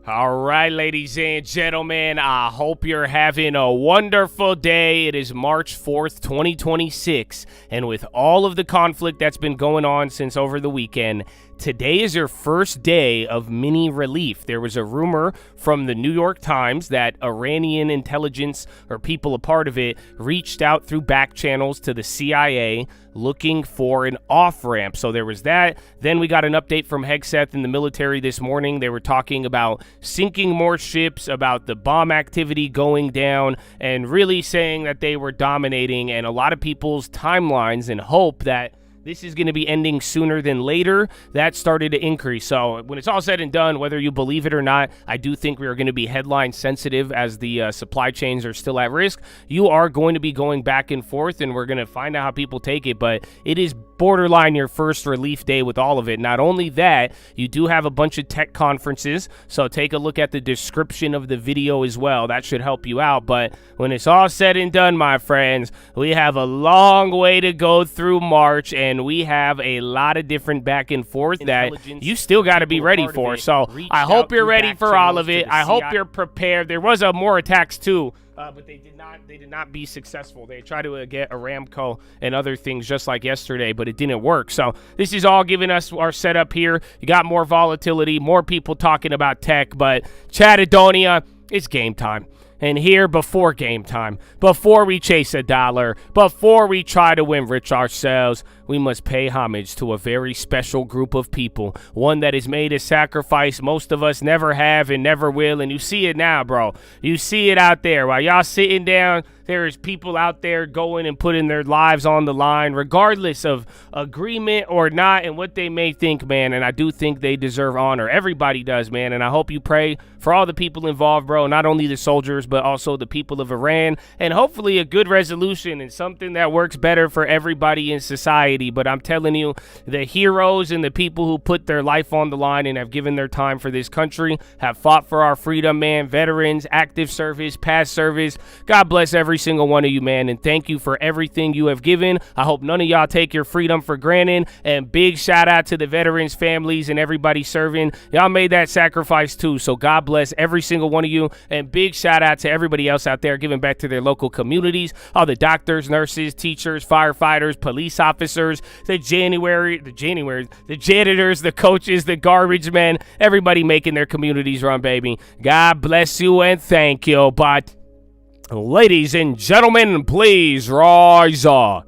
All right, ladies and gentlemen, I hope you're having a wonderful day. It is March 4th, 2026, and with all of the conflict that's been going on since over the weekend, today is your first day of mini relief. There was a rumor from the New York Times that Iranian intelligence, or people a part of it, reached out through back channels to the CIA looking for an off-ramp. So there was that. Then we got an update from Hegseth in the military this morning. They were talking about sinking more ships, about the bomb activity going down, and really saying that they were dominating, and a lot of people's timelines and hope that this is going to be ending sooner than later, that started to increase. So when it's all said and done, whether you believe it or not, I do think we are going to be headline sensitive as the supply chains are still at risk. You are going to be going back and forth, and we're going to find out how people take it. But it is borderline your first relief day with all of it. Not only that, you do have a bunch of tech conferences, so take a look at the description of the video as well. That should help you out. But when it's all said and done, my friends, we have a long way to go through March, and we have a lot of different back and forth that you still got to be ready for. So I hope you're ready for all of it. I hope you're prepared. There was more attacks too. But they did not be successful. They tried to get Aramco and other things just like yesterday, but it didn't work. So this is all giving us our setup here. You got more volatility, more people talking about tech, but Chatadonia, it's game time. And here, before game time, before we chase a dollar, before we try to win rich ourselves, we must pay homage to a very special group of people, one that has made a sacrifice most of us never have and never will, and you see it now, bro. You see it out there. While y'all sitting down, there is people out there going and putting their lives on the line, regardless of agreement or not, and what they may think, man, and I do think they deserve honor. Everybody does, man, and I hope you pray for all the people involved, bro, not only the soldiers, but also the people of Iran, and hopefully a good resolution and something that works better for everybody in society. But I'm telling you, the heroes and the people who put their life on the line and have given their time for this country have fought for our freedom, man. Veterans, active service, past service, God bless every single one of you, man, and thank you for everything you have given. I hope none of y'all take your freedom for granted, and big shout out to the veterans, families, and everybody serving. Y'all made that sacrifice too, so God bless every single one of you, and big shout out to everybody else out there giving back to their local communities, all the doctors, nurses, teachers, firefighters, police officers, the janitors, the coaches, the garbage men, everybody making their communities run, baby. God bless you and thank you. But ladies and gentlemen, please rise up.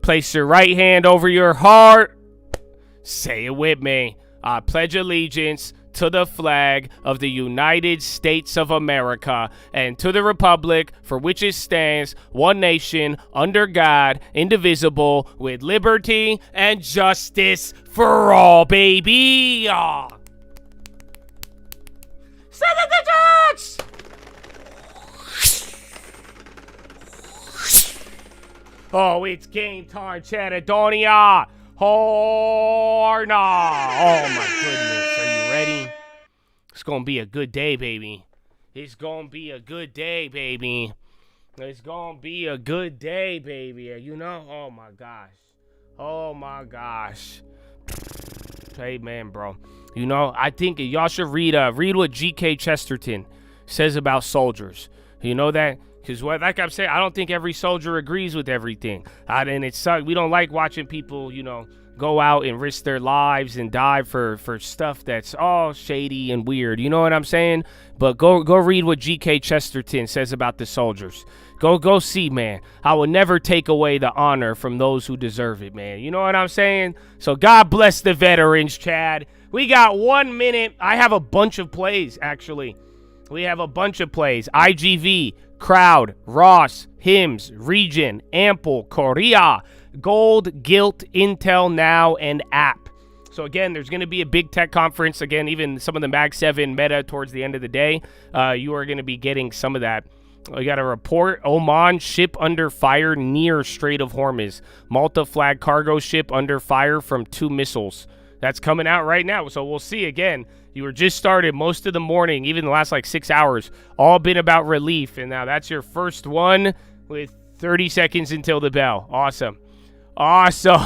Place your right hand over your heart. Say it with me. I pledge allegiance to the flag of the United States of America and to the republic for which it stands, one nation, under God, indivisible, with liberty and justice for all, baby. Set the digits! Oh, it's game time, Chatadonia. Oh, no. Oh, my goodness. Are you ready? It's going to be a good day, baby. It's going to be a good day, baby. It's going to be a good day, baby. You know? Oh, my gosh. Oh, my gosh. Hey, man, bro. You know, I think y'all should read what G.K. Chesterton says about soldiers. You know that? Because, like I'm saying, I don't think every soldier agrees with everything. And it sucks. We don't like watching people, you know, go out and risk their lives and die for stuff that's all shady and weird. You know what I'm saying? But go read what G.K. Chesterton says about the soldiers. Go see, man. I will never take away the honor from those who deserve it, man. You know what I'm saying? So God bless the veterans, Chad. We got 1 minute. I have a bunch of plays, actually. We have a bunch of plays. IGV, Crowd, Ross, Hims, Region, Ample, Korea, Gold, Gilt, Intel Now, and App. So again, there's going to be a big tech conference. Again, even some of the Mag 7 meta towards the end of the day. You are going to be getting some of that. We got a report. Oman ship under fire near Strait of Hormuz. Malta flag cargo ship under fire from 2 missiles. That's coming out right now. So we'll see. Again, you were just started most of the morning, even the last like 6 hours, all been about relief. And now that's your first one with 30 seconds until the bell. Awesome. Awesome.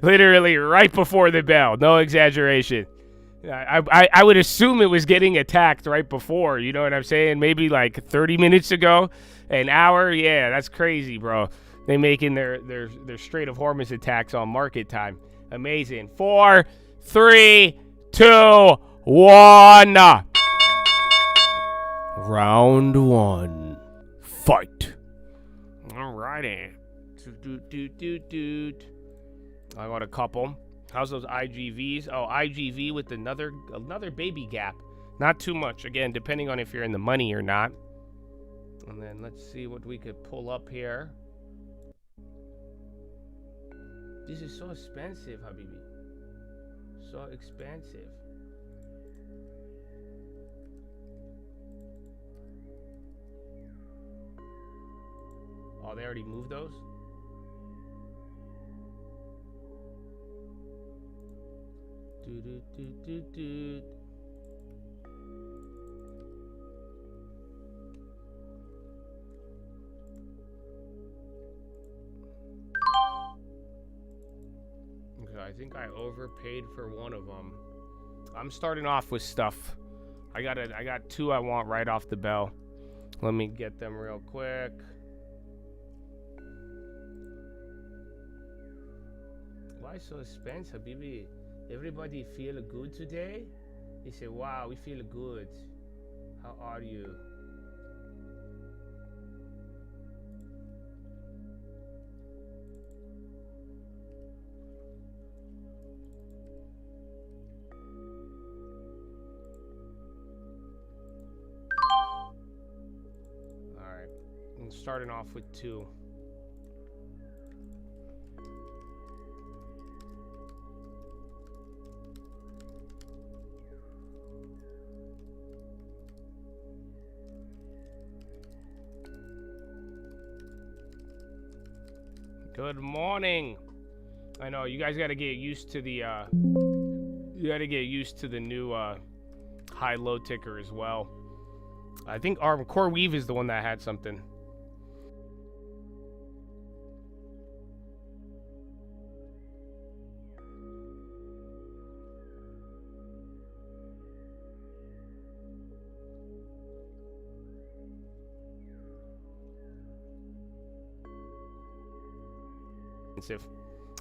Literally right before the bell. No exaggeration. I would assume it was getting attacked right before, you know what I'm saying? Maybe like 30 minutes ago, an hour. Yeah, that's crazy, bro. They making their Strait of Hormuz attacks on market time. Amazing. 4, 3, 2, 1. Round 1. Fight. Alrighty. I got a couple. How's those IGVs? Oh, IGV with another baby gap. Not too much. Again, depending on if you're in the money or not. And then let's see what we could pull up here. This is so expensive, Habibi. So expensive. Oh, they already moved those? Okay, I think I overpaid for one of them. I'm starting off with stuff. I got 2 I want right off the bell. Let me get them real quick. Why so expensive, baby? Everybody feel good today? They say, wow, we feel good. How are you? All right, I'm starting off with 2. Good morning. I know you guys got to get used to the new high-low ticker as well. I think our CRWV is the one that had something.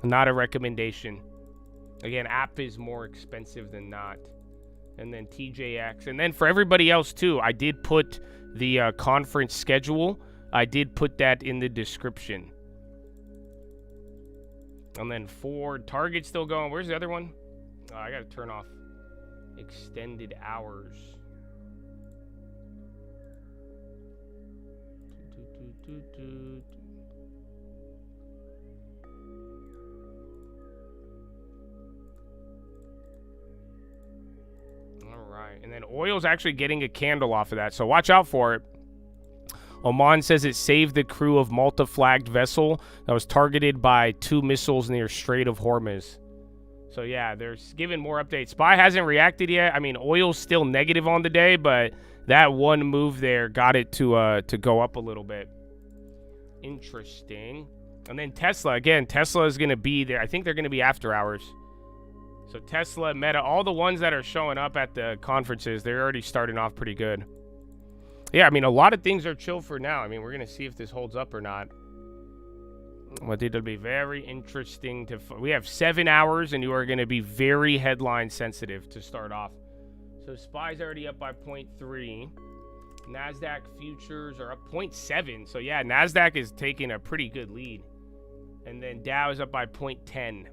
Not a recommendation. Again, app is more expensive than not. And then TJX. And then for everybody else too, I did put the conference schedule. I did put that in the description. And then Ford, Target still going. Where's the other one? Oh, I gotta turn off extended hours. Alright, and then oil's actually getting a candle off of that, so watch out for it. Oman says it saved the crew of Malta-flagged vessel that was targeted by 2 missiles near Strait of Hormuz. So yeah, they're giving more updates. SPY hasn't reacted yet. I mean, oil's still negative on the day, but that one move there got it to go up a little bit. Interesting. And then Tesla, again, Tesla is going to be there. I think they're going to be after hours. So Tesla, Meta, all the ones that are showing up at the conferences, they're already starting off pretty good. Yeah, I mean, a lot of things are chill for now. I mean, we're going to see if this holds up or not. But it'll be very interesting to... We have 7 hours, and you are going to be very headline sensitive to start off. So SPY's already up by 0.3. NASDAQ futures are up 0.7. So yeah, NASDAQ is taking a pretty good lead. And then Dow is up by 0.10.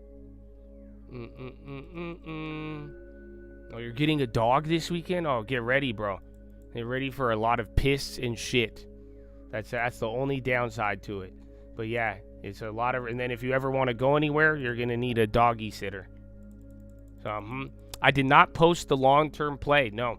Oh, you're getting a dog this weekend? Oh, get ready, bro. Get ready for a lot of piss and shit. That's the only downside to it. But yeah, it's a lot of... And then if you ever want to go anywhere, you're going to need a doggy sitter. So, I did not post the long-term play. No.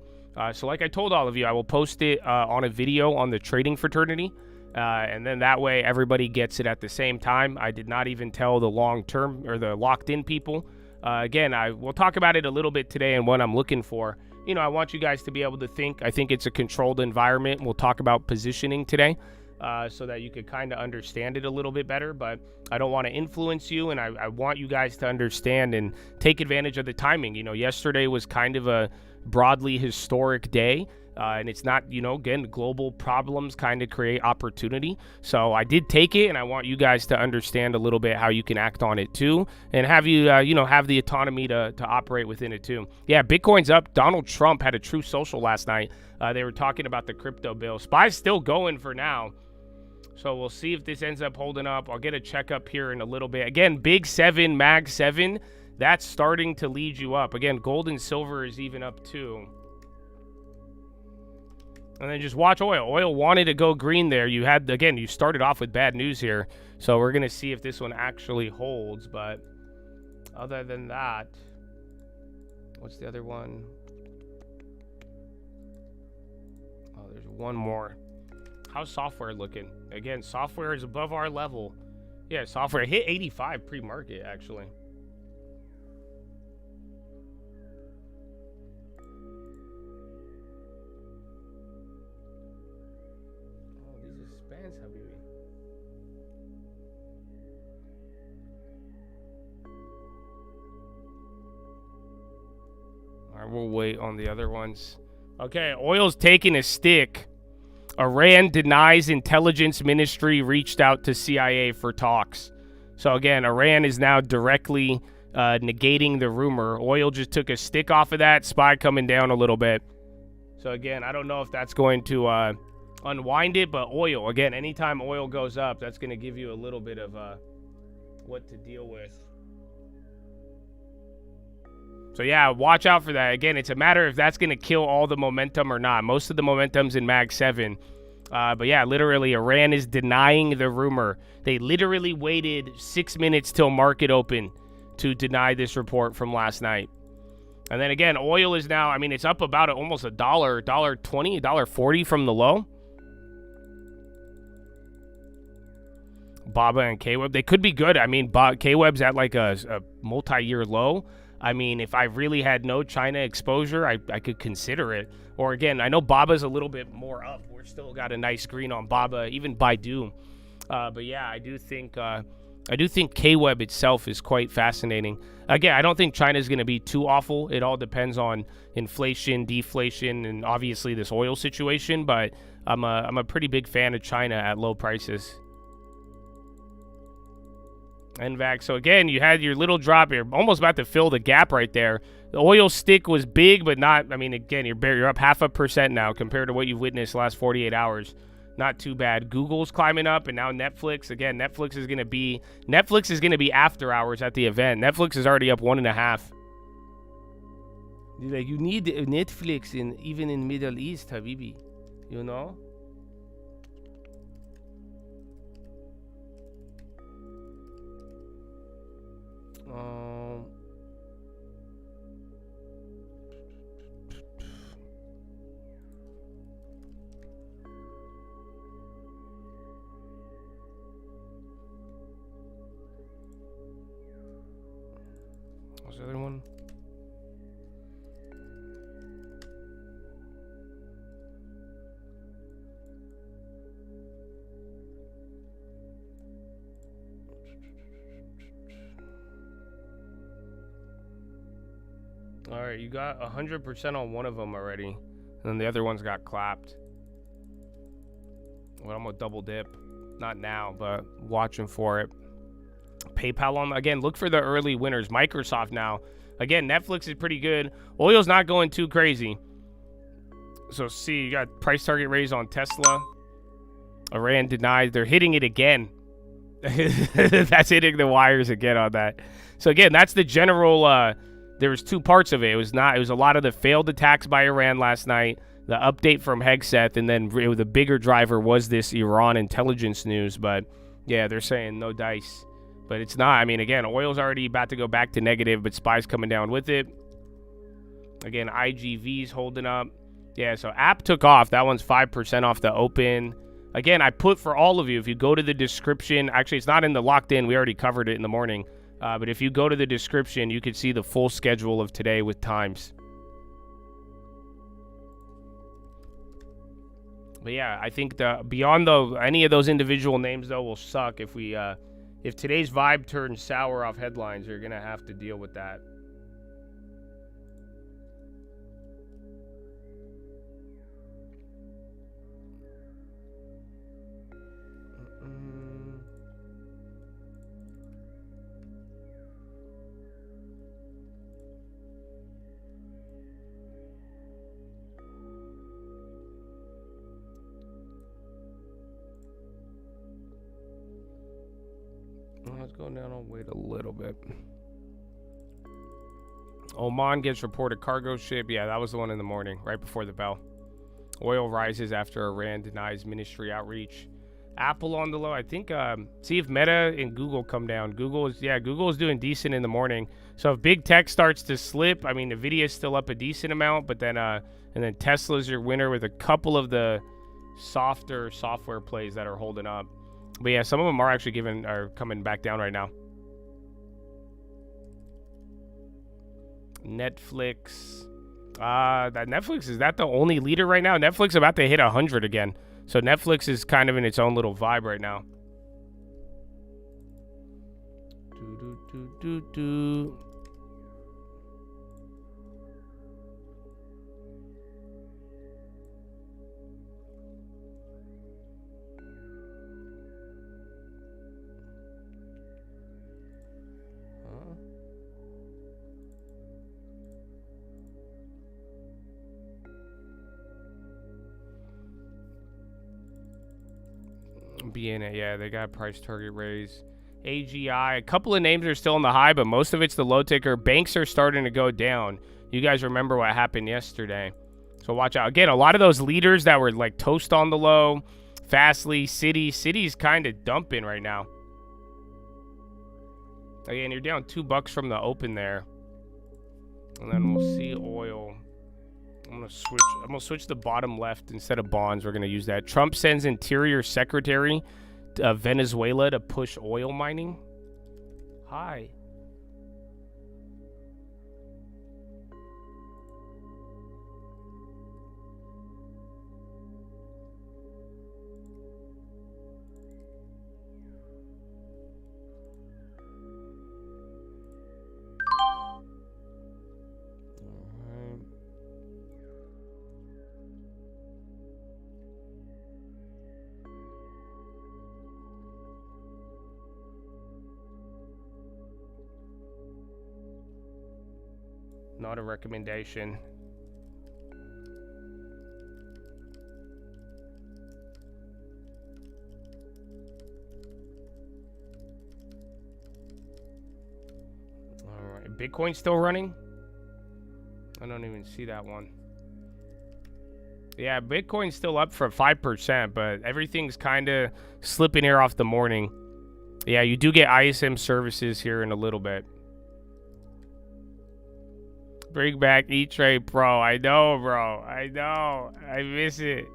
So like I told all of you, I will post it on a video on the trading fraternity. And then that way everybody gets it at the same time. I did not even tell the long-term or the locked-in people. Again, we'll talk about it a little bit today and what I'm looking for. You know, I want you guys to be able to think. I think it's a controlled environment. We'll talk about positioning today. so that you could kind of understand it a little bit better. But I don't want to influence you, and I want you guys to understand and take advantage of the timing. You know, yesterday was kind of a broadly historic day. And it's not, you know, again, global problems kind of create opportunity. So I did take it, and I want you guys to understand a little bit how you can act on it too, and have you, you know, have the autonomy to operate within it too. Yeah, Bitcoin's up. Donald Trump had a True Social last night. They were talking about the crypto bill. SPY's still going for now. So we'll see if this ends up holding up. I'll get a checkup here in a little bit. Again, Big 7, Mag 7, that's starting to lead you up. Again, gold and silver is even up too. And then just watch oil. Oil wanted to go green there. You had, again, you started off with bad news here. So we're going to see if this one actually holds. But other than that, what's the other one? Oh, there's one more. How's software looking? Again, software is above our level. Yeah, software hit 85 pre-market, actually. We'll wait on the other ones. Okay, oil's taking a stick. Iran denies intelligence ministry reached out to CIA for talks. So again, Iran is now directly negating the rumor. Oil just took a stick off of that. SPY coming down a little bit. So again, I don't know if that's going to unwind it, but oil, again, anytime oil goes up, that's going to give you a little bit of what to deal with. So yeah, watch out for that. Again, it's a matter if that's going to kill all the momentum or not. Most of the momentum's in Mag 7. But yeah, literally, Iran is denying the rumor. They literally waited 6 minutes till market open to deny this report from last night. And then again, oil is now, I mean, it's up about almost $1, $1.20, $1.40 from the low. BABA and KWeb, they could be good. I mean, KWeb's at like a multi-year low. I mean, if I really had no China exposure, I could consider it. Or again, I know BABA's a little bit more up. We're still got a nice green on BABA, even Baidu. But yeah, I do think KWeb itself is quite fascinating. Again, I don't think China's going to be too awful. It all depends on inflation, deflation, and obviously this oil situation. But I'm a pretty big fan of China at low prices. NVAX. So again, you had your little drop here, almost about to fill the gap right there. The oil stick was big, but not, I mean, again, you're up 0.5% now compared to what you've witnessed the last 48 hours. Not too bad. Google's climbing up, and now Netflix. Again, Netflix is going to be after hours at the event. Netflix is already up 1.5. Like, you need Netflix even in Middle East, Habibi. You know? What's the other one? All right, you got 100% on one of them already, and then the other one's got clapped. Well, I'm gonna double dip, not now, but watching for it. PayPal on, again, look for the early winners. Microsoft now. Again, Netflix is pretty good. Oil's not going too crazy. So see, you got price target raise on Tesla. Iran denies. They're hitting it again. That's hitting the wires again on that. So again, that's the general. There was two parts of it. It was a lot of the failed attacks by Iran last night, the update from Hegseth, and then the bigger driver was this Iran intelligence news. But yeah, they're saying no dice. But it's not. I mean, again, oil's already about to go back to negative, but SPY's coming down with it. Again, IGV's holding up. Yeah, so app took off. That one's 5% off the open. Again, I put for all of you, if you go to the description, actually, it's not in the locked in. We already covered it in the morning. But if you go to the description, you can see the full schedule of today with times. But yeah, I think beyond any of those individual names though will suck if we if today's vibe turns sour off headlines. You're gonna have to deal with that. Let's go down. I'll wait a little bit. Oman gets reported cargo ship. Yeah, that was the one in the morning, right before the bell. Oil rises after Iran denies ministry outreach. Apple on the low. I think, see if Meta and Google come down. Google is doing decent in the morning. So if big tech starts to slip, I mean, NVIDIA is still up a decent amount, but then, and then Tesla's your winner with a couple of the softer software plays that are holding up. But yeah, some of them are actually coming back down right now. Netflix. That Netflix, is that the only leader right now? Netflix about to hit 100 again. So Netflix is kind of in its own little vibe right now. BNA, yeah, they got price target raise. AGI, a couple of names are still on the high, but most of it's the low ticker. Banks are starting to go down. You guys remember what happened yesterday. So watch out. Again, a lot of those leaders that were like toast on the low, Fastly, City's kind of dumping right now. Again, you're down $2 from the open there. And then we'll see oil. I'm gonna switch the bottom left instead of bonds. We're gonna use that. Trump sends Interior Secretary to Venezuela to push oil mining. Hi. Not a recommendation. All right, Bitcoin still running? I don't even see that one. Yeah, Bitcoin's still up for 5%, but everything's kind of slipping here off the morning. Yeah, you do get ISM services here in a little bit. Bring back E-Trade Pro. I know, bro. I know. I miss it.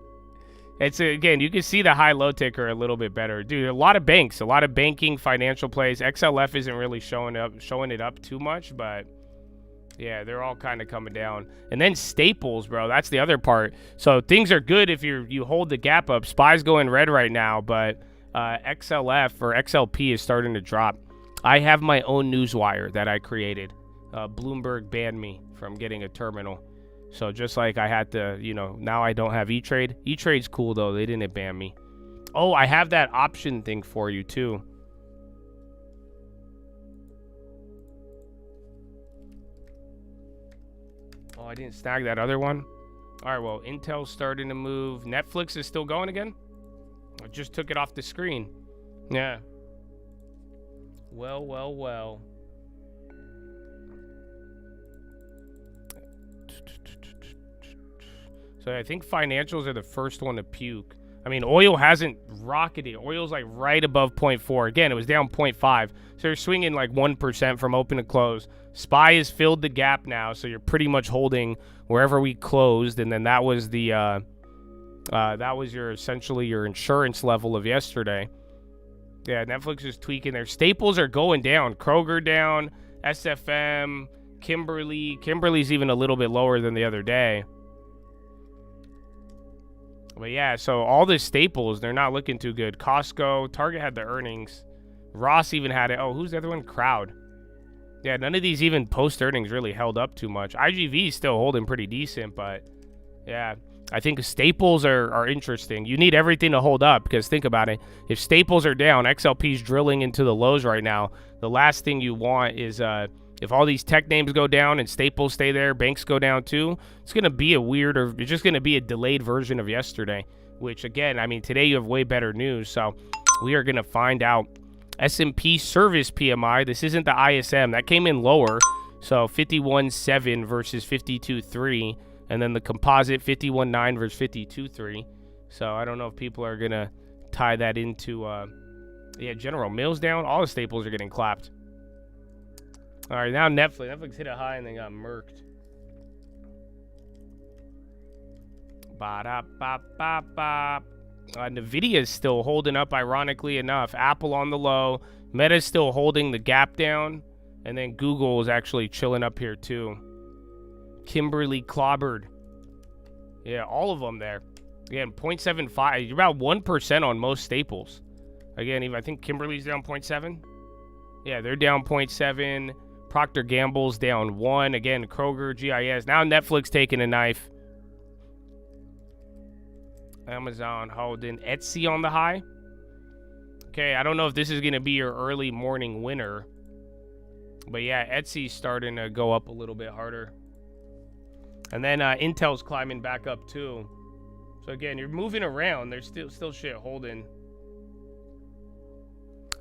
It's again, you can see the high-low ticker a little bit better. Dude, a lot of banks, a lot of banking, financial plays. XLF isn't really showing it up too much, but yeah, they're all kind of coming down. And then staples, bro. That's the other part. So things are good if you hold the gap up. SPY's going red right now, but XLF or XLP is starting to drop. I have my own newswire that I created. Bloomberg banned me from getting a terminal. So just like I had to, now I don't have E-Trade. E-Trade's cool, though. They didn't ban me. Oh, I have that option thing for you, too. Oh, I didn't snag that other one. All right, well, Intel's starting to move. Netflix is still going again? I just took it off the screen. Yeah. Well. So I think financials are the first one to puke. I mean, oil hasn't rocketed. Oil's like right above 0.4. Again, it was down 0.5. So you're swinging like 1% from open to close. SPY has filled the gap now, so you're pretty much holding wherever we closed. And then that was the that was essentially your insurance level of yesterday. Yeah, Netflix is tweaking their staples are going down. Kroger down, SFM, Kimberly's even a little bit lower than the other day. But yeah, so all the staples, they're not looking too good. Costco, Target had the earnings. Ross even had it. Oh, who's the other one? Crowd. Yeah, none of these even post-earnings really held up too much. IGV is still holding pretty decent, but yeah, I think staples are interesting. You need everything to hold up because think about it. If staples are down, XLP's drilling into the lows right now. The last thing you want is if all these tech names go down and staples stay there, banks go down too, it's going to be a it's just going to be a delayed version of yesterday, which again, I mean, today you have way better news. So we are going to find out. S&P service PMI, this isn't the ISM. That came in lower. So 51.7 versus 52.3. And then the composite 51.9 versus 52.3. So I don't know if people are going to tie that into, yeah, General Mills down. All the staples are getting clapped. All right, now Netflix. Netflix hit a high and then got murked. Ba-da-ba-ba-ba. NVIDIA is still holding up, ironically enough. Apple on the low. Meta's still holding the gap down. And then Google is actually chilling up here too. Kimberly clobbered. Yeah, all of them there. Again, 0.75. You're about 1% on most staples. Again, even I think Kimberly's down 0.7. Yeah, they're down 0.7. Procter & Gamble's down 1. Again, Kroger, GIS. Now Netflix taking a knife. Amazon holding. Etsy on the high. Okay, I don't know if this is going to be your early morning winner. But yeah, Etsy's starting to go up a little bit harder. And then Intel's climbing back up too. So again, you're moving around. There's still shit holding.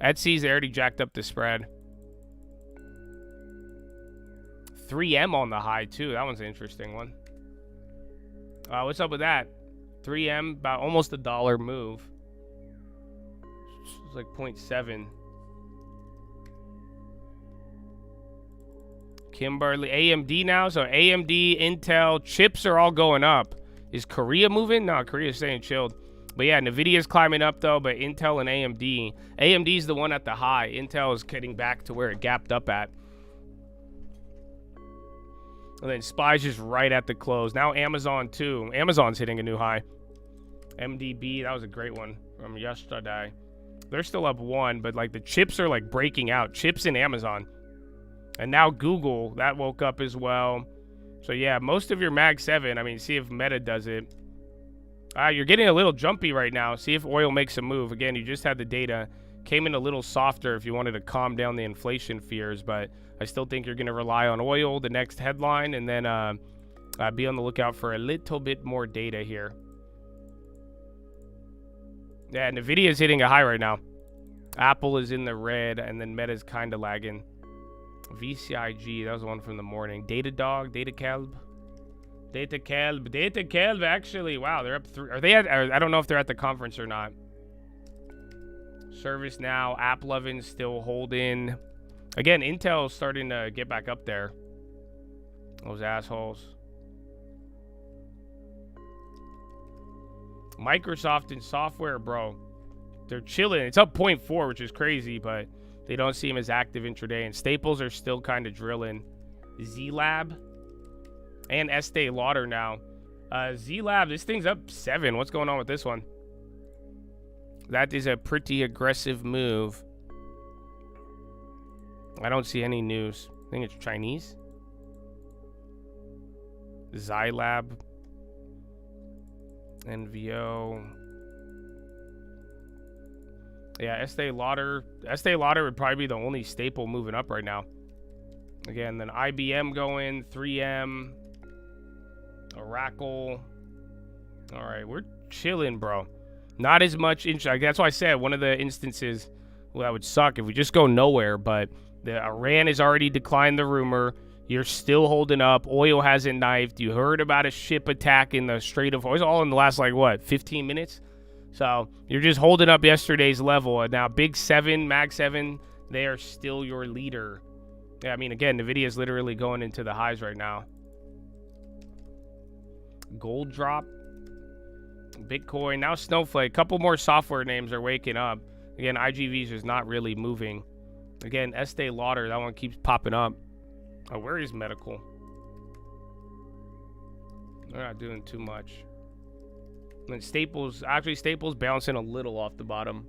Etsy's already jacked up the spread. 3M on the high too. That one's an interesting one. What's up with that? 3M, about almost $1 move. It's like 0.7. Kimberly, AMD now. So AMD, Intel, chips are all going up. Is Korea moving? No, Korea's staying chilled. But yeah, NVIDIA's climbing up though, but Intel and AMD. AMD's the one at the high. Intel is getting back to where it gapped up at. And then SPY's just right at the close. Now Amazon too. Amazon's hitting a new high. MDB, that was a great one from yesterday. They're still up 1, but like the chips are like breaking out. Chips in Amazon. And now Google, that woke up as well. So yeah, most of your Mag 7, I mean, see if Meta does it. You're getting a little jumpy right now. See if oil makes a move. Again, you just had the data. Came in a little softer if you wanted to calm down the inflation fears, but I still think you're going to rely on oil, the next headline, and then be on the lookout for a little bit more data here. Yeah, NVIDIA is hitting a high right now. Apple is in the red, and then Meta's kind of lagging. VCIG, that was the one from the morning. Datadog, Datacalb, actually. Wow, they're up 3. Are they at, I don't know if they're at the conference or not. ServiceNow, AppLovin still holding. Again, Intel's starting to get back up there. Those assholes. Microsoft and software, bro. They're chilling. It's up 0.4, which is crazy, but they don't seem as active intraday. And staples are still kind of drilling. Z-Lab and Estee Lauder now. Z-Lab, this thing's up 7. What's going on with this one? That is a pretty aggressive move. I don't see any news. I think it's Chinese. Zylab. NVO. Yeah, Estee Lauder. Estee Lauder would probably be the only staple moving up right now. Again, then IBM going, 3M, Oracle. All right, we're chilling, bro. Not as much. That's why I said one of the instances, well, that would suck if we just go nowhere. But the Iran has already declined the rumor. You're still holding up. Oil hasn't knifed. You heard about a ship attack in the Strait of Hormuz. All in the last, like, what, 15 minutes? So you're just holding up yesterday's level. And now Big 7, Mag 7, they are still your leader. Yeah, I mean, again, NVIDIA is literally going into the highs right now. Gold drop. Bitcoin. Now Snowflake. A couple more software names are waking up. Again, IGV's is not really moving. Again, Estee Lauder. That one keeps popping up. Oh, where is medical? They're not doing too much. And Staples, actually Staples bouncing a little off the bottom.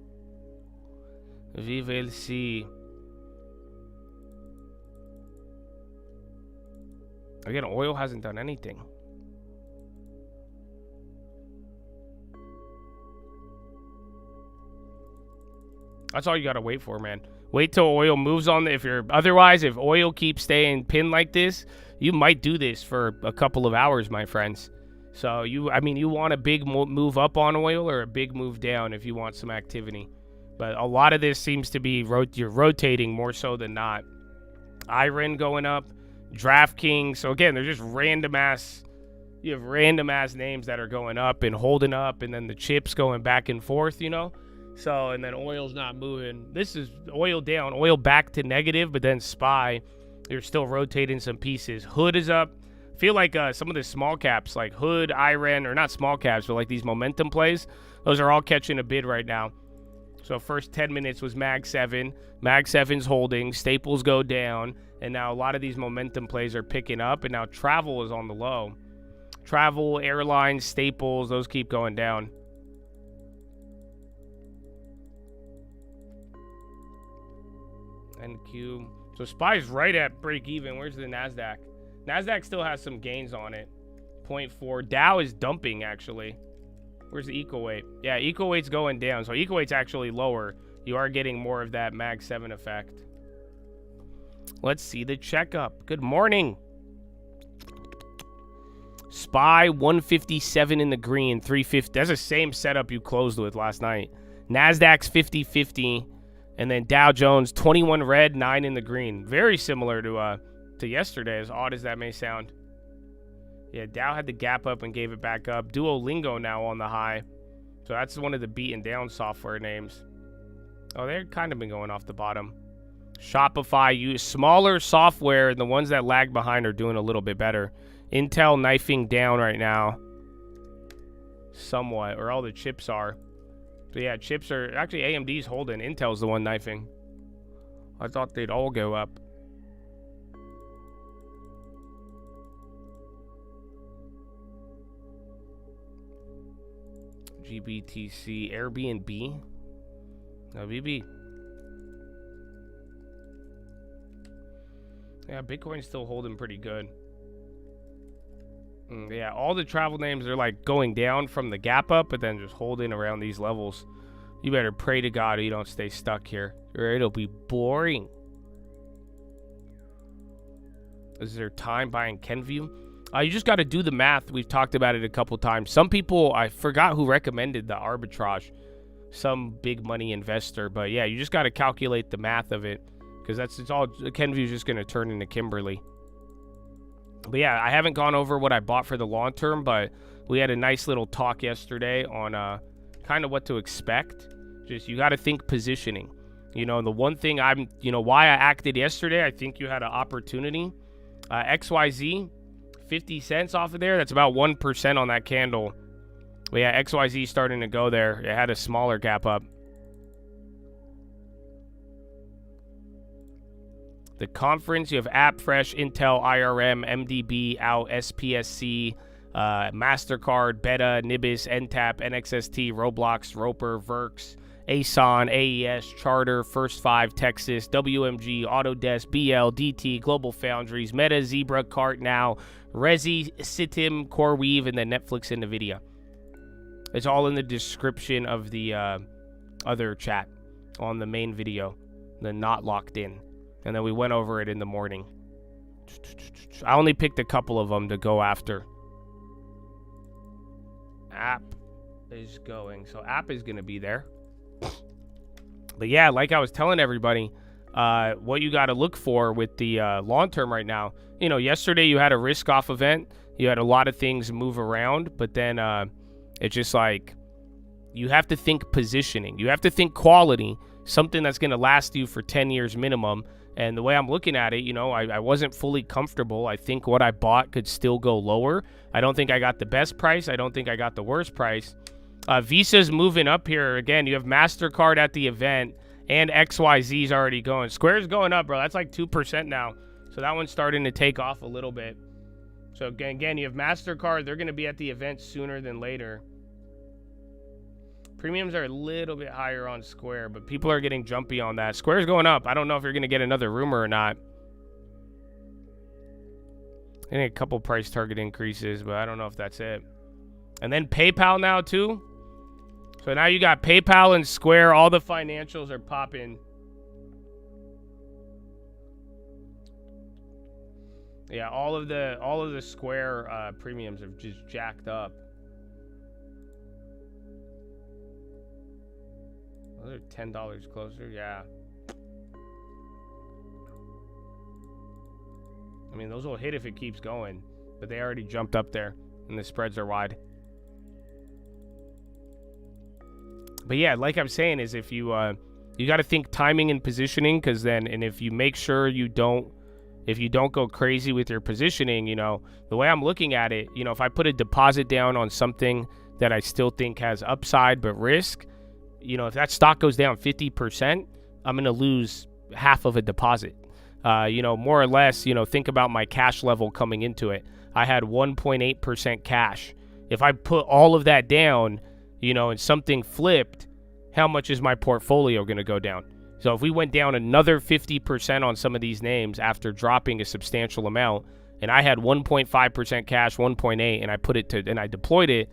VOLATILITY. Again, oil hasn't done anything. That's all you gotta wait for, man. Wait till oil moves on. If oil keeps staying pinned like this, you might do this for a couple of hours, my friends. So you want a big move up on oil or a big move down if you want some activity. But a lot of this seems to be you're rotating more so than not. IREN going up, DraftKings. So again, they're just random ass. You have random ass names that are going up and holding up, and then the chips going back and forth, you know. So, and then oil's not moving. This is oil down, oil back to negative, but then SPY, you're still rotating some pieces. Hood is up. I feel like some of the small caps, like Hood, IREN, or not small caps, but like these momentum plays, those are all catching a bid right now. So first 10 minutes was Mag 7. Mag 7's holding. Staples go down. And now a lot of these momentum plays are picking up. And now travel is on the low. Travel, airlines, Staples, those keep going down. NQ. So SPY's right at break even. Where's the NASDAQ? NASDAQ still has some gains on it. 0.4. Dow is dumping, actually. Where's the equal weight? Yeah, equal weight's going down. So equal weight's actually lower. You are getting more of that Mag 7 effect. Let's see the checkup. Good morning. SPY 157 in the green, 350. That's the same setup you closed with last night. NASDAQ's 50-50. And then Dow Jones 21 red, 9 in the green. Very similar to yesterday, as odd as that may sound. Yeah, Dow had the gap up and gave it back up. Duolingo now on the high. So that's one of the beaten down software names. Oh, they've kind of been going off the bottom. Shopify, use smaller software, and the ones that lag behind are doing a little bit better. Intel knifing down right now. Somewhat, or all the chips are. So yeah, chips are, actually AMD's holding. Intel's the one knifing. I thought they'd all go up. GBTC, Airbnb, no, BB. Yeah, Bitcoin's still holding pretty good. Yeah, all the travel names are like going down from the gap up, but then just holding around these levels. You better pray to God you don't stay stuck here, or it'll be boring. Is there time buying Kenview? You just got to do the math. We've talked about it a couple times. Some people, I forgot who recommended the arbitrage. Some big money investor. But yeah, you just got to calculate the math of it. Because it's all, Kenview's just going to turn into Kimberly. But yeah, I haven't gone over what I bought for the long term. But we had a nice little talk yesterday on kind of what to expect. Just, you got to think positioning. You know, the one thing why I acted yesterday, I think you had an opportunity. XYZ. 50 cents off of there. That's about 1% on that candle. But yeah, XYZ starting to go there. It had a smaller gap up. The conference, you have AppFresh, Intel, IRM, MDB, out, SPSC, MasterCard, Beta, NBIS, NTAP, NXST, Roblox, Roper, VERX, ASAN, AES, Charter, First 5, Texas, WMG, Autodesk, BL, DT, Global Foundries, Meta, Zebra, Cart Now, REZI, SITM, CRWV, and then Netflix and NVIDIA. It's all in the description of the other chat on the main video, the not locked in. And then we went over it in the morning. I only picked a couple of them to go after. App is going. So app is going to be there. But yeah, like I was telling everybody, what you got to look for with the long term right now. You know, yesterday you had a risk off event. You had a lot of things move around, but then it's just like you have to think positioning. You have to think quality, something that's going to last you for 10 years minimum. And the way I'm looking at it, you know, I wasn't fully comfortable. I think what I bought could still go lower. I don't think I got the best price. I don't think I got the worst price. Visa's moving up here. Again, you have MasterCard at the event, and XYZ's already going. Square's going up, bro. That's like 2% now. So that one's starting to take off a little bit. So again, you have MasterCard. They're going to be at the event sooner than later. Premiums are a little bit higher on Square, but people are getting jumpy on that. Square's going up. I don't know if you're going to get another rumor or not. I think a couple price target increases, but I don't know if that's it. And then PayPal now, too. So now you got PayPal and Square. All the financials are popping. Yeah, all of the Square premiums have just jacked up. Those are $10 closer, yeah. I mean, those will hit if it keeps going, but they already jumped up there, and the spreads are wide. But yeah, like I'm saying, is if you you got to think timing and positioning, because then, and if you make sure you don't, if you don't go crazy with your positioning, you know, the way I'm looking at it, you know, if I put a deposit down on something that I still think has upside but risk, you know, if that stock goes down 50%, I'm going to lose half of a deposit. You know, more or less, you know, think about my cash level coming into it. I had 1.8% cash. If I put all of that down, you know, and something flipped, how much is my portfolio going to go down? So if we went down another 50% on some of these names after dropping a substantial amount, and I had 1.5% cash, 1.8, and I put it to, and I deployed it,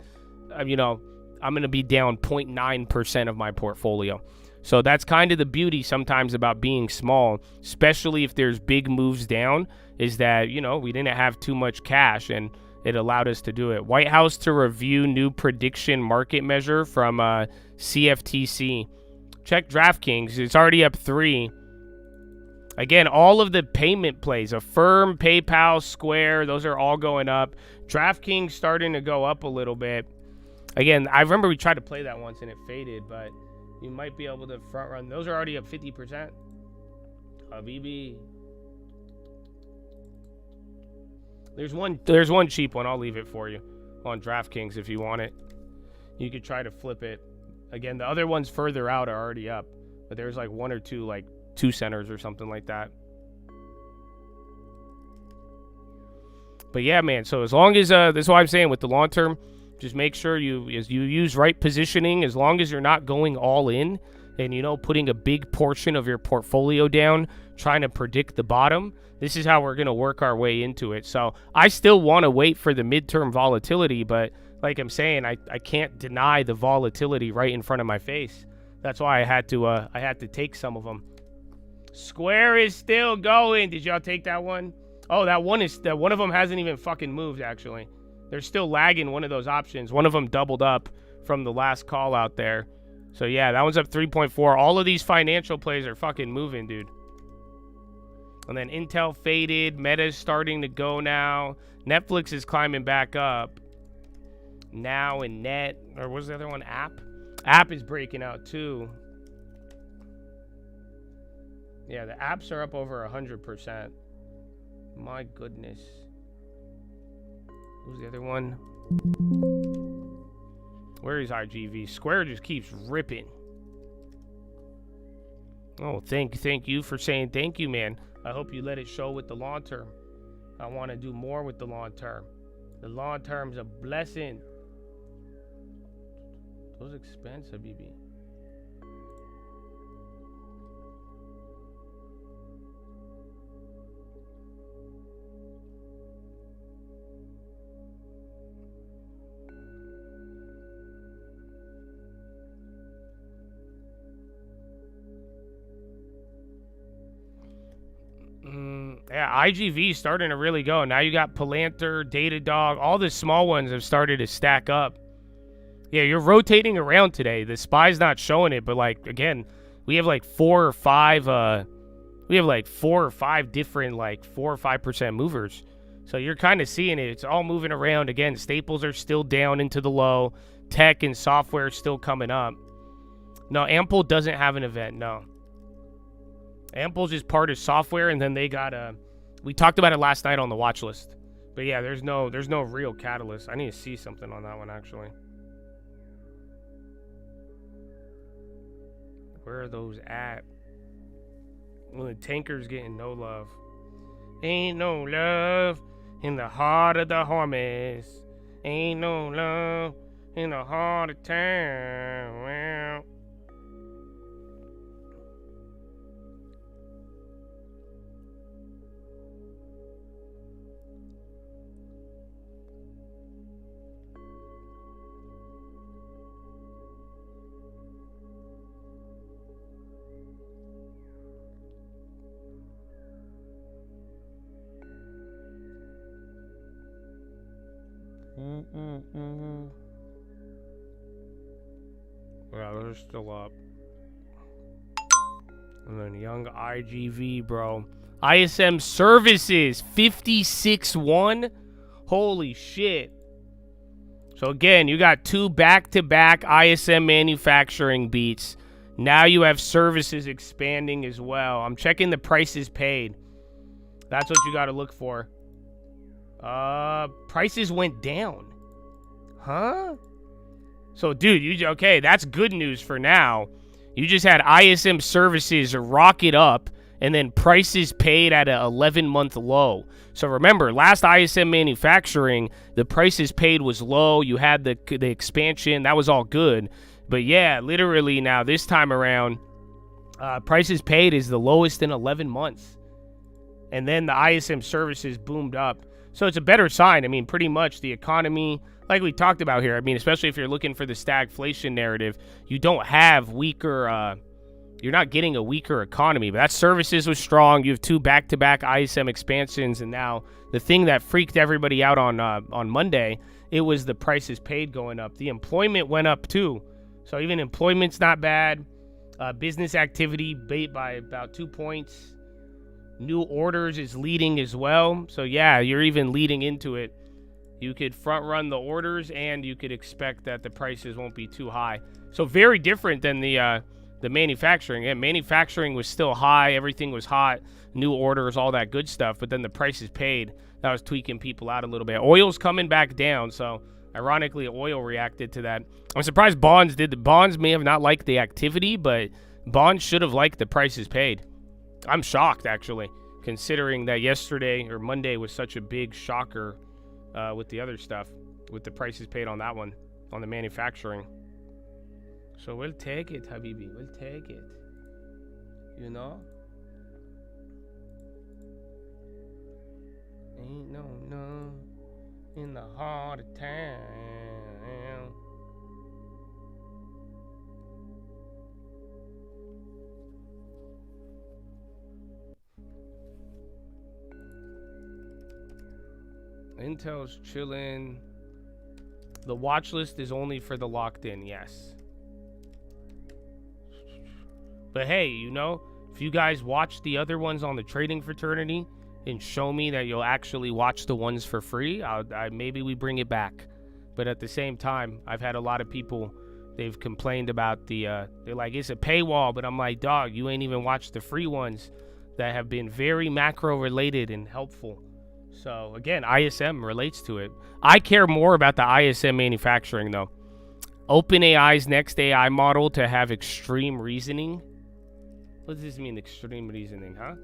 you know, I'm going to be down 0.9% of my portfolio. So that's kind of the beauty sometimes about being small, especially if there's big moves down, is that, you know, we didn't have too much cash and it allowed us to do it. White House to review new prediction market measure from CFTC. Check DraftKings. It's already up 3. Again, all of the payment plays, Affirm, PayPal, Square, those are all going up. DraftKings starting to go up a little bit. Again, I remember we tried to play that once and it faded, but you might be able to front run. Those are already up 50%. BB. There's one cheap one. I'll leave it for you on DraftKings if you want it. You could try to flip it. Again, the other ones further out are already up, but there's like one or two, like 2 centers or something like that. But yeah, man. So as long as that's what I'm saying with the long term, just make sure you use right positioning. As long as you're not going all in and, you know, putting a big portion of your portfolio down, trying to predict the bottom. This is how we're going to work our way into it. So I still want to wait for the midterm volatility, but like I'm saying, I can't deny the volatility right in front of my face. That's why I had to take some of them. Square is still going. Did y'all take that one? Oh, that one of them hasn't even fucking moved, actually. They're still lagging one of those options. One of them doubled up from the last call out there. So yeah, that one's up 3.4. All of these financial plays are fucking moving, dude. And then Intel faded. Meta's starting to go now. Netflix is climbing back up. Now and Net, or what's the other one? App? App is breaking out too. Yeah, the apps are up over 100%. My goodness. Who's the other one? Where is IGV? Square just keeps ripping. Oh, thank you for saying thank you, man. I hope you let it show with the long term. I want to do more with the long term. The long term's a blessing. Those expensive, BB. Yeah, IGV starting to really go. Now you got Palantir, Datadog, all the small ones have started to stack up. Yeah, you're rotating around today. The SPY's not showing it, but like again, we have like 4 or 5 different like 4 or 5% movers. So you're kind of seeing it. It's all moving around. Again, staples are still down into the low. Tech and software still coming up. No, Ample doesn't have an event, no. Ample's just part of software, and then they got we talked about it last night on the watch list. But yeah, there's no real catalyst. I need to see something on that one actually. Where are those at? Well, the tanker's getting no love. Ain't no love in the heart of the homies. Ain't no love in the heart of town. Well. Yeah, they're still up. And then young IGV, bro. ISM services, 56-1. Holy shit. So again, you got two back-to-back ISM manufacturing beats. Now you have services expanding as well. I'm checking the prices paid. That's what you got to look for. Prices went down. Huh? So, dude, okay, that's good news for now. You just had ISM services rocket up, and then prices paid at an 11-month low. So remember, last ISM manufacturing, the prices paid was low. You had the expansion. That was all good. But yeah, literally now, this time around, prices paid is the lowest in 11 months. And then the ISM services boomed up. So it's a better sign. I mean, pretty much the economy, like we talked about here, I mean, especially if you're looking for the stagflation narrative, you don't have weaker, you're not getting a weaker economy. But that services was strong. You have two back-to-back ISM expansions. And now the thing that freaked everybody out on Monday, it was the prices paid going up. The employment went up too. So even employment's not bad. Business activity beat by about 2 points. New orders is leading as well. So yeah, you're even leading into it. You could front run the orders, and you could expect that the prices won't be too high. So very different than the manufacturing. And manufacturing was still high. Everything was hot. New orders, all that good stuff. But then the prices paid, that was tweaking people out a little bit. Oil's coming back down. So ironically, oil reacted to that. I'm surprised bonds did. The bonds may have not liked the activity, but bonds should have liked the prices paid. I'm shocked, actually, considering that yesterday or Monday was such a big shocker with the other stuff, with the prices paid on that one, on the manufacturing. So we'll take it, Habibi. We'll take it. You know? Ain't no in the heart of town. Intel's chilling. The watch list is only for the locked in, yes. But hey, you know, if you guys watch the other ones on the trading fraternity and show me that you'll actually watch the ones for free, maybe we bring it back. But at the same time, I've had a lot of people, they've complained about they're like, it's a paywall, but I'm like, dog, you ain't even watched the free ones that have been very macro related and helpful. So again, ISM relates to it. I care more about the ISM manufacturing though. OpenAI's next AI model to have extreme reasoning. What does this mean, extreme reasoning, huh?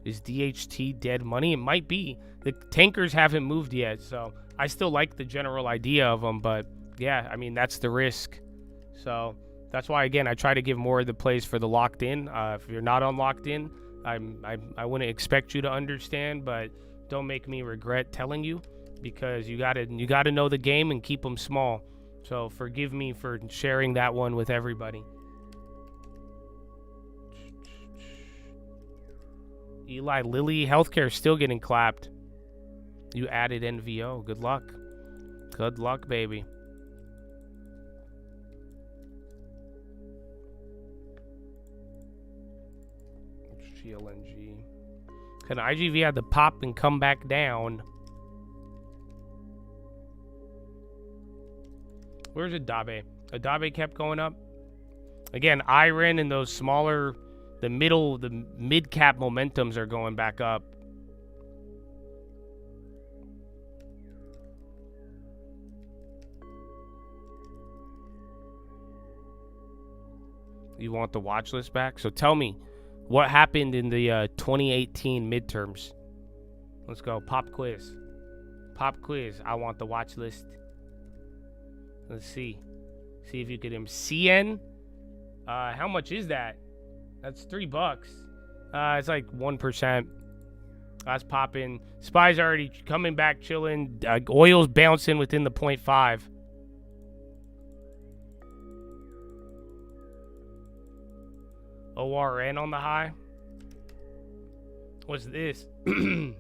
Is DHT dead money? It might be. The tankers haven't moved yet, so I still like the general idea of them, but yeah, I mean, that's the risk. So that's why, again, I try to give more of the plays for the locked in. If you're not on locked in, I wouldn't expect you to understand, but don't make me regret telling you, because you gotta know the game and keep them small. So forgive me for sharing that one with everybody. Eli Lilly healthcare still getting clapped. You added NVO. Good luck. Good luck, baby. GLNG. Can IGV had to pop and come back down? Where's Adabe? Adabe kept going up. Again, IREN and those smaller, the mid-cap momentums are going back up. You want the watch list back? So tell me, What happened in the 2018 midterms? Let's go. Pop quiz. Pop quiz. I want the watch list. Let's see. See if you get him. CN. How much is that? That's $3. It's like 1%. That's popping. SPY's already coming back, chilling. Oil's bouncing within the 0.5. ORN on the high. What's this? Is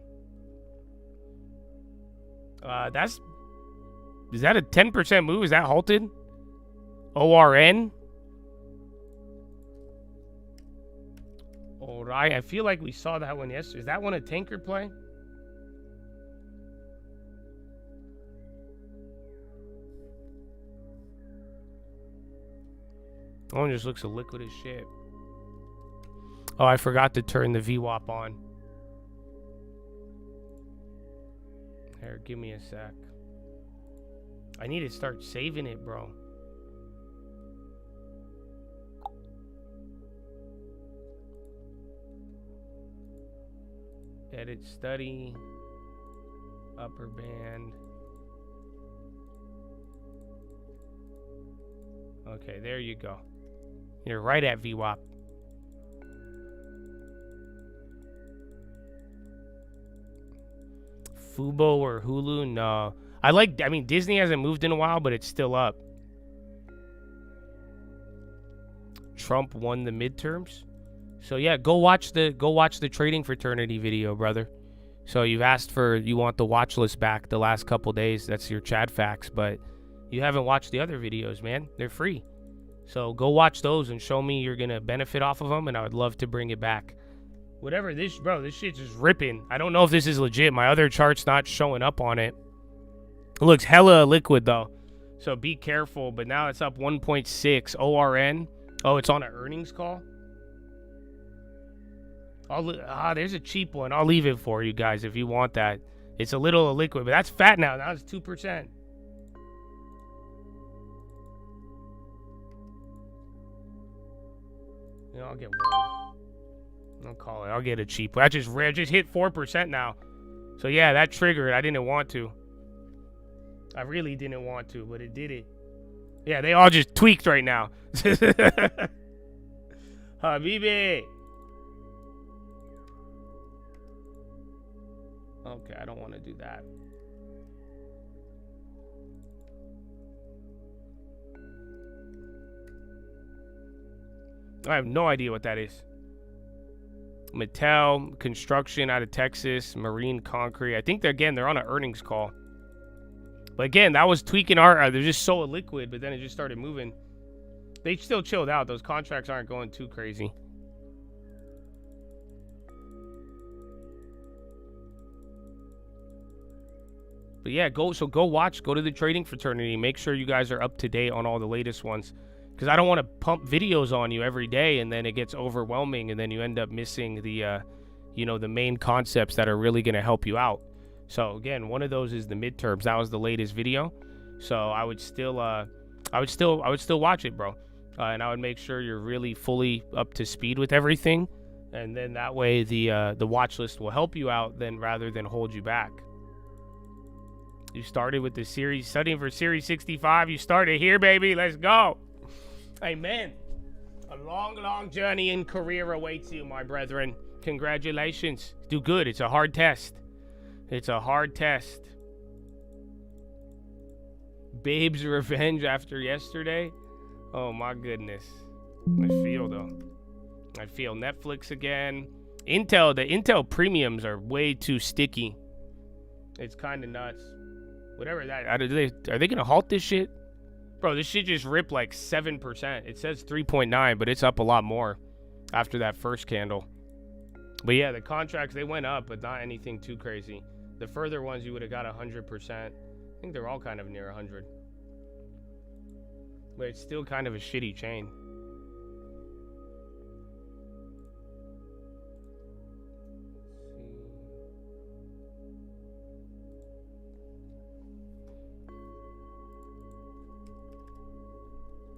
that a 10% move? Is that halted? ORN? Alright, I feel like we saw that one yesterday. Is that one a tanker play? That one just looks a liquid as shit. Oh, I forgot to turn the VWAP on. Here, give me a sec. I need to start saving it, bro. Edit study. Upper band. Okay, there you go. You're right at VWAP. Fubo or Hulu? No. I mean, Disney hasn't moved in a while, but it's still up. Trump won the midterms. So yeah, go watch the trading fraternity video, brother. So you've asked you want the watch list back the last couple days. That's your Chad facts, but you haven't watched the other videos, man. They're free. So go watch those and show me you're gonna benefit off of them, and I would love to bring it back. Whatever this, bro, this shit's just ripping. I don't know if this is legit. My other chart's not showing up on it. It looks hella liquid though, so be careful. But now it's up 1.6 ORN. Oh, it's on an earnings call. There's a cheap one. I'll leave it for you guys if you want that. It's a little liquid, but that's fat now. Now it's 2%. You know, I'll get one. I'll call it. I'll get a cheap one. I just hit 4% now. So yeah, that triggered. I didn't want to. I really didn't want to, but it did it. Yeah, they all just tweaked right now. Habibi. Okay, I don't want to do that. I have no idea what that is. Mattel, construction out of Texas, marine concrete. I think they're on an earnings call. But again, that was tweaking they're just so liquid, but then it just started moving. They still chilled out. Those contracts aren't going too crazy. But yeah, go to the trading fraternity. Make sure you guys are up to date on all the latest ones. Because I don't want to pump videos on you every day and then it gets overwhelming and then you end up missing the, the main concepts that are really going to help you out. So again, one of those is the midterms. That was the latest video. So I would still watch it, bro. And I would make sure you're really fully up to speed with everything. And then that way the watch list will help you out rather than hold you back. You started with the series, studying for Series 65. You started here, baby. Let's go. Amen. A long, long journey in career awaits you, my brethren. Congratulations. Do good. It's a hard test. It's a hard test. Babe's revenge after yesterday. Oh, my goodness. I feel, though. I feel Netflix again. The Intel premiums are way too sticky. It's kind of nuts. Whatever that, are they going to halt this shit? Bro, this shit just ripped like 7%. It says 3.9, but it's up a lot more after that first candle. But yeah, the contracts, they went up, but not anything too crazy. The further ones, you would have got 100%. I think they're all kind of near 100. But it's still kind of a shitty chain.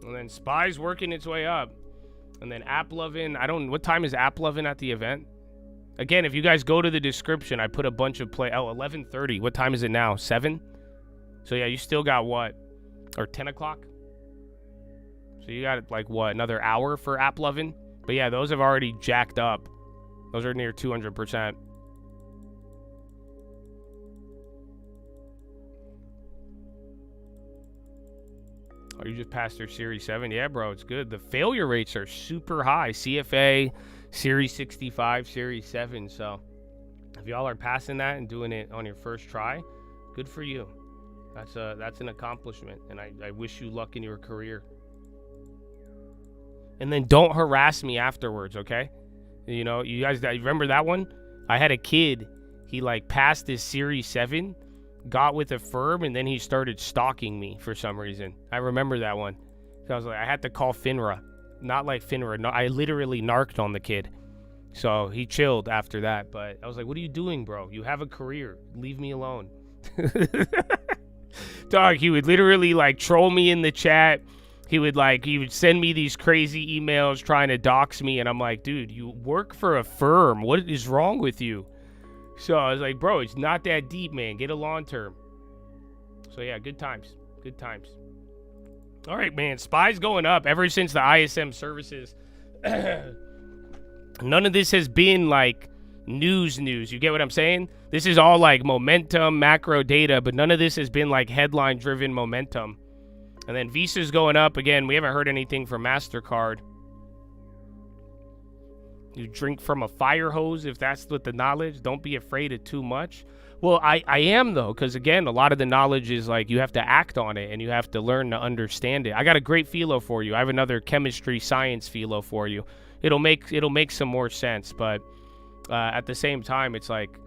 And then SPY's working its way up. And then AppLovin, what time is AppLovin at the event? Again, if you guys go to the description, I put a bunch of 11:30. What time is it now? 7? So yeah, you still got what? Or 10 o'clock? So you got like what, another hour for AppLovin? But yeah, those have already jacked up. Those are near 200%. Oh, you just passed your Series 7? Yeah, bro, it's good. The failure rates are super high. CFA, Series 65, Series 7. So if y'all are passing that and doing it on your first try, good for you. That's an accomplishment, and I wish you luck in your career. And then don't harass me afterwards, okay? You know, you guys remember that one? I had a kid, he like passed his Series 7, got with a firm, and then he started stalking me for some reason. I remember that one. So I was like, I had to call FINRA. Not like FINRA, no, I literally narked on the kid. So he chilled after that, but I was like, what are you doing, bro? You have a career. Leave me alone. Dog, he would literally like troll me in the chat. He would send me these crazy emails trying to dox me, and I'm like, dude, you work for a firm. What is wrong with you? So I was like, bro, it's not that deep, man. Get a long term. So yeah, good times. Good times. All right, man. SPY's going up ever since the ISM services. None of this has been like news. You get what I'm saying? This is all like momentum, macro data, but none of this has been like headline driven momentum. And then Visa's going up again. We haven't heard anything from MasterCard. You drink from a fire hose, if that's what the knowledge. Don't be afraid of too much. Well, I am, though, because, again, a lot of the knowledge is, like, you have to act on it, and you have to learn to understand it. I got a great philo for you. I have another chemistry science philo for you. It'll make some more sense, but at the same time, it's like,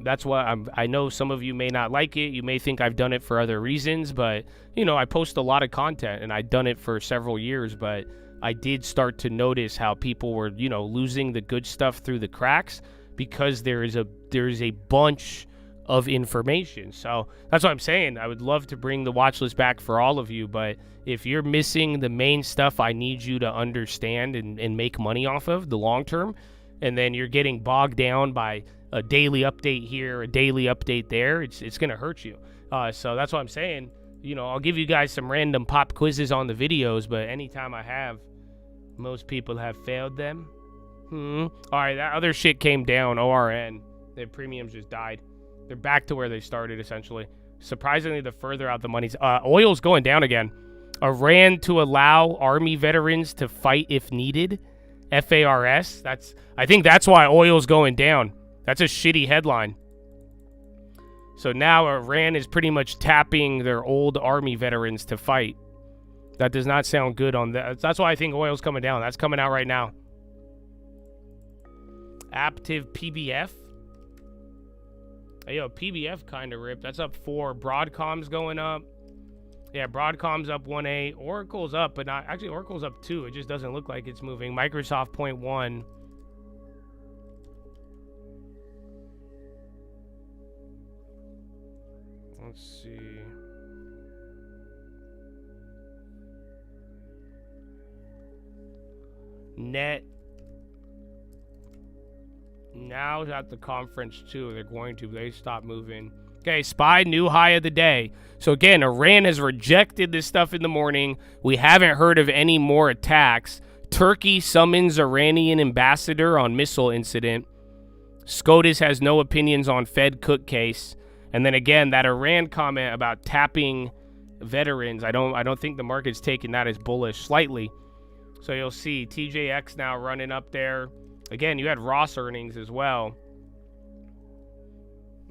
that's why I know some of you may not like it. You may think I've done it for other reasons, but, you know, I post a lot of content, and I've done it for several years, but I did start to notice how people were, you know, losing the good stuff through the cracks because there is a bunch of information. So that's what I'm saying. I would love to bring the watch list back for all of you, but if you're missing the main stuff I need you to understand and make money off of, the long term, and then you're getting bogged down by a daily update here, a daily update there, it's going to hurt you. So that's what I'm saying. You know, I'll give you guys some random pop quizzes on the videos, but anytime I have, most people have failed them. All right, that other shit came down, ORN. Their premiums just died. They're back to where they started, essentially. Surprisingly, the further out the money's... oil's going down again. Iran to allow Army veterans to fight if needed. FARS. I think that's why oil's going down. That's a shitty headline. So now Iran is pretty much tapping their old Army veterans to fight. That does not sound good on that. That's why I think oil's coming down. That's coming out right now. Aptiv PBF. Hey, yo, PBF kind of ripped. That's up 4. Broadcom's going up. Yeah, Broadcom's up 1.8. Oracle's up, but not... Actually, Oracle's up 2. It just doesn't look like it's moving. Microsoft 0.1. Let's see. Net. Now at the conference, too. They stop moving. Okay, SPY, new high of the day. So, again, Iran has rejected this stuff in the morning. We haven't heard of any more attacks. Turkey summons Iranian ambassador on missile incident. SCOTUS has no opinions on Fed Cook case. And then, again, that Iran comment about tapping veterans, I don't think the market's taking that as bullish slightly. So you'll see TJX now running up there. Again, you had Ross earnings as well.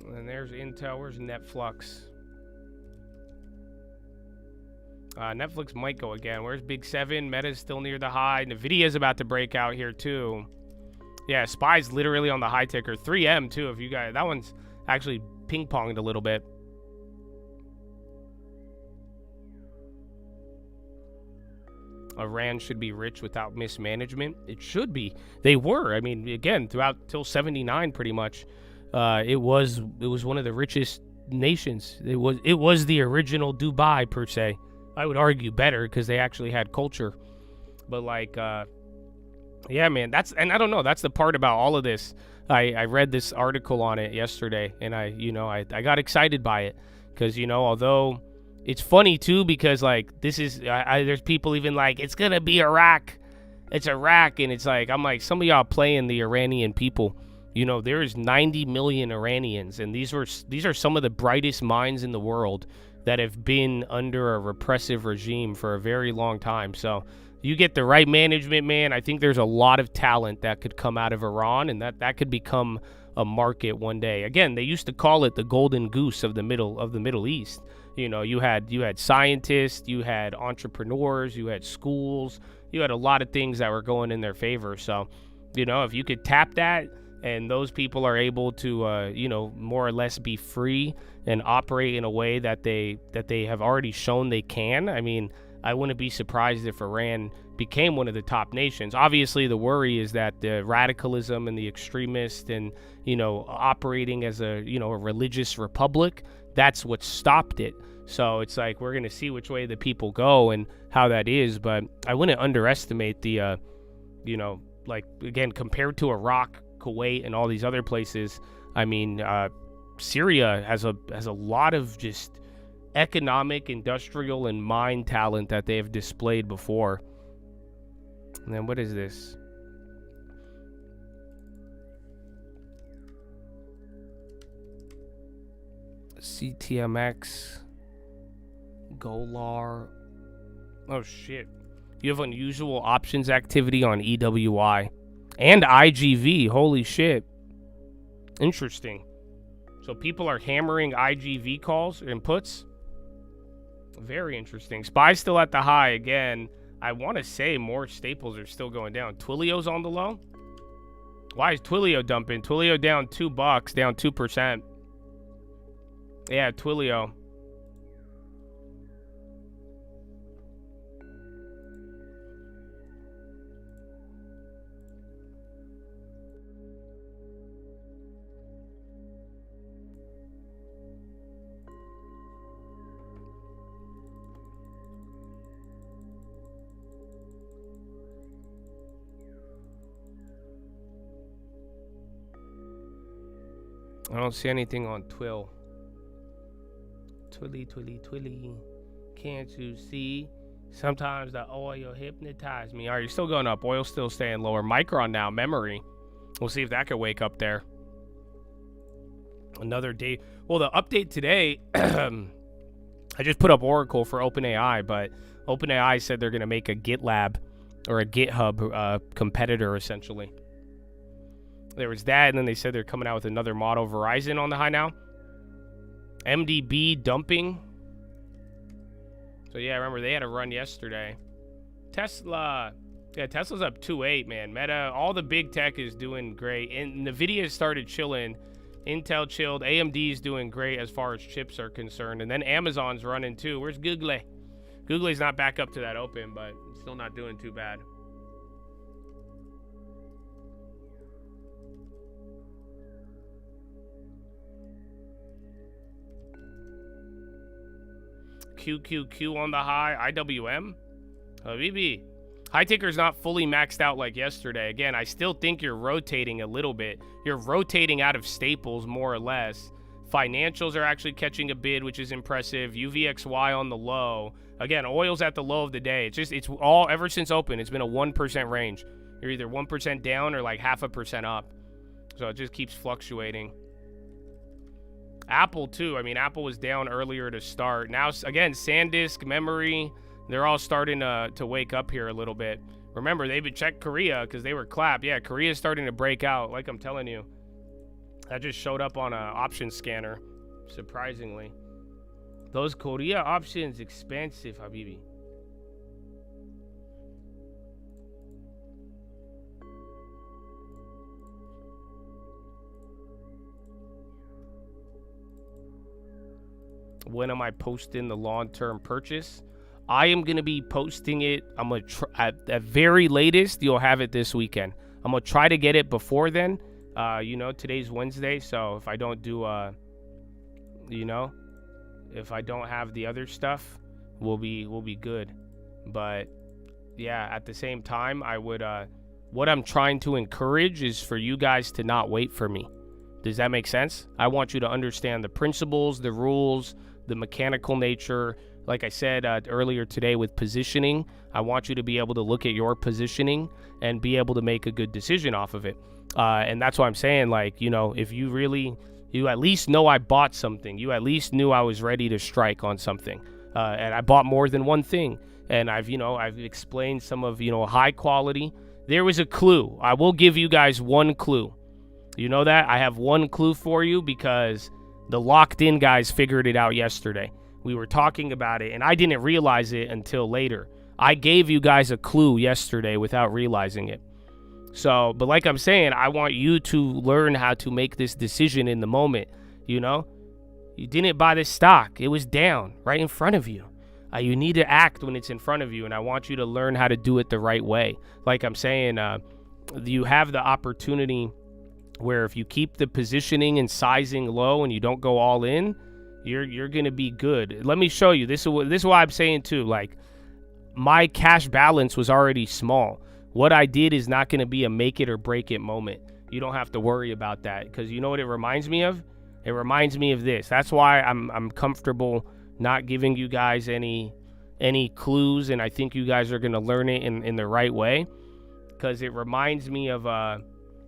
And there's Intel. Where's Netflix? Netflix might go again. Where's Big 7? Meta's still near the high. NVIDIA's about to break out here, too. Yeah, SPY's literally on the high ticker. 3M, too, if you guys... That one's actually ping-ponged a little bit. Iran should be rich without mismanagement. It should be. They were. I mean, again, throughout till 79, pretty much, it was one of the richest nations. It was the original Dubai per se. I would argue better because they actually had culture. But like, Yeah, man. And I don't know. That's the part about all of this. I read this article on it yesterday, and I got excited by it because although it's funny too because like this is there's people even like it's gonna be Iraq, it's Iraq, and it's like I'm like some of y'all playing the Iranian people. There's 90 million Iranians, and these are some of the brightest minds in the world that have been under a repressive regime for a very long time. So you get the right management, man. I think there's a lot of talent that could come out of Iran, and that could become a market one day. Again, they used to call it the golden goose of the Middle East. You had scientists, you had entrepreneurs, you had schools, you had a lot of things that were going in their favor. So, if you could tap that, and those people are able to, more or less be free and operate in a way that they have already shown they can. I mean, I wouldn't be surprised if Iran became one of the top nations. Obviously, the worry is that the radicalism and the extremists and, operating as a religious republic, that's what stopped it. So it's like we're going to see which way the people go and how that is. But I wouldn't underestimate the, like, again, compared to Iraq, Kuwait, and all these other places, I mean, Syria has a lot of just economic, industrial, and mine talent that they have displayed before. And then what is this? CTMX, Golar. Oh shit! You have unusual options activity on EWI and IGV. Holy shit! Interesting. So people are hammering IGV calls and puts. Very interesting. SPY's still at the high again. I want to say more staples are still going down. Twilio's on the low. Why is Twilio dumping? Twilio down $2, down 2%. Yeah, Twilio. I don't see anything on Twill. Twilly. Can't you see? Sometimes the oil hypnotizes me. All right, you're still going up. Oil's still staying lower. Micron now, memory. We'll see if that could wake up there. Another day. Well, the update today, I just put up Oracle for OpenAI, but OpenAI said they're going to make a GitLab or a GitHub competitor, essentially. There was that, and then they said they're coming out with another model. Verizon on the high now. MDB dumping. So, yeah, remember, they had a run yesterday. Tesla. Yeah, Tesla's up 2.8, man. Meta, all the big tech is doing great. And NVIDIA started chilling. Intel chilled. AMD's doing great as far as chips are concerned. And then Amazon's running, too. Where's Google? Google's not back up to that open, but still not doing too bad. QQQ on the high. IWM. Habibi. High ticker's not fully maxed out like yesterday. Again, I still think you're rotating a little bit. You're rotating out of staples more or less. Financials are actually catching a bid, which is impressive. UVXY on the low. Again, oil's at the low of the day. It's all, ever since open, it's been a 1% range. You're either 1% down or like 0.5% up. So it just keeps fluctuating. Apple too. I mean, Apple was down earlier to start. Now, again, SanDisk, memory, they're all starting to wake up here a little bit. Remember, they've been checked Korea because they were clapped. Yeah, Korea's starting to break out, like I'm telling you. That just showed up on an option scanner, surprisingly. Those Korea options expensive, Habibi. When am I posting the long-term purchase? I am going to be posting it. I'm going to try, at very latest, you'll have it this weekend. I'm going to try to get it before then. Today's Wednesday, so if I don't do, if I don't have the other stuff, we'll be good. But yeah, at the same time, I would what I'm trying to encourage is for you guys to not wait for me. Does that make sense? I want you to understand the principles, the rules, the mechanical nature. Like I said earlier today with positioning, I want you to be able to look at your positioning and be able to make a good decision off of it. And that's why I'm saying, like, you know, if you really, you at least know I bought something. You at least knew I was ready to strike on something. And I bought more than one thing. And I've explained some of, high quality. There was a clue. I will give you guys one clue. You know that? I have one clue for you because the locked in guys figured it out yesterday. We were talking about it, and I didn't realize it until later. I gave you guys a clue yesterday without realizing it. So, but like I'm saying, I want you to learn how to make this decision in the moment, You didn't buy this stock. It was down right in front of you. You need to act when it's in front of you, and I want you to learn how to do it the right way. Like I'm saying, you have the opportunity where if you keep the positioning and sizing low and you don't go all in, you're going to be good. Let me show you. This is why I'm saying too, like, my cash balance was already small. What I did is not going to be a make it or break it moment. You don't have to worry about that, because you know what it reminds me of? It reminds me of this. That's why I'm comfortable not giving you guys any clues, and I think you guys are going to learn it in the right way, because it reminds me of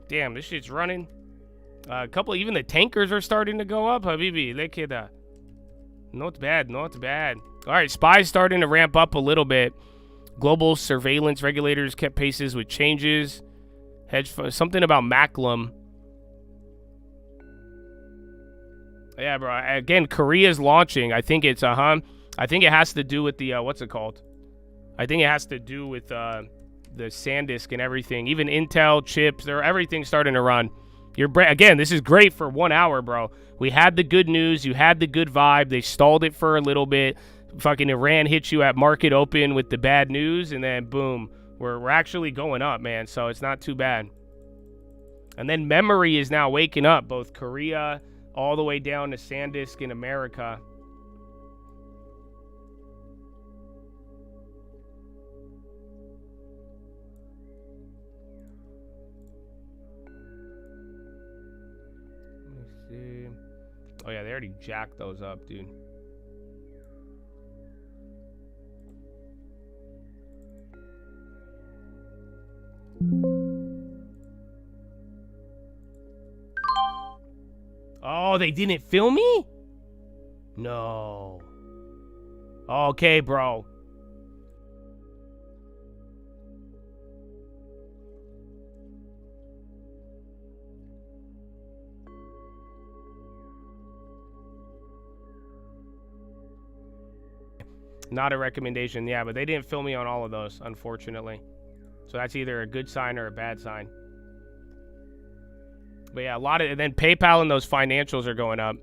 damn, this shit's running. Even the tankers are starting to go up. Habibi, look at that. Not bad. All right, SPY's starting to ramp up a little bit. Global surveillance regulators kept paces with changes. Hedge fund, something about Macklem. Yeah, bro. Again, Korea's launching. I think it's I think it has to do with the what's it called? I think it has to do with the SanDisk and everything. Even Intel chips, everything's starting to run. Again, this is great for 1 hour, bro. We had the good news. You had the good vibe. They stalled it for a little bit. Fucking Iran hit you at market open with the bad news, and then boom, we're actually going up, man. So it's not too bad. And then memory is now waking up, both Korea all the way down to SanDisk in America. Let me see. Oh yeah, they already jacked those up, dude. Oh, they didn't film me? No. Okay, bro. Not a recommendation, yeah, but they didn't film me on all of those, unfortunately. So that's either a good sign or a bad sign. But yeah, and then PayPal and those financials are going up.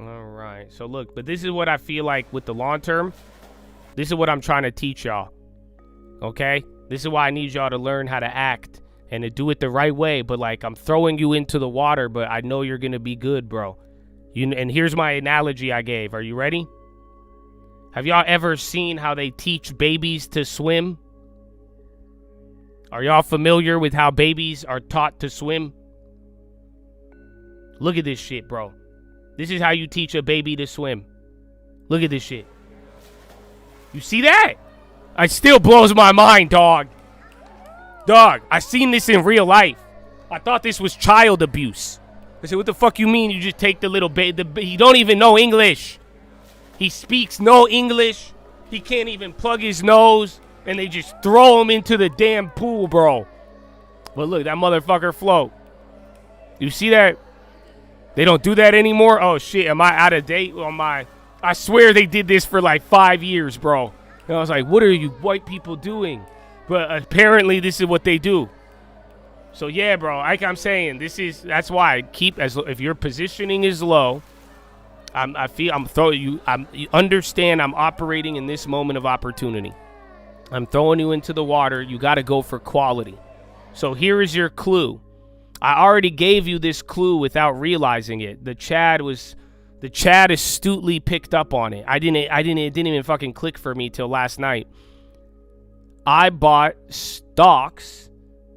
All right, so look, but this is what I feel like with the long term. This is what I'm trying to teach y'all, okay? This is why I need y'all to learn how to act and to do it the right way. But like, I'm throwing you into the water, but I know you're gonna be good, bro. And here's my analogy I gave. Are you ready? Have y'all ever seen how they teach babies to swim? Are y'all familiar with how babies are taught to swim? Look at this shit, bro. This is how you teach a baby to swim. Look at this shit. You see that? It still blows my mind, dog. Dog, I seen this in real life. I thought this was child abuse. I said, what the fuck you mean you just take the little baby? He don't even know English. He speaks no English. He can't even plug his nose. And they just throw him into the damn pool, bro. But look, that motherfucker float. You see that? They don't do that anymore? Oh, shit. Am I out of date on my... I swear they did this for like 5 years, bro. And I was like, what are you white people doing? But apparently this is what they do. So yeah, bro, like I'm saying, that's why I keep, if your positioning is low, you understand I'm operating in this moment of opportunity. I'm throwing you into the water. You got to go for quality. So here is your clue. I already gave you this clue without realizing it. The Chad was The chat astutely picked up on it. It didn't even fucking click for me till last night. I bought stocks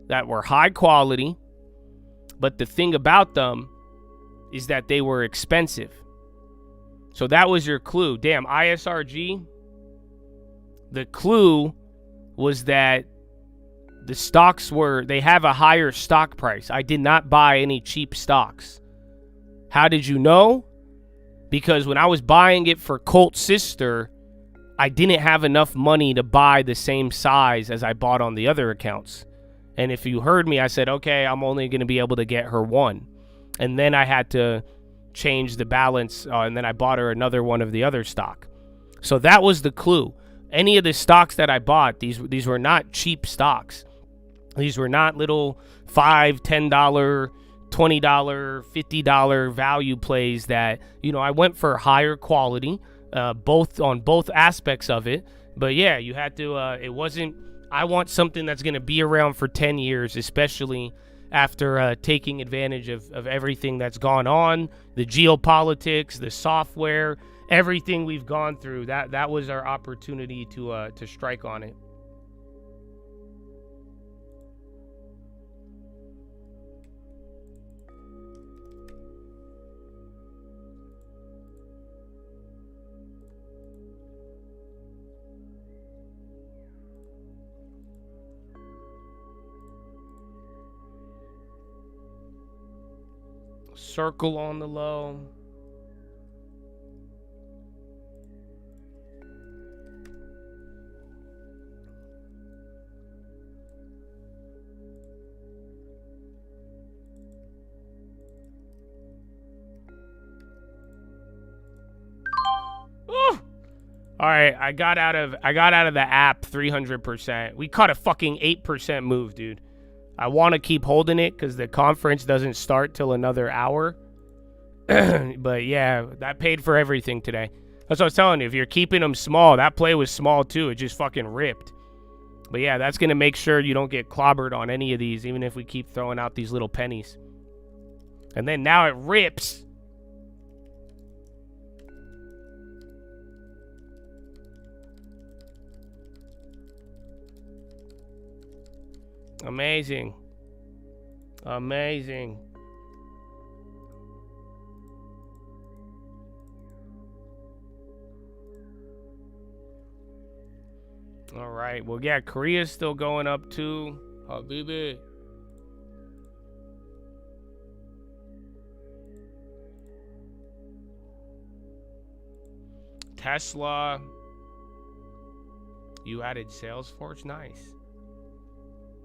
that were high quality, but the thing about them is that they were expensive. So that was your clue. Damn, ISRG. The clue was that the stocks they have a higher stock price. I did not buy any cheap stocks. How did you know? Because when I was buying it for Colt Sister, I didn't have enough money to buy the same size as I bought on the other accounts. And if you heard me, I said, okay, I'm only going to be able to get her one. And then I had to change the balance, and then I bought her another one of the other stock. So that was the clue. Any of the stocks that I bought, these were not cheap stocks. These were not little $5, $10, $20, $50 value plays that, I went for higher quality, on both aspects of it. But yeah, you had to, it wasn't, I want something that's going to be around for 10 years, especially after taking advantage of everything that's gone on, the geopolitics, the software, everything we've gone through. That was our opportunity to strike on it. Circle on the low. All right, I got out of the app 300%. We caught a fucking 8% move, dude. I want to keep holding it because the conference doesn't start till another hour. But yeah, that paid for everything today. That's what I was telling you. If you're keeping them small, that play was small too. It just fucking ripped. But yeah, that's going to make sure you don't get clobbered on any of these, even if we keep throwing out these little pennies. And then now it rips. Amazing. Amazing. All right. Well, yeah, Korea's still going up too. Habibi. Tesla. You added Salesforce? Nice.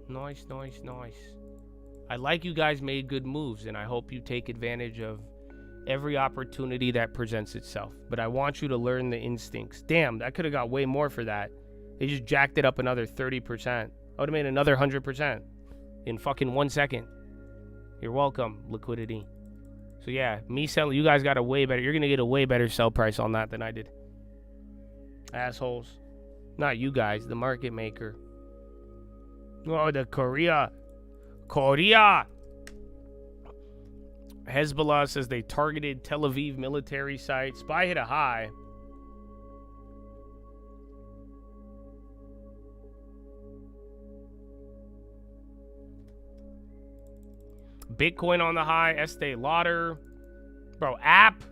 Nice, nice, nice. I like you guys made good moves, and I hope you take advantage of every opportunity that presents itself. But I want you to learn the instincts. Damn, I could have got way more for that. They just jacked it up another 30%. I would have made another 100% in fucking 1 second. You're welcome, liquidity. So yeah, me selling, you guys got a way better, you're going to get a way better sell price on that than I did. Assholes. Not you guys, the market maker. Oh, the Korea. Hezbollah says they targeted Tel Aviv military site. SPY hit a high. Bitcoin on the high. Estee Lauder. Bro, app.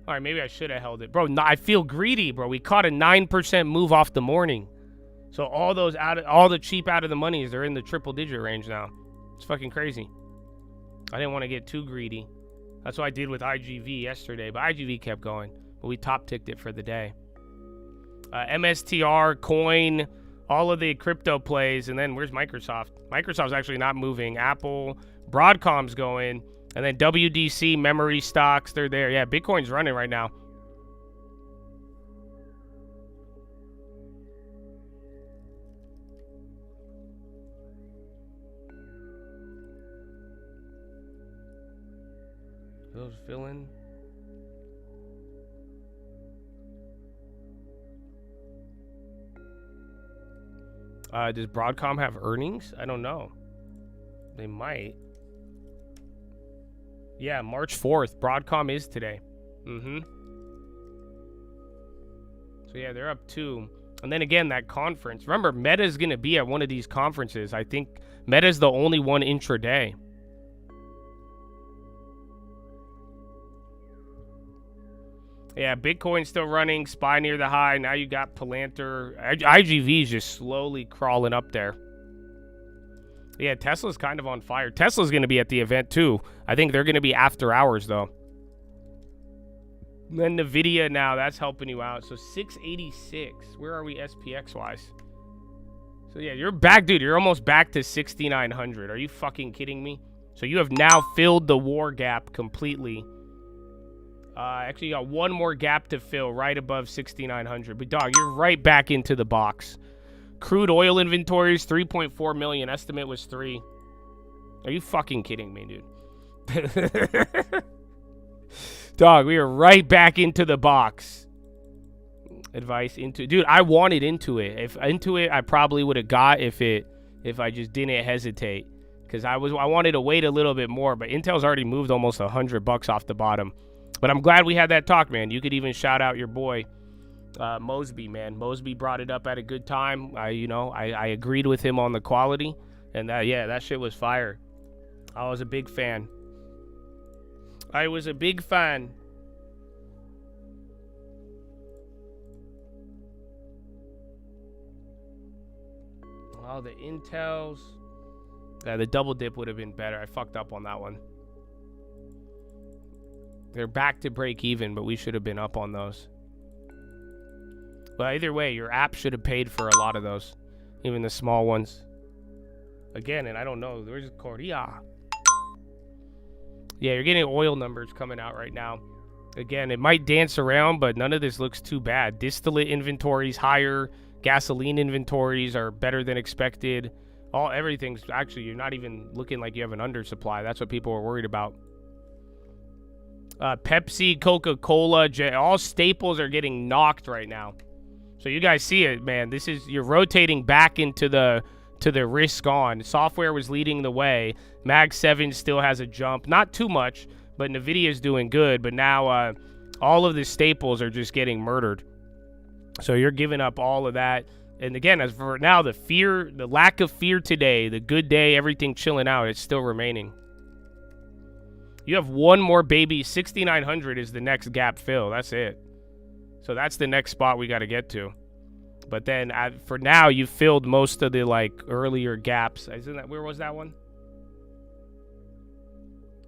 All right, maybe I should have held it. Bro, I feel greedy, bro. We caught a 9% move off the morning. So all the cheap out of the monies, they're in the triple digit range now. It's fucking crazy. I didn't want to get too greedy. That's what I did with IGV yesterday, but IGV kept going. But we top ticked it for the day. MSTR, Coin, all of the crypto plays, and then where's Microsoft? Microsoft's actually not moving. Apple, Broadcom's going, and then WDC, memory stocks, they're there. Yeah, Bitcoin's running right now. Those filling. Does Broadcom have earnings? I don't know. They might. Yeah, March 4th. Broadcom is today. So yeah, they're up 2. And then again, that conference. Remember, Meta's going to be at one of these conferences. I think Meta's the only one intraday. Yeah, Bitcoin's still running. SPY near the high. Now you got Palantir. IGV's just slowly crawling up there. Yeah, Tesla's kind of on fire. Tesla's going to be at the event too. I think they're going to be after hours though. Then NVIDIA now, that's helping you out. So 686. Where are we SPX wise? So yeah, you're back, dude. You're almost back to 6,900. Are you fucking kidding me? So you have now filled the war gap completely. Actually, you got one more gap to fill right above 6,900. But dog, you're right back into the box. Crude oil inventories, 3.4 million. Estimate was 3. Are you fucking kidding me, dude? Dog, we are right back into the box. Advice into, dude, I wanted into it. If into it, I probably would have got if I just didn't hesitate, because I wanted to wait a little bit more. But Intel's already moved almost $100 off the bottom. But I'm glad we had that talk, man. You could even shout out your boy Mosby, man. Mosby brought it up at a good time. I agreed with him on the quality, and that shit was fire. I was a big fan. I was a big fan. Oh, the Intels. Yeah, the double dip would have been better. I fucked up on that one. They're back to break even, but we should have been up on those. But either way, your app should have paid for a lot of those, even the small ones. Again, and I don't know. Where's Korea? Yeah, you're getting oil numbers coming out right now. Again, it might dance around, but none of this looks too bad. Distillate inventories higher. Gasoline inventories are better than expected. Everything's actually, you're not even looking like you have an undersupply. That's what people are worried about. Pepsi, Coca-Cola, all staples are getting knocked right now. So you guys see it, man. You're rotating back into the risk on. Software was leading the way. Mag 7 still has a jump. Not too much, but NVIDIA is doing good. But now all of the staples are just getting murdered. So you're giving up all of that. And again, as for now, the lack of fear today, the good day, everything chilling out, it's still remaining. You have one more baby. 6,900 is the next gap fill. That's it. So that's the next spot we got to get to. But then for now, you filled most of the earlier gaps. Where was that one?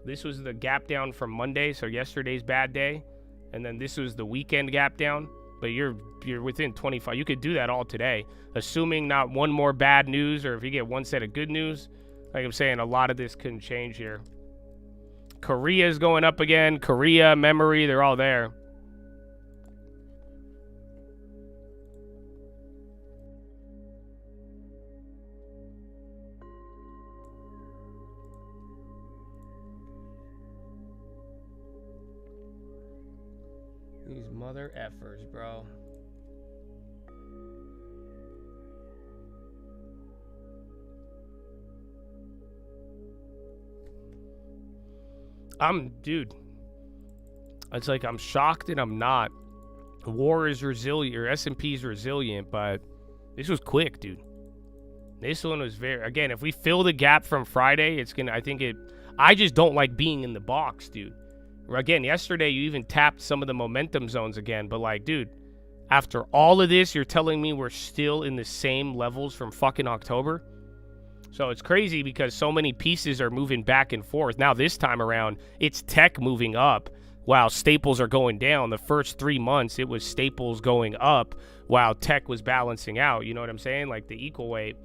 This was the gap down from Monday, so yesterday's bad day. And then this was the weekend gap down. But you're within 25. You could do that all today, assuming not one more bad news, or if you get one set of good news. Like I'm saying, a lot of this couldn't change here. Korea's going up again. Korea, memory, they're all there. These mother effers, bro. Dude. It's like I'm shocked and I'm not. War is resilient, or S&P is resilient, but this was quick, dude. This one was again, if we fill the gap from Friday, I just don't like being in the box, dude. Again, yesterday you even tapped some of the momentum zones again, but dude, after all of this, you're telling me we're still in the same levels from fucking October? So it's crazy because so many pieces are moving back and forth. Now this time around, it's tech moving up while staples are going down. The first 3 months, it was staples going up while tech was balancing out. You know what I'm saying? Like the equal weight.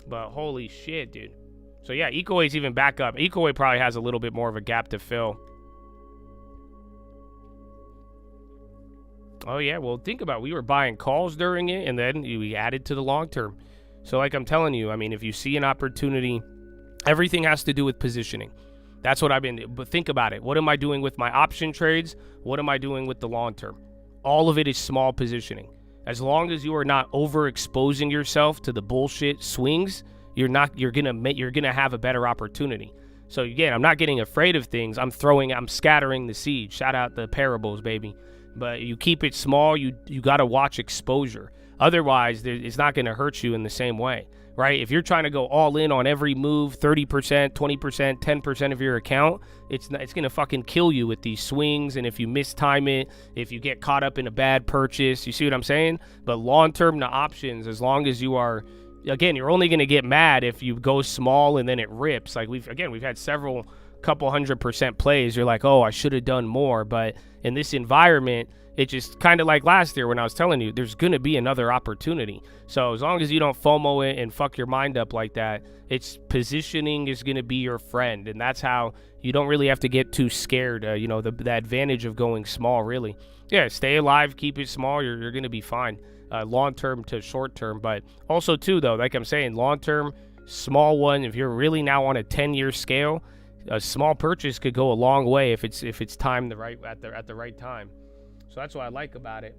But holy shit, dude. So yeah, equal weight's even back up. Equal weight probably has a little bit more of a gap to fill. Oh, yeah. Well, think about it. We were buying calls during it, and then we added to the long term. So like I'm telling you, I mean, if you see an opportunity, everything has to do with positioning. That's what but think about it. What am I doing with my option trades? What am I doing with the long term? All of it is small positioning. As long as you are not overexposing yourself to the bullshit swings, you're gonna have a better opportunity. So again, I'm not getting afraid of things. I'm scattering the seed. Shout out the parables, baby. But you keep it small. You got to watch exposure. Otherwise, it's not going to hurt you in the same way, right? If you're trying to go all in on every move, 30%, 20%, 10% of your account, it's going to fucking kill you with these swings. And if you mistime it, if you get caught up in a bad purchase, you see what I'm saying? But long-term, the options, as long as you are, again, you're only going to get mad if you go small and then it rips. Like we've had several couple 100% plays. You're like, oh, I should have done more. But in this environment, it's just kind of like last year when I was telling you, there's going to be another opportunity. So as long as you don't FOMO it and fuck your mind up like that, it's positioning is going to be your friend. And that's how you don't really have to get too scared. The advantage of going small, really. Yeah, stay alive, keep it small. You're going to be fine. Long-term to short-term. But also, too, though, like I'm saying, long-term, small one, if you're really now on a 10-year scale, a small purchase could go a long way if it's timed at the right time. So that's what I like about it.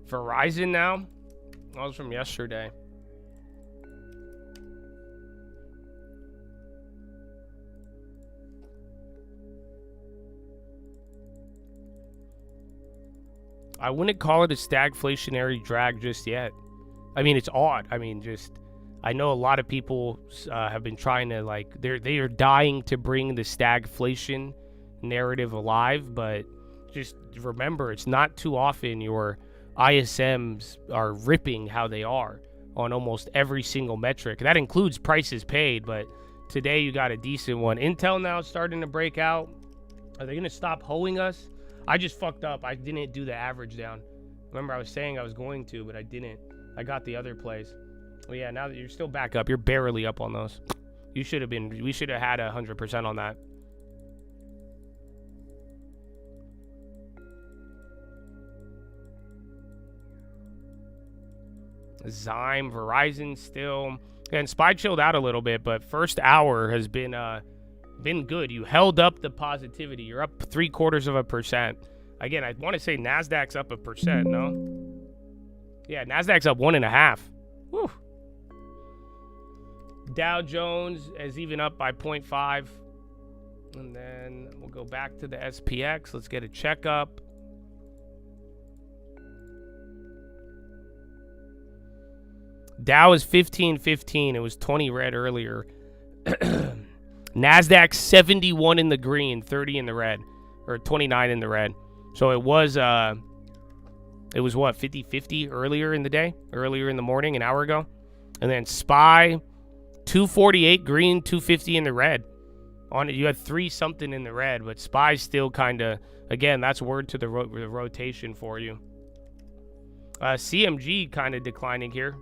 Verizon now? That was from yesterday. I wouldn't call it a stagflationary drag just yet. I mean, it's odd. I mean, I know a lot of people have been trying to, like, they are dying to bring the stagflation narrative alive, but just remember, it's not too often your ISMs are ripping how they are on almost every single metric. That includes prices paid, but today you got a decent one. Intel now starting to break out. Are they going to stop hoeing us? I just fucked up. I didn't do the average down. Remember, I was saying I was going to, but I didn't. I got the other plays. Well, yeah, now that you're still back up, you're barely up on those. We should have had 100% on that. Zyme, Verizon still. And SPY chilled out a little bit, but first hour has been good. You held up the positivity. You're up 0.75%. Again, I want to say NASDAQ's up 1%, no? Yeah, NASDAQ's up 1.5%. Whew. Dow Jones is even up by 0.5. And then we'll go back to the SPX. Let's get a checkup. Dow is 15.15. It was 20 red earlier. NASDAQ 71 in the green, 30 in the red, or 29 in the red. So it was what, 50-50 earlier in the day, earlier in the morning, an hour ago. And then SPY 248 green, 250 in the red. On it, you had 3 something in the red, but SPY's still kind of, again, that's word to the rotation for you. CMG kind of declining here.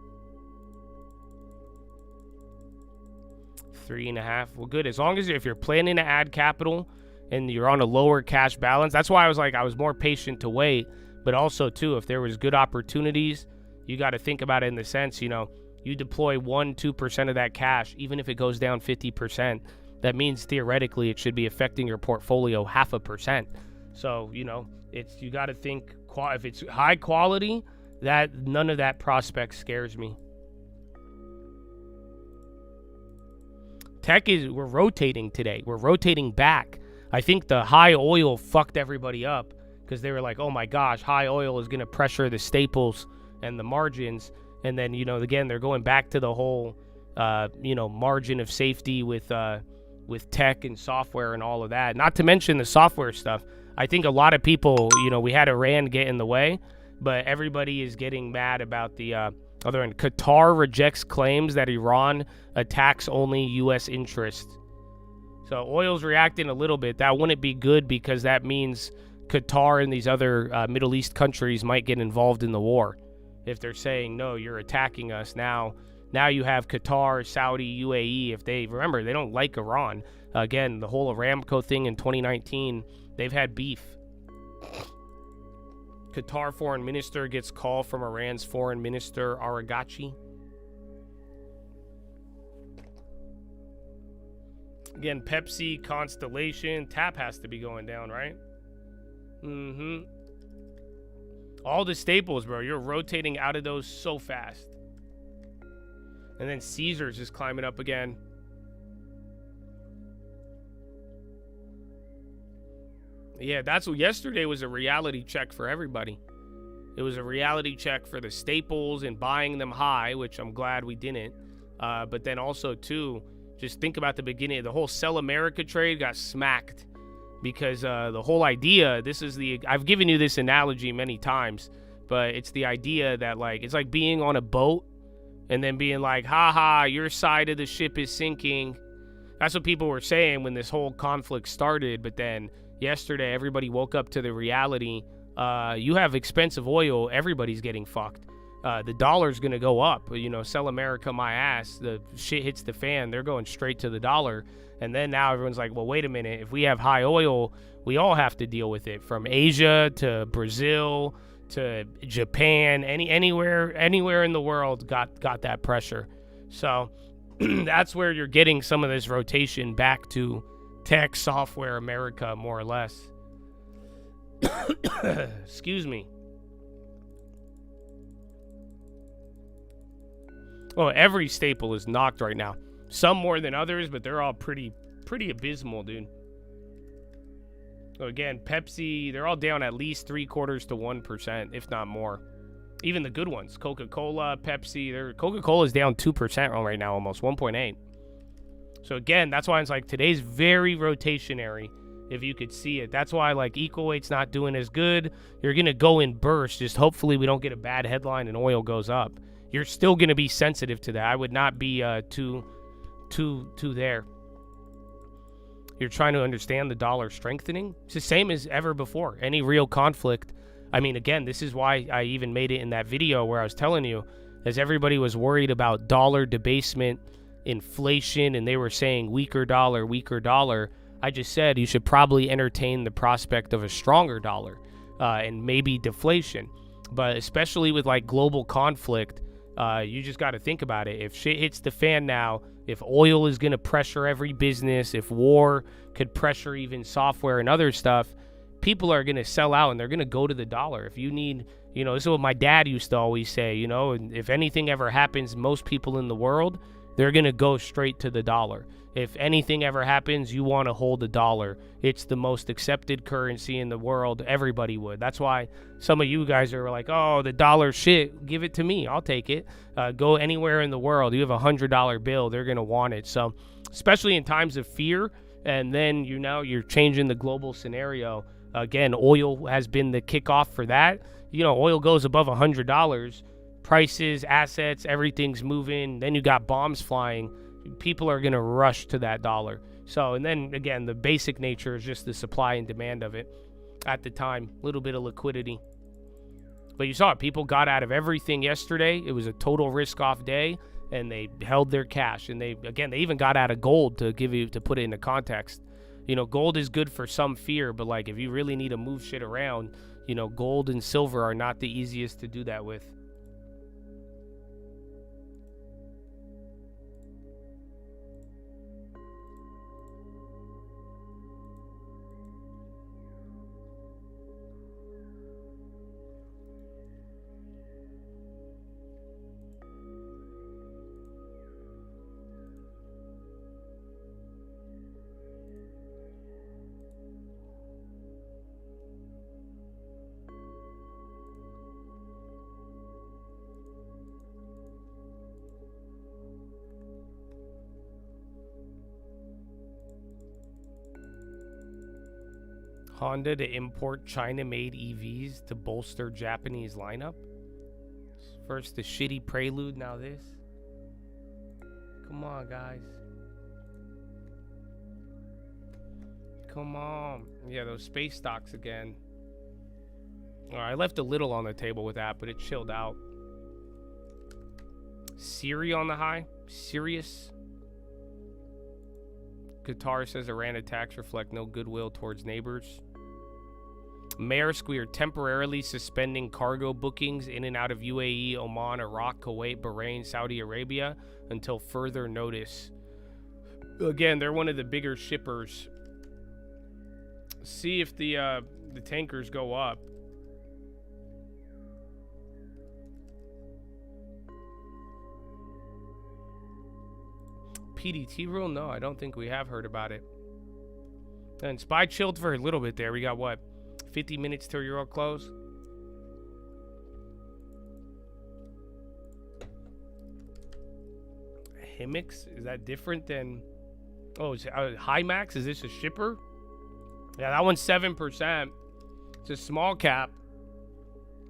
3.5. Well, good. As long as if you're planning to add capital and you're on a lower cash balance, that's why I was more patient to wait. But also, too, if there was good opportunities, you got to think about it in the sense, you deploy 1-2% of that cash, even if it goes down 50%. That means theoretically it should be affecting your portfolio 0.5%. So, you got to think if it's high quality, that none of that prospect scares me. Tech we're rotating today. We're rotating back. I think the high oil fucked everybody up because they were like, oh my gosh, high oil is going to pressure the staples and the margins. And then, again, they're going back to the whole, margin of safety with tech and software and all of that. Not to mention the software stuff. I think a lot of people, we had Iran get in the way, but everybody is getting mad about the other end. Qatar rejects claims that Iran attacks only U.S. interests. So oil's reacting a little bit. That wouldn't be good because that means Qatar and these other Middle East countries might get involved in the war. If they're saying, no, you're attacking us now you have Qatar, Saudi, UAE. If they remember, they don't like Iran. Again, the whole Aramco thing in 2019, they've had beef. Qatar foreign minister gets call from Iran's foreign minister, Aragachi. Again, Pepsi, Constellation, TAP has to be going down, right? All the staples, bro. You're rotating out of those so fast. And then Caesars is climbing up again. Yeah, that's what yesterday was, a reality check for everybody. It was a reality check for the staples and buying them high, which I'm glad we didn't. But then also, too, just think about the beginning. The whole Sell America trade got smacked because the whole idea, I've given you this analogy many times, but it's the idea that, like, it's like being on a boat and then being like, haha, your side of the ship is sinking. That's what people were saying when this whole conflict started. But then yesterday, everybody woke up to the reality. You have expensive oil, everybody's getting fucked. The dollar's going to go up. You know, Sell America my ass. The shit hits the fan. They're going straight to the dollar. And then now everyone's like, well, wait a minute. If we have high oil, we all have to deal with it. From Asia to Brazil to Japan, anywhere in the world got that pressure. So that's where you're getting some of this rotation back to tech, software, America, more or less. Excuse me. Well, every staple is knocked right now. Some more than others, but they're all pretty abysmal, dude. So again, Pepsi, they're all down at least 0.75% to 1%, if not more. Even the good ones, Coca-Cola, Pepsi, Coca-Cola's down 2% right now, almost 1.8. So again, that's why it's like today's very rotationary, if you could see it. That's why, like, equal weight's not doing as good. You're gonna go in bursts. Just hopefully we don't get a bad headline and oil goes up. You're still gonna be sensitive to that. I would not be too there. You're trying to understand the dollar strengthening. It's the same as ever before. Any real conflict. I mean, again, this is why I even made it in that video where I was telling you, as everybody was worried about dollar debasement, inflation, and they were saying weaker dollar. I just said you should probably entertain the prospect of a stronger dollar and maybe deflation. But especially with, like, global conflict, you just got to think about it. If shit hits the fan now, if oil is going to pressure every business, if war could pressure even software and other stuff, people are going to sell out and they're going to go to the dollar. If you need, you know, this is what my dad used to always say, you know, and if anything ever happens, most people in the world, they're going to go straight to the dollar. If anything ever happens, you want to hold the dollar. It's the most accepted currency in the world. Everybody would. That's why some of you guys are like, oh, the dollar shit, give it to me. I'll take it. Go anywhere in the world. You have a $100 bill. They're going to want it. So especially in times of fear, and then you're changing the global scenario. Again, oil has been the kickoff for that. You know, oil goes above $100. Prices, assets, everything's moving. Then you got bombs flying. People are going to rush to that dollar. So, and then again, the basic nature is just the supply and demand of it at the time. A little bit of liquidity. But you saw it. People got out of everything yesterday. It was a total risk-off day, and they held their cash. And they even got out of gold to put it into context. You know, gold is good for some fear, but, like, if you really need to move shit around, you know, gold and silver are not the easiest to do that with. Honda to import China-made EVs to bolster Japanese lineup. First the shitty Prelude, now this. Come on, guys. Come on. Yeah, those space stocks again. Alright, I left a little on the table with that, but it chilled out. Siri on the high. Sirius. Qatar says Iran attacks reflect no goodwill towards neighbors. Maersk, we are temporarily suspending cargo bookings in and out of UAE, Oman, Iraq, Kuwait, Bahrain, Saudi Arabia until further notice. Again, they're one of the bigger shippers. See if the tankers go up. PDT rule? No, I don't think we have heard about it. And SPY chilled for a little bit there. We got what? 50 minutes till Euro close? Himix? Is that different than... Oh, is Himax? Is this a shipper? Yeah, that one's 7%. It's a small cap.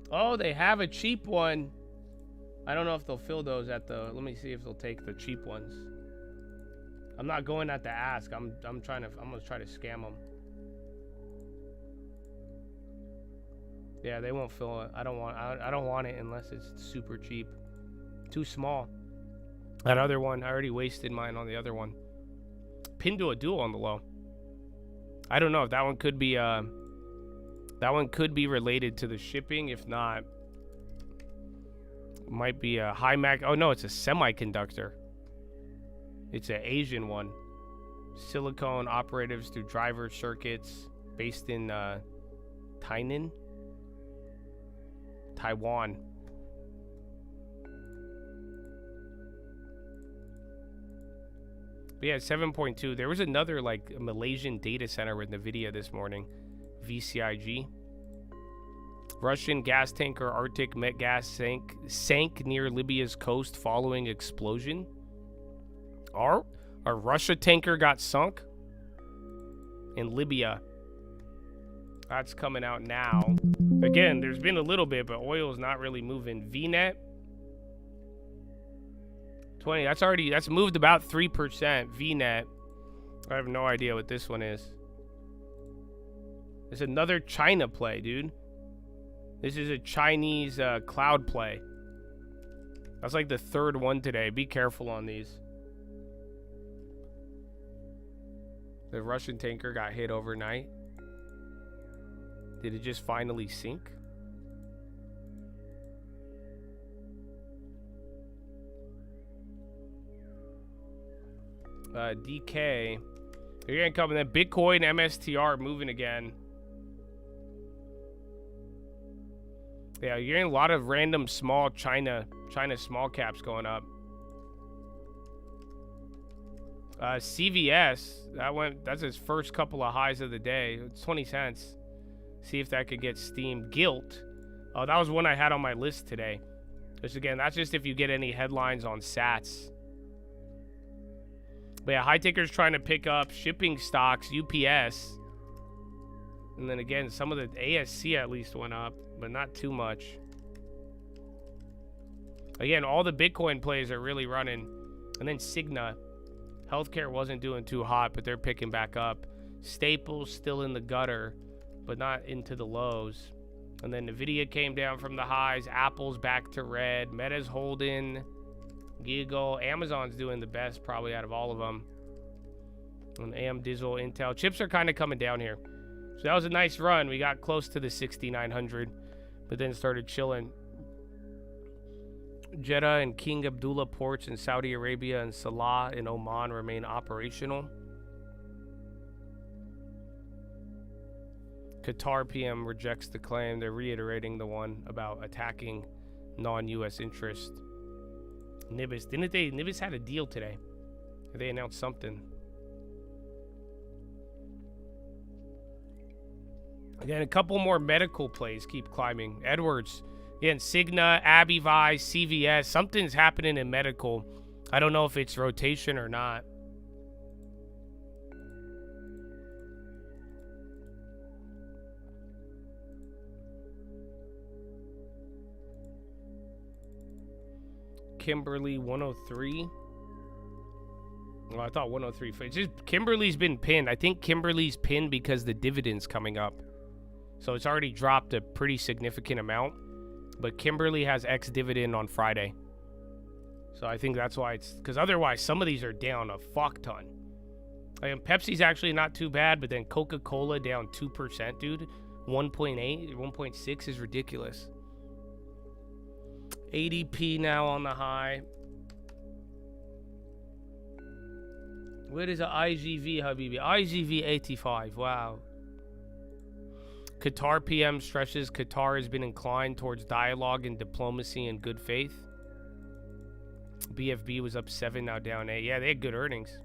Oh, they have a cheap one. I don't know if they'll fill those at the... Let me see if they'll take the cheap ones. I'm not going at the ask. I'm gonna try to scam them. Yeah, they won't fill it. I don't want it unless it's super cheap. Too small. That other one, I already wasted mine on the other one. Pin to a dual on the low. I don't know if that one could be related to the shipping. If not, it might be a Himax. Oh no, it's a semiconductor. It's an Asian one. Silicone operatives through driver circuits based in Tainan, Taiwan. But yeah, 7.2. There was another like Malaysian data center with NVIDIA this morning. VCIG. Russian gas tanker Arctic Met gas sank near Libya's coast following explosion. Our Russia tanker got sunk in Libya. That's coming out now. Again, there's been a little bit, but oil's not really moving. VNet 20. That's moved about 3%. VNet. I have no idea what this one is. It's another China play, dude. This is a Chinese cloud play. That's like the third one today. Be careful on these. The Russian tanker got hit overnight. Did it just finally sink? DK. You're gonna come in. Then Bitcoin, MSTR moving again. Yeah, you're getting a lot of random small China small caps going up. CVS, that's its first couple of highs of the day. It's 20 cents. See if that could get steamed. Gilt. Oh, that was one I had on my list today. Which again, that's just if you get any headlines on sats. But yeah, high tickers trying to pick up shipping stocks, UPS. And then again, some of the ASC at least went up, but not too much. Again, all the Bitcoin plays are really running. And then Cigna. Healthcare wasn't doing too hot, but they're picking back up. Staples still in the gutter, but not into the lows. And then NVIDIA came down from the highs. Apple's back to red. Meta's holding. Giggle. Amazon's doing the best probably out of all of them. And AM, Dizzle, Intel. Chips are kind of coming down here. So that was a nice run. We got close to the 6,900, but then started chilling. Jeddah and King Abdullah ports in Saudi Arabia and Salah in Oman remain operational. Qatar PM rejects the claim. They're reiterating the one about attacking non-U.S. interest. NBIS. NBIS had a deal today. They announced something. Again, a couple more medical plays keep climbing. Edwards. Again, Cigna, AbbVie, CVS. Something's happening in medical. I don't know if it's rotation or not. Kimberly 103. Well, I thought 103. It's just Kimberly's been pinned. I think Kimberly's pinned because the dividend's coming up. So it's already dropped a pretty significant amount. But Kimberly has ex-dividend on Friday. So I think that's why it's... Because otherwise, some of these are down a fuck ton. And Pepsi's actually not too bad, but then Coca-Cola down 2%, dude. 1.8, 1.6 is ridiculous. ADP now on the high. What is an IGV, Habibi? IGV 85. Wow. Qatar PM stresses Qatar has been inclined towards dialogue and diplomacy and good faith. BFB was up 7, now down 8. Yeah, they had good earnings.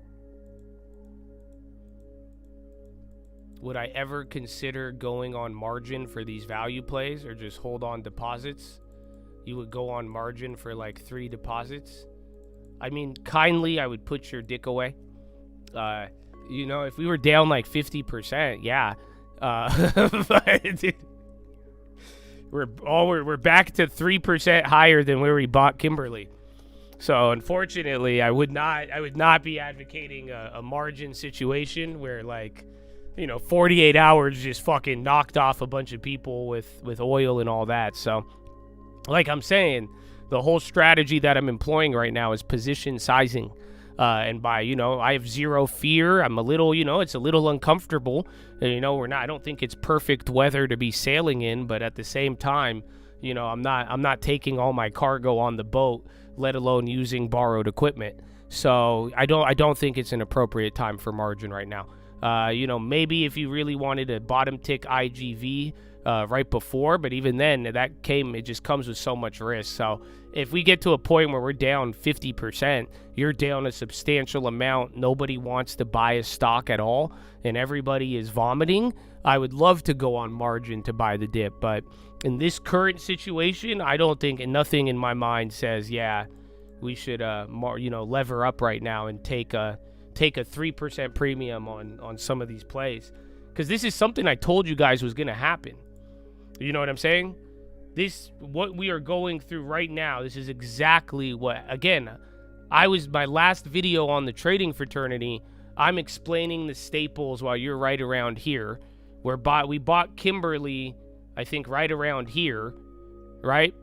Would I ever consider going on margin for these value plays or just hold on deposits? You would go on margin for like 3 deposits? I mean, kindly, I would put your dick away. You know, if we were down like 50%, yeah. But, dude, we're back to 3% higher than where we bought Kimberly. So unfortunately, I would not be advocating a margin situation where, like, you know, 48 hours just fucking knocked off a bunch of people with oil and all that. So like I'm saying, the whole strategy that I'm employing right now is position sizing. And by, you know, I have zero fear. I'm a little, you know, it's a little uncomfortable. You know, I don't think it's perfect weather to be sailing in, but at the same time, you know, I'm not taking all my cargo on the boat, let alone using borrowed equipment. So I don't think it's an appropriate time for margin right now. You know, maybe if you really wanted a bottom tick IGV right before, but even then it just comes with so much risk. So if we get to a point where we're down 50%, you're down a substantial amount, nobody wants to buy a stock at all, and everybody is vomiting, I would love to go on margin to buy the dip. But in this current situation, I don't think, and nothing in my mind says, yeah, we should, you know, lever up right now and take a 3% premium on some of these plays. Because this is something I told you guys was going to happen. You know what I'm saying? What we are going through right now, this is exactly what, again, my last video on the trading fraternity, I'm explaining the staples while you're right around here. We bought Kimberly, I think, right around here, right?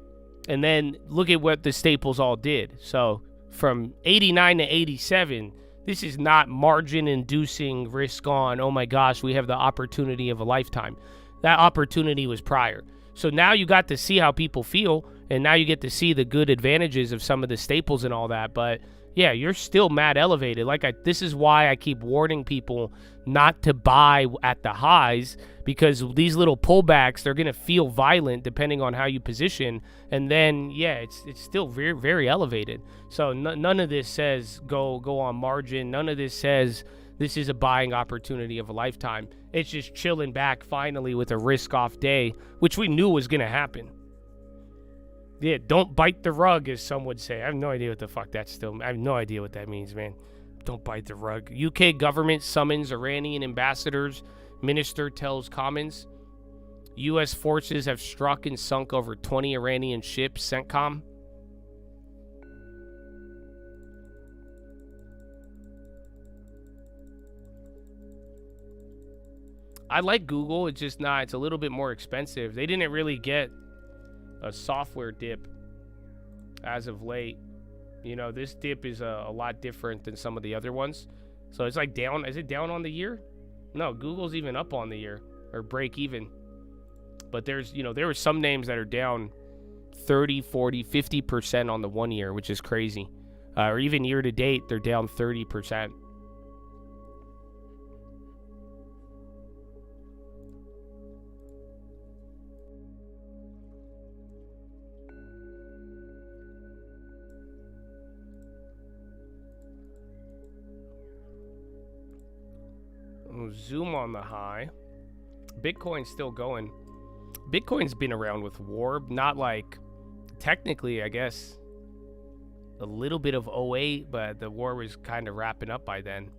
And then look at what the staples all did. So from 89 to 87, this is not margin-inducing risk on, oh my gosh, we have the opportunity of a lifetime. That opportunity was prior. So now you got to see how people feel, and now you get to see the good advantages of some of the staples and all that. But yeah, you're still mad elevated. This is why I keep warning people not to buy at the highs, because these little pullbacks, they're going to feel violent depending on how you position. And then, yeah, it's still very, very elevated. So none of this says go on margin. None of this says this is a buying opportunity of a lifetime. It's just chilling back finally with a risk-off day, which we knew was going to happen. Yeah, don't bite the rug, as some would say. I have no idea what the fuck that's still... I have no idea what that means, man. Don't bite the rug. UK government summons Iranian ambassadors. Minister tells Commons. U.S. forces have struck and sunk over 20 Iranian ships. CENTCOM. I like Google. It's just not... It's a little bit more expensive. They didn't really get a software dip as of late. You know, this dip is a lot different than some of the other ones. So it's like down. Is it down on the year? No, Google's even up on the year, or break even. But there's, you know, there were some names that are down 30, 40, 50% on the 1 year, which is crazy. Or even year to date, they're down 30%. Zoom on the high. Bitcoin's still going. Bitcoin's been around with war, not like technically, I guess, a little bit of 08, but the war was kind of wrapping up by then.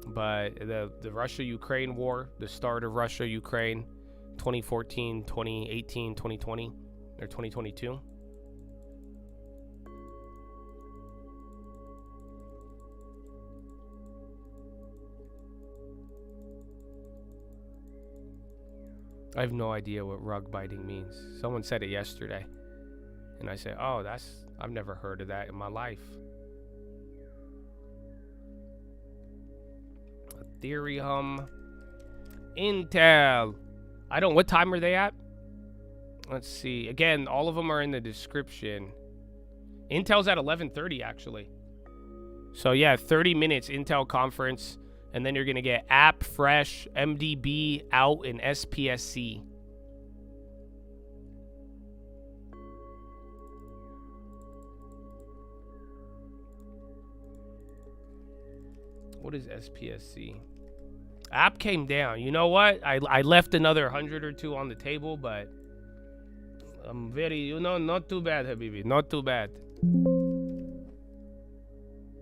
But the Russia-Ukraine war, the start of Russia-Ukraine, 2014, 2018, 2020, or 2022. I have no idea what rug biting means. Someone said it yesterday. And I said, oh, I've never heard of that in my life. Ethereum. Intel. What time are they at? Let's see. Again, all of them are in the description. Intel's at 11:30 actually. So yeah, 30 minutes Intel conference, and then you're going to get app, fresh, MDB, out, and SPSC. What is SPSC? App came down. You know what? I left another 100 or two on the table, but I'm very, you know, not too bad, Habibi. Not too bad.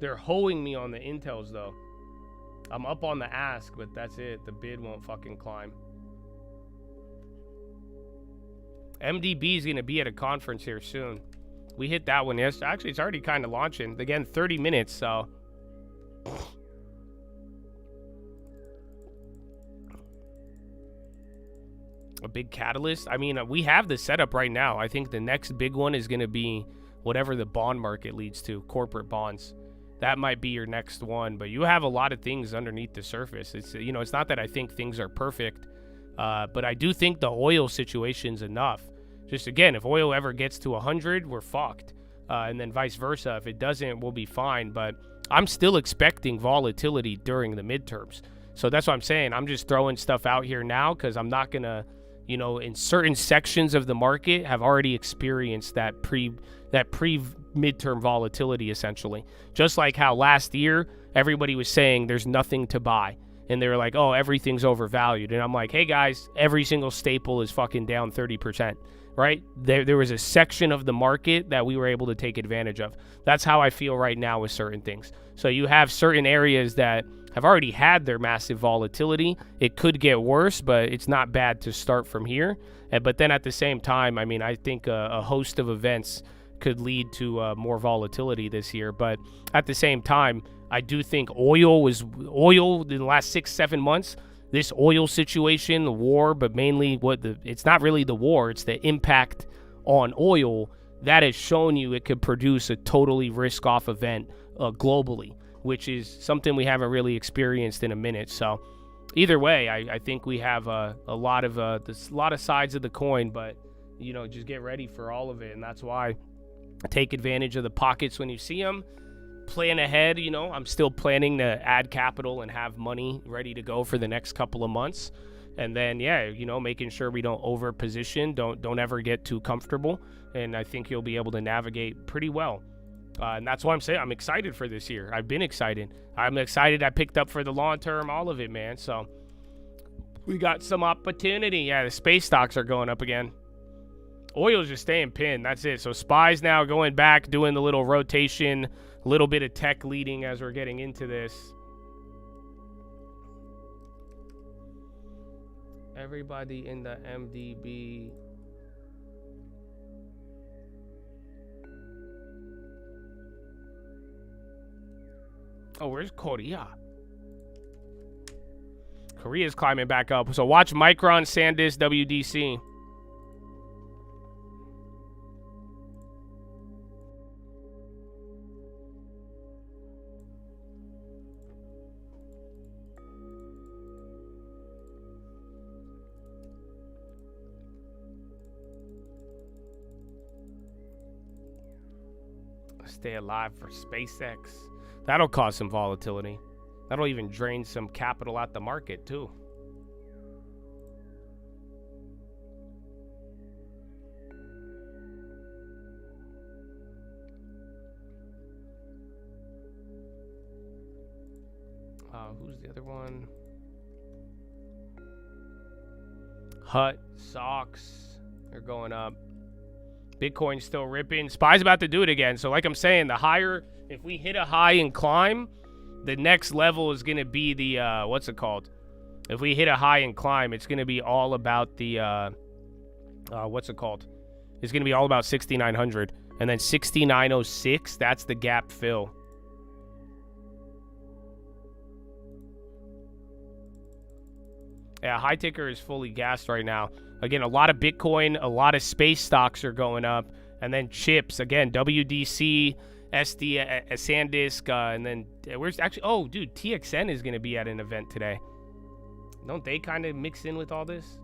They're hoeing me on the Intels, though. I'm up on the ask, but that's it. The bid won't fucking climb. MDB is going to be at a conference here soon. We hit that one yesterday. Actually, it's already kind of launching. Again, 30 minutes, so... A big catalyst. I mean, we have the setup right now. I think the next big one is going to be whatever the bond market leads to, corporate bonds. That might be your next one, but you have a lot of things underneath the surface. It's, you know, it's not that I think things are perfect, but I do think the oil situation's enough. Just again, if oil ever gets to 100, we're fucked, and then vice versa. If it doesn't, we'll be fine. But I'm still expecting volatility during the midterms, so that's what I'm saying. I'm just throwing stuff out here now because I'm not gonna, you know, in certain sections of the market have already experienced that pre midterm volatility, essentially. Just like how last year everybody was saying there's nothing to buy, and they were like, oh, everything's overvalued, and I'm like, hey guys, every single staple is fucking down 30%, right? There was a section of the market that we were able to take advantage of. That's how I feel right now with certain things. So you have certain areas that have already had their massive volatility. It could get worse, but it's not bad to start from here. But then at the same time, I mean, I think a host of events could lead to more volatility this year. But at the same time, I do think oil in the last 6-7 months, this oil situation, the war, but mainly it's not really the war, it's the impact on oil that has shown you it could produce a totally risk-off event globally, which is something we haven't really experienced in a minute. So either way, I think we have a lot of sides of the coin, but you know, just get ready for all of it. And that's why take advantage of the pockets when you see them. Plan ahead. You know, I'm still planning to add capital and have money ready to go for the next couple of months. And then, yeah, you know, making sure we don't over position, don't ever get too comfortable. And I think you'll be able to navigate pretty well. And that's why I'm saying I'm excited for this year. I've been excited. I'm excited. I picked up for the long term, all of it, man. So we got some opportunity. Yeah, the space stocks are going up again. Oil's just staying pinned. That's it. So SPY's now going back, doing the little rotation, a little bit of tech leading as we're getting into this. Everybody in the MDB. Oh, where's Korea? Korea's climbing back up. So watch Micron, SanDisk, WDC. Stay alive for SpaceX. That'll cause some volatility. That'll even drain some capital out the market too. Who's the other one? Hut, Socks, they're going up. Bitcoin's still ripping. SPY's about to do it again. So like I'm saying, the higher, if we hit a high and climb, the next level is going to be the, what's it called? If we hit a high and climb, it's going to be all about the, what's it called? It's going to be all about 6,900. And then 6,906, that's the gap fill. Yeah, high ticker is fully gassed right now. Again, a lot of Bitcoin, a lot of space stocks are going up. And then chips, again, WDC, SD, SanDisk, and then where's actually, oh, dude, TXN is going to be at an event today. Don't they kind of mix in with all this?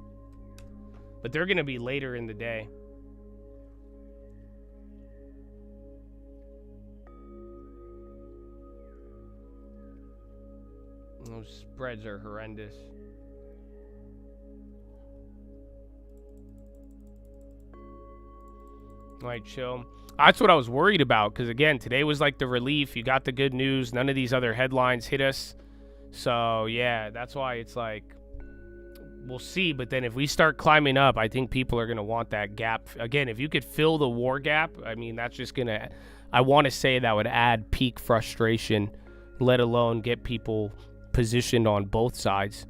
But they're going to be later in the day. Those spreads are horrendous. All right, chill. That's what I was worried about, because again, today was like the relief. You got the good news. None of these other headlines hit us. So yeah, that's why it's like, we'll see. But then if we start climbing up, I think people are going to want that gap. Again, if you could fill the war gap, I mean, that's just going to, I want to say that would add peak frustration, let alone get people positioned on both sides.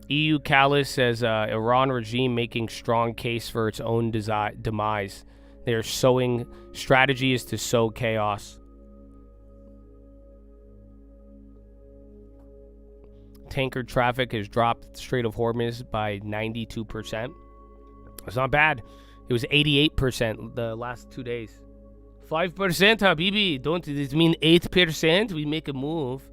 EU Callus says Iran regime making strong case for its own demise. Their sowing strategy is to sow chaos. Tanker traffic has dropped Strait of Hormuz by 92%. It's not bad. It was 88% the last 2 days. 5%, Habibi. Don't it mean 8%? We make a move.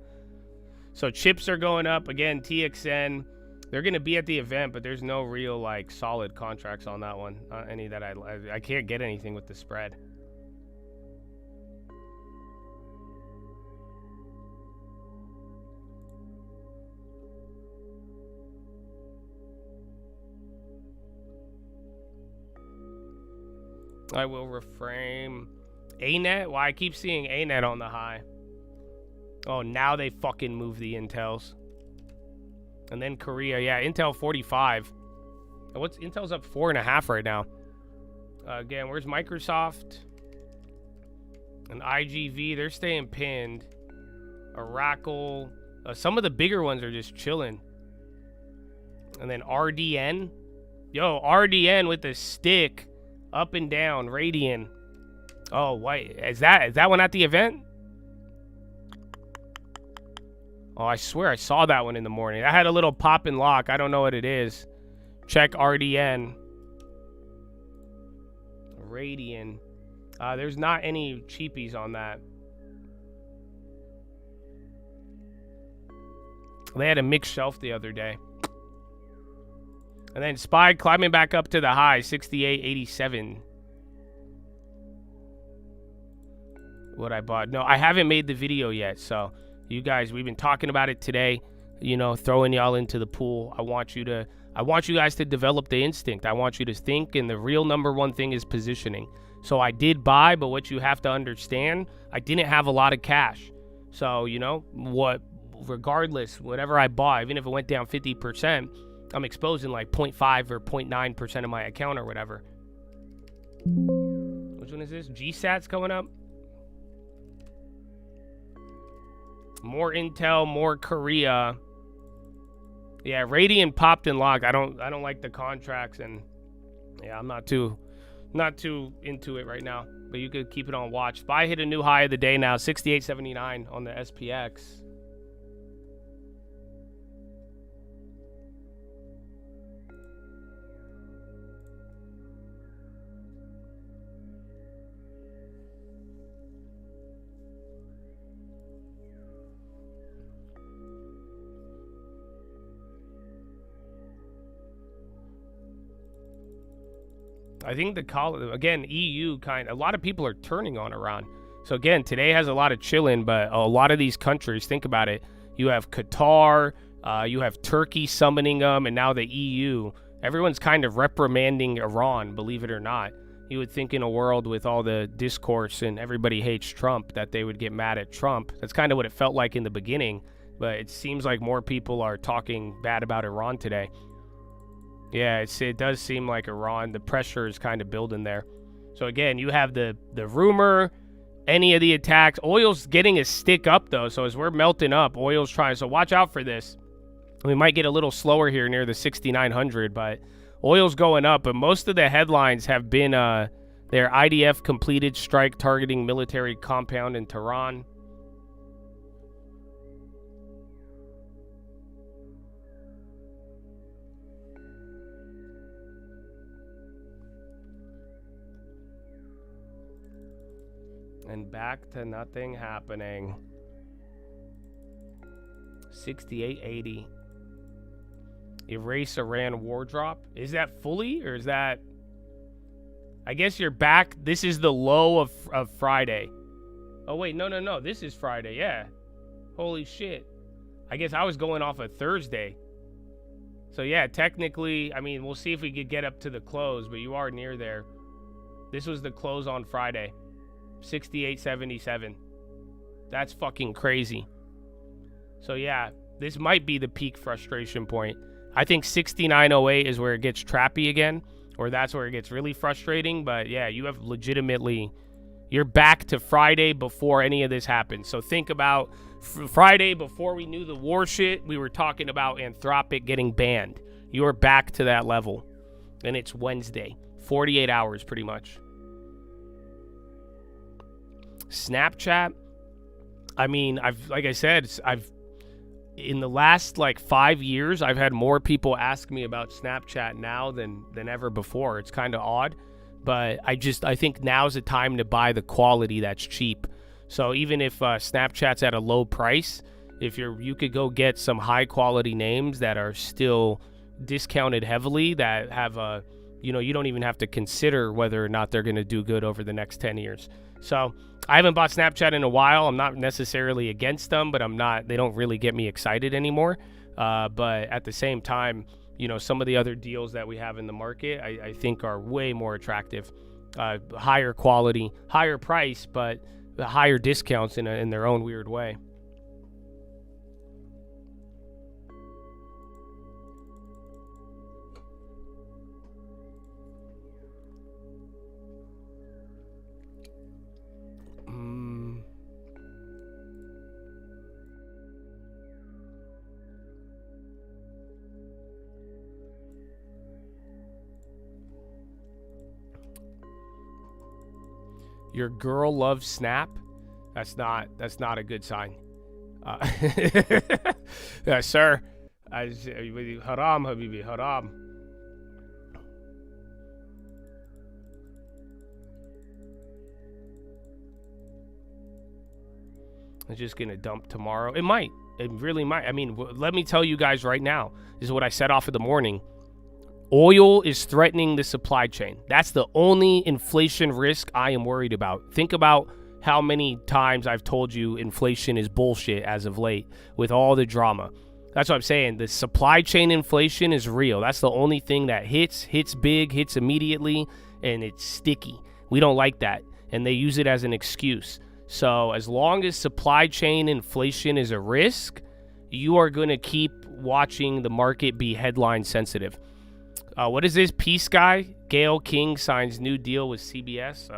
So chips are going up again. TXN. They're going to be at the event, but there's no real like solid contracts on that one. Not any that I can't get anything with the spread. I will reframe. ANET? Why I keep seeing ANET on the high. Oh, now they fucking move the Intels. And then Korea, yeah, Intel 45. What's Intel's up 4.5 right now? Again, where's Microsoft? And IGV, they're staying pinned. Oracle, some of the bigger ones are just chilling. And then RDN, yo, RDN with the stick, up and down, Radian. Oh, wait, is that one at the event? Oh, I swear I saw that one in the morning. I had a little pop and lock. I don't know what it is. Check RDN. Radian. There's not any cheapies on that. They had a mixed shelf the other day. And then SPY climbing back up to the high, 68.87. What I bought. No, I haven't made the video yet, so... You guys, we've been talking about it today, you know, throwing y'all into the pool. I want you guys to develop the instinct. I want you to think, and the real number one thing is positioning. So I did buy, but what you have to understand, I didn't have a lot of cash. So, you know, regardless, whatever I bought, even if it went down 50%, I'm exposing like 0.5 or 0.9% of my account or whatever. Which one is this? GSAT's coming up. More Intel, more Korea. Yeah, Radian popped and locked. I don't like the contracts, and yeah, I'm not too into it right now. But you could keep it on watch. SPY hit a new high of the day now, 68.79 on the SPX. I think again, EU a lot of people are turning on Iran. So again, today has a lot of chilling, but a lot of these countries, think about it. You have Qatar, you have Turkey summoning them, and now the EU. Everyone's kind of reprimanding Iran, believe it or not. You would think in a world with all the discourse and everybody hates Trump that they would get mad at Trump. That's kind of what it felt like in the beginning, but it seems like more people are talking bad about Iran today. Yeah, it does seem like Iran, the pressure is kind of building there. So again, you have the rumor, any of the attacks. Oil's getting a stick up though, so as we're melting up, oil's trying. So watch out for this. We might get a little slower here near the 6,900, but oil's going up. But most of the headlines have been their IDF completed strike targeting military compound in Tehran. And back to nothing happening. 68.80. Erase Iran war drop. Is that fully, or is that... I guess you're back. This is the low of Friday. Oh, wait. No. This is Friday. Yeah. Holy shit. I guess I was going off of Thursday. So yeah, technically, I mean, we'll see if we could get up to the close, but you are near there. This was the close on Friday. 68.77. That's fucking crazy. So yeah, this might be the peak frustration point. I think 69.08 is where it gets trappy again, or that's where it gets really frustrating. But yeah, you have legitimately, you're back to Friday before any of this happened. So think about Friday before we knew the war shit, we were talking about Anthropic getting banned. You're back to that level. And it's Wednesday. 48 hours pretty much. Snapchat. I mean, like I said, in the last like 5 years, I've had more people ask me about Snapchat now than ever before. It's kind of odd, but I think now's the time to buy the quality that's cheap. So even if Snapchat's at a low price, if you could go get some high quality names that are still discounted heavily, that have a, you don't even have to consider whether or not they're going to do good over the next 10 years. So I haven't bought Snapchat in a while. I'm not necessarily against them, but they don't really get me excited anymore. But at the same time, some of the other deals that we have in the market, I think are way more attractive, higher quality, higher price, but higher discounts in their own weird way. Your girl loves Snap. That's not a good sign. Yeah, sir. Haram, habibi, haram. It's just gonna dump tomorrow. It might. It really might. I mean, let me tell you guys right now. This is what I said off of the morning. Oil is threatening the supply chain. That's the only inflation risk I am worried about. Think about how many times I've told you inflation is bullshit as of late with all the drama. That's what I'm saying. The supply chain inflation is real. That's the only thing that hits big, hits immediately, and it's sticky. We don't like that, and they use it as an excuse. So as long as supply chain inflation is a risk, you are going to keep watching the market be headline sensitive. What is this? Peace guy? Gail King signs new deal with CBS.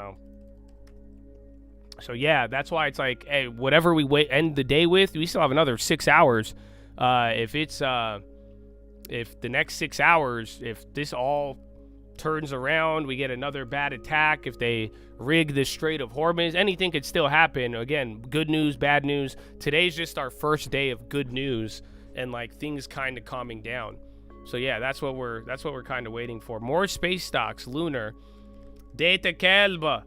So yeah, that's why it's like, hey, whatever we end the day with, we still have another 6 hours. If the next 6 hours, if this all turns around, we get another bad attack, if they rig the Strait of Hormuz, anything could still happen. Again, good news, bad news. Today's just our first day of good news and like things kind of calming down. So yeah, that's what we're kind of waiting for. More space stocks, Lunar, Data Kelba.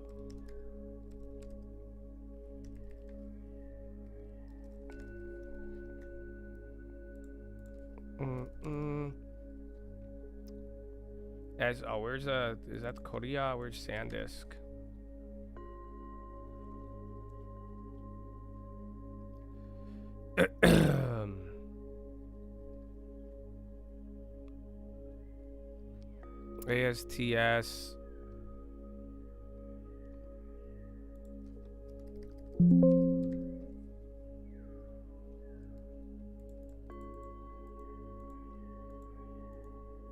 Is that Korea? Where's SanDisk? ASTS.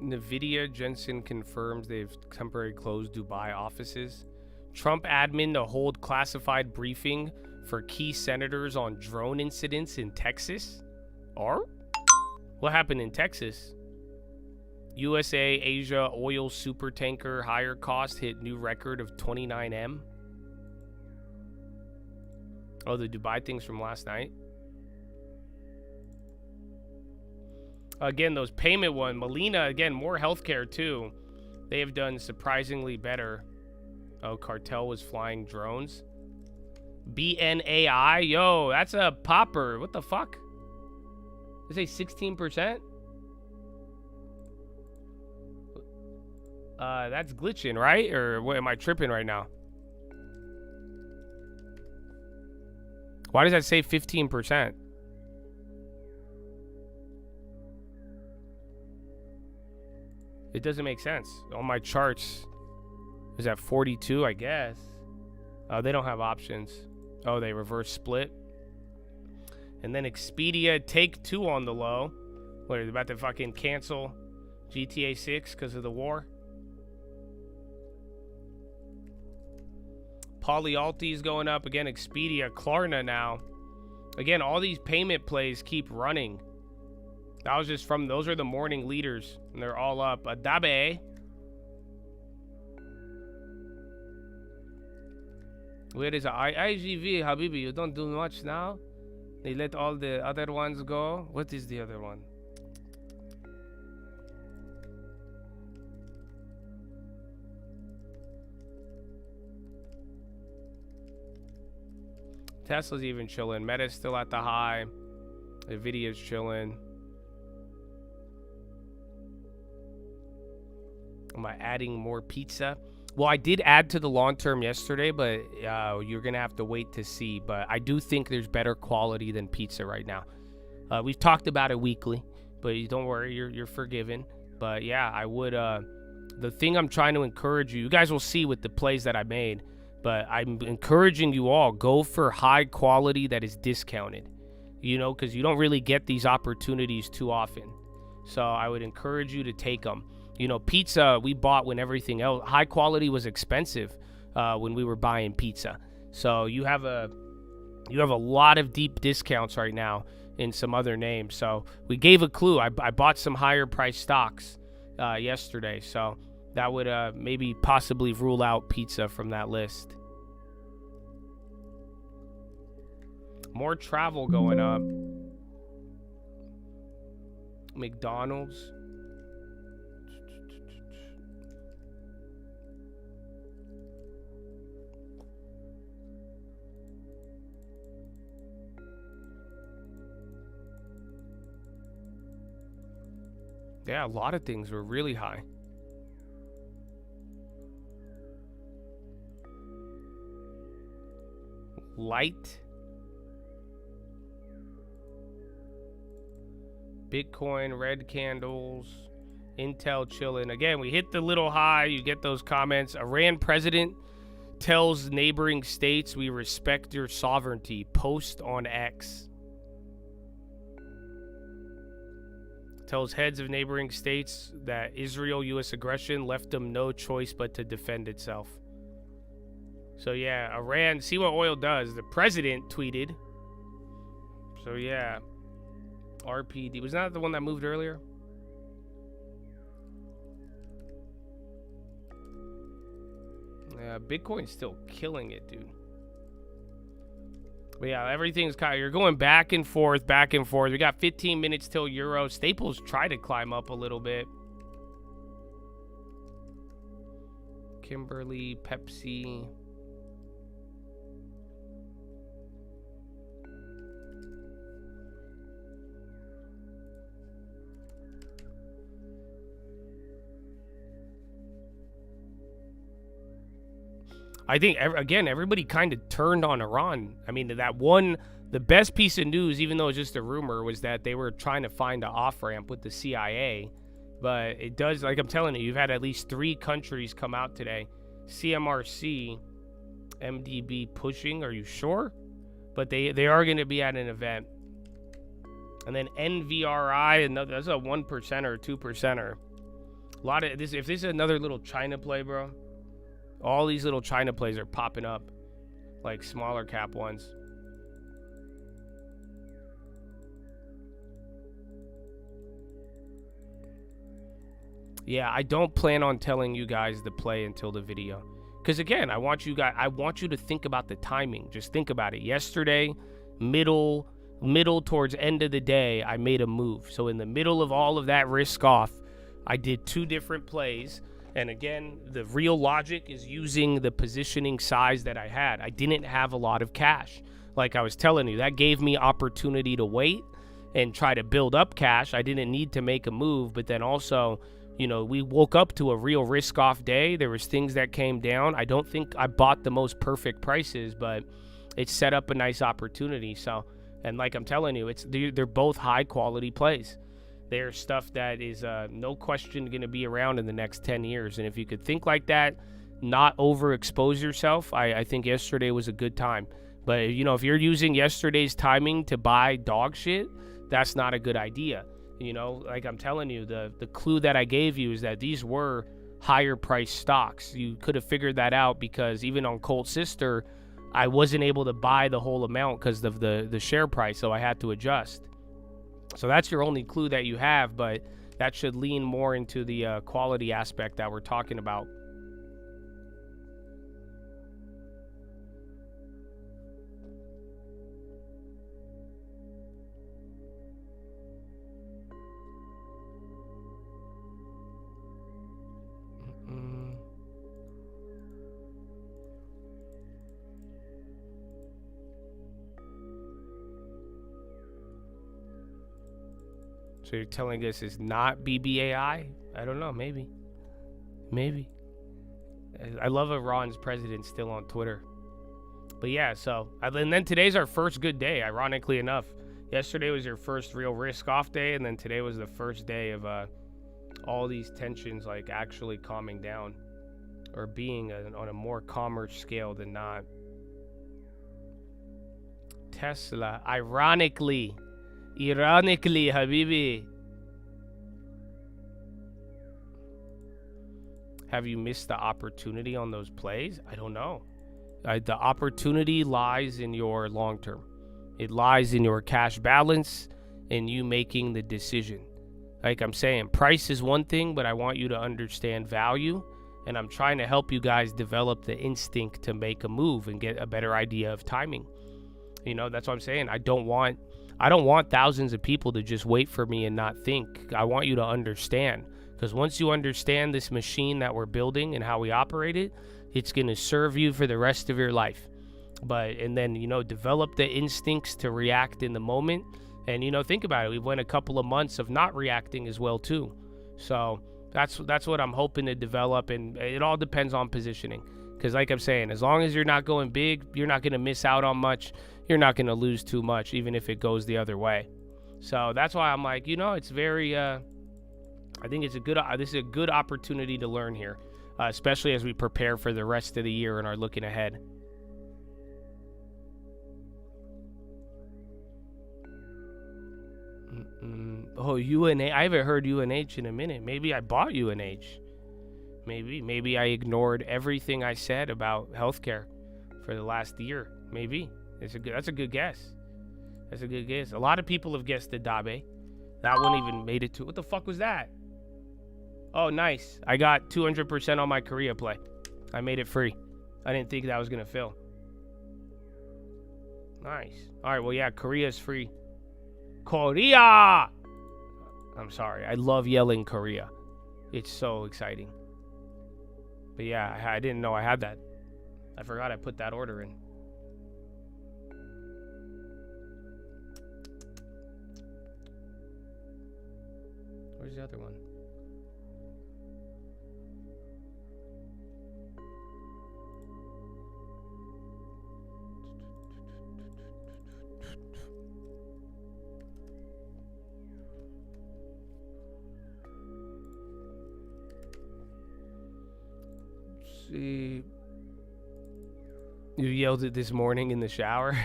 NVIDIA, Jensen confirms they've temporarily closed Dubai offices. Trump admin to hold classified briefing for key senators on drone incidents in Texas. Or? What happened in Texas? USA Asia oil super tanker higher cost hit new record of 29M. Oh, the Dubai things from last night. Again, those payment one. Molina, again, more healthcare too. They have done surprisingly better. Oh, Cartel was flying drones. BNAI, yo, that's a popper. What the fuck? They say 16%? That's glitching, right? Or what, am I tripping right now? Why does that say 15%? It doesn't make sense. On my charts, is at 42, I guess. Oh, they don't have options. Oh, they reverse split. And then Expedia take 2 on the low. What, are they about to fucking cancel GTA 6 because of the war? Polyalty's going up again. Expedia, Klarna now. Again, all these payment plays keep running. That was just from, those are the morning leaders, and they're all up. Adabe. Where is IGV, Habibi? You don't do much now? They let all the other ones go. What is the other one? Tesla's even chilling. Meta's still at the high. Nvidia's chilling. Am I adding more pizza? Well, I did add to the long term yesterday, but you're going to have to wait to see. But I do think there's better quality than pizza right now. We've talked about it weekly, but don't worry, you're forgiven. But yeah, I would. The thing I'm trying to encourage you guys will see with the plays that I made, but I'm encouraging you all, go for high quality that is discounted, you know, because you don't really get these opportunities too often. So I would encourage you to take them. You know, pizza we bought when everything else, high quality was expensive when we were buying pizza. So you have a lot of deep discounts right now in some other names. So we gave a clue. I bought some higher price stocks yesterday. So that would maybe possibly rule out pizza from that list. More travel going up. McDonald's. Yeah, a lot of things were really high. Light. Bitcoin, red candles. Intel chilling. Again, we hit the little high. You get those comments. Iran president tells neighboring states, we respect your sovereignty. Post on X. Tells heads of neighboring states that Israel U.S. aggression left them no choice but to defend itself. So yeah, Iran, see what oil does. The president tweeted. So yeah, RPD. Was that the one that moved earlier? Yeah, Bitcoin's still killing it, dude. But yeah, everything's kind of, you're going back and forth, back and forth. We got 15 minutes till Euro. Staples try to climb up a little bit. Kimberly, Pepsi. I think, again, everybody kind of turned on Iran. I mean, the best piece of news, even though it's just a rumor, was that they were trying to find an off-ramp with the CIA. But it does, like I'm telling you, you've had at least 3 countries come out today. CMRC, MDB pushing, are you sure? But they are going to be at an event. And then NVRI, another, that's a 1% or 2%er. A lot of this, if this is another little China play, bro. All these little China plays are popping up, like smaller cap ones. Yeah, I don't plan on telling you guys the play until the video. Because again, I want you to think about the timing. Just think about it. Yesterday, middle towards end of the day, I made a move. So in the middle of all of that risk off, I did 2 different plays. And again, the real logic is using the positioning size that I had. I didn't have a lot of cash. Like I was telling you, that gave me opportunity to wait and try to build up cash. I didn't need to make a move, but then also, you know, we woke up to a real risk-off day. There was things that came down. I don't think I bought the most perfect prices, but it set up a nice opportunity. So, and like I'm telling you, they're both high-quality plays. They're stuff that is no question going to be around in the next 10 years. And if you could think like that, not overexpose yourself, I think yesterday was a good time. But, you know, if you're using yesterday's timing to buy dog shit, that's not a good idea. You know, like I'm telling you, the clue that I gave you is that these were higher price stocks. You could have figured that out because even on Colt Sister, I wasn't able to buy the whole amount because of the share price, so I had to adjust. So that's your only clue that you have, but that should lean more into the quality aspect that we're talking about. So you're telling us it's not BBAI? I don't know, maybe. Maybe. I love Iran's president still on Twitter. But yeah, so, and then today's our first good day, ironically enough. Yesterday was your first real risk-off day, and then today was the first day of all these tensions like actually calming down or being on a more calmer scale than not. Tesla, ironically, Habibi. Have you missed the opportunity on those plays? I don't know. The opportunity lies in your long term. It lies in your cash balance and you making the decision. Like I'm saying, price is one thing, but I want you to understand value. And I'm trying to help you guys develop the instinct to make a move and get a better idea of timing. You know, that's what I'm saying. I don't want thousands of people to just wait for me and not think. I want you to understand, because once you understand this machine that we're building and how we operate it, it's going to serve you for the rest of your life. And then, you know, develop the instincts to react in the moment. And, you know, think about it. We went a couple of months of not reacting as well, too. So that's what I'm hoping to develop. And it all depends on positioning. Because like I'm saying, as long as you're not going big, you're not going to miss out on much. You're not going to lose too much, even if it goes the other way. So that's why I'm like, you know, it's very, I think this is a good opportunity to learn here, especially as we prepare for the rest of the year and are looking ahead. Oh, UNH. I haven't heard UNH in a minute. Maybe I bought UNH. Maybe I ignored everything I said about healthcare for the last year. Maybe. That's a good guess. That's a good guess. A lot of people have guessed the Dabe. That one even made it to... What the fuck was that? Oh, nice. I got 200% on my Korea play. I made it free. I didn't think that was going to fill. Nice. All right, well, yeah, Korea's free. Korea! I'm sorry. I love yelling Korea. It's so exciting. But yeah, I didn't know I had that. I forgot I put that order in. Where's the other one? See, you yelled it this morning in the shower.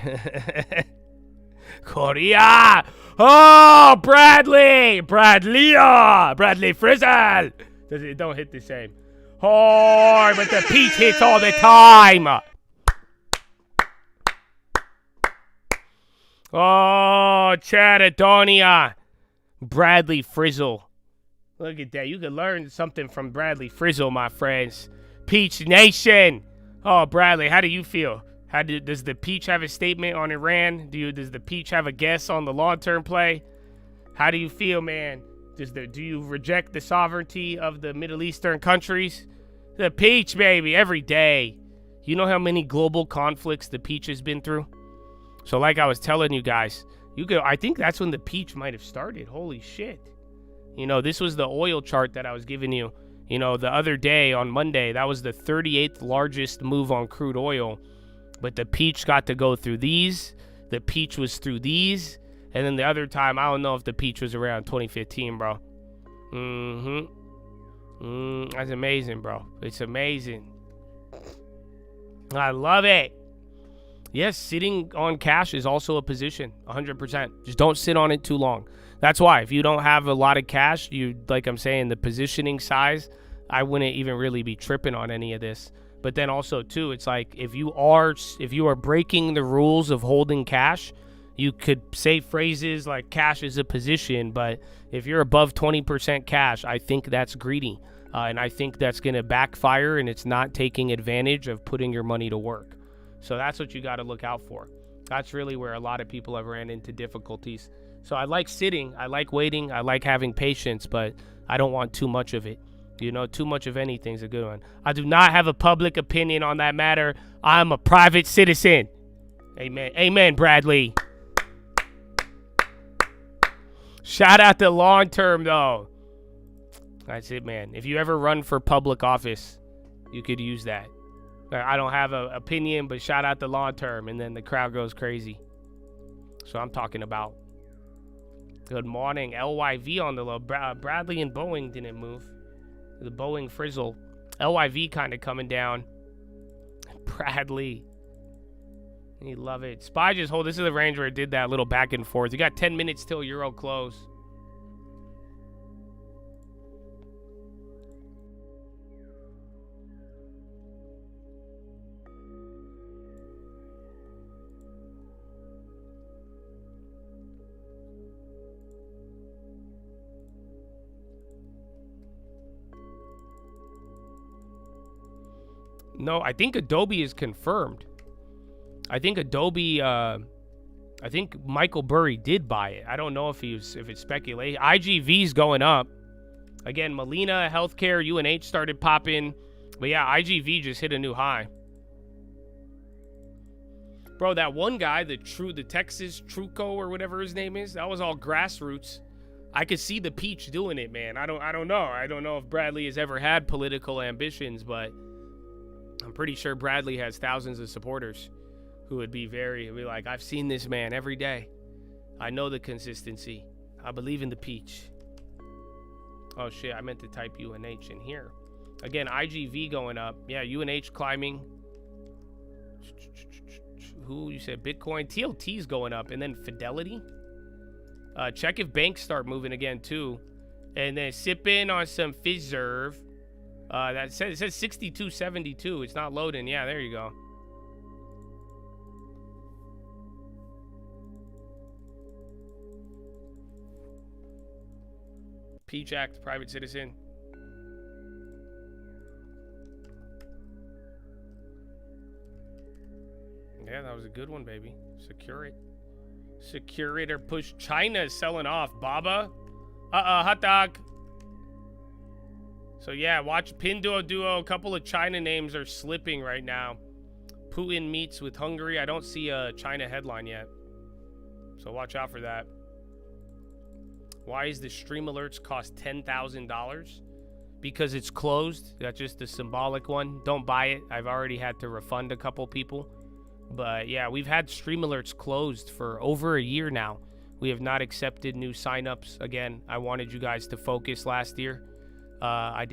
Korea! Oh, Bradley Frizzle. It don't hit the same. Oh, but the peach hits all the time. Oh, Chatadonia. Bradley Frizzle. Look at that. You can learn something from Bradley Frizzle, my friends. Peach Nation. Oh, Bradley, how do you feel? Does the Peach have a statement on Iran? Does the Peach have a guess on the long-term play? How do you feel, man? Do you reject the sovereignty of the Middle Eastern countries? The Peach, baby, every day. You know how many global conflicts the Peach has been through? So like I was telling you guys, I think that's when the Peach might have started. Holy shit. You know, this was the oil chart that I was giving you. You know, the other day on Monday, that was the 38th largest move on crude oil. But the Peach got to go through these. The Peach was through these. And then the other time, I don't know if the peach was around 2015, bro. That's amazing, bro. It's amazing. I love it. Yes, sitting on cash is also a position, 100%. Just don't sit on it too long. That's why if you don't have a lot of cash, you, like I'm saying, the positioning size, I wouldn't even really be tripping on any of this. But then also too, it's like if you are breaking the rules of holding cash, you could say phrases like cash is a position, but if you're above 20% cash, I think that's greedy. And I think that's going to backfire, and it's not taking advantage of putting your money to work. So that's what you got to look out for. That's really where a lot of people have ran into difficulties. So I like sitting, I like waiting, I like having patience, but I don't want too much of it. You know, too much of anything's a good one. I do not have a public opinion on that matter. I'm a private citizen. Amen. Amen, Bradley. Shout out to long term, though. That's it, man. If you ever run for public office, you could use that. I don't have an opinion, but shout out to long term, and then the crowd goes crazy. So I'm talking about. Good morning, LYV on the low. Bradley and Boeing didn't move. The Boeing frizzle. LYV kind of coming down. Bradley. You love it. SPY just hold. This is the range where it did that little back and forth. You got 10 minutes till Euro close. No, I think Adobe is confirmed. I think Adobe, I think Michael Burry did buy it. I don't know if it's speculation. IGV's going up. Again, Molina, Healthcare, UNH started popping. But yeah, IGV just hit a new high. Bro, that one guy, the Texas Truco or whatever his name is, that was all grassroots. I could see the peach doing it, man. I don't know. I don't know if Bradley has ever had political ambitions, but I'm pretty sure Bradley has thousands of supporters who would be like, I've seen this man every day. I know the consistency. I believe in the peach. Oh, shit. I meant to type UNH in here. Again, IGV going up. Yeah, UNH climbing. Who? You said Bitcoin. TLT's going up. And then Fidelity. Check if banks start moving again, too. And then sip in on some Fiserv. It says 62.72. It's not loading. Yeah, there you go. Peach Act, private citizen. Yeah, that was a good one, baby. Secure it. Secure it or push. China is selling off. Baba. Hot dog. So yeah, watch Pinduoduo. A couple of China names are slipping right now. Putin meets with Hungary. I don't see a China headline yet. So watch out for that. Why is the stream alerts cost $10,000? Because it's closed. That's just a symbolic one. Don't buy it. I've already had to refund a couple people. But yeah, we've had stream alerts closed for over a year now. We have not accepted new signups. Again, I wanted you guys to focus last year. I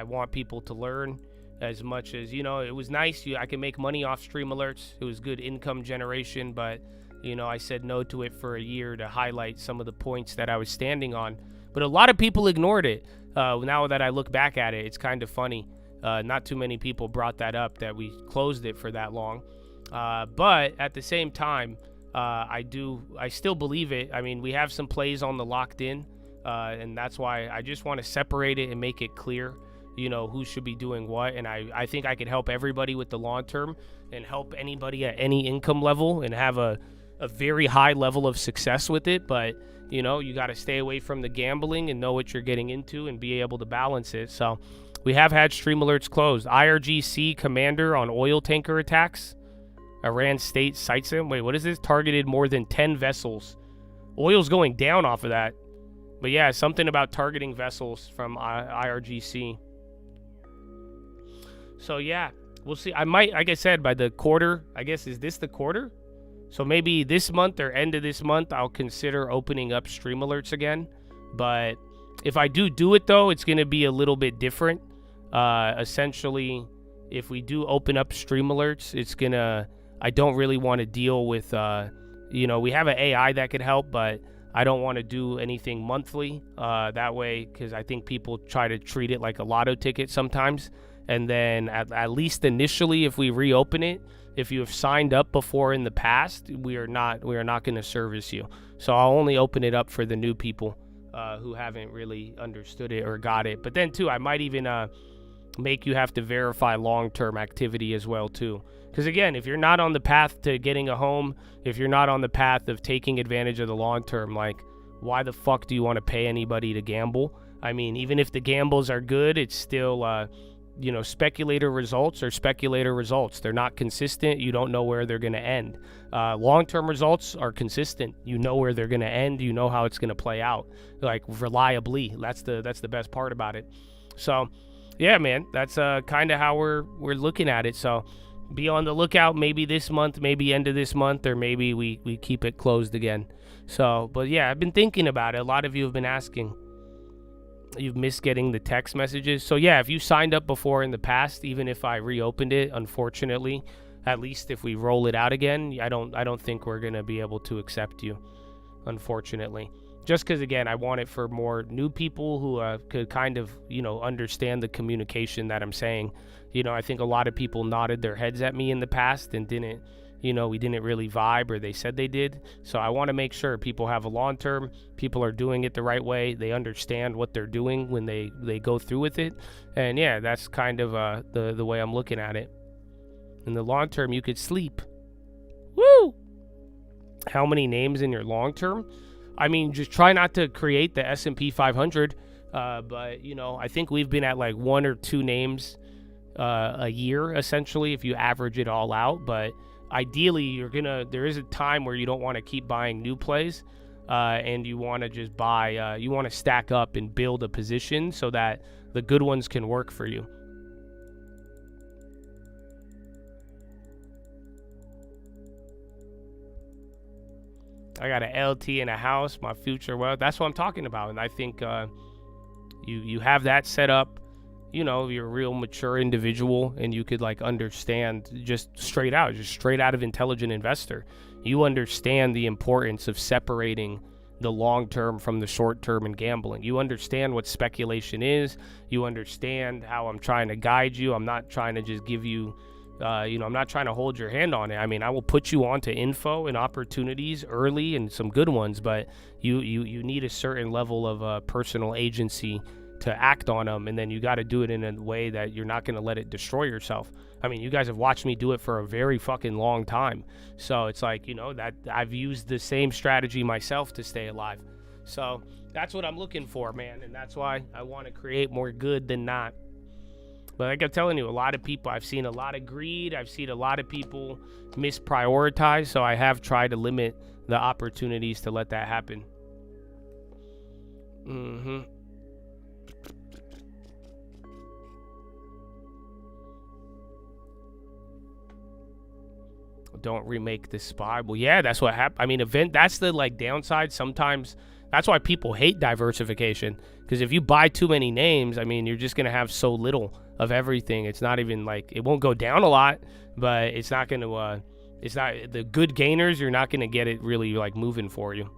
want people to learn as much as, you know, it was nice. I can make money off stream alerts. It was good income generation, but, you know, I said no to it for a year to highlight some of the points that I was standing on. But a lot of people ignored it. Now that I look back at it, it's kind of funny. Not too many people brought that up, that we closed it for that long. But at the same time, I still believe it. I mean, we have some plays on the locked in. And that's why I just want to separate it and make it clear, you know, who should be doing what. And I think I could help everybody with the long term and help anybody at any income level and have a very high level of success with it. But, you know, you got to stay away from the gambling and know what you're getting into and be able to balance it. So we have had stream alerts closed. IRGC commander on oil tanker attacks. Iran state cites him. Wait, what is this? Targeted more than 10 vessels. Oil's going down off of that. But yeah, something about targeting vessels from IRGC. So yeah, we'll see. I might, like I said, by the quarter, I guess, is this the quarter? So maybe this month or end of this month, I'll consider opening up stream alerts again. But if I do it, though, it's going to be a little bit different. Essentially, if we do open up stream alerts, I don't really want to deal with, we have an AI that could help, but I don't want to do anything monthly that way, because I think people try to treat it like a lotto ticket sometimes. And then at least initially, if we reopen it, if you have signed up before in the past, we are not going to service you. So I'll only open it up for the new people who haven't really understood it or got it. But then too, I might even make you have to verify long-term activity as well too. Because again, if you're not on the path to getting a home, if you're not on the path of taking advantage of the long-term, like, why the fuck do you want to pay anybody to gamble? I mean, even if the gambles are good, it's still, speculator results are speculator results. They're not consistent. You don't know where they're going to end. Long-term results are consistent. You know where they're going to end. You know how it's going to play out, like, reliably. That's the best part about it. So, yeah, man, that's kind of how we're looking at it. So be on the lookout, maybe this month, maybe end of this month, or maybe we keep it closed again. So, but yeah, I've been thinking about it. A lot of you have been asking. You've missed getting the text messages. So yeah, if you signed up before in the past, even if I reopened it, unfortunately, at least if we roll it out again, I don't think we're going to be able to accept you, unfortunately. Just because, again, I want it for more new people who could kind of, understand the communication that I'm saying. I think a lot of people nodded their heads at me in the past and didn't, we didn't really vibe, or they said they did. So I want to make sure people have a long term, people are doing it the right way. They understand what they're doing when they go through with it. And yeah, that's kind of the way I'm looking at it. In the long term, you could sleep. Woo! How many names in your long term? I mean, just try not to create the S&P 500. But, I think we've been at like 1 or 2 names a year, essentially, if you average it all out. But ideally, there is a time where you don't want to keep buying new plays, and you want to just buy, you want to stack up and build a position so that the good ones can work for you. I got an LT in a house, my future wealth. That's what I'm talking about. And I think you have that set up. You're a real mature individual, and you could like understand just straight out of Intelligent Investor. You understand the importance of separating the long term from the short term in gambling. You understand what speculation is. You understand how I'm trying to guide you. I'm not trying to just give you I'm not trying to hold your hand on it. I mean, I will put you onto info and opportunities early, and some good ones, but you need a certain level of personal agency to act on them, and then you got to do it in a way that you're not going to let it destroy yourself. I mean, you guys have watched me do it for a very fucking long time, so it's like, that I've used the same strategy myself to stay alive. So that's what I'm looking for, man, and that's why I want to create more good than not. But like I'm telling you, a lot of people, I've seen a lot of greed. I've seen a lot of people misprioritize. So I have tried to limit the opportunities to let that happen. Don't remake the SPY. Well, yeah, that's what happened. I mean, that's the like downside. Sometimes that's why people hate diversification. Because if you buy too many names, I mean, you're just going to have so little of everything. It's not even like, it won't go down a lot, but it's not going to, it's not the good gainers. You're not going to get it really like moving for you.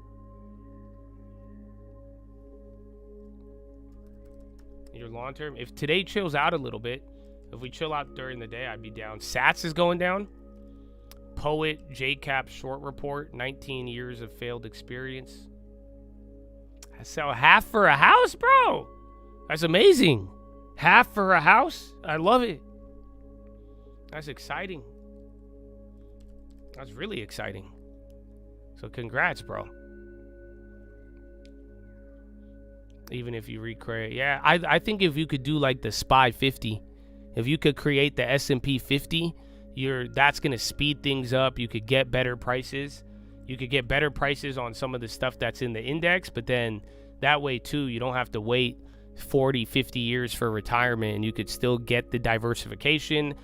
Your long term, if today chills out a little bit, if we chill out during the day, I'd be down. Sats is going down. Poet, JCap short report, 19 years of failed experience. I sell half for a house, bro. That's amazing. Half for a house? I love it. That's exciting. That's really exciting. So congrats, bro. Even if you recreate. Yeah, I think if you could do like the SPY 50, if you could create the S&P 50, that's going to speed things up. You could get better prices. You could get better prices on some of the stuff that's in the index, but then that way too, you don't have to wait 40, 50 years for retirement, and you could still get the diversification,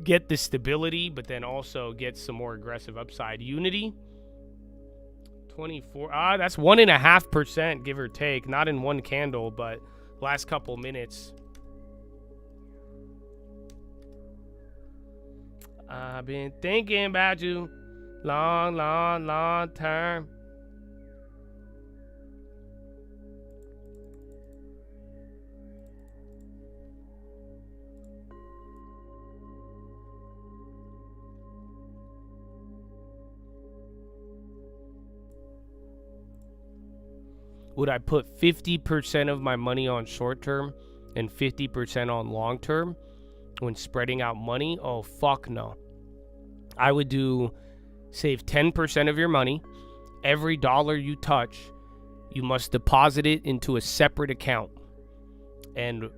get the stability, but then also get some more aggressive upside. Unity, 24. That's 1.5%, give or take. Not in one candle, but last couple minutes. I've been thinking about you long term. Would I put 50% of my money on short term and 50% on long term when spreading out money? Oh, fuck no. I would save 10% of your money. Every dollar you touch, you must deposit it into a separate account. And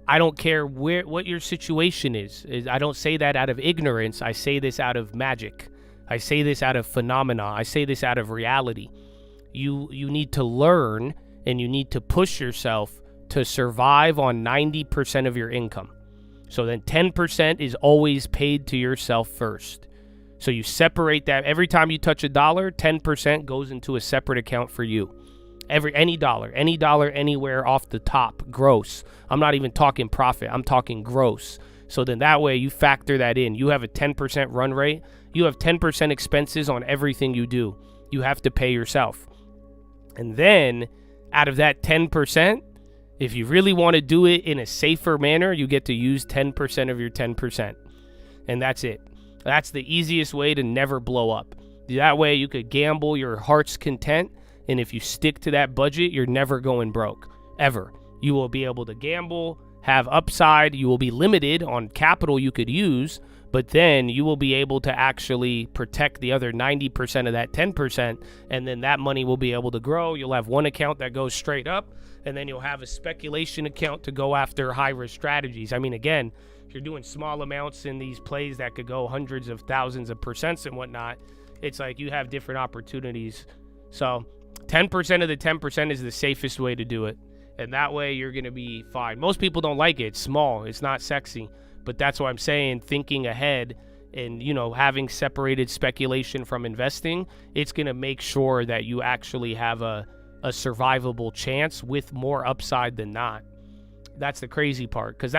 I don't care what your situation is. I don't say that out of ignorance. I say this out of magic. I say this out of phenomena. I say this out of reality. You need to learn and you need to push yourself to survive on 90% of your income. So then 10% is always paid to yourself first. So you separate that. Every time you touch a dollar, 10% goes into a separate account for you. Any dollar, anywhere off the top, gross. I'm not even talking profit. I'm talking gross. So then that way you factor that in. You have a 10% run rate. You have 10% expenses on everything you do. You have to pay yourself. And then out of that 10%, if you really want to do it in a safer manner, you get to use 10% of your 10%. And that's it. That's the easiest way to never blow up. That way you could gamble your heart's content. And if you stick to that budget, you're never going broke, ever. You will be able to gamble, have upside. You will be limited on capital you could use, but then you will be able to actually protect the other 90% of that 10%, and then that money will be able to grow. You'll have one account that goes straight up, and then you'll have a speculation account to go after high-risk strategies. I mean, again, if you're doing small amounts in these plays that could go hundreds of thousands of percents and whatnot, it's like you have different opportunities. So 10% of the 10% is the safest way to do it, and that way you're going to be fine. Most people don't like it. It's small. It's not sexy. But that's why I'm saying thinking ahead and, having separated speculation from investing, it's going to make sure that you actually have a survivable chance with more upside than not. That's the crazy part, because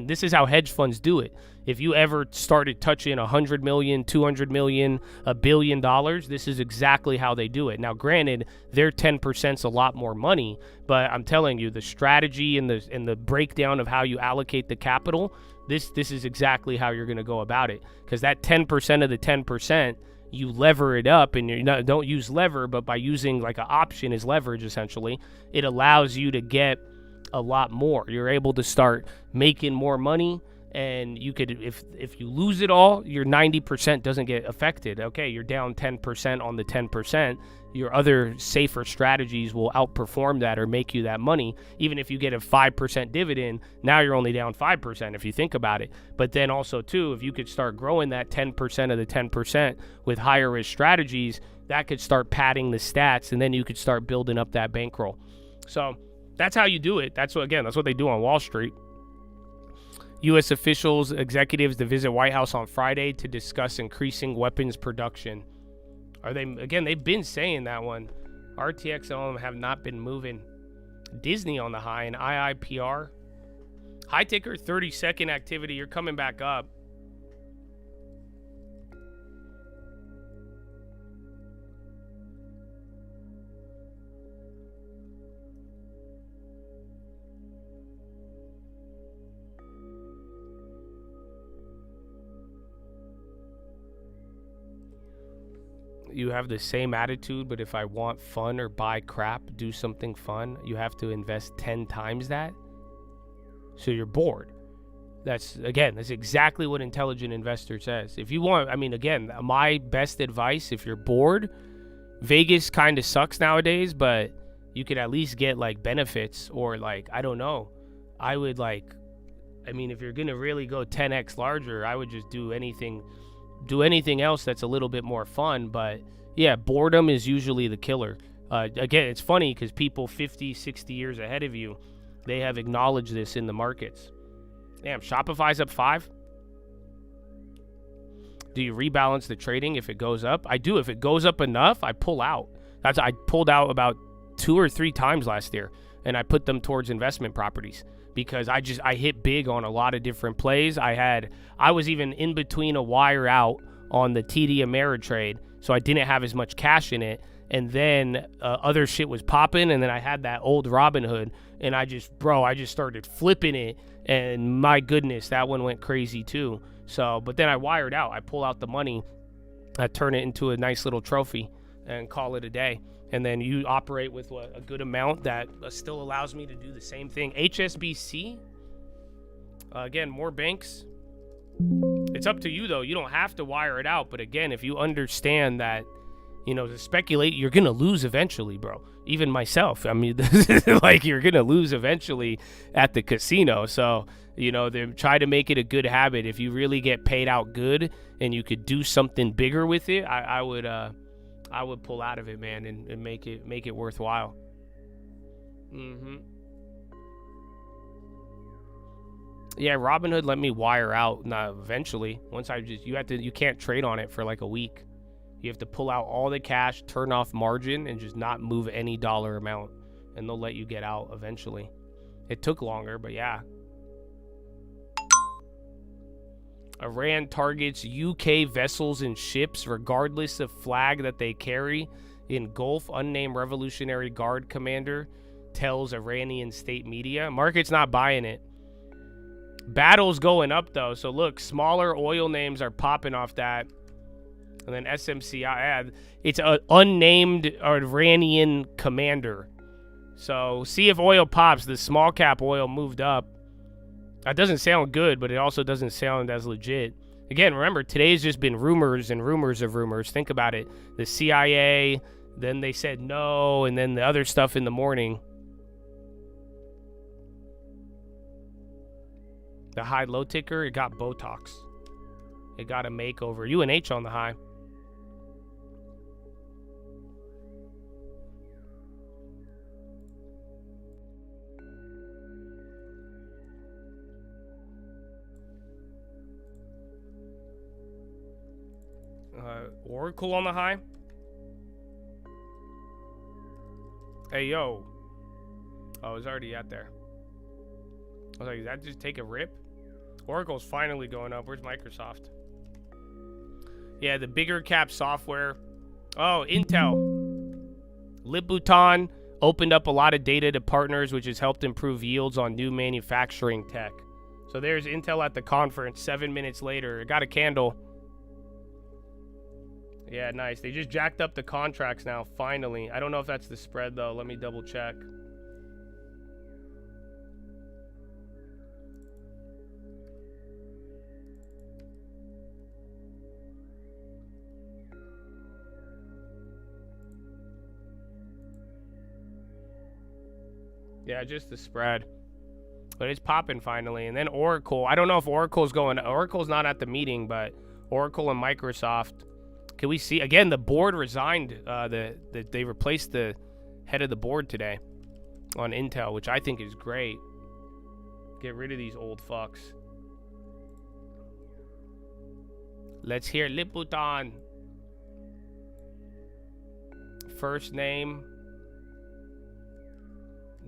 this is how hedge funds do it. If you ever started touching 100 million, 200 million, $1 billion, this is exactly how they do it. Now, granted, their 10% is a lot more money, but I'm telling you, the strategy and the breakdown of how you allocate the capital, this is exactly how you're going to go about it. Because that 10% of the 10%, you lever it up, and don't use lever, but by using like an option as leverage, essentially, it allows you to get a lot more. You're able to start making more money, and you could, if you lose it all, your 90% doesn't get affected. Okay, you're down 10% on the 10%. Your other safer strategies will outperform that or make you that money. Even if you get a 5% dividend, now you're only down 5% if you think about it. But then also too, if you could start growing that 10% of the 10% with higher risk strategies, that could start padding the stats, and then you could start building up that bankroll. So that's how you do it. That's what they do on Wall Street. U.S. officials, executives to visit White House on Friday to discuss increasing weapons production. They've been saying that one. RTX and all of them have not been moving. Disney on the high and IIPR. High ticker, 30-second activity. You're coming back up. You have the same attitude, but if I want fun or buy crap, do something fun, you have to invest 10 times that. So you're bored. That's exactly what Intelligent Investor says. If you want, my best advice, if you're bored, Vegas kind of sucks nowadays, but you could at least get like benefits or like, I don't know. I would if you're going to really go 10x larger, I would just do anything else that's a little bit more fun. But yeah, boredom is usually the killer. It's funny because people 50, 60 years ahead of you, they have acknowledged this in the markets. Damn, Shopify's up 5. Do you rebalance the trading if it goes up? I do. If it goes up enough, I pull out. I pulled out about 2 or 3 times last year, and I put them towards investment properties because I hit big on a lot of different plays. I was even in between a wire out on the TD Ameritrade, so I didn't have as much cash in it. And then other shit was popping, and then I had that old Robinhood, and I just started flipping it, and my goodness, that one went crazy too. So, but then I wired out. I pull out the money, I turn it into a nice little trophy, and call it a day. And then you operate with a good amount that still allows me to do the same thing. HSBC, again, more banks. It's up to you though. You don't have to wire it out, but again, if you understand that, you know, to speculate, you're gonna lose eventually, bro. Even myself, I mean, like, you're gonna lose eventually at the casino. So, you know, they try to make it a good habit. If you really get paid out good and you could do something bigger with it, I would pull out of it, man, and make it worthwhile. Yeah, Robinhood let me wire out eventually. Once you can't trade on it for like a week. You have to pull out all the cash, turn off margin, and just not move any dollar amount, and they'll let you get out eventually. It took longer, but yeah. Iran targets UK vessels and ships regardless of flag that they carry in Gulf. Unnamed Revolutionary Guard commander tells Iranian state media. Market's not buying it. Battle's going up though, so look, smaller oil names are popping off that. And then SMCI, it's an unnamed Iranian commander. So see if oil pops. The small cap oil moved up. That doesn't sound good, but it also doesn't sound as legit. Again, remember, today's just been rumors and rumors of rumors. Think about it. The CIA, then they said no, and then the other stuff in the morning. The high-low ticker, it got Botox. It got a makeover. UNH on the high. Oracle on the high. Hey, yo. Oh, it's already out there. I was like, did that just take a rip? Oracle's finally going up. Where's Microsoft? Yeah, the bigger cap software. Oh, Intel. Liputan opened up a lot of data to partners, which has helped improve yields on new manufacturing tech. So there's Intel at the conference. 7 minutes later, it got a candle. Yeah, nice. They just jacked up the contracts now, finally. I don't know if that's the spread, though. Let me double check. Yeah, just the spread. But it's popping finally. And then Oracle. I don't know if Oracle's going. Oracle's not at the meeting, but Oracle and Microsoft. Can we see again? The board resigned. They replaced the head of the board today on Intel, which I think is great. Get rid of these old fucks. Let's hear Liputan. First name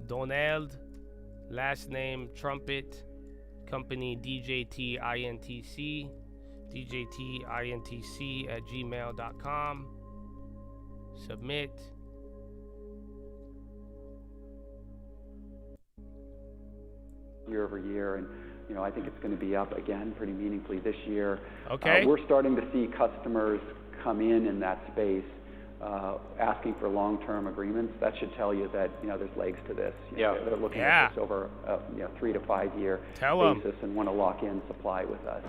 Donald. Last name Trumpet. Company DJT INTC. DJTINTC@gmail.com. Submit. Year over year, and I think it's going to be up again pretty meaningfully this year. Okay. We're starting to see customers come in that space, asking for long-term agreements. That should tell you that there's legs to this. They're looking at this over a 3 to 5 year basis and want to lock in supply with us.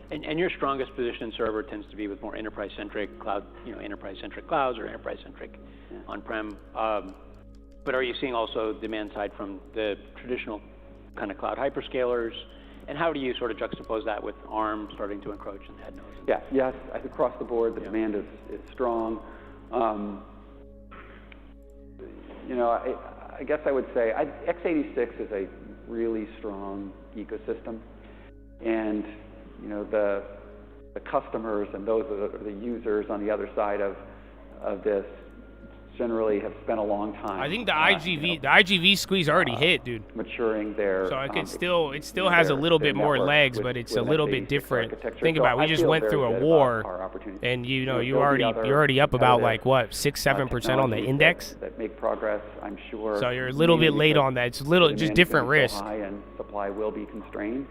And your strongest position in server tends to be with more enterprise-centric cloud, enterprise-centric clouds or enterprise-centric on-prem. But are you seeing also demand side from the traditional kind of cloud hyperscalers? And how do you sort of juxtapose that with ARM starting to encroach in the head nodes? Yeah, yes, across the board, the demand is strong. I guess I would say x86 is a really strong ecosystem, and the customers and those are the users on the other side of this generally have spent a long time. I think the IGV squeeze already hit, dude. Maturing their. So it still has a little bit more legs, but it's a little bit different. Think about it. We just went through a war, and you're already up about like what 6-7% on the index. That make progress, I'm sure. So you're a little bit late on that. It's a little just different risk. High and supply will be constrained.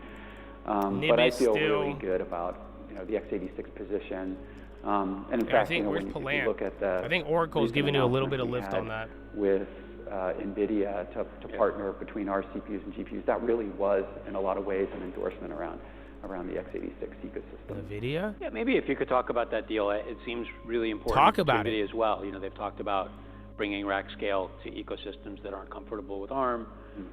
But I feel really good about the x86 position. And in fact, when you look at I think Oracle's giving you a little bit of lift on that. With NVIDIA to partner between our CPUs and GPUs, that really was, in a lot of ways, an endorsement around the x86 ecosystem. NVIDIA? Yeah, maybe if you could talk about that deal. It seems really important to NVIDIA as well. They've talked about bringing rack scale to ecosystems that aren't comfortable with ARM,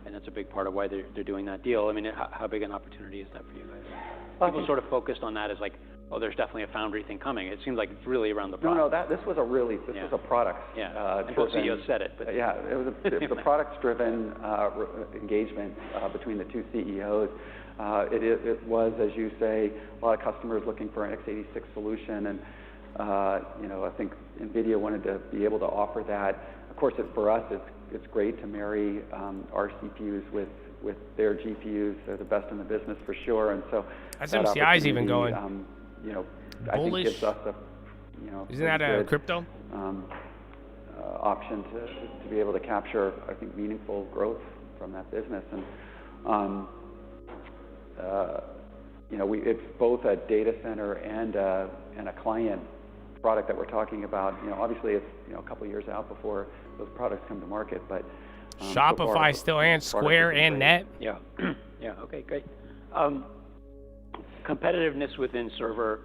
and that's a big part of why they're doing that deal. I mean, how big an opportunity is that for you guys? People sort of focused on that as like, oh, there's definitely a foundry thing coming. It seems like it's really around the product. No, this was a product. Yeah, and both CEOs said it. But yeah, it was a products-driven engagement between the two CEOs. It was, as you say, a lot of customers looking for an x86 solution, and I think NVIDIA wanted to be able to offer that. Of course, for us, it's great to marry our CPUs with their GPUs. They're the best in the business for sure, and so SMCI is even going. I think gives us a, isn't that a crypto option to be able to capture, I think, meaningful growth from that business. And it's both a data center and a client product that we're talking about. Obviously it's a couple years out before those products come to market, but Shopify still and Square and Net. Yeah, yeah. Okay, great. Competitiveness within server,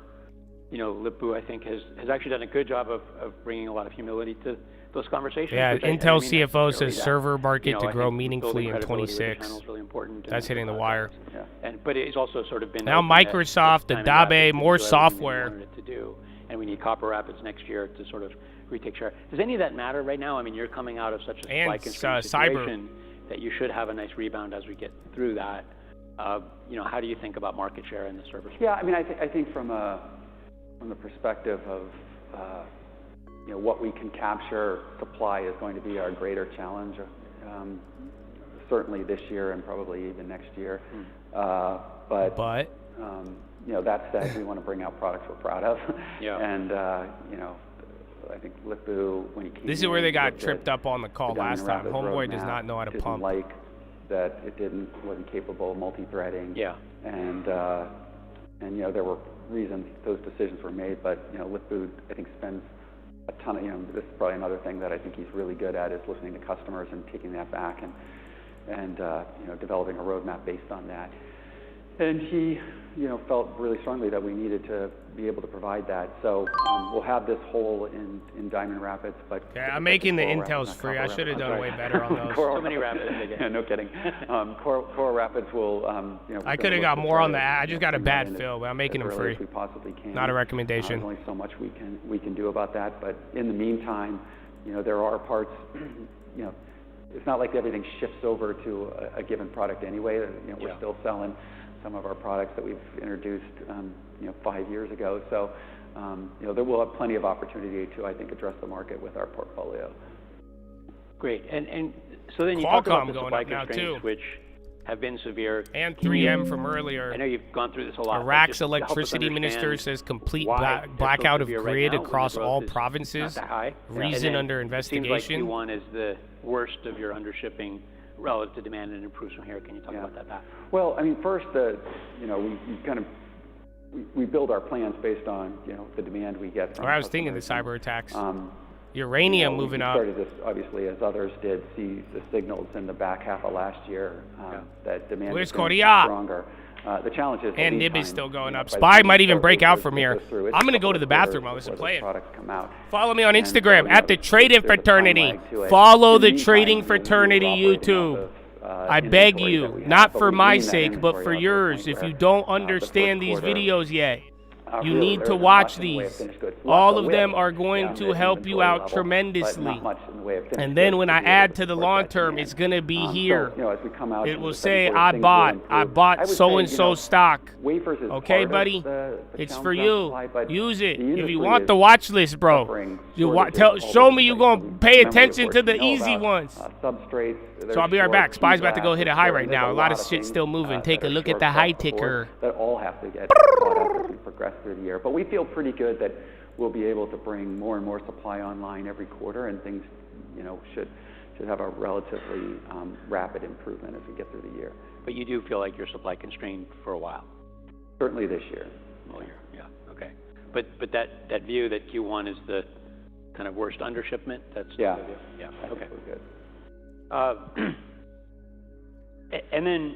Lip-Bu, I think, has actually done a good job of bringing a lot of humility to those conversations. Yeah, Intel CFO says server market to grow meaningfully in 26. Really important. That's hitting the wire. Yeah. But it's also sort of been now Microsoft, Adobe, more software. To do, and we need Copper Rapids next year to sort of retake share. Does any of that matter right now? I mean, you're coming out of such a supply constraint situation that you should have a nice rebound as we get through that. How do you think about market share in the server space? Yeah, I mean, I think from the perspective of what we can capture, supply is going to be our greater challenge. Certainly this year and probably even next year. But that said, we want to bring out products we're proud of. Yeah. And I think Lip-Bu, when he came this is where they got tripped up on the call last time. Homeboy does not know how to pump. Like that it wasn't capable of multi-threading. Yeah. And there were reasons those decisions were made, but Lip-Bu, I think, spends a ton of this is probably another thing that I think he's really good at, is listening to customers and taking that back and developing a roadmap based on that. And he felt really strongly that we needed to be able to provide that. So we'll have this hole in Diamond Rapids, but I'm making the Intels free. I should have done way better on those. So many Rapids. Yeah, no kidding. Coral Rapids will. I could have got more on that. I just got a bad fill, but I'm making them free. We possibly can. Not a recommendation. There's only so much we can do about that. But in the meantime, there are parts. It's not like everything shifts over to a given product anyway. We're still selling some of our products that we've introduced 5 years ago. So there will have plenty of opportunity to, I think, address the market with our portfolio. Great. And so then you talked about the supply constraints, which have been severe. And 3M from earlier. I know you've gone through this a lot. Iraq's electricity minister says complete blackout of grid across all provinces. Reason under investigation. It seems like Q1 is the worst of your undershipping relative to demand, and improves from here. Can you talk about that, Pat? Well, I mean, first, we build our plans based on the demand we get from. I was thinking the cyber attacks. Uranium moving up. We started this, obviously, as others did, see the signals in the back half of last year that demand is stronger. The challenge is and NIB is still going up. SPY might even break out from here. I'm going to go to the bathroom while this is playing. Follow me on Instagram at the Trading Fraternity. Follow the Trading Fraternity YouTube. I beg you, not for my sake, but for yours, if you don't understand these videos yet. You Really, need there to isn't watch much in the way of these. finished goods. All Lots of of them WIP, are going to at help you inventory out level, tremendously. But not much in the way of finished And then goods when to I be able add to the support long that term, demand. it's going to be So, here. as we come out It into will the say, second quarter, I things will bought improve. I would say, so-and-so stock. Wafers is Okay, part buddy? of the It's challenge for around you. supply, but Use it. the If you industry want is the watch list, bro, suffering you shortages all show over me the you're place. going to pay Memory, attention of to course, the we know easy about, ones. Substrates. So I'll be right back. SPY's about to go hit a high right There's now. A lot of things shit's still moving. Take that a are look at short the high across the board ticker. that all have to get caught up as we progress through the year. But we feel pretty good that we'll be able to bring more and more supply online every quarter, and things, should have a relatively rapid improvement as we get through the year. But you do feel like you're supply constrained for a while? Certainly this year. All year, yeah, okay. But that view that Q1 is the kind of worst undershipment, that's Yeah. the view? Yeah, I okay. think we're good. And then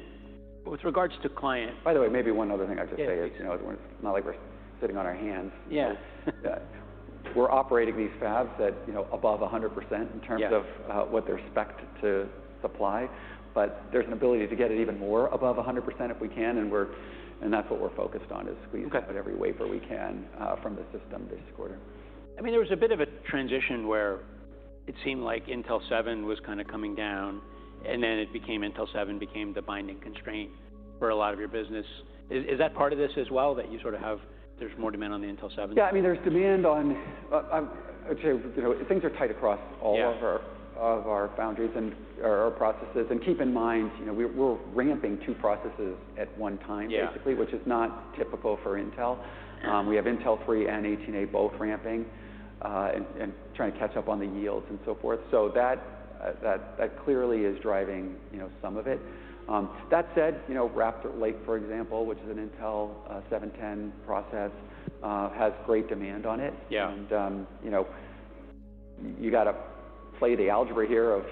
with regards to client... By the way, maybe one other thing I'd just say is, please. it's not like we're sitting on our hands. Yeah. We're operating these fabs at, above 100% in terms of what they're spec'd to supply, but there's an ability to get it even more above 100% if we can, and that's what we're focused on, is squeezing out every wafer we can from the system this quarter. I mean, there was a bit of a transition where it seemed like Intel 7 was kind of coming down, and then it became Intel 7 became the binding constraint for a lot of your business. Is that part of this as well, that you sort of have, there's more demand on the Intel 7? Yeah, I mean, there's demand on, I'd say, things are tight across all of our foundries and our processes. And keep in mind, we're ramping 2 processes at one time, basically, which is not typical for Intel. We have Intel 3 and 18A both ramping, and trying to catch up on the yields and so forth. So that clearly is driving, some of it. That said, Raptor Lake, for example, which is an Intel 710 process, has great demand on it. Yeah. And you got to play the algebra here of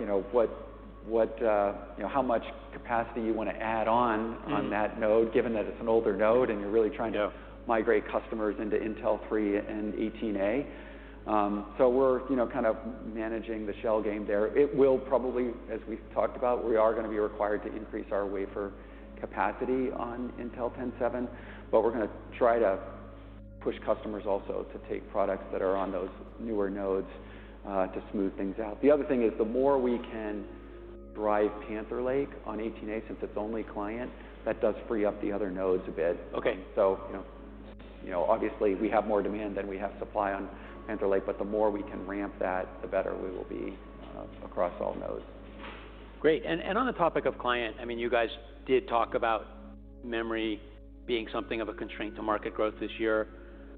how much capacity you want to add on that node, given that it's an older node and you're really trying to migrate customers into Intel 3 and 18A. So we're, kind of managing the shell game there. It will probably, as we've talked about, we are going to be required to increase our wafer capacity on Intel 10.7, but we're going to try to push customers also to take products that are on those newer nodes to smooth things out. The other thing is, the more we can drive Panther Lake on 18A, since it's only client, that does free up the other nodes a bit. Okay. So, obviously we have more demand than we have supply on Panther Lake, but the more we can ramp that, the better we will be across all nodes. Great. And on the topic of client, I mean, you guys did talk about memory being something of a constraint to market growth this year.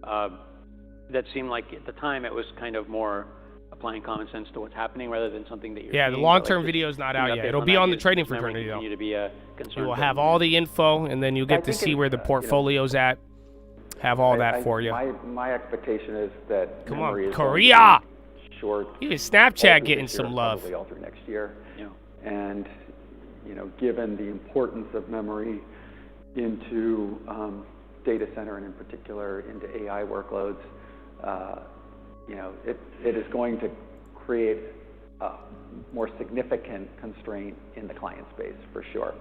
That seemed like at the time it was kind of more applying common sense to what's happening rather than something that you're seeing. The long-term video is not out yet. It'll be on the trading fraternity, though. To be a concern. You will have all the info, and then you'll get to see where the portfolio's at. Have all that for you. My expectation is that come memory on, is Korea. Short. Even Snapchat getting some love. Probably all through next year. Yeah. And given the importance of memory into data center and in particular into AI workloads, it is going to create a more significant constraint in the client space for sure.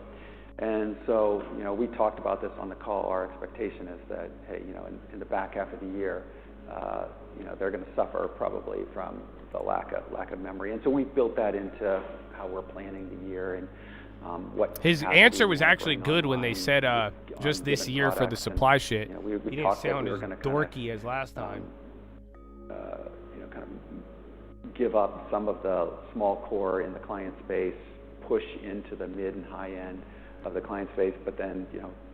And so, we talked about this on the call. Our expectation is that, hey, in the back half of the year, they're going to suffer probably from the lack of memory. And so we built that into how we're planning the year and what. His answer was actually good when they said just this year for the supply shit. He didn't sound as dorky as last time. Kind of give up some of the small core in the client space, push into the mid and high end of the client space, but then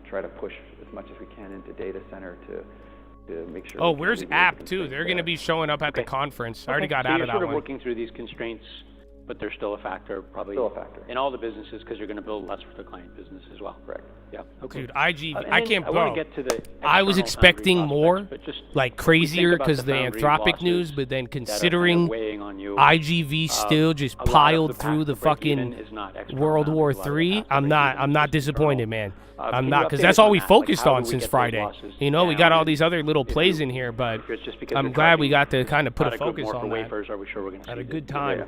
try to push as much as we can into data center to make sure. Oh, where's App too? They're going to be showing up at the conference. I already got out of that one. You're sort of working through these constraints, but they're still a factor, probably. Still a factor in all the businesses, because you're going to build less for the client business as well. Correct. Yeah. Okay. Dude, IGV, I can't. I want to get to the. I was expecting more, like crazier, because the Anthropic news, but then considering IGV still just piled through the fucking World War III, I'm not disappointed, man. I'm not, because that's all we focused on since Friday. We got all these other little plays in here, but I'm glad we got to kind of put a focus on that. Had a good time.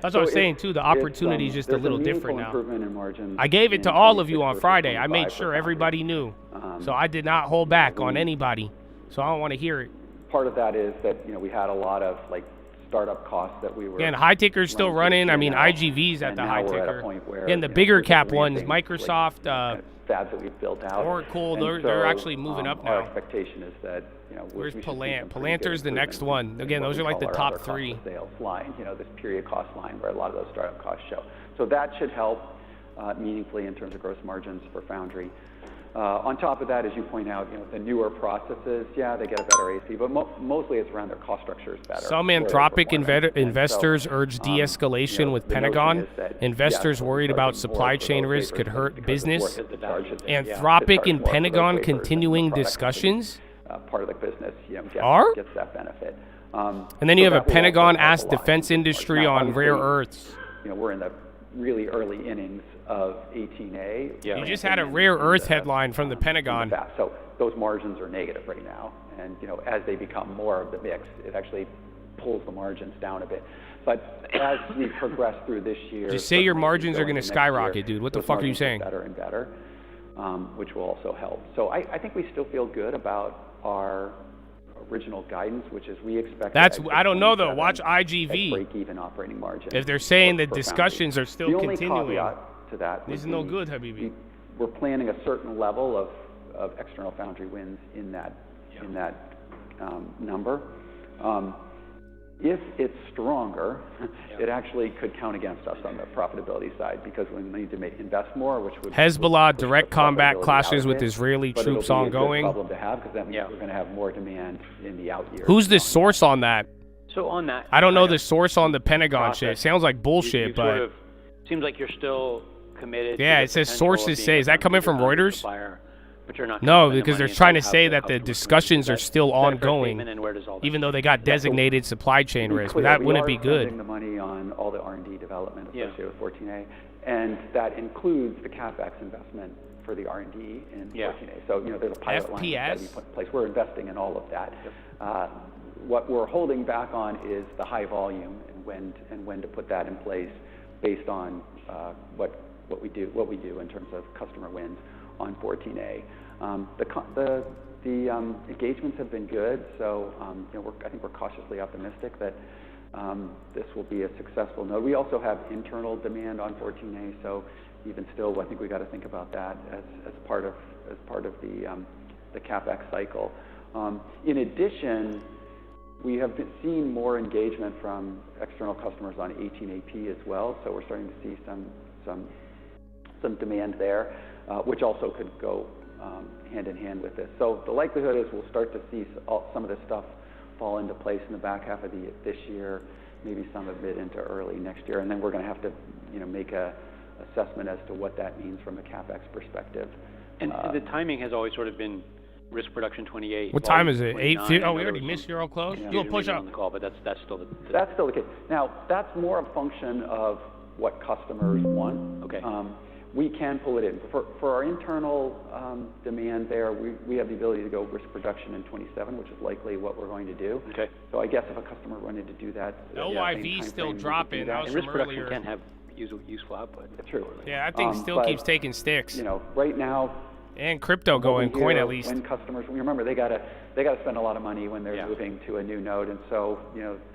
That's what I was saying too. The opportunity is just a little different now. I gave it to all of you on Friday. I made sure everybody knew, so I did not hold back on anybody. so I don't want to hear it. Part of that is that, we had a lot of, like, startup costs that we were... And high ticker's still running. I mean, IGV's at the high ticker. And the bigger cap ones, Microsoft, fabs that we've built out. Oracle, they're actually moving up now. Our expectation is that, where's Palant? Palantir's the next one. Again, those are like the top three. Sales line, this period cost line where a lot of those startup costs show. So that should help meaningfully in terms of gross margins for Foundry. On top of that, as you point out, the newer processes, yeah, they get a better AC, but mostly it's around their cost structure is better. Some Anthropic investors urge de-escalation with Pentagon. Investors worried about supply chain risk could hurt business. Anthropic and Pentagon continuing discussions. Part of the business, gets that benefit. And then you have a Pentagon asked defense industry on rare earths. We're in the really early innings of 18A. You just had a rare earth headline from the Pentagon. So those margins are negative right now. And, as they become more of the mix, it actually pulls the margins down a bit. But as we progress through this year... Just say your margins are going to skyrocket, dude. What the fuck are you saying? Better and better, which will also help. So I think we still feel good about our original guidance, which is we expect... I don't know, though. Watch IGV. Break-even operating margin. If they're saying the discussions are still continuing... The only caveat to that this is no good, Habibi. We're planning a certain level of external foundry wins in that number. If it's stronger, it actually could count against us on the profitability side because we need to invest more, which would... Hezbollah direct combat clashes with Israeli troops ongoing. But it'll be a good problem to have because that means we're going to have more demand in the out years. Who's the source on that? So on that... I don't know the source on the Pentagon shit. It sounds like bullshit, but... Sort of, seems like you're still committed. Yeah, it says sources say. Is that coming from Reuters? Supplier, but you're not. No, because they're trying to say that the discussions are still ongoing, even though they got designated supply chain risk. But that wouldn't be good. We are spending the money on all the R&D development associated with 14A, and that includes the CapEx investment for the R&D in 14A. So, there's a pilot line that we put in place. We're investing in all of that. What we're holding back on is the high volume and when to put that in place based on what we do in terms of customer wins on 14A. The engagements have been good, so I think we're cautiously optimistic that this will be a successful node. We also have internal demand on 14A, so even still, I think we got to think about that as part of the CapEx cycle. In addition, we have seen more engagement from external customers on 18AP as well, so we're starting to see some demand there, which also could go hand in hand with this. So the likelihood is we'll start to see some of this stuff fall into place in the back half of this year, maybe some of it into early next year, and then we're going to have to make a assessment as to what that means from a CapEx perspective. And the timing has always sort of been risk production 28. What time is it? 8:50? Oh, we already missed your close. Yeah. You'll push up. On the call, but that's still the that's still the case. Now that's more a function of what customers want. Okay. We can pull it in for our internal demand. There, we have the ability to go risk production in 27, which is likely what we're going to do. Okay. So I guess if a customer wanted to do that, OIV still dropping. That was risk from production earlier. can have useful output. True. Yeah, that thing still keeps taking sticks. Right now. And crypto going, coin at least. When customers, remember they gotta spend a lot of money when they're moving to a new node, and so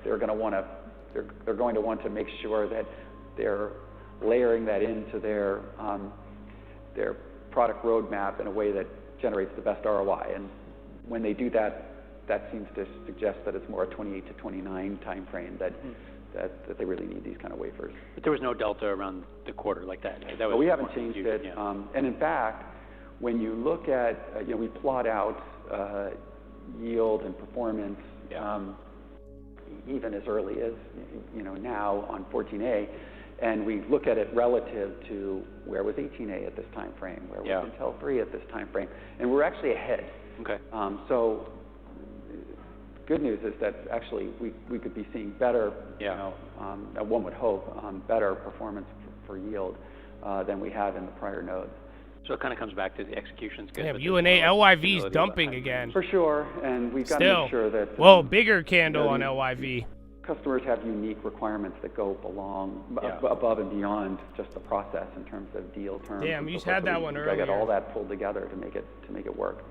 they're going to want to make sure that they're layering that into their product roadmap in a way that generates the best ROI. And when they do that, that seems to suggest that it's more a 28 to 29 time frame that they really need these kind of wafers. But there was no delta around the quarter like that. We haven't changed it. And in fact, when you look at, we plot out yield and performance even as early as now on 14A, and we look at it relative to where was 18A at this time frame, where was Intel 3 at this time frame, and we're actually ahead. Okay. So good news is that actually we could be seeing better, one would hope, better performance for yield than we have in the prior nodes. So it kind of comes back to the execution's good. Yeah, UNA LYV's dumping again. For sure, and we've got to make sure that... Well, bigger candle on LYV. Customers have unique requirements that go above and beyond just the process in terms of deal terms. Damn, you just had that one earlier. I got all that pulled together to make it work.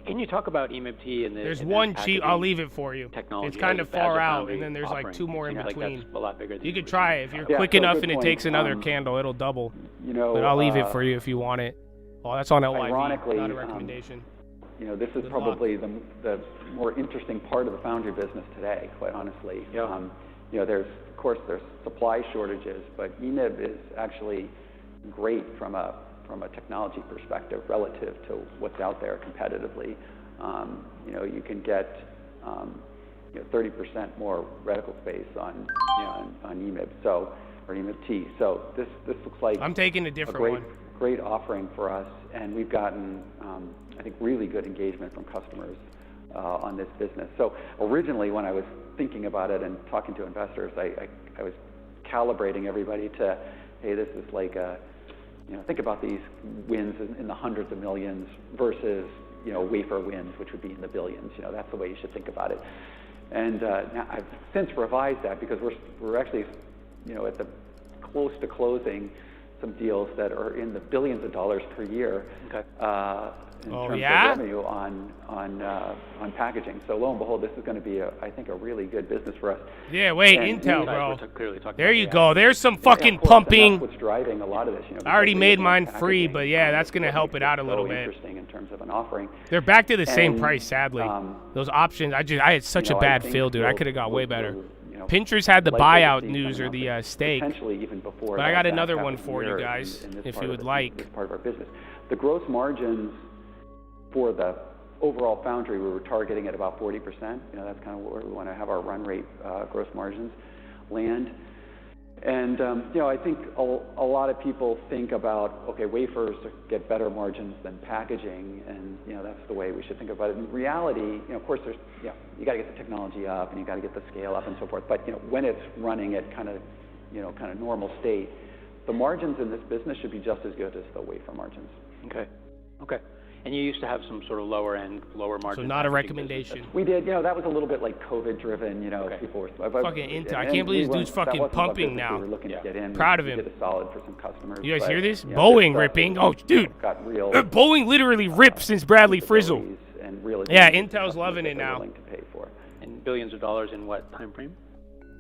Can you talk about EMIB-T and the... There's one cheap, I'll leave it for you. Technology. It's kind of far out, and then there's offering. like 2 more in between. Like that's a lot bigger than you could try it. If you're quick so enough good and it point. takes another candle, it'll double. You know, but I'll leave it for you if you want it. Well, that's on LYV, ironically, not a recommendation. You know, this is probably the more interesting part of the foundry business today, quite honestly. Yeah. You know, there's supply shortages, but EMIB is actually great from a technology perspective relative to what's out there competitively. You know, you can get 30% more reticle space on EMIB, or EMIB-T. So this looks like I'm taking a different great offering for us, and we've gotten I think really good engagement from customers on this business. So originally, when I was thinking about it and talking to investors, I was calibrating everybody to, hey, this is like think about these wins in the hundreds of millions versus wafer wins, which would be in the billions. That's the way you should think about it. And now I've since revised that because we're actually at the close to closing some deals that are in the billions of dollars per year. Okay. In terms of revenue on packaging. So lo and behold, this is going to be, I think, a really good business for us. Yeah, wait, and Intel, bro. There you go. There's some fucking course, pumping. That's what's driving a lot of this. I already made mine free, but yeah, that's going to help it out a little bit. Interesting in terms of an offering. They're back to the same price, sadly. Those options, I had such a bad feel, dude. I could have got way better. Pinterest had the buyout news or the stake. Potentially even before. But I got another one for you guys, if you would like. This part of our business. The gross margins for the overall foundry, we were targeting at about 40%. That's kind of where we want to have our run rate gross margins land. And I think a lot of people think about, okay, wafers get better margins than packaging, and that's the way we should think about it. In reality, of course, there's you got to get the technology up, and you got to get the scale up, and so forth. But when it's running at kind of normal state, the margins in this business should be just as good as the wafer margins. Okay. And you used to have some sort of lower margin. So not a recommendation. We did, that was a little bit like COVID-driven, people were... Fucking Intel. I can't believe this dude's fucking pumping now. We were looking to get in. Proud of him. We did a solid for some customers. You guys hear this? Boeing ripping. Oh, dude. Got real... Boeing literally ripped since Bradley Frizzle. And really Intel's loving it now. To pay for. And billions of dollars in what time frame?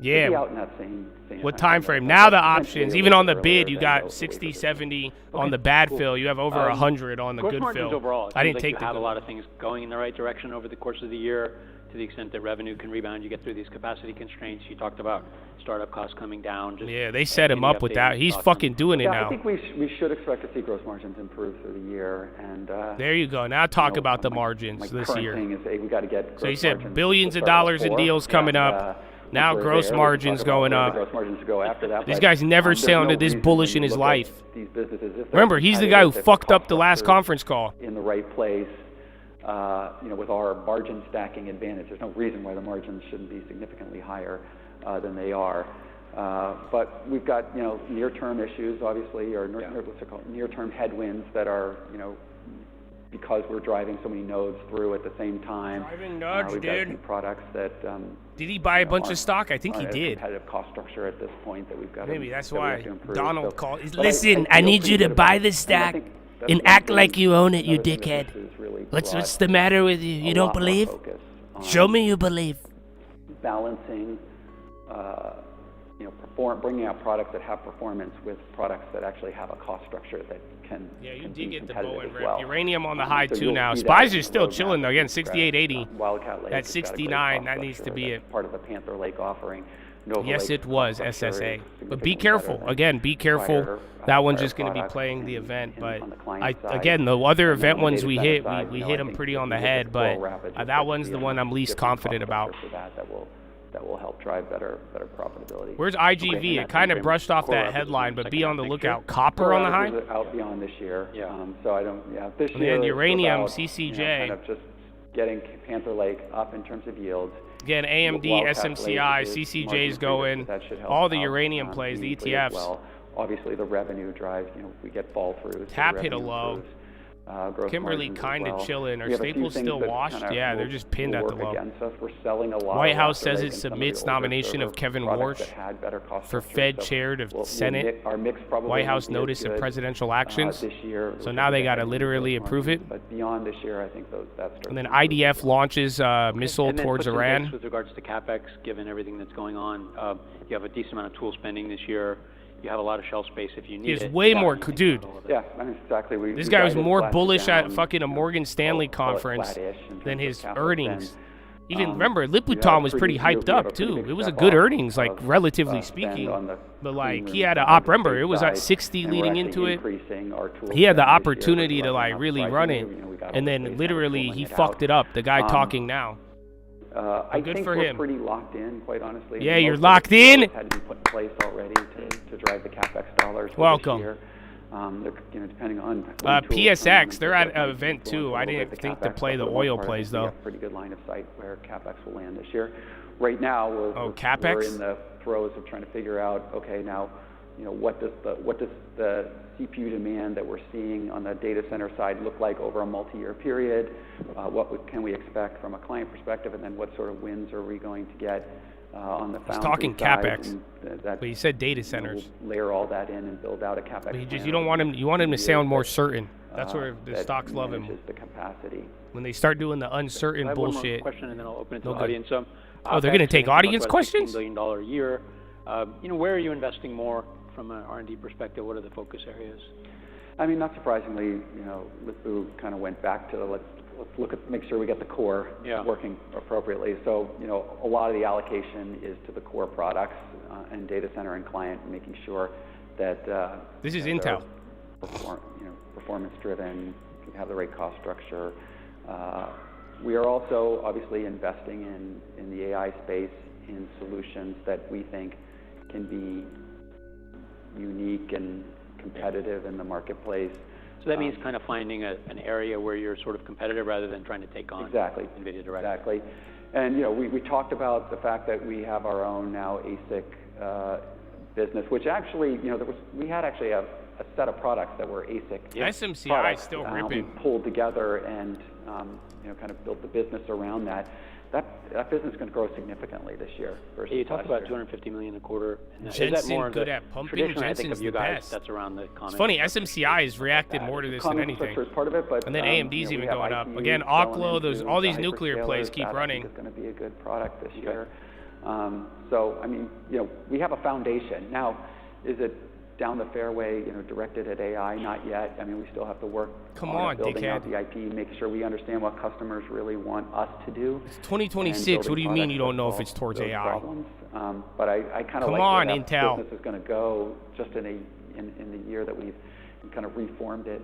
Yeah. Out in that same what time frame? Now the options, even on the bid, you got 60, 70 on the bad fill. You have over 100 on the good fill. Overall, I didn't take you have a lot of things going in the right direction over the course of the year. To the extent that revenue can rebound, you get through these capacity constraints. You talked about startup costs coming down. They set him up with that. He's fucking doing it now. I think we should expect to see gross margins improve through the year. And there you go. Now talk about the margins this year. Thing is, hey, we got to get. So he said billions of dollars in deals coming up. Now gross margins going up. Gross margins go after that. This guy's never sounded this bullish in his life. Remember, he's the guy who fucked up the last conference call. In the right place, with our margin stacking advantage. There's no reason why the margins shouldn't be significantly higher than they are. But we've got, near-term issues, obviously, or near-term headwinds that are, because we're driving so many nodes through at the same time. Driving nodes, we've got some products that did he buy a bunch of stock? I think he did. Competitive cost structure at this point that we've got. Maybe that's why Donald called. Listen, I need you to buy the stock and act like you own it, you dickhead. What's the matter with you? You don't believe? Show me you believe. Balancing, bringing out products that have performance with products that actually have a cost structure that can. Yeah, you did get the Boeing rip. Uranium on the high too now. Spies is still chilling though. Again, 68.80. Wildcat Lake. At 69, that needs to be it. Part of the Panther Lake offering. Yes, it was SSA. But be careful. Again, be careful. That one's just going to be playing the event. But again, the other event ones we hit them pretty on the head. But that one's the one I'm least confident about. That will help drive better profitability. Where's IGV? It kind of brushed off that headline, but be on the lookout. Copper on the high? Out beyond this year. So I don't. This year. And then uranium, CCJ. Kind of just getting Panther Lake up in terms of yield. Again, AMD, SMCI, CCJ's going. All the uranium plays, the ETFs. Well, obviously the revenue drives. We get fall through. TAP hit a low. Kimberly kind of chilling. Are We have a few Staples things still that washed? kinda Yeah, they're will- just pinned will at the work low. against us. We're selling a lot White of House says Raptor it Lake and some of the submits older nomination of server Kevin products Warsh that had better cost for structure. Fed So chair to we'll Senate. our mix probably White House won't be as notice of good, presidential actions. this year. So now they got to literally approve it. But beyond this year, I think that's. And then IDF launches missile And then towards puts and takes Iran. with regards to CapEx, given everything that's going on, you have a decent amount of tool spending this year. You have a lot of shelf space if you need it. He's way more, dude. Yeah, I mean, exactly. This guy was more bullish at fucking a Morgan Stanley conference than his earnings. Even remember, Liputin was pretty hyped up too. It was a good earnings, like relatively speaking. But like he had remember, it was at 60 leading into it. He had the opportunity to like really run it, and then literally he fucked it up. The guy talking now. I good think for we're him. pretty locked in, quite honestly. Yeah, Most you're of locked the in? deals had to be put in place already to drive the CapEx dollars for Welcome. this year. Depending on when tools PSX, come, they're that at might an event influence too. a I little didn't bit the think to CapEx, play the but for oil most part, plays we though. have pretty good line of sight where CapEx will land this year. Right now, we're CapEx? in the throes of trying to figure out, okay, now, what does the CPU demand that we're seeing on the data center side look like over a multi-year period? Can we expect from a client perspective, and then what sort of wins are we going to get on the foundry He's talking side? CapEx, And but he said data centers. We'll layer all that in and build out a CapEx. But plan you don't want him. You want him to sound more certain. That's where the that stocks love him. manages the capacity. When they start doing the uncertain I have one bullshit. more question, and then I'll open it to No the good. audience. Oh, they're gonna take audience questions? $16 billion a year. Where are you investing more from an R&D perspective? What are the focus areas? I mean, not surprisingly, Lip-Bu kind of went back to let's make sure we get the core working appropriately. So, a lot of the allocation is to the core products and data center and client, making sure that This is Intel. Performance driven, have the right cost structure. We are also obviously investing in the AI space in solutions that we think can be unique and competitive in the marketplace. So that means kind of finding an area where you're sort of competitive rather than trying to take on NVIDIA directly. Exactly. And we talked about the fact that we have our own now ASIC business, which actually, we had actually a set of products that were ASIC. SMCI products, is still we ripping. pulled together and kind of built the business around that. That business is going to grow significantly this year versus You talked last about year. $250 million a quarter. And is Jensen that more good the at pumping? traditionally, I think Jensen's of you the guys, best. that's around the comment. It's funny, SMCI has reacted more to this than Comment anything. structure is part of it, but, And then AMD's we even have going up. IPU Again, going Oklo, into all the these nuclear plays hyperscalers. keep That, running. I think, is going to be a good product this year. So, I mean, we have a foundation. Now, is it down the fairway, directed at AI? Not yet. I mean, we still have to work on building out the IP, making sure we understand what customers really want us to do. It's 2026. What do you mean you don't know if it's towards AI? Problems. But I kind of Come like on, where that Intel. business is going to go just in the year that we've kind of reformed it.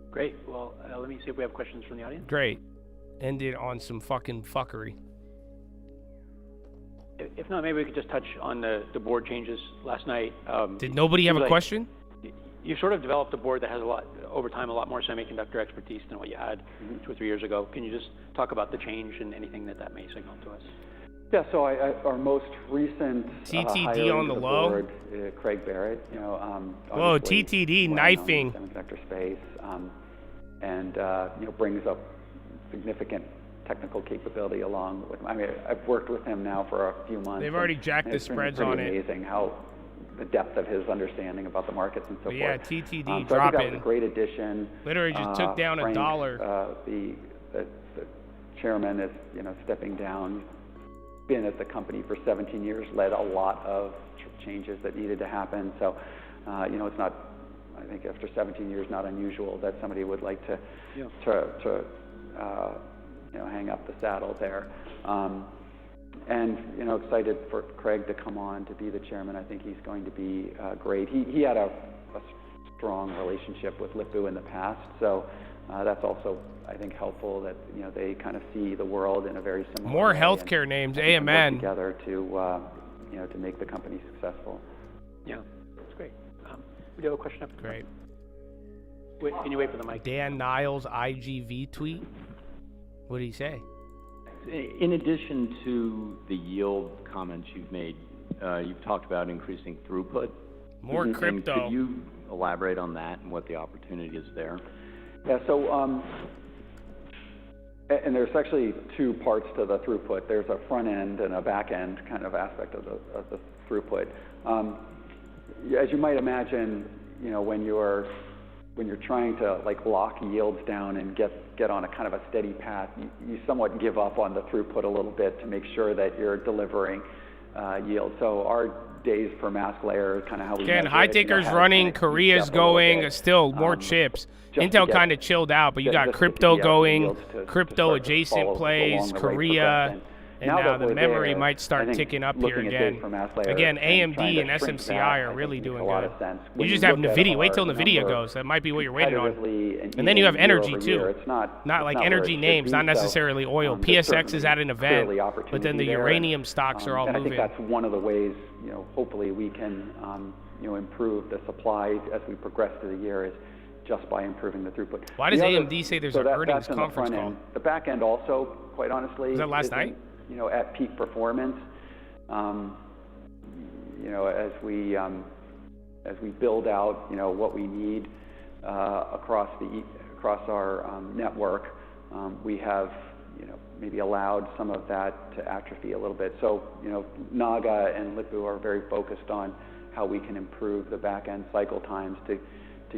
Great. Well, let me see if we have questions from the audience. Great. Ended on some fucking fuckery. If not, maybe we could just touch on the board changes last night. Did nobody have a question? You've sort of developed a board that has over time, a lot more semiconductor expertise than what you had 2 or 3 years ago. Can you just talk about the change and anything that may signal to us? Yeah, so our most recent TTD on the low. Board, Craig Barrett, Whoa, TTD knifing. Semiconductor space, and brings up significant technical capability along with. I mean, I've worked with him now for a few months. They've already jacked the spreads on it. It's amazing how the depth of his understanding about the markets and so forth. Yeah, TTD so I think dropping. that was a great addition. Literally just took down Frank, $1. The chairman is stepping down. Been at the company for 17 years, led a lot of changes that needed to happen. So, it's not. I think after 17 years, not unusual that somebody would like to hang up the saddle there. And excited for Craig to come on to be the chairman. I think he's going to be great. He had a strong relationship with Lip-Bu in the past, so that's also, I think, helpful that they kind of see the world in a very similar More way healthcare names, work AMN. together to make the company successful. Yeah, that's great. We do have a question up. Great. Wait, can you wait for the mic? Dan Niles IGV tweet. What did he say? In addition to the yield comments you've made, you've talked about increasing throughput. More And crypto. could you elaborate on that and what the opportunity is there? Yeah, so, and there's actually two parts to the throughput. There's a front end and a back end kind of aspect of the throughput. As you might imagine, you know, when you're trying to like lock yields down and get on a kind of a steady path, you somewhat give up on the throughput a little bit to make sure that you're delivering yield. So our days per mask layer, kind of how we again, measure high it, taker's has running, kind of Korea's creeped up a little going, bit. still more chips. just Intel to kind of get chilled out, but you got just crypto the going, yields to crypto start to adjacent follow plays, along the rate Korea, progression. and now that the we're memory there, might I start think ticking up here looking at again. days per mask layer Again, and trying AMD to and shrink SMCI that, are I really think makes doing a lot good. of sense. You When just you have look at NVIDIA. Wait till our NVIDIA number goes. That might be what you're waiting on. competitively And then you have even energy year-over-year, too. it's not Not like where it energy should names, be, not so, necessarily oil. there's PSX is at an event, clearly but then the opportunity there, uranium stocks are all and moving. I think that's one of the ways, you know, hopefully we can, you know, improve the supply as we progress through the year is just by improving the throughput. Why does The other- AMD say there's so an earnings that's in the conference front call? end. The back end also, quite honestly, Was that last isn't, night? you know, at peak performance. You know, as we build out, you know, what we need across our network, we have, you know, maybe allowed some of that to atrophy a little bit. So, you know, Naga and Lip-Bu are very focused on how we can improve the back end cycle times to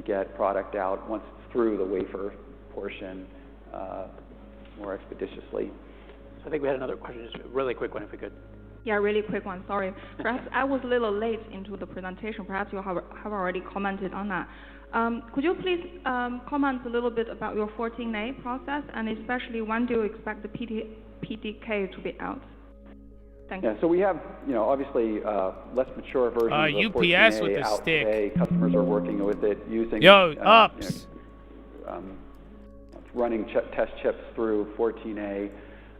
get product out once it's through the wafer portion more expeditiously. So I think we had another question, just a really quick one if we could. Yeah, really quick one, sorry. Perhaps I was a little late into the presentation. Perhaps you have already commented on that. Could you please comment a little bit about your 14A process, and especially when do you expect the PDK to be out? Thank you. Yeah, so we have, you know, obviously less mature versions of UPS 14A with the out stick. today. Customers are working with it using ups. Running test chips through 14A.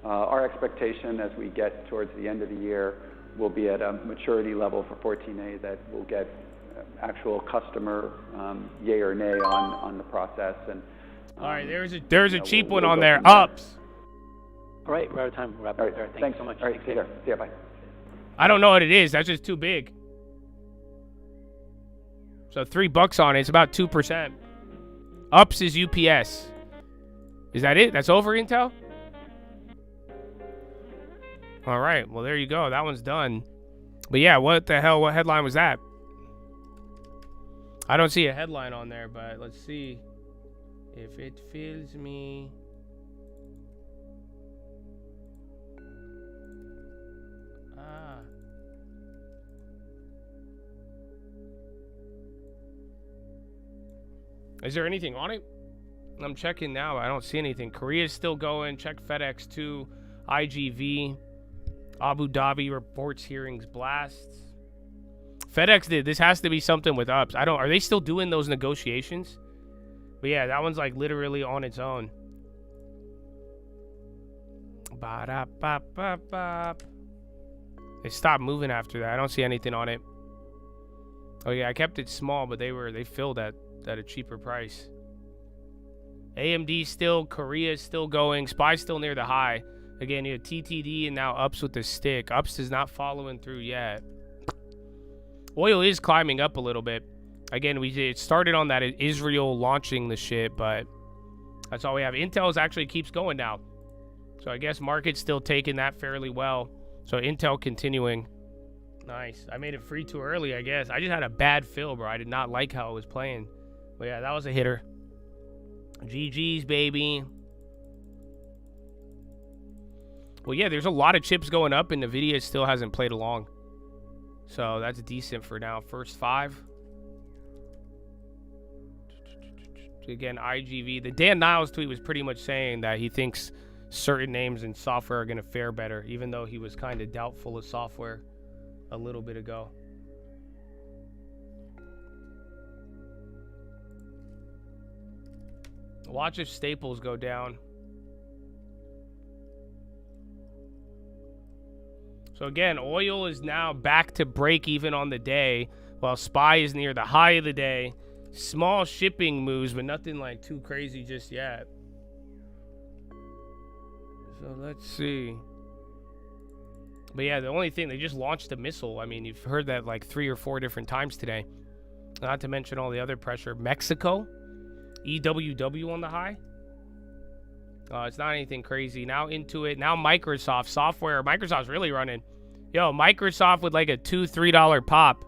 Our expectation as we get towards the end of the year will be at a maturity level for 14A that will get actual customer yay or nay on the process. And all right, there's a cheap one on go there. from there. Ups. All right, we're out of time. We'll wrap all up there. right, Thanks so much. All right, see you there. See ya, bye. I don't know what it is. That's just too big. So $3 on it. It's about 2%. Ups is UPS. Is that it? That's over, Intel? All right. Well, there you go. That one's done. But yeah, what the hell? What headline was that? I don't see a headline on there, but let's see if it fills me. Is there anything on it? I'm checking now. I don't see anything. Korea's still going. Check FedEx 2, IGV, Abu Dhabi reports hearings blasts. FedEx did. This has to be something with ups. Are they still doing those negotiations? But yeah, that one's like literally on its own. Ba-da-ba-ba-ba. They stopped moving after that. I don't see anything on it. Oh yeah, I kept it small, but they filled at a cheaper price. AMD still, Korea is still going, SPY's still near the high. Again, you have TTD and now ups with the stick. Ups is not following through yet. Oil is climbing up a little bit. Again, it started on that Israel launching the shit, but that's all we have. Intel's actually keeps going now. So I guess market's still taking that fairly well. So Intel continuing. Nice. I made it free too early, I guess. I just had a bad fill, bro. I did not like how it was playing. But yeah, that was a hitter. GG's, baby. Well, yeah, there's a lot of chips going up, and NVIDIA still hasn't played along. So that's decent for now. First 5. Again, IGV. The Dan Niles tweet was pretty much saying that he thinks certain names in software are going to fare better, even though he was kind of doubtful of software a little bit ago. Watch if staples go down. So again, oil is now back to break even on the day, while SPY is near the high of the day. Small shipping moves, but nothing like too crazy just yet. So let's see. But yeah, the only thing, they just launched a missile. I mean, you've heard that like 3 or 4 different times today. Not to mention all the other pressure. Mexico, EWW on the high. It's not anything crazy. Now Intuit, now Microsoft software. Microsoft's really running. Yo, Microsoft with like a $2-3 pop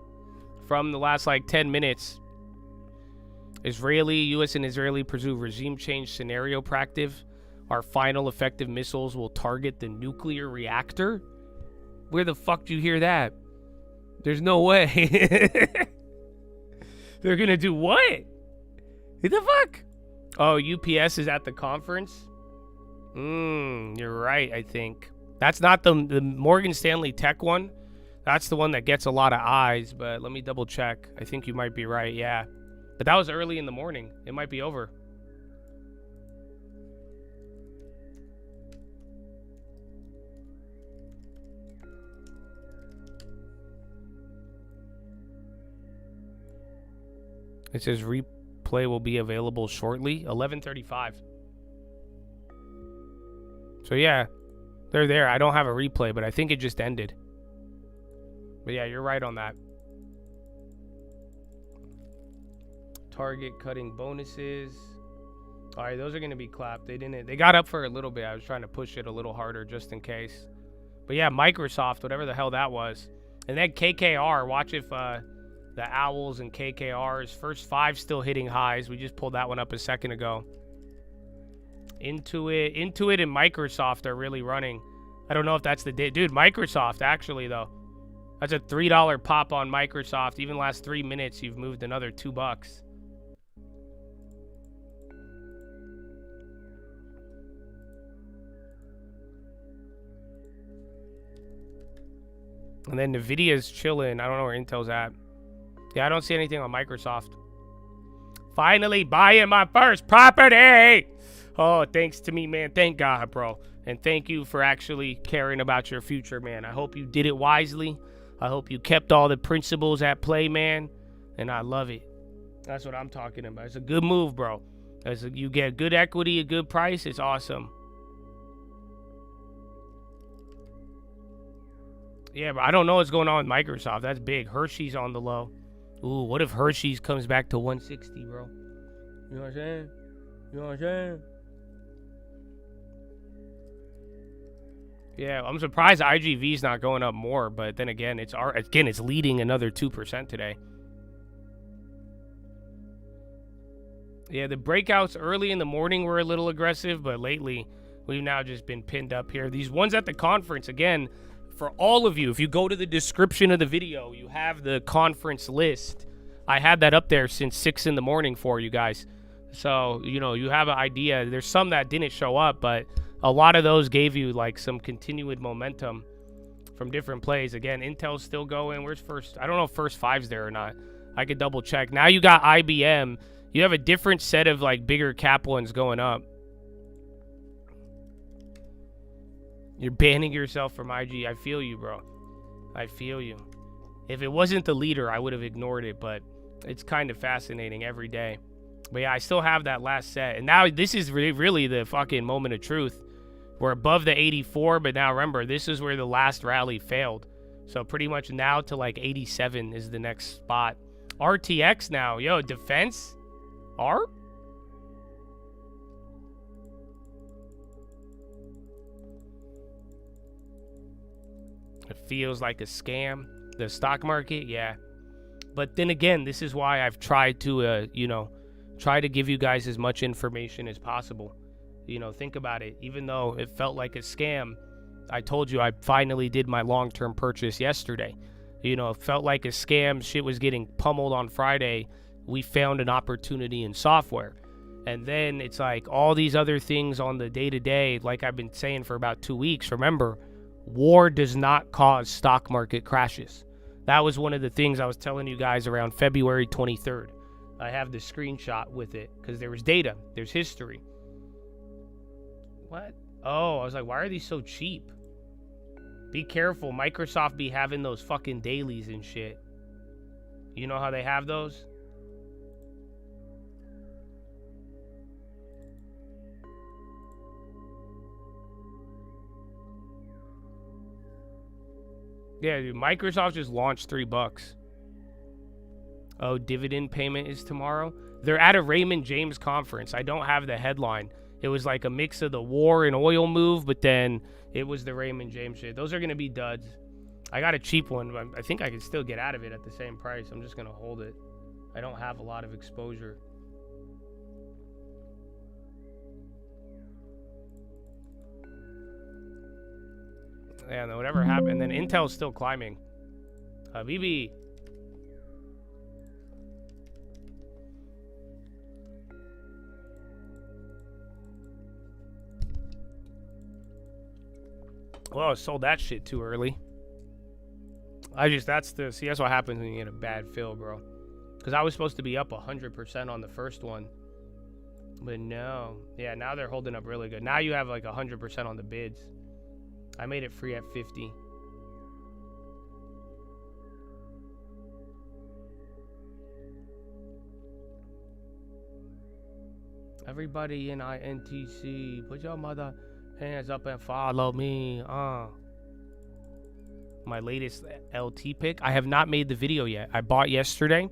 from the last like 10 minutes. U.S. and Israeli pursue regime change scenario practice. Our final effective missiles will target the nuclear reactor. Where the fuck do you hear that? There's no way. They're gonna do what? What the fuck? Oh, UPS is at the conference? You're right, I think. That's not the Morgan Stanley Tech one. That's the one that gets a lot of eyes, but let me double check. I think you might be right, yeah. But that was early in the morning. It might be over. It says replay will be available shortly. 11:35. So yeah, they're there. I don't have a replay, but I think it just ended. But yeah, you're right on that. Target cutting bonuses. All right, those are going to be clapped. They got up for a little bit. I was trying to push it a little harder just in case. But yeah, Microsoft, whatever the hell that was. And then KKR, watch if the Owls and KKR's first 5 still hitting highs. We just pulled that one up a second ago. Intuit and Microsoft are really running. I don't know if that's the day. Dude, Microsoft, actually, though. That's a $3 pop on Microsoft. Even last 3 minutes, you've moved another $2. And then NVIDIA's chilling. I don't know where Intel's at. Yeah, I don't see anything on Microsoft. Finally buying my first property. Oh, thanks to me, man. Thank God, bro. And thank you for actually caring about your future, man. I hope you did it wisely. I hope you kept all the principles at play, man. And I love it. That's what I'm talking about. It's a good move, bro. You get good equity, a good price. It's awesome. Yeah, but I don't know what's going on with Microsoft. That's big. Hershey's on the low. Ooh, what if Hershey's comes back to 160, bro? You know what I'm saying? You know what I'm saying? Yeah, I'm surprised IGV's not going up more, but then again, it's leading another 2% today. Yeah, the breakouts early in the morning were a little aggressive, but lately we've now just been pinned up here. These ones at the conference, again, for all of you, if you go to the description of the video, you have the conference list. I had that up there since 6 in the morning for you guys. So, you know, you have an idea. There's some that didn't show up, but a lot of those gave you like some continued momentum from different plays. Again, Intel's still going. Where's first? I don't know if first 5's there or not. I could double check. Now you got IBM. You have a different set of like bigger cap ones going up. You're banning yourself from IG. I feel you, bro. I feel you. If it wasn't the leader, I would have ignored it, but it's kind of fascinating every day. But yeah, I still have that last set. And now this is really the fucking moment of truth. We're above the 84, but now remember, this is where the last rally failed. So pretty much now to like 87 is the next spot. RTX now. Yo, defense? R? It feels like a scam. The stock market, yeah. But then again, this is why I've tried to, try to give you guys as much information as possible. You know, think about it. Even though it felt like a scam, I told you I finally did my long-term purchase yesterday. You know, it felt like a scam. Shit was getting pummeled on Friday. We found an opportunity in software. And then it's like all these other things on the day-to-day, like I've been saying for about 2 weeks. Remember, war does not cause stock market crashes. That was one of the things I was telling you guys around February 23rd. I have the screenshot with it because there was data. There's history. What? Oh, I was like, why are these so cheap? Be careful. Microsoft be having those fucking dailies and shit. You know how they have those? Yeah, dude, Microsoft just launched $3. Oh, dividend payment is tomorrow. They're at a Raymond James conference. I don't have the headline. It was like a mix of the war and oil move, but then it was the Raymond James shit. Those are going to be duds. I got a cheap one, but I think I can still get out of it at the same price. I'm just going to hold it. I don't have a lot of exposure. Yeah, no, whatever happened. And then Intel's still climbing. Habibi. Well, I sold that shit too early. That's what happens when you get a bad fill, bro. Because I was supposed to be up 100% on the first one. But no. Yeah, now they're holding up really good. Now you have like 100% on the bids. I made it free at 50. Everybody in INTC, put your mother hands up and follow me. My latest LT pick. I have not made the video yet. I bought yesterday,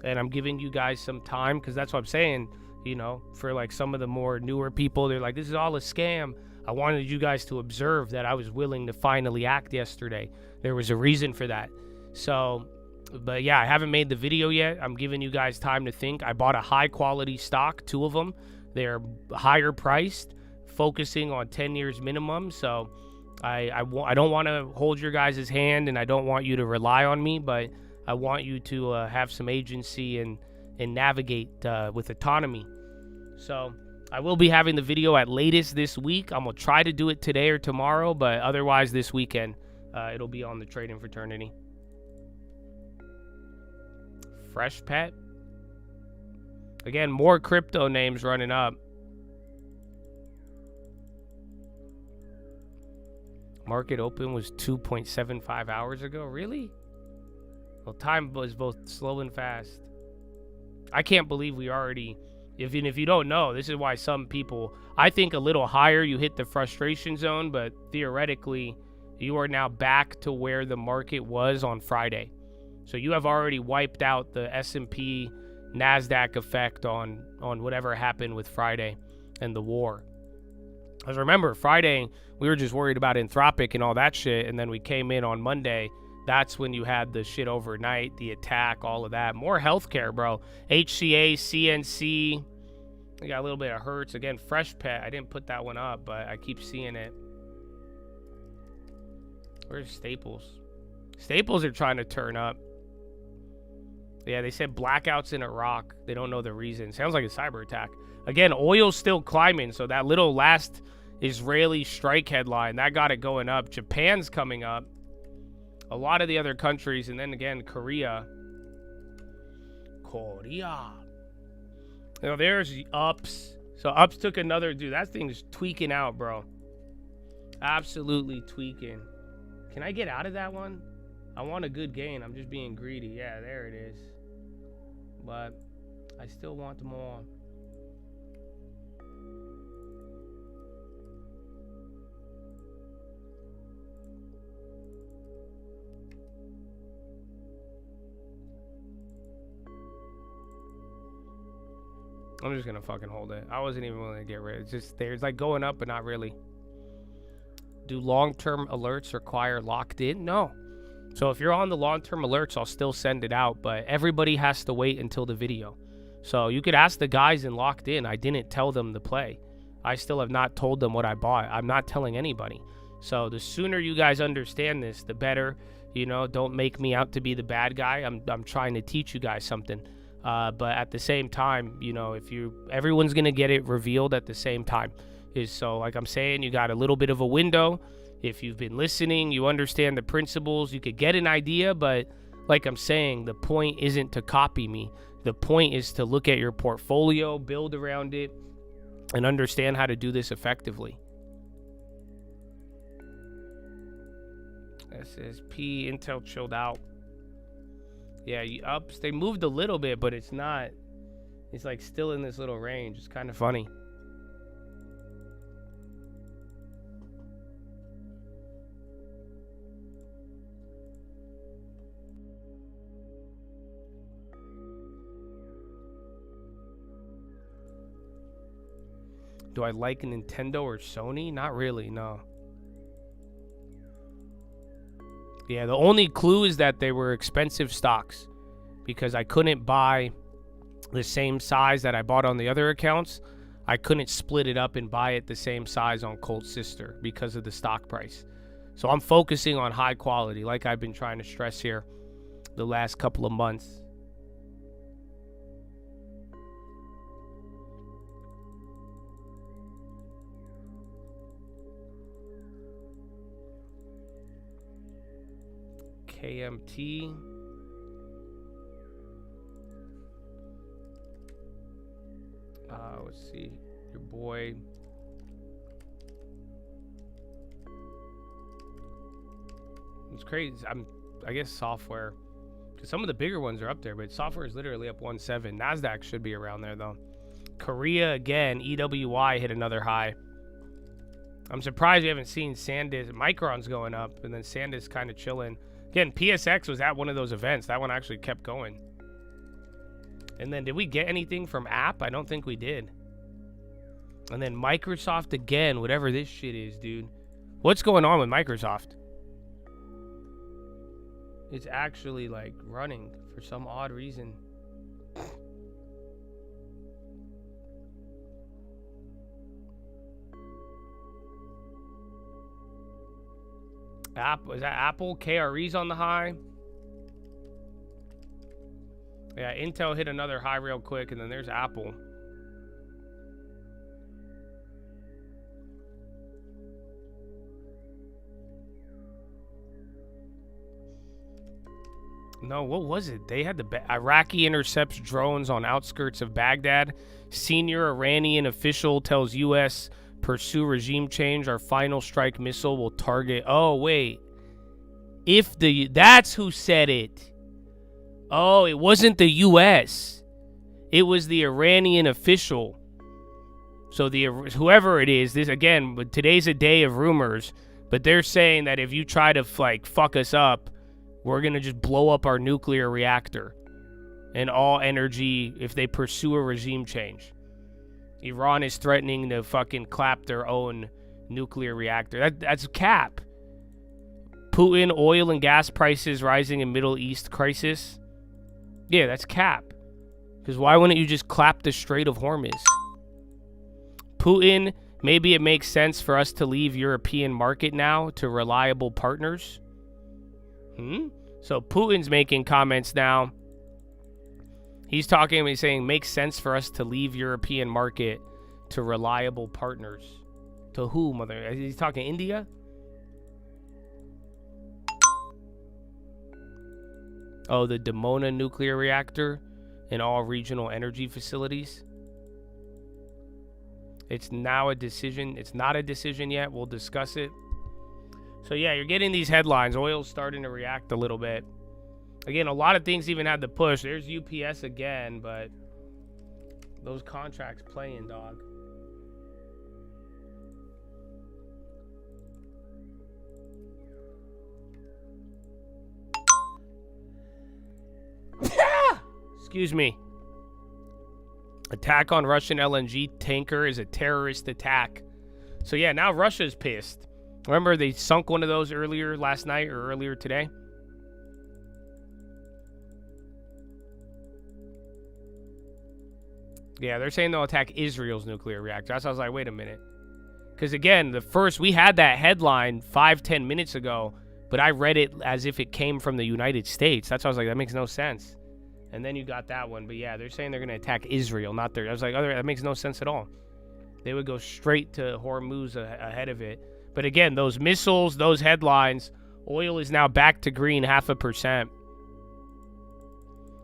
and I'm giving you guys some time because that's what I'm saying. You know, for like some of the more newer people, they're like, this is all a scam. I wanted you guys to observe that I was willing to finally act yesterday. There was a reason for that. So, but yeah, I haven't made the video yet. I'm giving you guys time to think. I bought a high quality stock, 2 of them. They're higher priced, focusing on 10 years minimum. So I don't want to hold your guys' hand, and I don't want you to rely on me, but I want you to have some agency and navigate with autonomy. So I will be having the video at latest this week. I'm going to try to do it today or tomorrow, but otherwise this weekend, it'll be on the trading fraternity. Fresh Pet. Again, more crypto names running up. Market open was 2.75 hours ago. Really? Well, time was both slow and fast. I can't believe we already... If you don't know, this is why some people... I think a little higher, you hit the frustration zone, but theoretically, you are now back to where the market was on Friday. So you have already wiped out the S&P NASDAQ effect on whatever happened with Friday and the war. Because remember, Friday, we were just worried about Anthropic and all that shit, and then we came in on Monday. That's when you had the shit overnight, the attack, all of that. More healthcare, bro. HCA, CNC. We got a little bit of Hertz. Again, Fresh Pet. I didn't put that one up, but I keep seeing it. Where's Staples? Staples are trying to turn up. Yeah, they said blackouts in Iraq. They don't know the reason. Sounds like a cyber attack. Again, oil's still climbing, so that little last Israeli strike headline, that got it going up. Japan's coming up. A lot of the other countries, and then again, Korea. You know, there's UPS. So UPS took another, dude, that thing's tweaking out, bro. Absolutely tweaking. Can I get out of that one? I want a good gain. I'm just being greedy. Yeah, there it is. But I still want more. I'm just gonna fucking hold it. I wasn't even willing to get rid of it. It's just there. It's like going up, but not really. Do long-term alerts require locked in? No. So if you're on the long-term alerts, I'll still send it out, but everybody has to wait until the video. So you could ask the guys in locked in. I didn't tell them to play. I still have not told them what I bought. I'm not telling anybody. So the sooner you guys understand this, the better. You know, don't make me out to be the bad guy. I'm trying to teach you guys something. But at the same time, you know, everyone's going to get it revealed at the same time. So like I'm saying, you got a little bit of a window. If you've been listening, you understand the principles, you could get an idea, but like I'm saying, the point isn't to copy me. The point is to look at your portfolio, build around it, and understand how to do this effectively. SSP, Intel chilled out. Yeah, UPS, they moved a little bit, but it's not. It's like still in this little range. It's kind of funny. Do I like Nintendo or Sony? Not really, no. Yeah, the only clue is that they were expensive stocks because I couldn't buy the same size that I bought on the other accounts. I couldn't split it up and buy it the same size on Cold Sister because of the stock price. So I'm focusing on high quality, like I've been trying to stress here the last couple of months. KMT. Let's see, your boy. It's crazy. I guess software, because some of the bigger ones are up there, but software is literally up 1.7. Nasdaq should be around there though. Korea again. EWI hit another high. I'm surprised you haven't seen SanDisk. Micron's going up, and then SanDisk kind of chilling. Again, PSX was at one of those events. That one actually kept going. And then did we get anything from app? I don't think we did. And then Microsoft again, whatever this shit is, dude. What's going on with Microsoft? It's actually like running for some odd reason. Is that Apple? KRE's on the high. Yeah, Intel hit another high real quick, and then there's Apple. No, what was it? They had the Iraqi intercepts drones on outskirts of Baghdad. Senior Iranian official tells U.S. pursue regime change. Our final strike missile will target. Oh, wait. That's who said it. Oh, it wasn't the U.S. It was the Iranian official. So whoever it is, this again, but today's a day of rumors, but they're saying that if you try to fuck us up, we're going to just blow up our nuclear reactor and all energy if they pursue a regime change. Iran is threatening to fucking clap their own nuclear reactor. That's cap. Putin, oil and gas prices rising in Middle East crisis. Yeah, that's cap. Because why wouldn't you just clap the Strait of Hormuz? Putin, maybe it makes sense for us to leave European market now to reliable partners. So Putin's making comments now. He's saying makes sense for us to leave European market to reliable partners. To who, mother? He's talking India? Oh, the Dimona nuclear reactor and all regional energy facilities. It's now a decision. It's not a decision yet. We'll discuss it. So, yeah, you're getting these headlines. Oil's starting to react a little bit. Again, a lot of things even had to push. There's UPS again, but those contracts playing, dog. Excuse me. Attack on Russian LNG tanker is a terrorist attack. So, yeah, now Russia's pissed. Remember they sunk one of those earlier last night or earlier today? Yeah, they're saying they'll attack Israel's nuclear reactor. That's why I was like, wait a minute. Because, again, we had that headline 5-10 minutes ago, but I read it as if it came from the United States. That's why I was like, that makes no sense. And then you got that one. But, yeah, they're saying they're going to attack Israel, not their. I was like, that makes no sense at all. They would go straight to Hormuz ahead of it. But again, those missiles, those headlines, oil is now back to green 0.5%.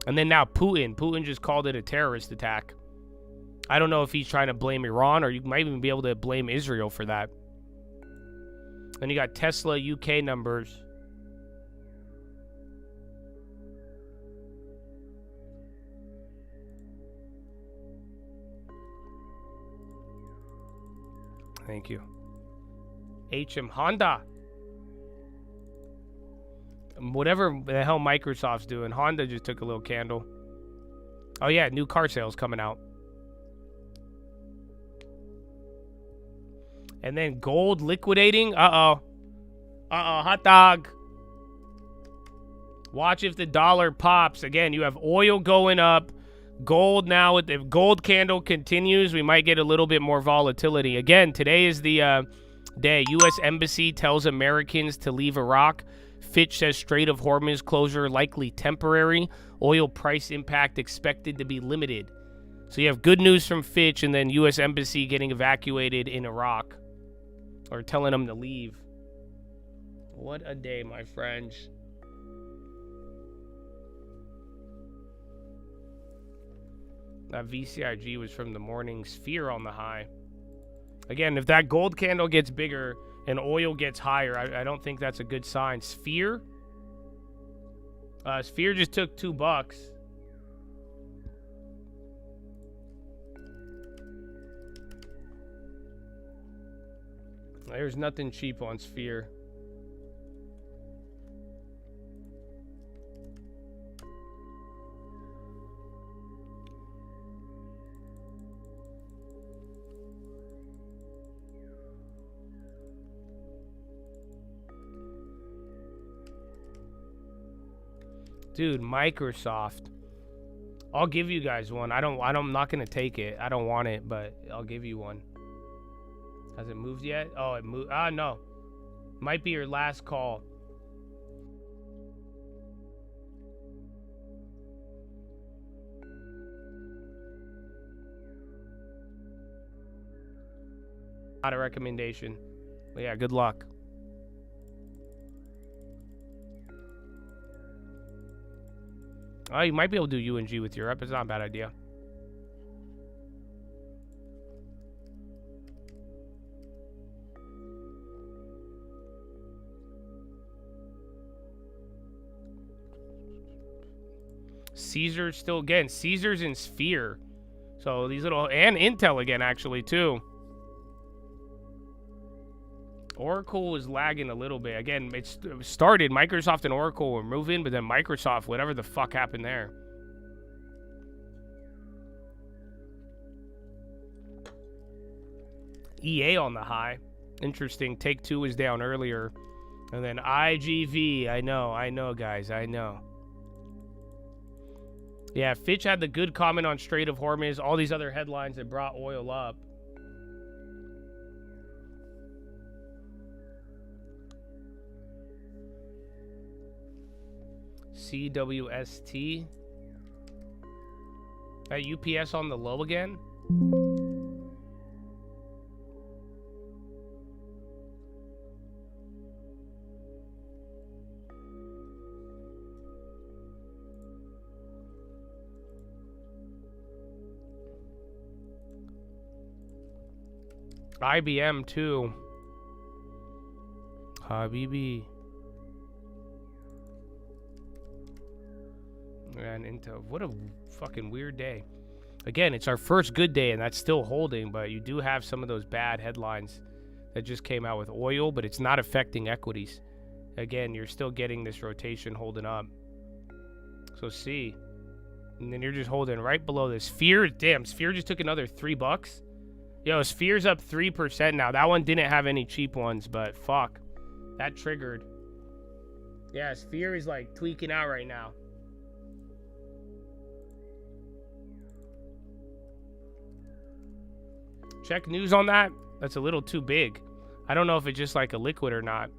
And then now Putin just called it a terrorist attack. I don't know if he's trying to blame Iran, or you might even be able to blame Israel for that. Then you got Tesla UK numbers. Thank you. Honda. Whatever the hell Microsoft's doing, Honda just took a little candle. Oh yeah, new car sales coming out. And then gold liquidating. Uh-oh. Uh-oh, hot dog. Watch if the dollar pops. Again, you have oil going up. Gold now, if gold candle continues, we might get a little bit more volatility. Again, today is the day. U.S. Embassy tells Americans to leave Iraq. Fitch says Strait of Hormuz closure likely temporary. Oil price impact expected to be limited. So you have good news from Fitch and then U.S. Embassy getting evacuated in Iraq. Or telling them to leave. What a day, my friends. That VCIG was from the morning. Sphere on the high. Again, if that gold candle gets bigger and oil gets higher, I don't think that's a good sign. Sphere? Sphere just took $2. There's nothing cheap on Sphere. Dude, Microsoft. I'll give you guys one. I'm not gonna take it. I don't want it, but I'll give you one. Has it moved yet? Oh, it moved. Ah, no. Might be your last call. Not a recommendation. But yeah, good luck. Oh, you might be able to do UNG with Europe. It's not a bad idea. Caesar's still, again, Caesar's in Sphere. So these little, and Intel again, actually, too. Oracle was lagging a little bit. Again, it started, Microsoft and Oracle were moving, but then Microsoft, whatever the fuck happened there. EA on the high. Interesting. Take-Two was down earlier. And then IGV. I know, guys. I know. Yeah, Fitch had the good comment on Strait of Hormuz. All these other headlines that brought oil up. CWST. That UPS on the low again? IBM too. Habibi. And Intel. What a fucking weird day. Again, it's our first good day, and that's still holding, but you do have some of those bad headlines that just came out with oil, but it's not affecting equities. Again, you're still getting this rotation holding up. So C. And then you're just holding right below this. Sphere, damn, Sphere just took another $3. Yo, Sphere's up 3% now. That one didn't have any cheap ones, but fuck. That triggered. Yeah, Sphere is like tweaking out right now. Check news on that. That's a little too big. I don't know if it's just like a liquid or not.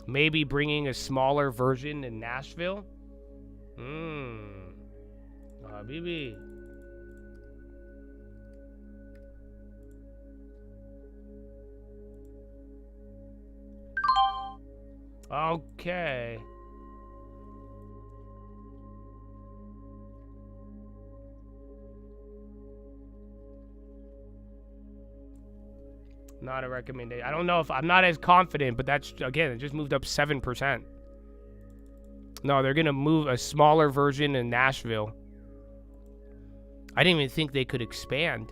Maybe bringing a smaller version in Nashville. Habibi. Okay. Not a recommendation. I don't know if I'm not as confident, but that's, again, it just moved up 7%. No, they're going to move a smaller version in Nashville. I didn't even think they could expand.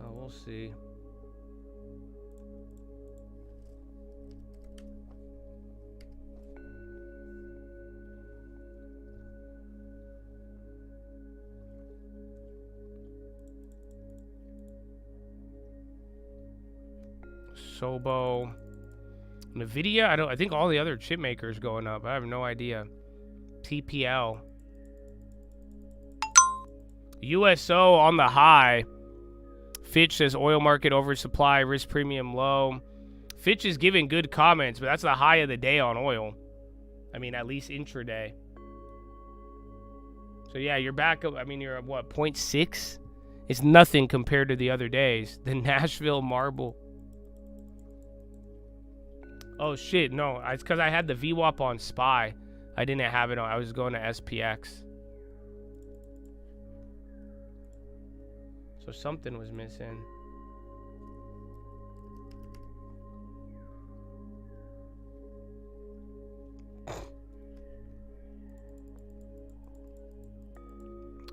Oh, we'll see. Sobo. NVIDIA, I think all the other chip makers going up. I have no idea. TPL. USO on the high. Fitch says oil market oversupply, risk premium low. Fitch is giving good comments, but that's the high of the day on oil. I mean, at least intraday. So yeah, you're back up. I mean, you're at what, 0.6? It's nothing compared to the other days. The Nashville Marble. Oh shit, no, it's because I had the VWAP on SPY. I didn't have it on, I was going to SPX. So something was missing.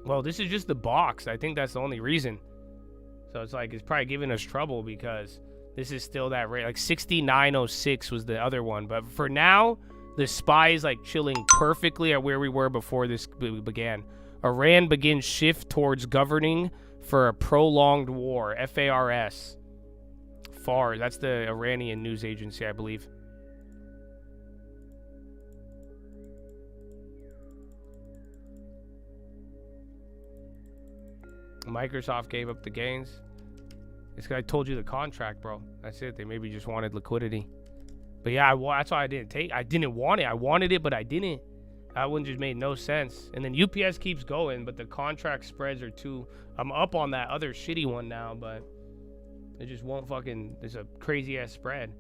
Well, this is just the box. I think that's the only reason. So it's like, it's probably giving us trouble because this is still that rate. Like 69.06 was the other one. But for now, the SPY is like chilling perfectly at where we were before this began. Iran begins shift towards governing for a prolonged war. FARS. FARS. That's the Iranian news agency, I believe. Microsoft gave up the gains. It's 'cause I told you the contract, bro. That's it. They maybe just wanted liquidity. But yeah, that's why I didn't take. I didn't want it. I wanted it, but I didn't. That one just made no sense. And then UPS keeps going, but the contract spreads are too. I'm up on that other shitty one now, but it just won't fucking. There's a crazy ass spread.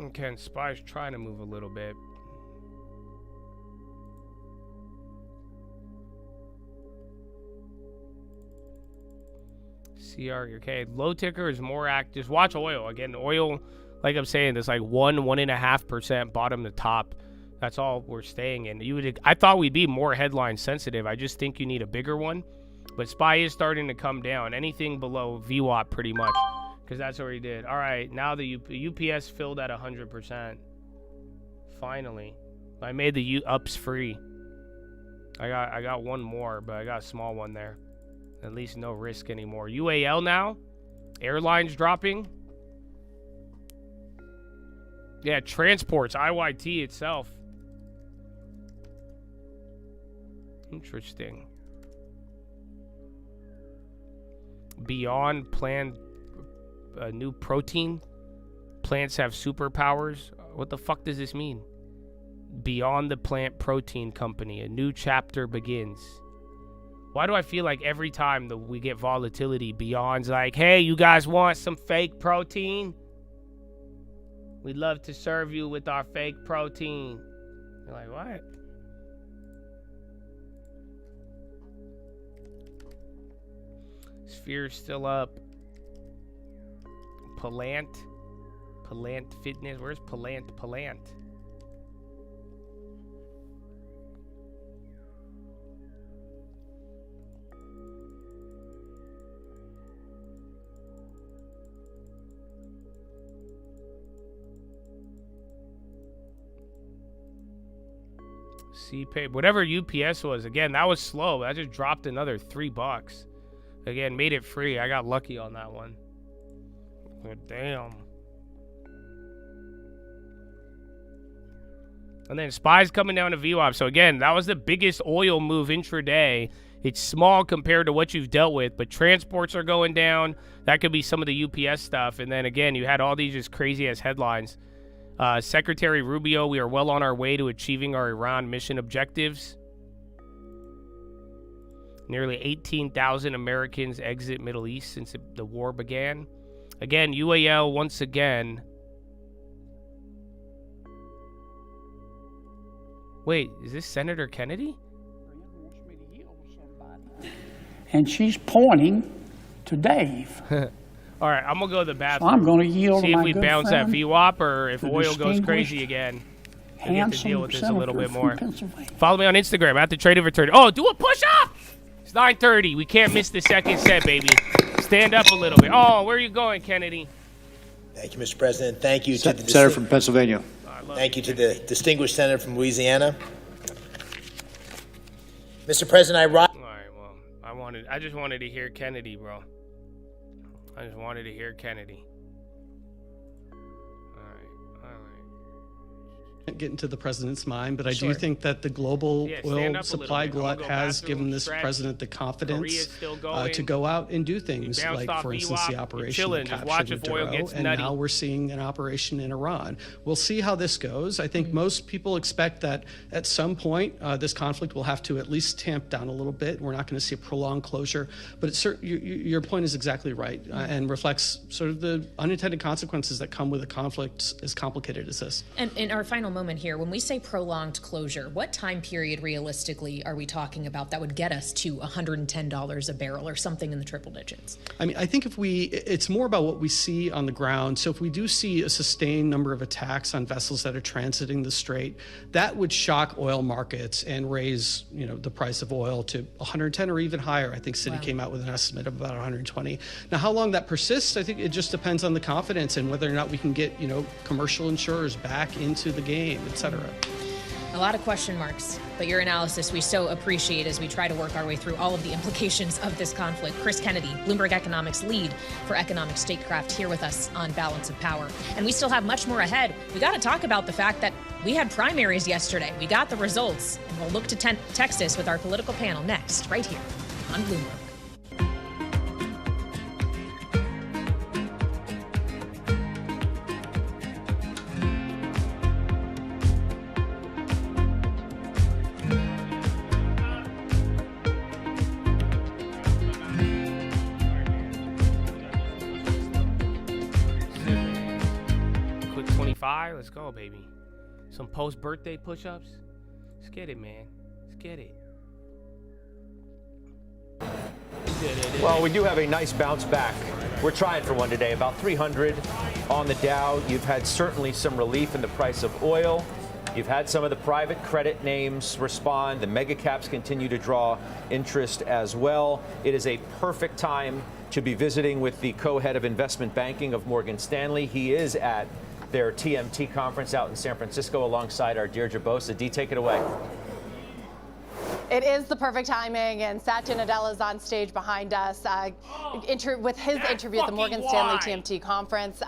Okay, and SPY's trying to move a little bit. Okay, low ticker is more active. Just watch oil. Again, oil, like I'm saying, it's like 1.5% bottom to top. That's all we're staying in. I thought we'd be more headline sensitive. I just think you need a bigger one. But SPY is starting to come down. Anything below VWAP pretty much. Because that's what he did. All right, now the UPS filled at 100%. Finally. I made the ups free. I got one more, but I got a small one there. At least no risk anymore. UAL now. Airlines dropping. Yeah, transports. IYT itself. Interesting. Beyond planned new protein. Plants have superpowers. What the fuck does this mean? Beyond the Plant Protein Company. A new chapter begins. Why do I feel like every time that we get volatility, Beyond's like, hey, you guys want some fake protein? We'd love to serve you with our fake protein. You're like, what? Sphere's still up. Palant Fitness. Where's Palant? CPay, whatever UPS was, again, that was slow. I just dropped another $3. Again, made it free. I got lucky on that one. But damn. And then SPY's coming down to VWAP. So again, that was the biggest oil move intraday. It's small compared to what you've dealt with, but transports are going down. That could be some of the UPS stuff. And then again, you had all these just crazy ass headlines. Secretary Rubio, we are well on our way to achieving our Iran mission objectives. Nearly 18,000 Americans exit Middle East since the war began. Again, UAL once again. Wait, is this Senator Kennedy? And she's pointing to Dave. All right, I'm going to go to the bathroom. So I'm going to yield see to if my we good bounce that friend, VWAP or if oil goes crazy again. We get to deal with this a little bit more. Follow me on Instagram at the Trade of Eternity. Oh, do a push-up! It's 9:30. We can't miss the second set, baby. Stand up a little bit. Oh, where are you going, Kennedy? Thank you, Mr. President. Thank you to the Senator from Pennsylvania. Thank you to the distinguished senator from Louisiana. Mr. President, All right, well, I just wanted to hear Kennedy, bro. I just wanted to hear Kennedy. Get into the president's mind, but I do think that the global oil supply glut has given this president the confidence to go out and do things like, for instance, the operation in capture the Doral, and now we're seeing an operation in Iran. We'll see how this goes. I think most people expect that at some point this conflict will have to at least tamp down a little bit. We're not going to see a prolonged closure, but your point is exactly right and reflects sort of the unintended consequences that come with a conflict as complicated as this. And in our final moment here, when we say prolonged closure, what time period realistically are we talking about that would get us to $110 a barrel or something in the triple digits? I mean, I think it's more about what we see on the ground. So if we do see a sustained number of attacks on vessels that are transiting the strait, that would shock oil markets and raise, the price of oil to 110 or even higher. I think Citi came out with an estimate of about 120. Now, how long that persists, I think it just depends on the confidence and whether or not we can get, commercial insurers back into the game, et cetera. A lot of question marks, but your analysis we so appreciate as we try to work our way through all of the implications of this conflict. Chris Kennedy, Bloomberg Economics lead for economic statecraft, here with us on Balance of Power. And we still have much more ahead. We got to talk about the fact that we had primaries yesterday. We got the results, and we'll look to Texas with our political panel next, right here on Bloomberg. Let's go, baby. Some post-birthday push-ups. Let's get it, man. Let's get it. Well, we do have a nice bounce back. We're trying for one today. About 300 on the Dow. You've had certainly some relief in the price of oil. You've had some of the private credit names respond. The mega caps continue to draw interest as well. It is a perfect time to be visiting with the co-head of investment banking of Morgan Stanley. He is at their TMT conference out in San Francisco alongside our Deirdre Bosa. Dee, take it away. It is the perfect timing, and Satya Nadella is on stage behind us with his interview at the Morgan Stanley TMT conference.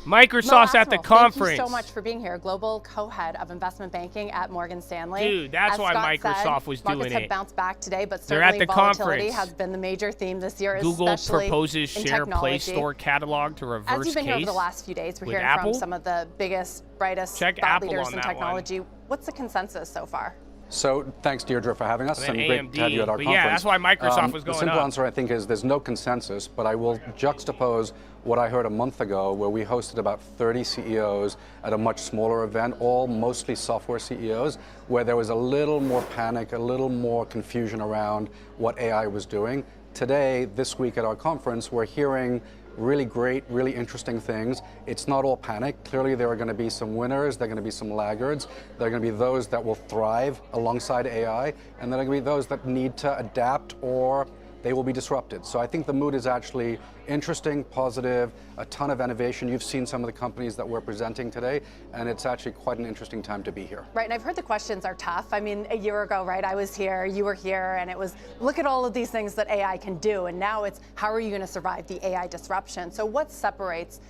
Microsoft's at the conference. Thank you so much for being here, global co-head of investment banking at Morgan Stanley. Dude, that's why Microsoft was doing it. Markets have bounced back today, but they're at certainly the volatility conference. has been the major theme this year, Google especially proposes in share technology. Play Store catalog to reverse As you've been here over case the last few days, we're hearing Apple? from some of the biggest, brightest Check thought Apple leaders on in that technology. What's the consensus so far? So thanks, Deirdre, for having us, and great to have you at our conference. Yeah, that's why Microsoft was going The simple up. answer, I think, is there's no consensus, but I will juxtapose what I heard a month ago, where we hosted about 30 CEOs at a much smaller event, all mostly software CEOs, where there was a little more panic, a little more confusion around what AI was doing. Today, this week at our conference, we're hearing really great, really interesting things. It's not all panic. Clearly, there are going to be some winners, there are going to be some laggards, there are going to be those that will thrive alongside AI, and there are going to be those that need to adapt or they will be disrupted. So I think the mood is actually interesting, positive, a ton of innovation. You've seen some of the companies that we're presenting today, and it's actually quite an interesting time to be here. Right, and I've heard the questions are tough. I mean, a year ago, right, I was here, you were here, and it was, look at all of these things that AI can do, and now it's, how are you going to survive the AI disruption? So what separates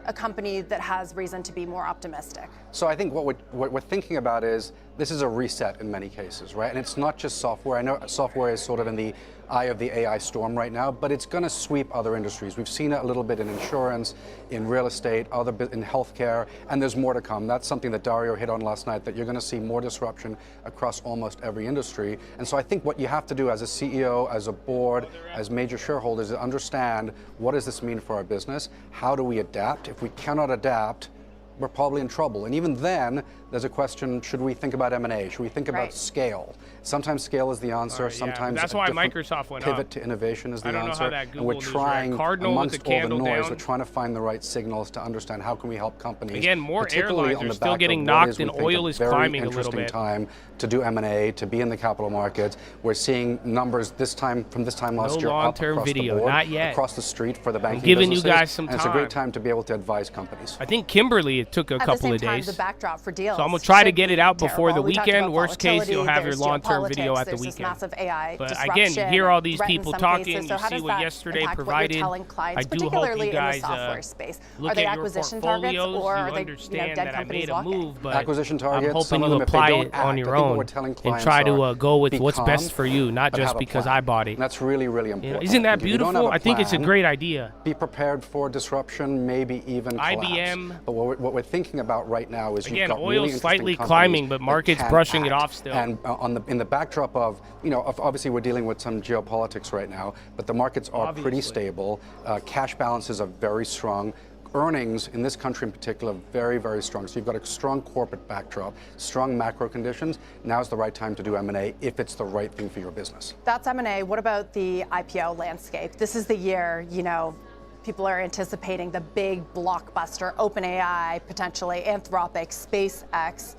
a company that has reason to be more optimistic? So I think what we're thinking about is, this is a reset in many cases, right? And it's not just software. I know software is sort of in the eye of the AI storm right now, but it's going to sweep other industries. We've seen it a little bit in insurance, in real estate, in healthcare, and there's more to come. That's something that Dario hit on last night, that you're going to see more disruption across almost every industry. And so I think what you have to do as a CEO, as a board, as major shareholders, is understand, what does this mean for our business? How do we adapt? If we cannot adapt, we're probably in trouble. And even then, there's a question, should we think about M&A? Should we think about scale? Sometimes scale is the answer. Sometimes that's why Microsoft went pivot up. to innovation is the I don't answer. know how that Google and we're trying, amongst all the noise, we're trying to find the right signals to understand how can we help companies. Again, more airlines are still getting knocked and oil is climbing a little bit. Time to do M&A, to be in the capital markets. We're seeing numbers from this time last year up across the board, not yet. across the street for the banking giving businesses. You guys some time. And it's a great time to be able to advise companies. I think Kimberly, it took a couple of At the same time, days. the backdrop for deals. So I'm going to try to get it out before terrible. the We talked weekend. about Worst case, you'll have your there's long-term video at the geopolitics, there's this weekend. massive AI But disruption again, you hear all these and people threat in some talking. cases. So You how see does what that yesterday impact what provided. you're telling clients, I do hope particularly you guys in the software space? look Are they at your acquisition targets, portfolios. or You are they understand dead that I companies made a walking? move, but acquisition targets, I'm hoping some of you them, if they apply don't it act, on I your think what own we're telling and clients try to are, go with be what's calm, best for you, not but just have a because plan. I bought it. And that's really, really important. Isn't that If you don't have beautiful? a I think it's a plan, great idea. Be prepared for disruption, maybe even collapse. IBM. But what we're thinking about right now is Again, you've got oil's really interesting slightly companies climbing, but that market's can brushing it act. off still. And in the backdrop of, obviously we're dealing with some geopolitics right now, but the markets are pretty stable. Cash balances are very strong. Earnings in this country in particular very, very strong. So you've got a strong corporate backdrop, strong macro conditions. Now's the right time to do M&A if it's the right thing for your business. That's M&A. What about the IPO landscape? This is the year, people are anticipating the big blockbuster, OpenAI, potentially Anthropic, SpaceX.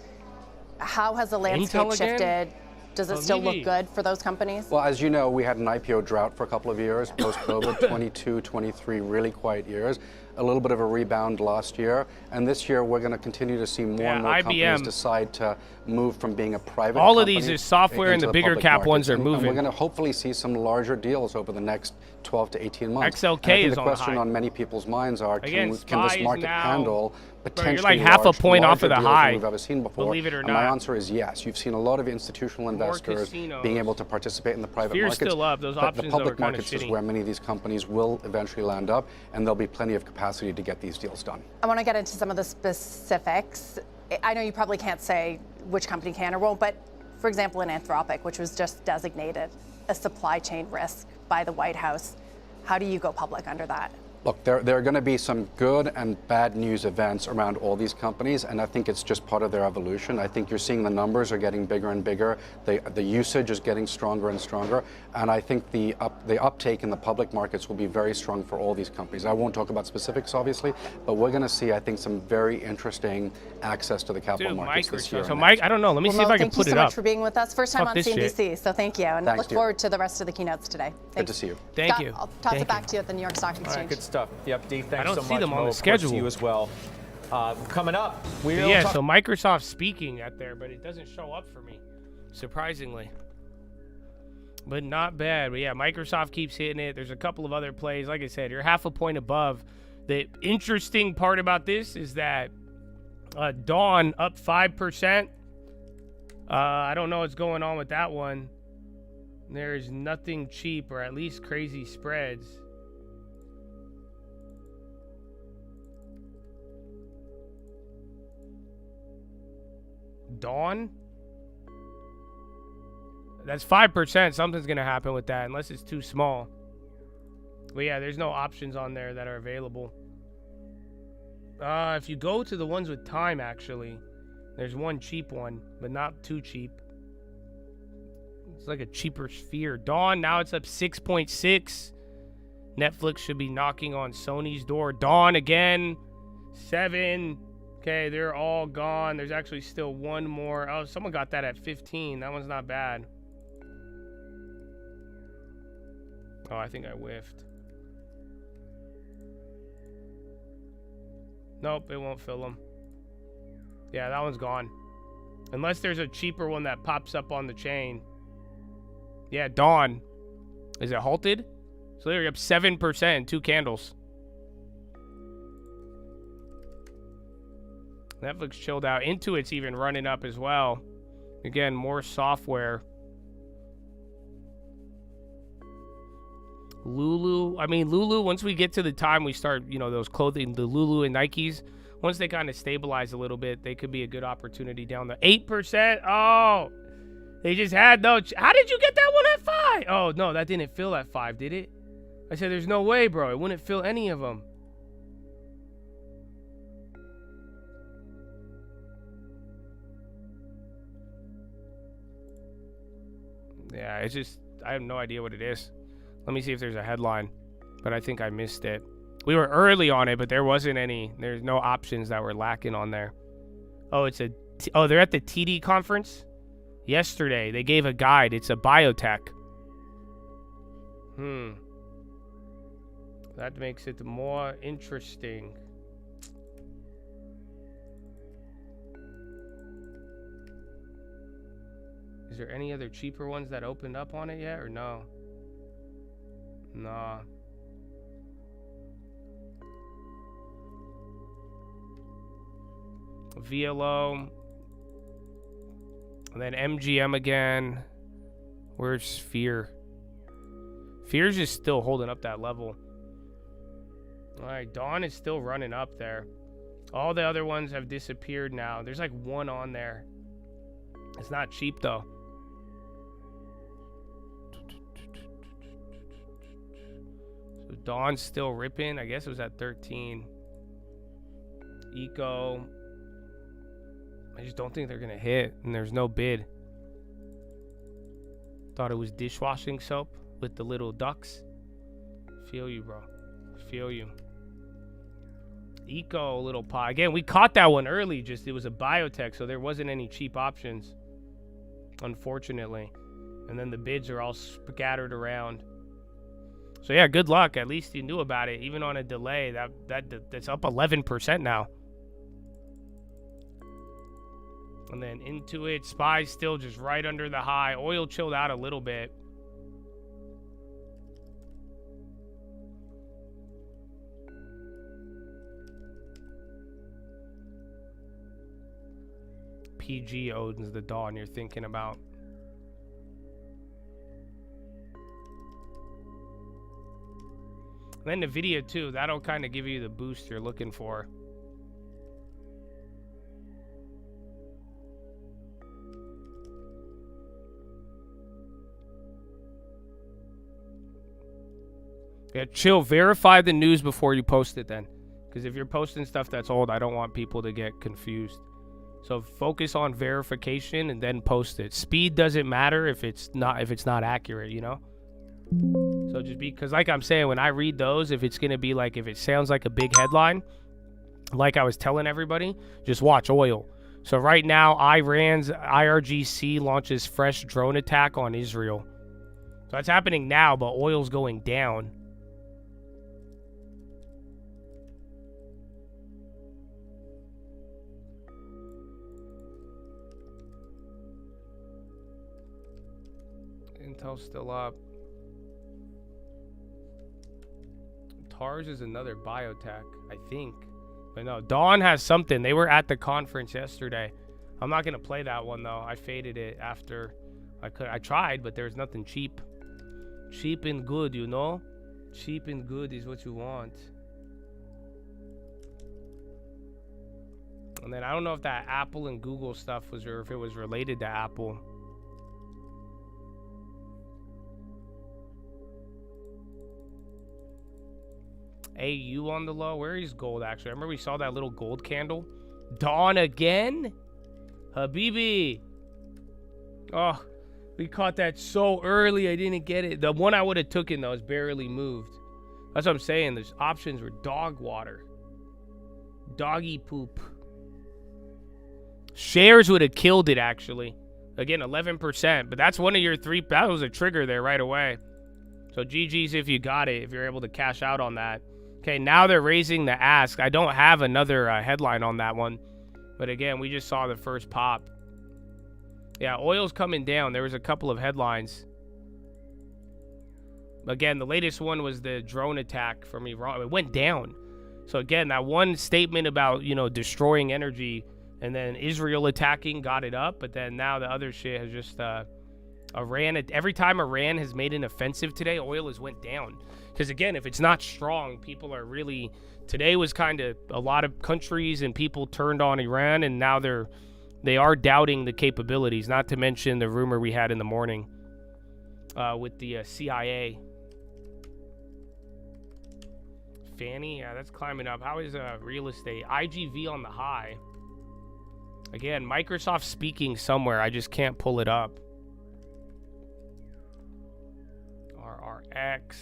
How has the landscape shifted? Does it still look good for those companies? Well, as you know, we had an IPO drought for a couple of years, post-COVID, 22, 23, really quiet years. A little bit of a rebound last year. And this year, we're going to continue to see more and more companies decide to move from being a private All of company these is software, and the bigger cap ones are moving. And we're going to hopefully see some larger deals over the next 12 to 18 months. XLK and I think is the question on many people's minds are, can this market handle potentially you're like half a point off of the high we've ever seen before? Believe it or and not. my answer is yes. You've seen a lot of institutional investors being able to participate in the private markets. Still up. Those but options the public are kind of markets is shitty. where many of these companies will eventually land up, and there'll be plenty of capacity to get these deals done. I want to get into some of the specifics. I know you probably can't say which company can or won't, but for example, in Anthropic, which was just designated a supply chain risk by the White House, how do you go public under that? Look, there are going to be some good and bad news events around all these companies, and I think it's just part of their evolution. I think you're seeing the numbers are getting bigger and bigger. The usage is getting stronger and stronger, and I think the uptake in the public markets will be very strong for all these companies. I won't talk about specifics, obviously, but we're going to see, I think, some very interesting access to the capital markets this year. So, Mike, I don't know. Let me see if I can put it up. Thank you so much for being with us. First time on CNBC, so thank you, and look forward to the rest of the keynotes today. Good to see you. Thank you. I'll toss it back to you at the New York Stock Exchange. Good stuff. Yep, Dee, thanks so much. I don't see them on Mo, the schedule. to you as well. Coming up, so Microsoft's speaking out there, but it doesn't show up for me, surprisingly. But not bad. But yeah, Microsoft keeps hitting it. There's a couple of other plays. Like I said, you're half a point above. The interesting part about this is that Dawn up 5%. I don't know what's going on with that one. There is nothing cheap, or at least crazy spreads. Dawn? That's 5%. Something's going to happen with that, unless it's too small. But yeah, there's no options on there that are available. If you go to the ones with time, actually, there's one cheap one, but not too cheap. It's like a cheaper sphere. Dawn, now it's up 6.6. Netflix should be knocking on Sony's door. Dawn again, 7. Okay, they're all gone. There's actually still one more. Oh, someone got that at 15. That one's not bad. Oh, I think I whiffed. Nope, it won't fill them. Yeah, that one's gone. Unless there's a cheaper one that pops up on the chain. Yeah, Dawn. Is it halted? So they're up 7% in 2 candles. Netflix chilled out. Intuit's even running up as well. Again, more software. Lulu, once we get to the time we start, those clothing, the Lulu and Nikes, once they kind of stabilize a little bit, they could be a good opportunity down there. 8%? Oh, they just had no. How did you get that one at 5? Oh, no, that didn't fill at 5, did it? I said, there's no way, bro. It wouldn't fill any of them. Yeah, it's just, I have no idea what it is. Let me see if there's a headline, but I think I missed it. We were early on it, but there wasn't any. There's no options that were lacking on there. Oh, they're at the TD conference? Yesterday, they gave a guide. It's a biotech. That makes it more interesting. Is there any other cheaper ones that opened up on it yet, or no? Nah. VLO. And then MGM again. Where's Fear? Fear's just still holding up that level. Alright, Dawn is still running up there. All the other ones have disappeared now. There's like one on there. It's not cheap though. So Dawn's still ripping. I guess it was at 13. Eco. I just don't think they're gonna hit, and there's no bid. Thought it was dishwashing soap with the little ducks. Feel you, bro. Feel you. Eco, little pie. Again, we caught that one early. Just it was a biotech, so there wasn't any cheap options, unfortunately. And then the bids are all scattered around. So yeah, good luck. At least you knew about it, even on a delay. That's up 11% now. And then into it, SPY's still just right under the high. Oil chilled out a little bit. PG owns the Dawn you're thinking about. And then NVIDIA too, that'll kind of give you the boost you're looking for. Yeah, chill. Verify the news before you post it then. Because if you're posting stuff that's old, I don't want people to get confused. So focus on verification and then post it. Speed doesn't matter if it's not accurate, you know? So just because like I'm saying, when I read those, if it's going to be like, if it sounds like a big headline, like I was telling everybody, just watch oil. So right now, Iran's IRGC launches fresh drone attack on Israel. So that's happening now, but oil's going down. Intel's still up. TARS is another biotech, I think. But no, Dawn has something. They were at the conference yesterday. I'm not going to play that one, though. I faded it after I tried, but there's nothing cheap. Cheap and good, you know? Cheap and good is what you want. And then I don't know if that Apple and Google stuff was, or if it was related to Apple. AU on the low. Where is gold, actually? I remember we saw that little gold candle. Dawn again? Habibi. Oh, we caught that so early. I didn't get it. The one I would have taken, though, is barely moved. That's what I'm saying. The options were dog water. Doggy poop. Shares would have killed it, actually. Again, 11%. But that's one of your three. That was a trigger there right away. So GG's if you got it, if you're able to cash out on that. Okay, now they're raising the ask. I don't have another headline on that one. But again, we just saw the first pop. Yeah, oil's coming down. There was a couple of headlines. Again, the latest one was the drone attack from Iran. It went down. So again, that one statement about, you know, destroying energy and then Israel attacking got it up. But then now the other shit has just... Iran, every time Iran has made an offensive today, oil has went down. Because again, if it's not strong, people are really... Today was kind of a lot of countries and people turned on Iran, and now they are doubting the capabilities, not to mention the rumor we had in the morning with the CIA. Fannie, yeah, that's climbing up. How is real estate? IGV on the high. Again, Microsoft speaking somewhere. I just can't pull it up. VERX.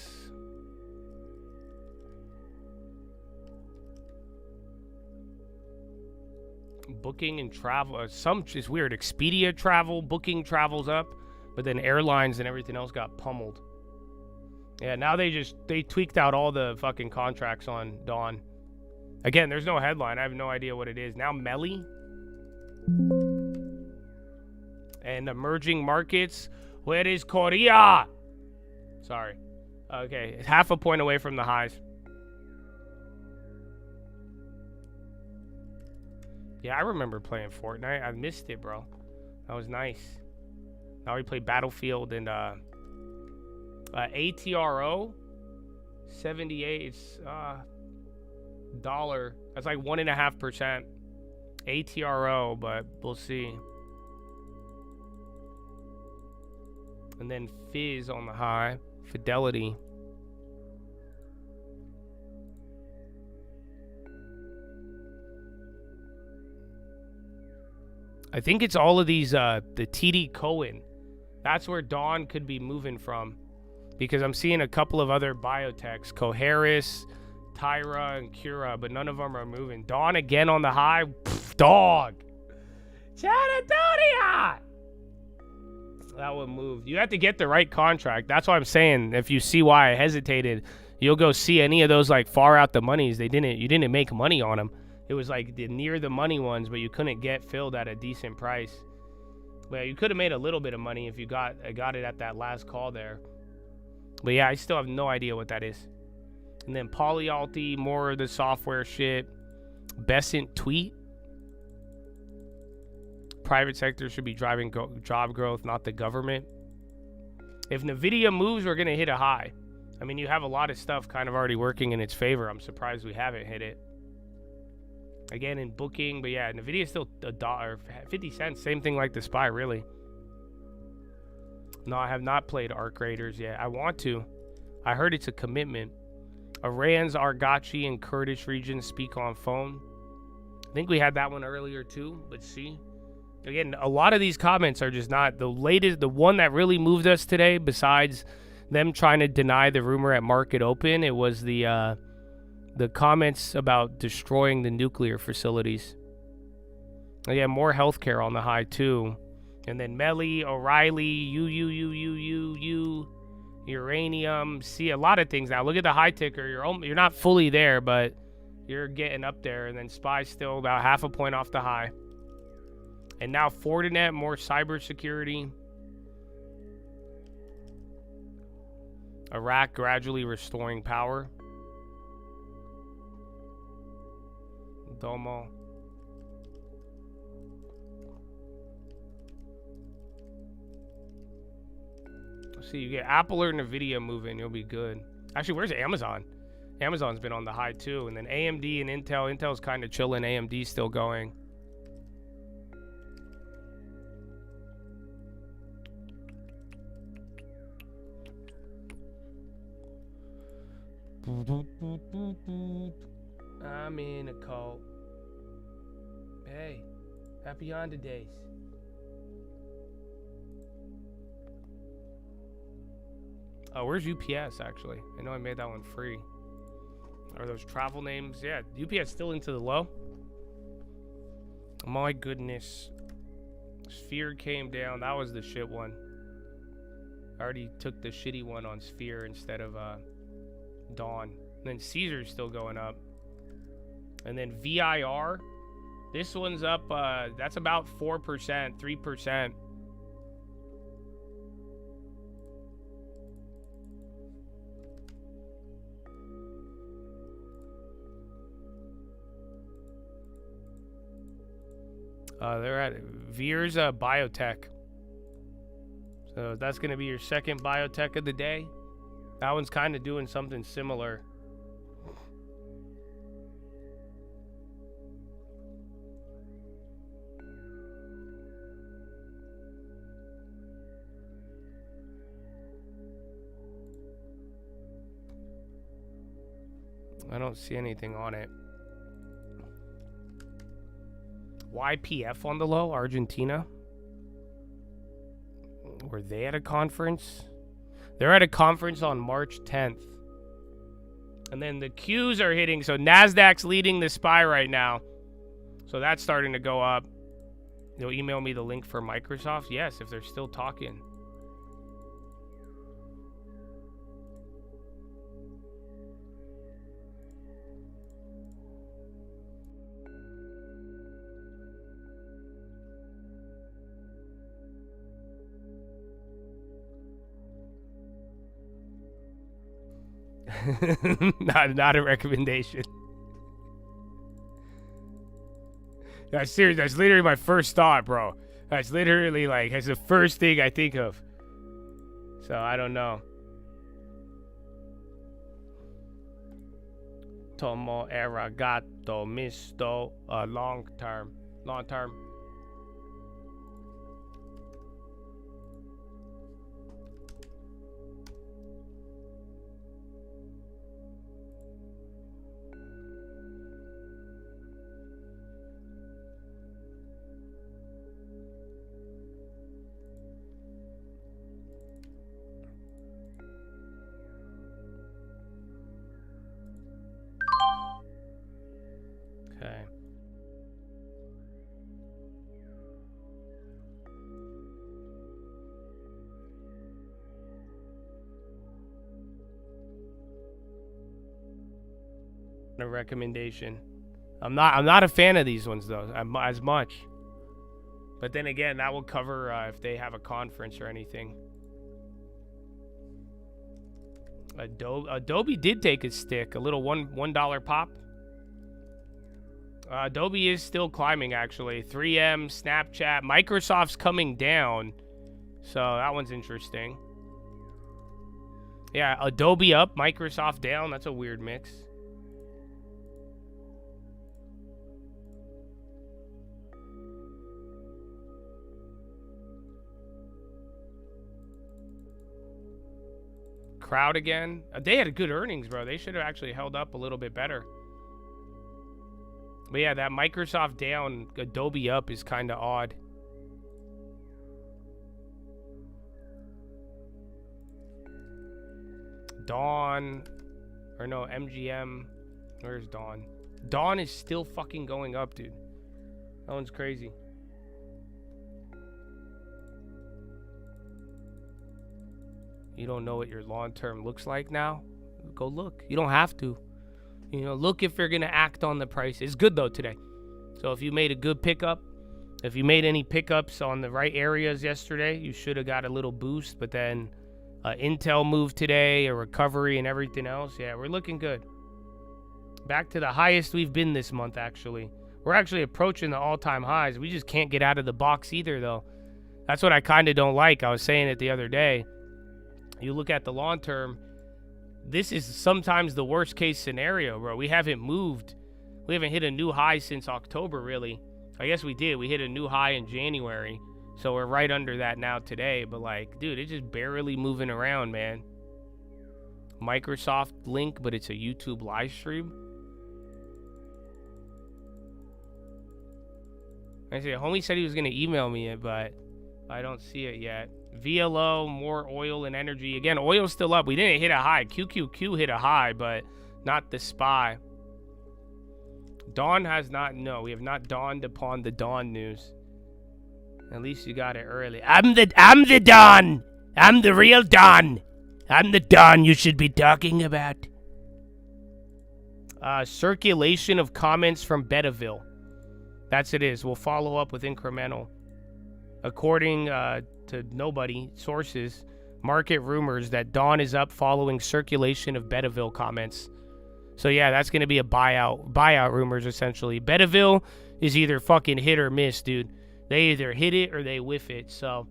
Booking and travel. Some is weird. Expedia travel, booking travels up, but then airlines and everything else got pummeled. Yeah, now they tweaked out all the fucking contracts on Dawn. Again, there's no headline. I have no idea what it is. Now Melly. And emerging markets. Where is Korea? Sorry. Okay, it's half a point away from the highs. Yeah, I remember playing Fortnite. I missed it, bro. That was nice. Now we play Battlefield and ATRO 78. It's dollar. That's like 1.5%. ATRO, but we'll see. And then Fizz on the high. Fidelity. I think it's all of these, the TD Cohen. That's where Dawn could be moving from. Because I'm seeing a couple of other biotechs. Coherus, Tyra, and Cura, but none of them are moving. Dawn again on the high. Pff, dog. Chanatonia! That would move. You have to get the right contract. That's why I'm saying, if you see why I hesitated, you'll go see any of those like far out the monies. You didn't make money on them. It was like the near the money ones, but you couldn't get filled at a decent price. Well, you could have made a little bit of money if you got it at that last call there. But yeah, I still have no idea what that is. And then Polyalty, more of the software shit. Besant Tweet. Private sector should be driving job growth, not the government. If NVIDIA moves, we're going to hit a high. I mean, you have a lot of stuff kind of already working in its favor. I'm surprised we haven't hit it. Again, in booking, but yeah, NVIDIA is still $1.50. Same thing like the SPY, really. No, I have not played Arc Raiders yet. I want to. I heard it's a commitment. Iran's Argachi and Kurdish region speak on phone. I think we had that one earlier too. Let's see. Again, a lot of these comments are just not the latest. The one that really moved us today, besides them trying to deny the rumor at market open, it was the comments about destroying the nuclear facilities. Again, more healthcare on the high too. And then Melly, O'Reilly, uranium. See a lot of things now. Look at the high ticker. You're not fully there, but you're getting up there. And then SPY's still about half a point off the high. And now Fortinet, more cybersecurity. Iraq gradually restoring power. Domo. See, you get Apple or NVIDIA moving, you'll be good. Actually, where's Amazon? Amazon's been on the high too. And then AMD and Intel. Intel's kind of chilling. AMD's still going. I'm in a cult. Hey, happy Honda days. Oh, where's UPS actually? I know I made that one free. Are those travel names? Yeah, UPS still into the low. My goodness. Sphere came down. That was the shit one. I already took the shitty one on Sphere instead of Dawn. And then Caesar's still going up. And then VIR. This one's up. That's about 4%, 3%. They're at Veer's Biotech. So that's going to be your second biotech of the day. That one's kind of doing something similar. I don't see anything on it. YPF on the low, Argentina. Were they at a conference? They're at a conference on March 10th. And then the Qs are hitting. So NASDAQ's leading the SPY right now. So that's starting to go up. They'll email me the link for Microsoft. Yes, if they're still talking. not a recommendation. That's serious. That's literally my first thought, bro. That's literally like, that's the first thing I think of. So I don't know. Tomo Arigato Misto. Long term. Okay. A recommendation. I'm not a fan of these ones though, as much. But then again, that will cover if they have a conference or anything. Adobe did take a stick, a little $1 pop. Adobe is still climbing, actually. 3M, Snapchat, Microsoft's coming down. So that one's interesting. Yeah, Adobe up, Microsoft down. That's a weird mix. Crowd again. They had good earnings, bro. They should have actually held up a little bit better. But yeah, that Microsoft down, Adobe up is kind of odd. Dawn, or no, MGM. Where's Dawn? Dawn is still fucking going up, dude. That one's crazy. You don't know what your long term looks like now? Go look. You don't have to. You know, look if you're going to act on the price. It's good, though, today. So if you made a good pickup, if you made any pickups on the right areas yesterday, you should have got a little boost. But then Intel moved today, a recovery and everything else. Yeah, we're looking good. Back to the highest we've been this month, actually. We're actually approaching the all-time highs. We just can't get out of the box either, though. That's what I kind of don't like. I was saying it the other day. You look at the long term, this is sometimes the worst case scenario, bro. We haven't moved. We haven't hit a new high since October, really. I guess we did. We hit a new high in January. So we're right under that now today. But like, dude, it's just barely moving around, man. Microsoft link, but it's a YouTube live stream. I see, homie said he was going to email me it, but I don't see it yet. VLO, more oil and energy. Again, oil's still up. We didn't hit a high. QQQ hit a high, but not the SPY. Dawn has not, no, we have not dawned upon the dawn news. At least you got it early. I'm the Dawn. I'm the real Dawn. I'm the Dawn you should be talking about. Circulation of comments from Betaville. That's it is. We'll follow up with incremental. According to nobody, sources, market rumors that Dawn is up following circulation of Betaville comments. So yeah, that's going to be a buyout rumors, essentially. Betaville is either fucking hit or miss, dude. They either hit it or they whiff it. So,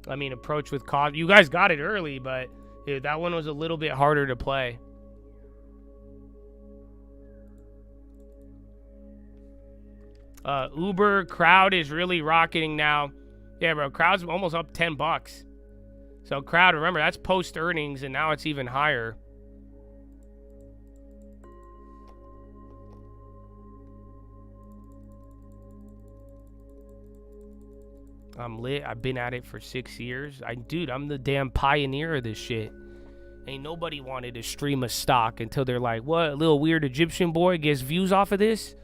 I mean, approach with caution. You guys got it early, but dude, that one was a little bit harder to play. Uber, Crowd is really rocketing now. Yeah, bro, Crowd's almost up $10. So Crowd, remember, that's post earnings, and now it's even higher. I'm lit. I've been at it for 6 years. Dude, I'm the damn pioneer of this shit. Ain't nobody wanted to stream a stock until they're like, what, a little weird Egyptian boy gets views off of this?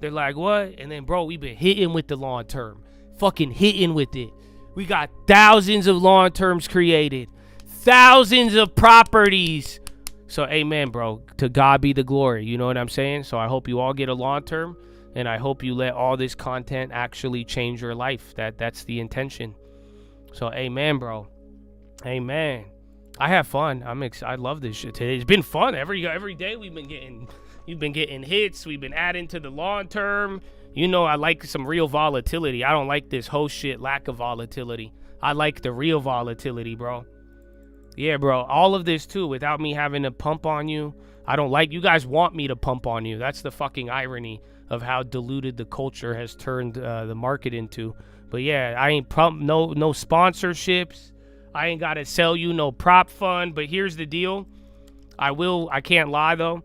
They're like, what? And then, bro, we've been hitting with the long term. Fucking hitting with it. We got thousands of long terms created. Thousands of properties. So, amen, bro. To God be the glory. You know what I'm saying? So I hope you all get a long term. And I hope you let all this content actually change your life. That's the intention. So, amen, bro. Amen. I have fun. I love this shit today. It's been fun. Every day we've been getting hits. We've been adding to the long term. You know I like some real volatility. I don't like this whole shit lack of volatility. I like the real volatility, bro. Yeah, bro. All of this too without me having to pump on you. I don't like, you guys want me to pump on you. That's the fucking irony of how diluted the culture has turned the market into. But yeah, I ain't no sponsorships. I ain't got to sell you no prop fund. But here's the deal. I can't lie though.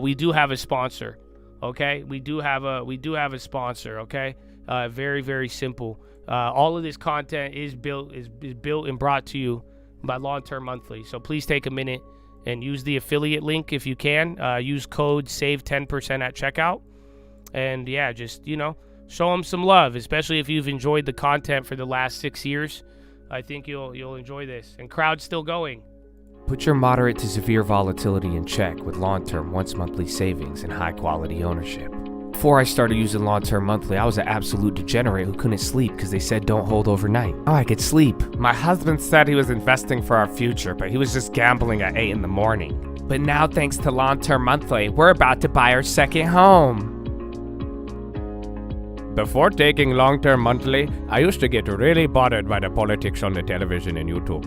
We do have a sponsor. Okay, we do have a sponsor. Okay, very, very simple. All of this content is built and brought to you by Long Term Monthly. So please take a minute and use the affiliate link if you can. Use code SAVE 10% at checkout. And yeah, just show them some love, especially if you've enjoyed the content for the last 6 years. I think you'll enjoy this. And crowd's still going. Put your moderate to severe volatility in check with long-term once-monthly savings and high-quality ownership. Before I started using long-term monthly, I was an absolute degenerate who couldn't sleep because they said don't hold overnight. Oh, I could sleep. My husband said he was investing for our future, but he was just gambling at 8 in the morning. But now, thanks to long-term monthly, we're about to buy our second home. Before taking long-term monthly, I used to get really bothered by the politics on the television and YouTube.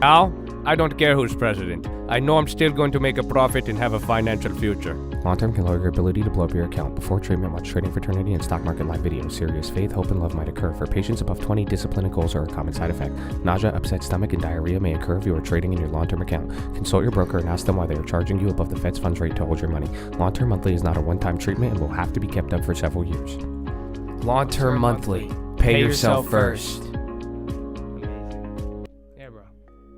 Now, I don't care who's president. I know I'm still going to make a profit and have a financial future. Long-term can lower your ability to blow up your account. Before treatment, watch Trading Fraternity and Stock Market Live videos. Serious faith, hope, and love might occur. For patients above 20, discipline and goals are a common side effect. Nausea, upset stomach, and diarrhea may occur if you are trading in your long-term account. Consult your broker and ask them why they are charging you above the Fed's funds rate to hold your money. Long-term monthly is not a one-time treatment and will have to be kept up for several years. Long-term monthly. Pay yourself first. Amazing. Yeah, bro.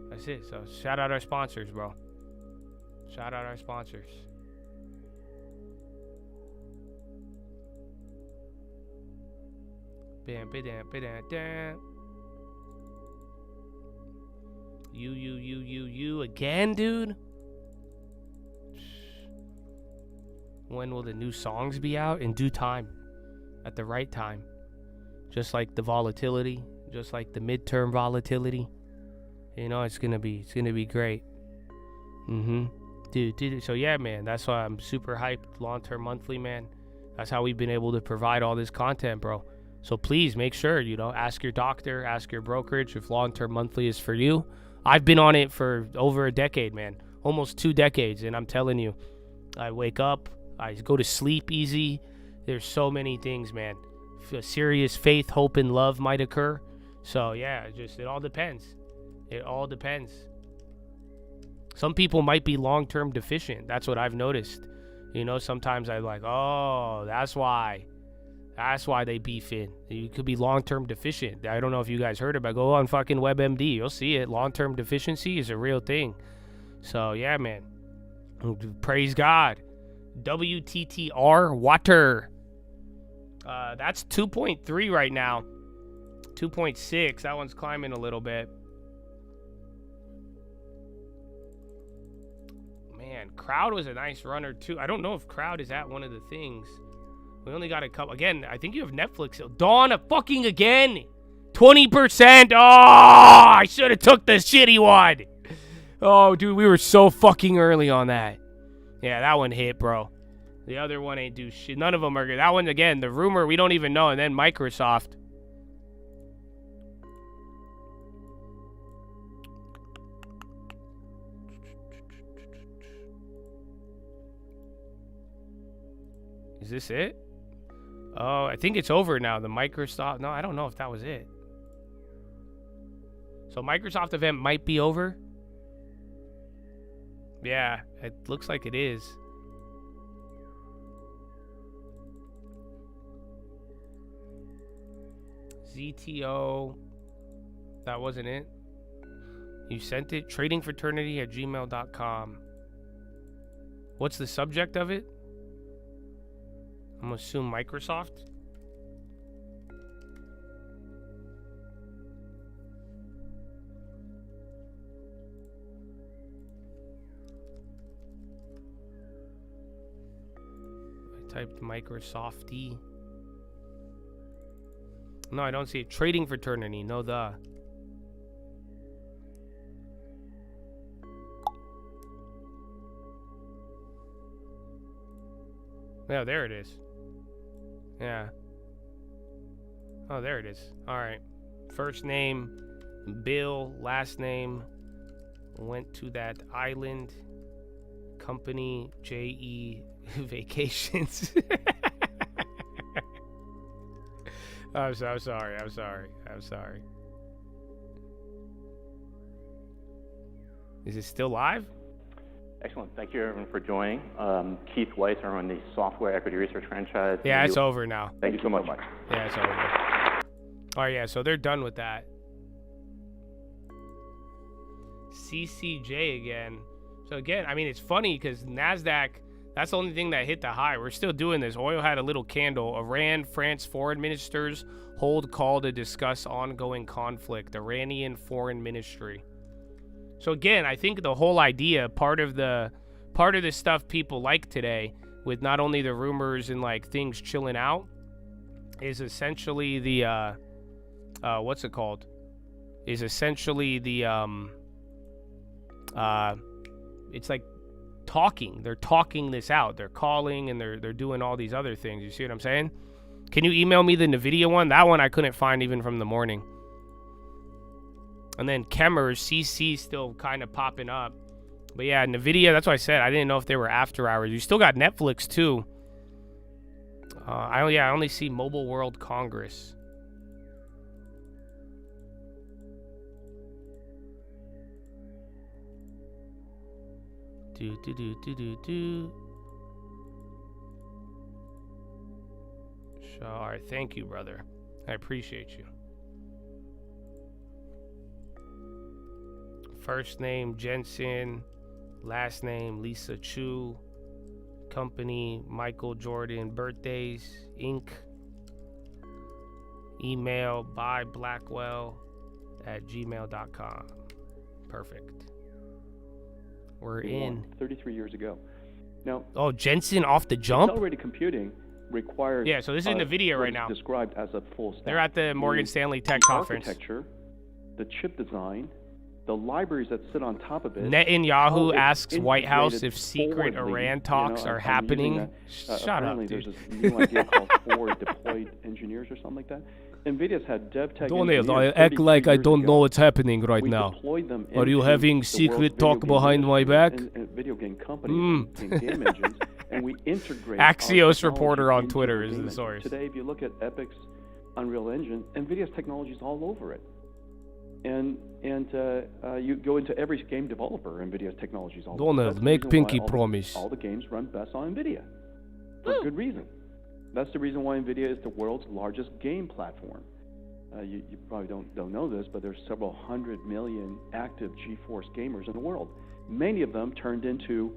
That's it. So shout out our sponsors, bro. Shout out our sponsors. Bam, bam, bam, bam. You again, dude? When will the new songs be out? In due time. At the right time. Just like the volatility, just like the midterm volatility. It's gonna be great. Dude. So yeah, man, that's why I'm super hyped. Long-term monthly, man. That's how we've been able to provide all this content, bro. So please make sure, ask your doctor, ask your brokerage if long-term monthly is for you. I've been on it for over a decade, man. Almost 2 decades, and I'm telling you, I wake up, I go to sleep easy. There's so many things, man. Serious faith, hope, and love might occur. So, yeah, it all depends. It all depends. Some people might be long-term deficient. That's what I've noticed. Sometimes I'm like, oh, that's why. That's why they beef in. You could be long-term deficient. I don't know if you guys heard about it. Go on fucking WebMD. You'll see it. Long-term deficiency is a real thing. So, yeah, man. Praise God. WTTR water. That's 2.3 right now. 2.6. That one's climbing a little bit. Man, crowd was a nice runner too. I don't know if crowd is at one of the things. We only got a couple. Again, I think you have Netflix. Dawn fucking again. 20%. Oh, I should have took the shitty one. Oh, dude, we were so fucking early on that. Yeah, that one hit, bro. The other one ain't do shit. None of them are good. That one, again, the rumor, we don't even know. And then Microsoft. Is this it? Oh, I think it's over now. The Microsoft. No, I don't know if that was it. So Microsoft event might be over. Yeah, it looks like it is. ZTO. That wasn't it. You sent it? tradingfraternity@gmail.com. What's the subject of it? I'm gonna assume Microsoft. I typed Microsofty. No, I don't see it. Trading fraternity. No, the. Yeah, there it is. Yeah. Oh, there it is. All right. First name, Bill. Last name, went to that island. Company, JE Vacations. I'm sorry. Is it still live? Excellent. Thank you, everyone, for joining. Keith Weiss, I run the software equity research franchise. Yeah, it's over now. Thank you so much. Yeah, it's over. Oh, yeah, so they're done with that. CCJ again. So, again, I mean, it's funny because NASDAQ, that's the only thing that hit the high. We're still doing this. Oil had a little candle. Iran, France foreign ministers hold call to discuss ongoing conflict. Iranian foreign ministry. So again, I think the whole idea, part of the stuff people like today, with not only the rumors and like things chilling out, is essentially the what's it called? Is essentially the it's like talking. They're talking this out. They're calling and they're doing all these other things. You see what I'm saying? Can you email me the NVIDIA one? That one I couldn't find even from the morning. And then Kemmers, CC still kind of popping up. But yeah, NVIDIA, that's what I said. I didn't know if they were after hours. You still got Netflix too. I only see Mobile World Congress. All right, thank you, brother. I appreciate you. First name, Jensen. Last name, Lisa Chu. Company, Michael Jordan. Birthdays, Inc. Email, byblackwell@gmail.com. Perfect. We're in. 33 years ago. Now, oh, Jensen off the jump? Accelerated computing requires... Yeah, so this is in the video right now. Described as a full stack. They're at the Morgan Stanley Tech Conference. Architecture, the chip design, the libraries that sit on top of it. Netanyahu asks White House if secret Iran talks are happening. Shut up, dude. There's this new idea called forward deployed engineers or something like that. NVIDIA's had DevTech Don't act like I don't know what's happening right now. Are you having secret talk behind my back? Video game companies and game engines, and we integrate. Axios reporter on Twitter is the source. Today, if you look at Epic's Unreal Engine, NVIDIA's technology is all over it. And you go into every game developer, NVIDIA's technology is all over it. Donald, make pinky promise. All the games run best on NVIDIA. For good reason. That's the reason why NVIDIA is the world's largest game platform. You probably don't know this, but there's several 100 million active GeForce gamers in the world. Many of them turned into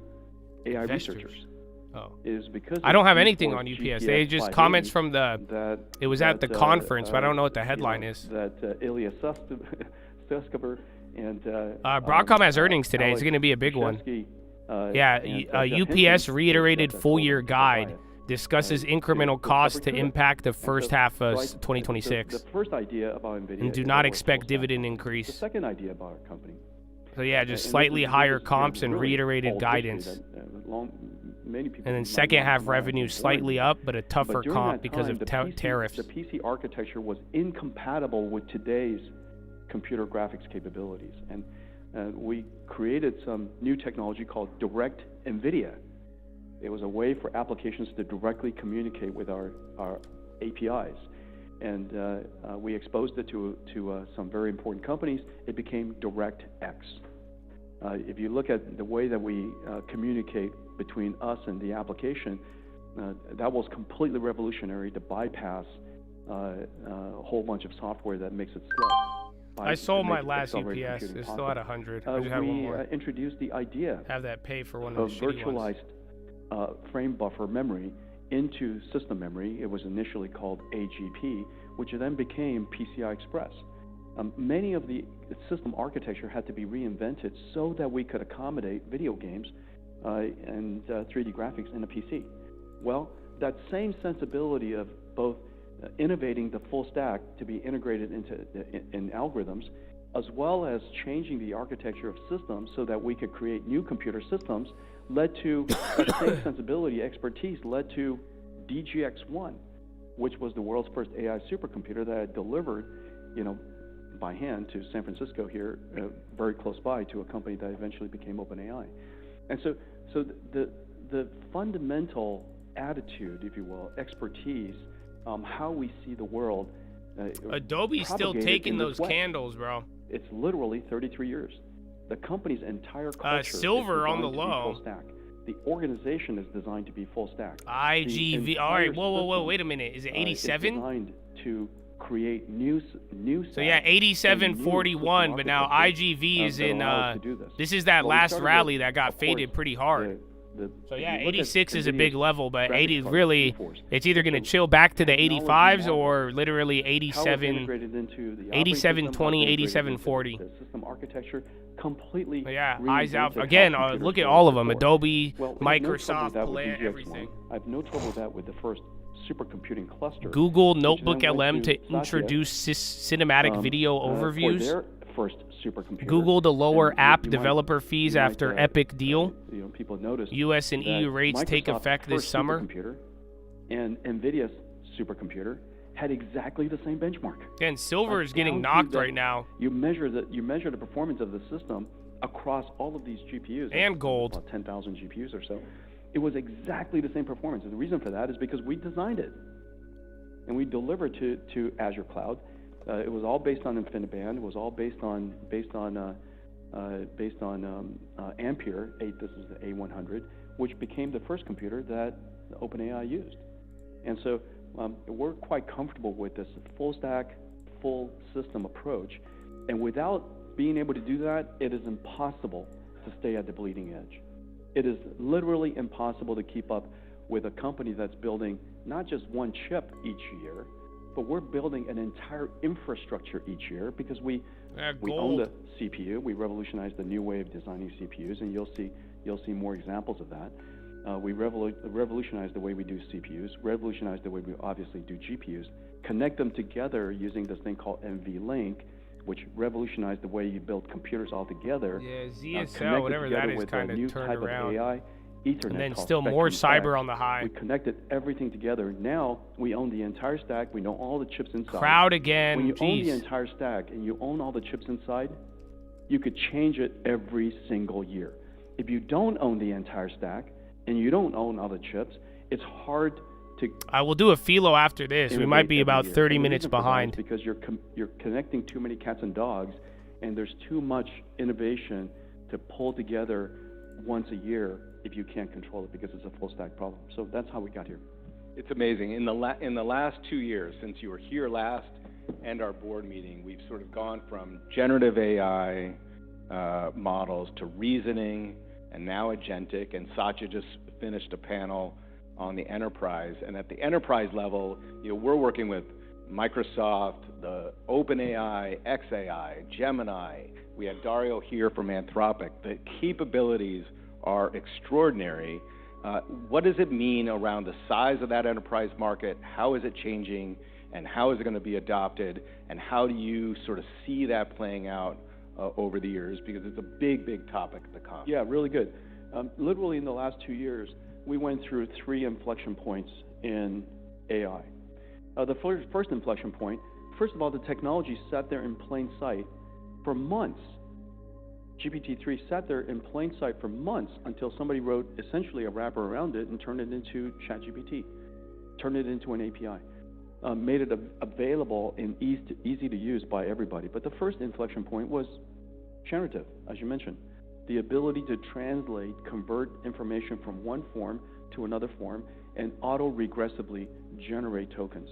AI researchers. Oh. Is because I don't have anything on UPS. They just comments from the. It was at the conference, but I don't know what the headline is. That Ilya Sutskever and. Broadcom has earnings today. It's going to be a big one. UPS reiterated full-year guide. Discusses incremental costs to impact the first half of 2026. The first idea about NVIDIA and do not expect dividend increase. The second idea about our company. So yeah, just slightly higher comps and reiterated guidance. And then second half revenue slightly up, but a tougher comp because of tariffs. The PC architecture was incompatible with today's computer graphics capabilities. And we created some new technology called Direct NVIDIA. It was a way for applications to directly communicate with our APIs. And we exposed it to some very important companies. It became DirectX. If you look at the way that we communicate between us and the application, that was completely revolutionary to bypass a whole bunch of software that makes it slow. I sold to my make last accelerated UPS. computing It's still at possible. 100. I just had one We more. introduced the idea Have that pay for one of the shitty ones. virtualized frame buffer memory into system memory. It was initially called AGP, which then became PCI Express. Many of the system architecture had to be reinvented so that we could accommodate video games and 3D graphics in a PC. Well, that same sensibility of both innovating the full stack to be integrated in algorithms, as well as changing the architecture of systems so that we could create new computer systems, led to that same sensibility, expertise, led to DGX-1, which was the world's first AI supercomputer that had delivered, by hand to San Francisco here, very close by, to a company that eventually became OpenAI. And so the fundamental attitude, if you will, expertise, how we see the world. Adobe's still taking those candles, bro. It's literally 33 years. The company's entire culture silver is on the designed to be low. full stack. The organization is designed to be full stack. IGV. All right, whoa, wait a minute. Is it 87? Designed to create new. So yeah, 8741, but now IGV is in. This is that last rally that got faded pretty hard. So yeah, 86 is a big level, but 80 really, it's either going to chill back to the 85s or literally 87, 8720, 8740. The system architecture completely. But yeah, eyes out. Again, look at all of them: Adobe, Microsoft, Palette, everything. I have no trouble with that with the first supercomputing cluster. Google Notebook LM to introduce cinematic video overviews. For their first supercomputer. Google to lower app developer fees after Epic deal. People noticed US and EU rates take effect this summer. And NVIDIA's supercomputer had exactly the same benchmark. And silver is getting knocked right now. You measure the performance of the system across all of these GPUs. And gold. About 10,000 GPUs or so. It was exactly the same performance. And the reason for that is because we designed it. And we delivered to Azure Cloud. It was all based on InfiniBand. It was all based on Ampere. This is the A100, which became the first computer that OpenAI used. And so we're quite comfortable with this full stack, full system approach. And without being able to do that, it is impossible to stay at the bleeding edge. It is literally impossible to keep up with a company that's building not just one chip each year, but we're building an entire infrastructure each year because we own the CPU. We revolutionized the new way of designing CPUs, and you'll see more examples of that. We revolutionized the way we do CPUs, revolutionized the way we obviously do GPUs, connect them together using this thing called NVLink, which revolutionized the way you build computers all together. Yeah, ZSL, whatever that is, kind of turned around. AI, Ethernet, and then still more cyber on the high. We connected everything together. Now we own the entire stack. We know all the chips inside. Crowd again. When you own the entire stack and you own all the chips inside, you could change it every single year. If you don't own the entire stack and you don't own all the chips, it's hard to. I will do a philo after this. We might be about 30 minutes behind. Because you're connecting too many cats and dogs, and there's too much innovation to pull together once a year if you can't control it because it's a full stack problem. So that's how we got here. It's amazing. In the last 2 years, since you were here last and our board meeting, we've sort of gone from generative AI models to reasoning and now agentic. And Satya just finished a panel on the enterprise. And at the enterprise level, we're working with Microsoft, the OpenAI, XAI, Gemini. We had Dario here from Anthropic. The capabilities are extraordinary. What does it mean around the size of that enterprise market? How is it changing? And how is it going to be adopted? And how do you sort of see that playing out over the years? Because it's a big, big topic at the conference. Yeah, really good. Literally in the last 2 years, we went through 3 inflection points in AI. The first inflection point, first of all, the technology sat there in plain sight for months. GPT-3 sat there in plain sight for months until somebody wrote essentially a wrapper around it and turned it into ChatGPT, turned it into an API, made it available and easy to use by everybody. But the first inflection point was generative, as you mentioned. The ability to translate, convert information from one form to another form, and auto-regressively generate tokens.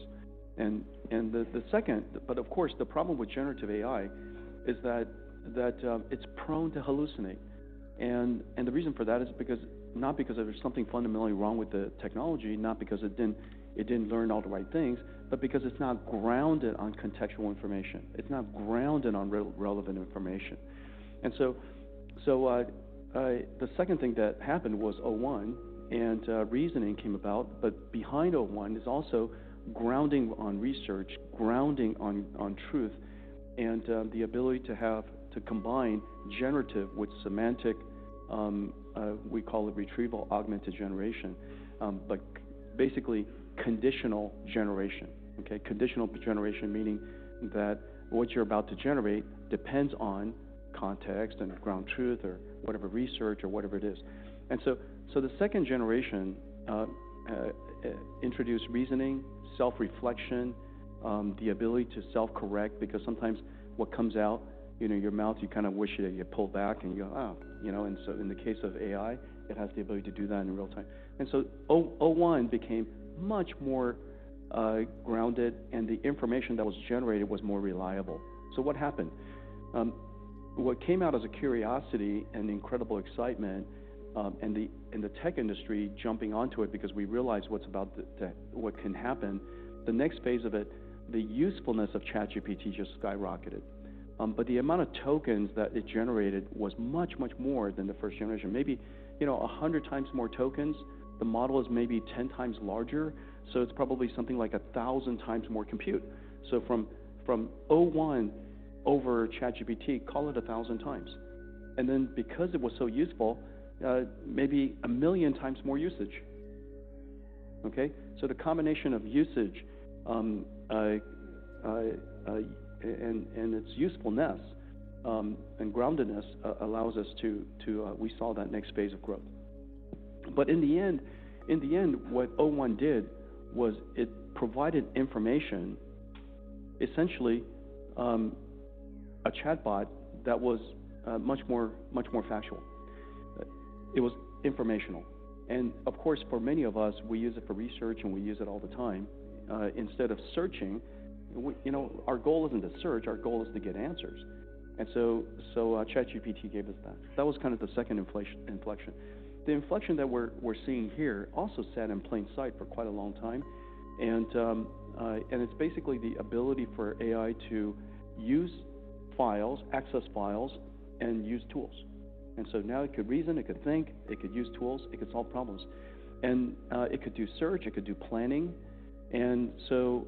And the second, but of course, the problem with generative AI is that it's prone to hallucinate. And the reason for that is not because there's something fundamentally wrong with the technology, not because it didn't learn all the right things, but because it's not grounded on contextual information. It's not grounded on relevant information. And so the second thing that happened was O1, and reasoning came about, but behind O1 is also grounding on research, grounding on truth, and the ability to combine generative with semantic, we call it retrieval augmented generation, but basically conditional generation, okay? Conditional generation meaning that what you're about to generate depends on context and ground truth or whatever research or whatever it is. And so the second generation introduced reasoning, self-reflection, the ability to self-correct, because sometimes what comes out, your mouth, you kind of wish that you pull back and you go, and so in the case of AI, it has the ability to do that in real time. And so O1 became much more grounded, and the information that was generated was more reliable. So what happened? What came out as a curiosity and incredible excitement, and the tech industry jumping onto it because we realized what can happen. The next phase of it, the usefulness of ChatGPT just skyrocketed. But the amount of tokens that it generated was much, much more than the first generation. Maybe, 100 times more tokens. The model is maybe 10 times larger, so it's probably something like 1,000 times more compute. So from O1 over ChatGPT, call it 1,000 times. And then because it was so useful, maybe 1 million times more usage. Okay? So the combination of usage and its usefulness and groundedness allows us to we saw that next phase of growth. But in the end, what O1 did was it provided information, essentially a chatbot that was much more factual. It was informational, and of course, for many of us, we use it for research and we use it all the time. Instead of searching, our goal isn't to search, our goal is to get answers. And so ChatGPT gave us that. That was kind of the second inflection. The inflection that we're seeing here also sat in plain sight for quite a long time, and it's basically the ability for AI to use files, access files, and use tools. And so now it could reason, it could think, it could use tools, it could solve problems, and it could do search, it could do planning, and so.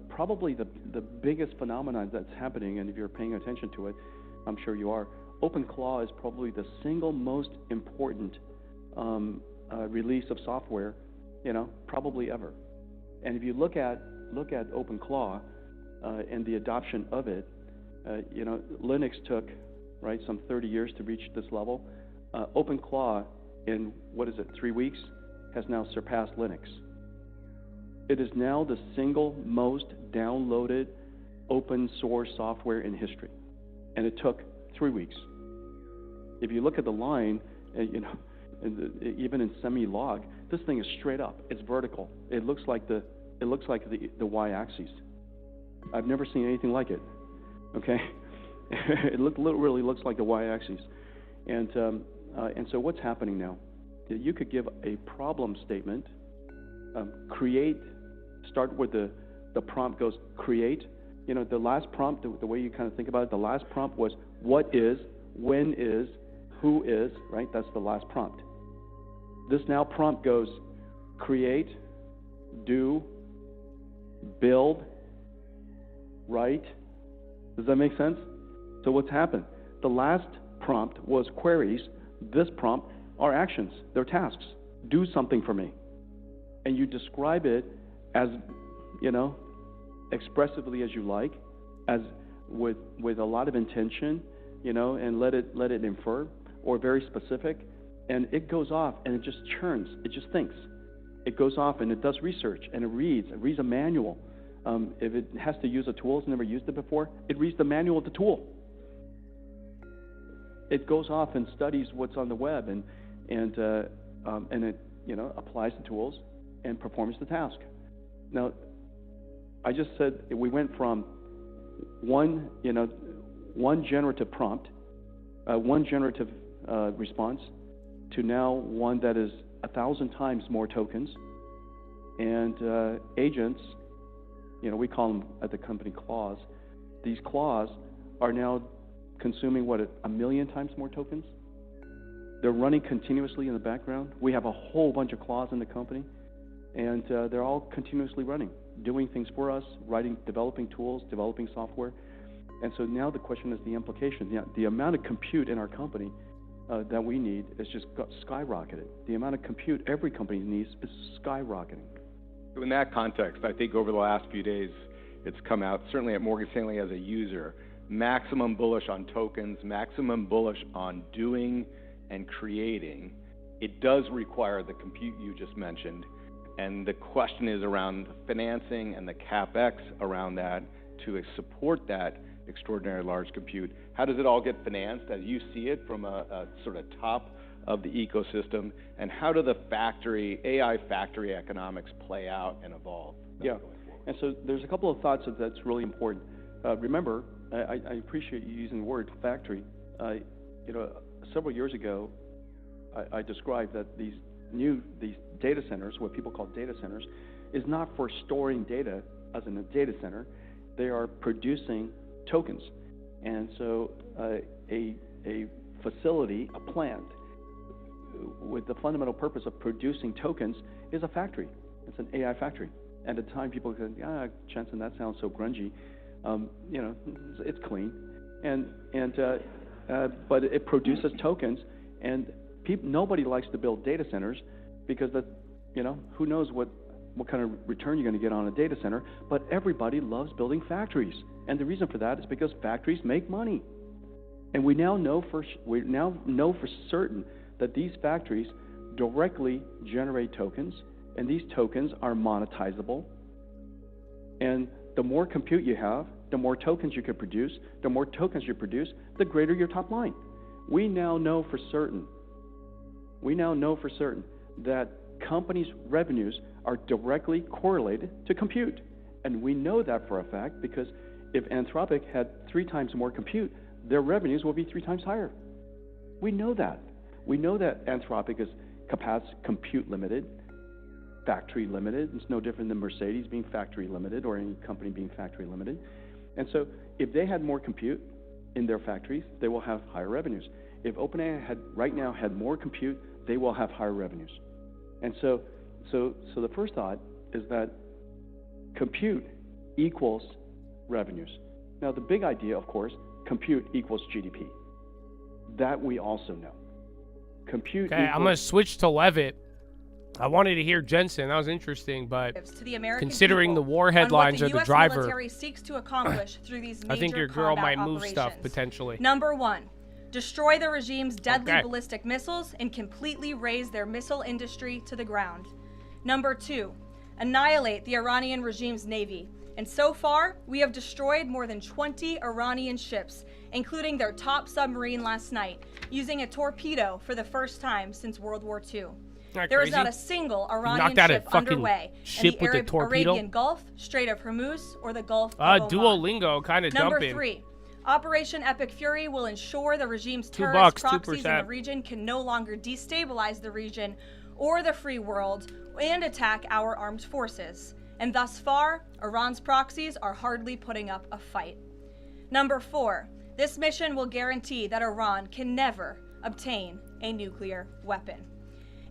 Probably the biggest phenomenon that's happening, and if you're paying attention to it, I'm sure you are, OpenClaw is probably the single most important release of software, probably ever. And if you look at OpenClaw and the adoption of it, Linux took some 30 years to reach this level. OpenClaw in 3 weeks has now surpassed Linux. It is now the single most downloaded open source software in history, and it took 3 weeks. If you look at the line, even in semi-log, this thing is straight up. It's vertical. It looks like the y-axis. I've never seen anything like it. Okay, it literally looks like the y-axis, and so what's happening now? You could give a problem statement, start with the prompt goes create. The last prompt, the way you kind of think about it, the last prompt was what is, when is, who is, right? That's the last prompt. This now prompt goes create, do, build, write. Does that make sense? So what's happened? The last prompt was queries. This prompt are actions. They're tasks. Do something for me. And you describe it as, expressively as you like, as with a lot of intention, and let it infer, or very specific, and it goes off and it just churns, it just thinks. It goes off and it does research and it reads a manual. If it has to use a tool, it's never used it before, it reads the manual of the tool. It goes off and studies what's on the web and it applies the tools and performs the task. Now, I just said we went from one generative prompt, one generative response, to now one that is 1,000 times more tokens, and agents, we call them at the company claws. These claws are now consuming, 1 million times more tokens? They're running continuously in the background. We have a whole bunch of claws in the company, and they're all continuously running, doing things for us, developing tools, developing software. And so now the question is the implication. The amount of compute in our company that we need is just skyrocketed. The amount of compute every company needs is skyrocketing. So in that context, I think over the last few days, it's come out, certainly at Morgan Stanley as a user, maximum bullish on tokens, maximum bullish on doing and creating. It does require the compute you just mentioned. And the question is around financing and the CapEx around that to support that extraordinary large compute. How does it all get financed as you see it from a sort of top of the ecosystem? And how do the AI factory economics play out and evolve? Yeah, and so there's a couple of thoughts that's really important. Remember, I appreciate you using the word factory. Several years ago, I described that these data centers, what people call data centers, is not for storing data as in a data center. They are producing tokens. And so a facility, a plant, with the fundamental purpose of producing tokens is a factory. It's an AI factory. And at the time, people said, Jensen, that sounds so grungy. It's clean. But it produces tokens, and nobody likes to build data centers because who knows what kind of return you're going to get on a data center, but everybody loves building factories. And the reason for that is because factories make money. And we now know for certain that these factories directly generate tokens, and these tokens are monetizable. And the more compute you have, the more tokens you can produce. The more tokens you produce, the greater your top line. We now know for certain that companies' revenues are directly correlated to compute. And we know that for a fact because if Anthropic had 3 times more compute, their revenues will be 3 times higher. We know that. We know that Anthropic is compute limited, factory limited. It's no different than Mercedes being factory limited or any company being factory limited. And so if they had more compute in their factories, they will have higher revenues. If OpenAI right now had more compute, they will have higher revenues. And so the first thought is that compute equals revenues. Now the big idea, of course, compute equals GDP. That we also know. Compute Okay, I'm going to switch to Levitt. I wanted to hear Jensen. That was interesting, but considering the war headlines are the driver, military seeks to accomplish through these major I think your girl might move operations. stuff potentially. Number 1, destroy the regime's deadly ballistic missiles and completely raze their missile industry to the ground. Number 2, annihilate the Iranian regime's navy. And so far, we have destroyed more than 20 Iranian ships, including their top submarine last night, using a torpedo for the first time since World War II. There is not a single Iranian ship underway in the Arabian Gulf, Strait of Hormuz, or the Gulf of Oman. Duolingo kind of dumping. Number 3, Operation Epic Fury will ensure the regime's terrorist proxies in the region can no longer destabilize the region or the free world and attack our armed forces. And thus far, Iran's proxies are hardly putting up a fight. Number 4, this mission will guarantee that Iran can never obtain a nuclear weapon.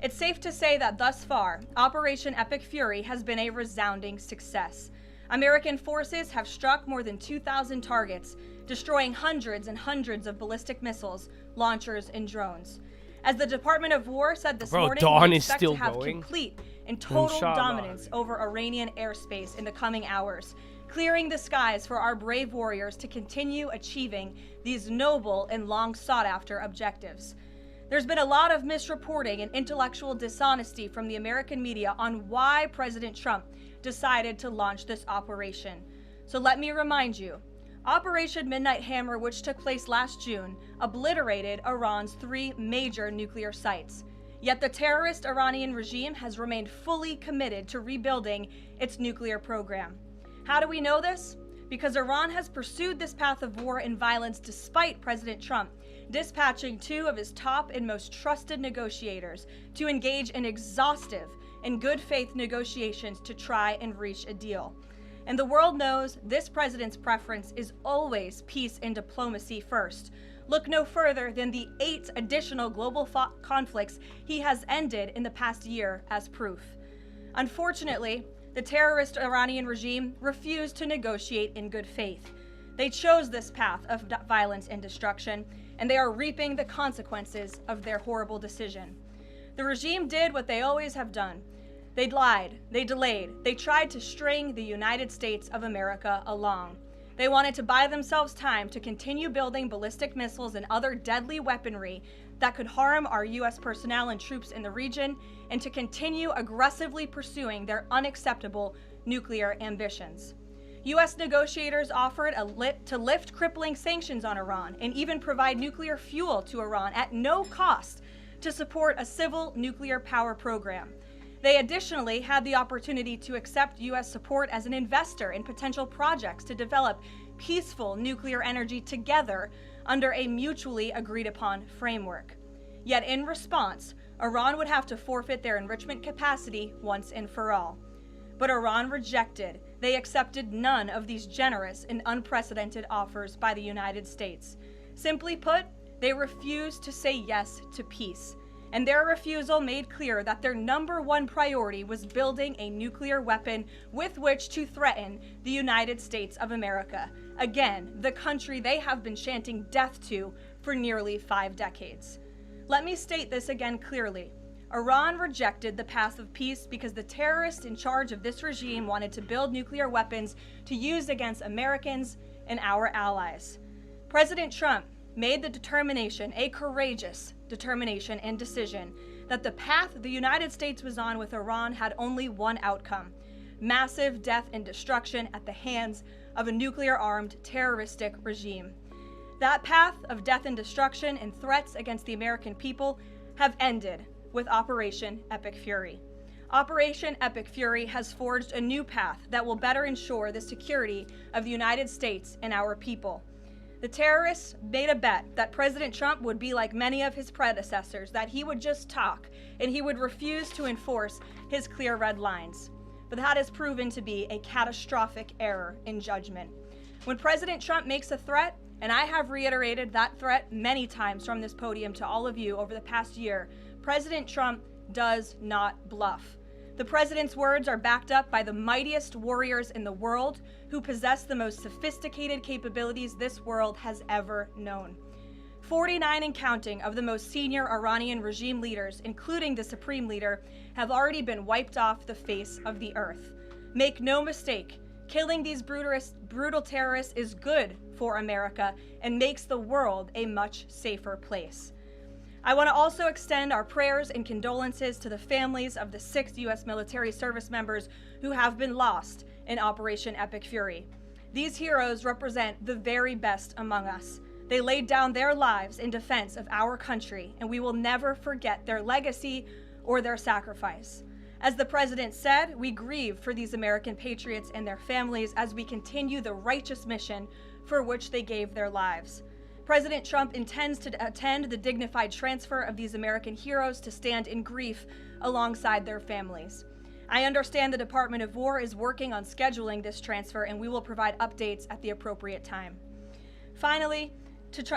It's safe to say that thus far, Operation Epic Fury has been a resounding success. American forces have struck more than 2,000 targets, destroying hundreds and hundreds of ballistic missiles, launchers, and drones. As the Department of War said this morning, we expect to have complete and total dominance over Iranian airspace in the coming hours, clearing the skies for our brave warriors to continue achieving these noble and long sought-after objectives. There's been a lot of misreporting and intellectual dishonesty from the American media on why President Trump decided to launch this operation. So let me remind you, Operation Midnight Hammer, which took place last June, obliterated Iran's 3 major nuclear sites. Yet the terrorist Iranian regime has remained fully committed to rebuilding its nuclear program. How do we know this? because Iran has pursued this path of war and violence despite President Trump dispatching 2 of his top and most trusted negotiators to engage in exhaustive and good faith negotiations to try and reach a deal. And the world knows this president's preference is always peace and diplomacy first. Look no further than the 8 additional global conflicts he has ended in the past year as proof. Unfortunately, the terrorist Iranian regime refused to negotiate in good faith. They chose this path of violence and destruction, and they are reaping the consequences of their horrible decision. The regime did what they always have done. They lied, they delayed, they tried to string the United States of America along. They wanted to buy themselves time to continue building ballistic missiles and other deadly weaponry that could harm our U.S. personnel and troops in the region, and to continue aggressively pursuing their unacceptable nuclear ambitions. U.S. negotiators offered to lift crippling sanctions on Iran and even provide nuclear fuel to Iran at no cost to support a civil nuclear power program. They additionally had the opportunity to accept U.S. support as an investor in potential projects to develop peaceful nuclear energy together under a mutually agreed upon framework. Yet in response, Iran would have to forfeit their enrichment capacity once and for all. But Iran rejected. They accepted none of these generous and unprecedented offers by the United States. Simply put, they refused to say yes to peace. And their refusal made clear that their #1 priority was building a nuclear weapon with which to threaten the United States of America. Again, the country they have been chanting death to for nearly 5 decades. Let me state this again clearly. Iran rejected the path of peace because the terrorists in charge of this regime wanted to build nuclear weapons to use against Americans and our allies. President Trump made the determination, a courageous determination and decision, that the path the United States was on with Iran had only one outcome: massive death and destruction at the hands of a nuclear-armed terroristic regime. That path of death and destruction and threats against the American people have ended with Operation Epic Fury. Operation Epic Fury has forged a new path that will better ensure the security of the United States and our people. The terrorists made a bet that President Trump would be like many of his predecessors, that he would just talk and he would refuse to enforce his clear red lines. But that has proven to be a catastrophic error in judgment. When President Trump makes a threat, and I have reiterated that threat many times from this podium to all of you over the past year, President Trump does not bluff. The president's words are backed up by the mightiest warriors in the world who possess the most sophisticated capabilities this world has ever known. 49 and counting of the most senior Iranian regime leaders, including the supreme leader, have already been wiped off the face of the earth. Make no mistake, killing these brutal terrorists is good for America and makes the world a much safer place. I want to also extend our prayers and condolences to the families of the 6 U.S. military service members who have been lost in Operation Epic Fury. These heroes represent the very best among us. They laid down their lives in defense of our country, and we will never forget their legacy or their sacrifice. As the president said, we grieve for these American patriots and their families as we continue the righteous mission for which they gave their lives. President Trump intends to attend the dignified transfer of these American heroes to stand in grief alongside their families. I understand the Department of War is working on scheduling this transfer, and we will provide updates at the appropriate time. Finally,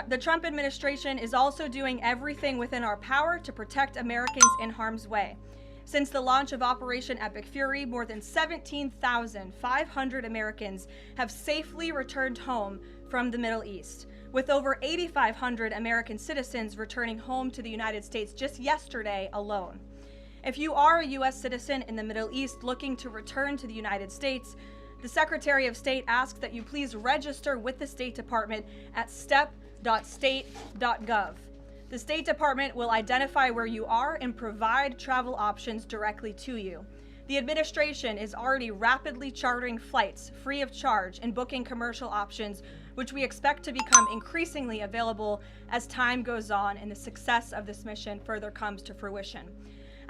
the Trump administration is also doing everything within our power to protect Americans in harm's way. Since the launch of Operation Epic Fury, more than 17,500 Americans have safely returned home from the Middle East, with over 8,500 American citizens returning home to the United States just yesterday alone. If you are a U.S. citizen in the Middle East looking to return to the United States, the Secretary of State asks that you please register with the State Department at step.state.gov. The State Department will identify where you are and provide travel options directly to you. The administration is already rapidly chartering flights free of charge and booking commercial options, which we expect to become increasingly available as time goes on and the success of this mission further comes to fruition.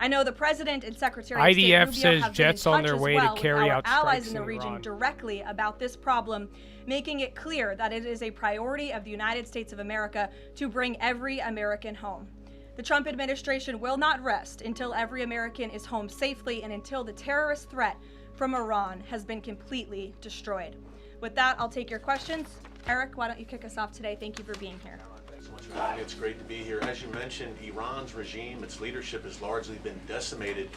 I know the President and Secretary of State IDF Rubio says have jets been in on their touch way as to well carry with out our allies strikes in the in region Iran. directly about this problem, making it clear that it is a priority of the United States of America to bring every American home. The Trump administration will not rest until every American is home safely and until the terrorist threat from Iran has been completely destroyed. With that, I'll take your questions. Eric, why don't you kick us off today? Thank you for being here. Thanks so much for having me. It's great to be here. As you mentioned, Iran's regime, its leadership has largely been decimated.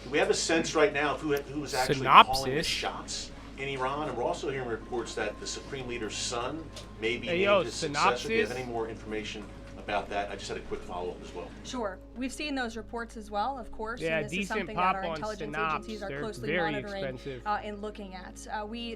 Do we have a sense right now of who is actually calling the shots in Iran? And we're also hearing reports that the Supreme Leader's son may be named his successor. Do you have any more information about that? I just had a quick follow-up as well. Sure. We've seen those reports as well, of course. Yeah, and this is decent something pop that our on intelligence Synops. agencies are They're closely very monitoring expensive. and looking at.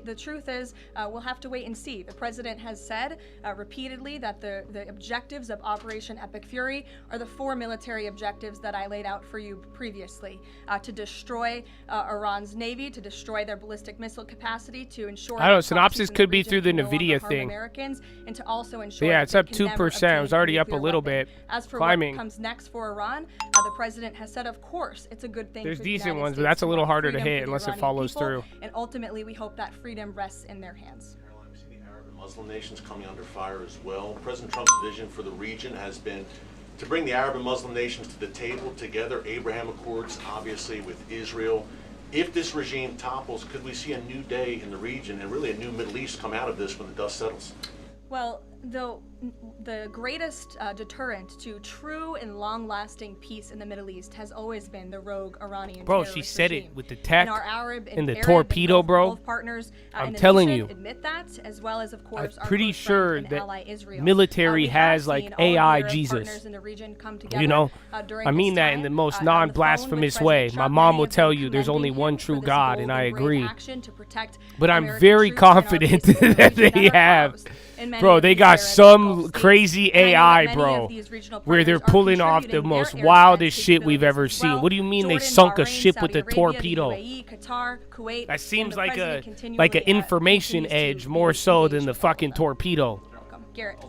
The truth is, we'll have to wait and see. The president has said repeatedly that the objectives of Operation Epic Fury are the 4 military objectives that I laid out for you previously: to destroy Iran's navy, to destroy their ballistic missile capacity, to ensure. I don't know. Synopsis could be through the NVDA thing. Americans, and to also ensure. Yeah, it's up 2%. It was already up a nuclear little weapon. bit. As for Climbing. what comes next for Iran, the president has said, of course, it's a good thing. There's for the decent United ones, but States that's a little want harder to freedom hit for the unless it Iranian follows people, through. And ultimately, we hope that freedom rests in their hands. Muslim nations coming under fire as well. President Trump's vision for the region has been to bring the Arab and Muslim nations to the table together. Abraham Accords, obviously, with Israel. If this regime topples, could we see a new day in the region and really a new Middle East come out of this when the dust settles? Well, the greatest deterrent to true and long-lasting peace in the Middle East has always been the rogue Iranian Bro, terrorist she said regime. it with the tech And our Arab and the Arab torpedo, and bro. both partners I'm in the telling nation you. admit that, as well as, of course, I'm our pretty close friend sure and that ally Israel. military We have has seen like all of the AI Arab Jesus. partners in the region come together, You know, during I mean this that in the time, most on the phone non-blasphemous with way. President My Trump. mom Many will have tell been you there's only commending one him for true this God, bold and I brave agree. action to protect But I'm American very troops and our confident bases in the that region they that are have. housed in many Bro, of they these got Arab some Gulf crazy states. And I know AI, that many bro, of these regional where they're partners are pulling off the contributing their most air wildest defense shit we've capabilities ever as seen. well. What do you mean they Jordan, sunk a Bahrain, ship with Saudi a Arabia, torpedo? The UAE, Qatar, Kuwait, That seems like president an continually, information continues edge to more be so engaged than the with all of fucking them. torpedo. Garrett.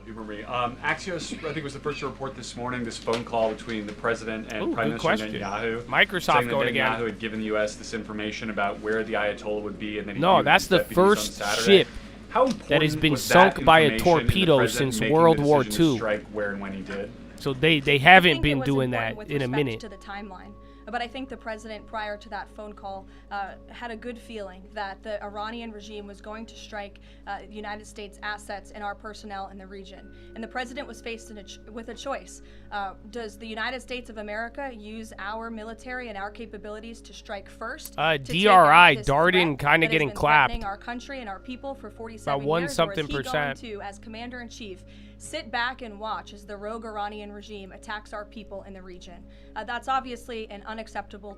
Humor me. Axios, I think, was the first to report this morning this phone call between the president and Prime good Minister question. Netanyahu. Microsoft saying that going Netanyahu again. had given the U.S. this information about where the Ayatollah would be, and then No, that's the first ship How that has been was that sunk by a information in the torpedo president since making World the War decision to II. strike where and when he did? So they I haven't think been it was doing important that with in a respect minute. to the timeline. But I think the president, prior to that phone call, had a good feeling that the Iranian regime was going to strike United States assets and our personnel in the region. And the president was faced with a choice. Does the United States of America use our military and our capabilities to strike first? To take out DRI, this Darden, threat kind that of has getting been clapped. threatening our country and our people for 47 About one years, or something is he percent. going to, as commander-in-chief, sit back and watch as the rogue Iranian regime attacks our people in the region? That's obviously an unacceptable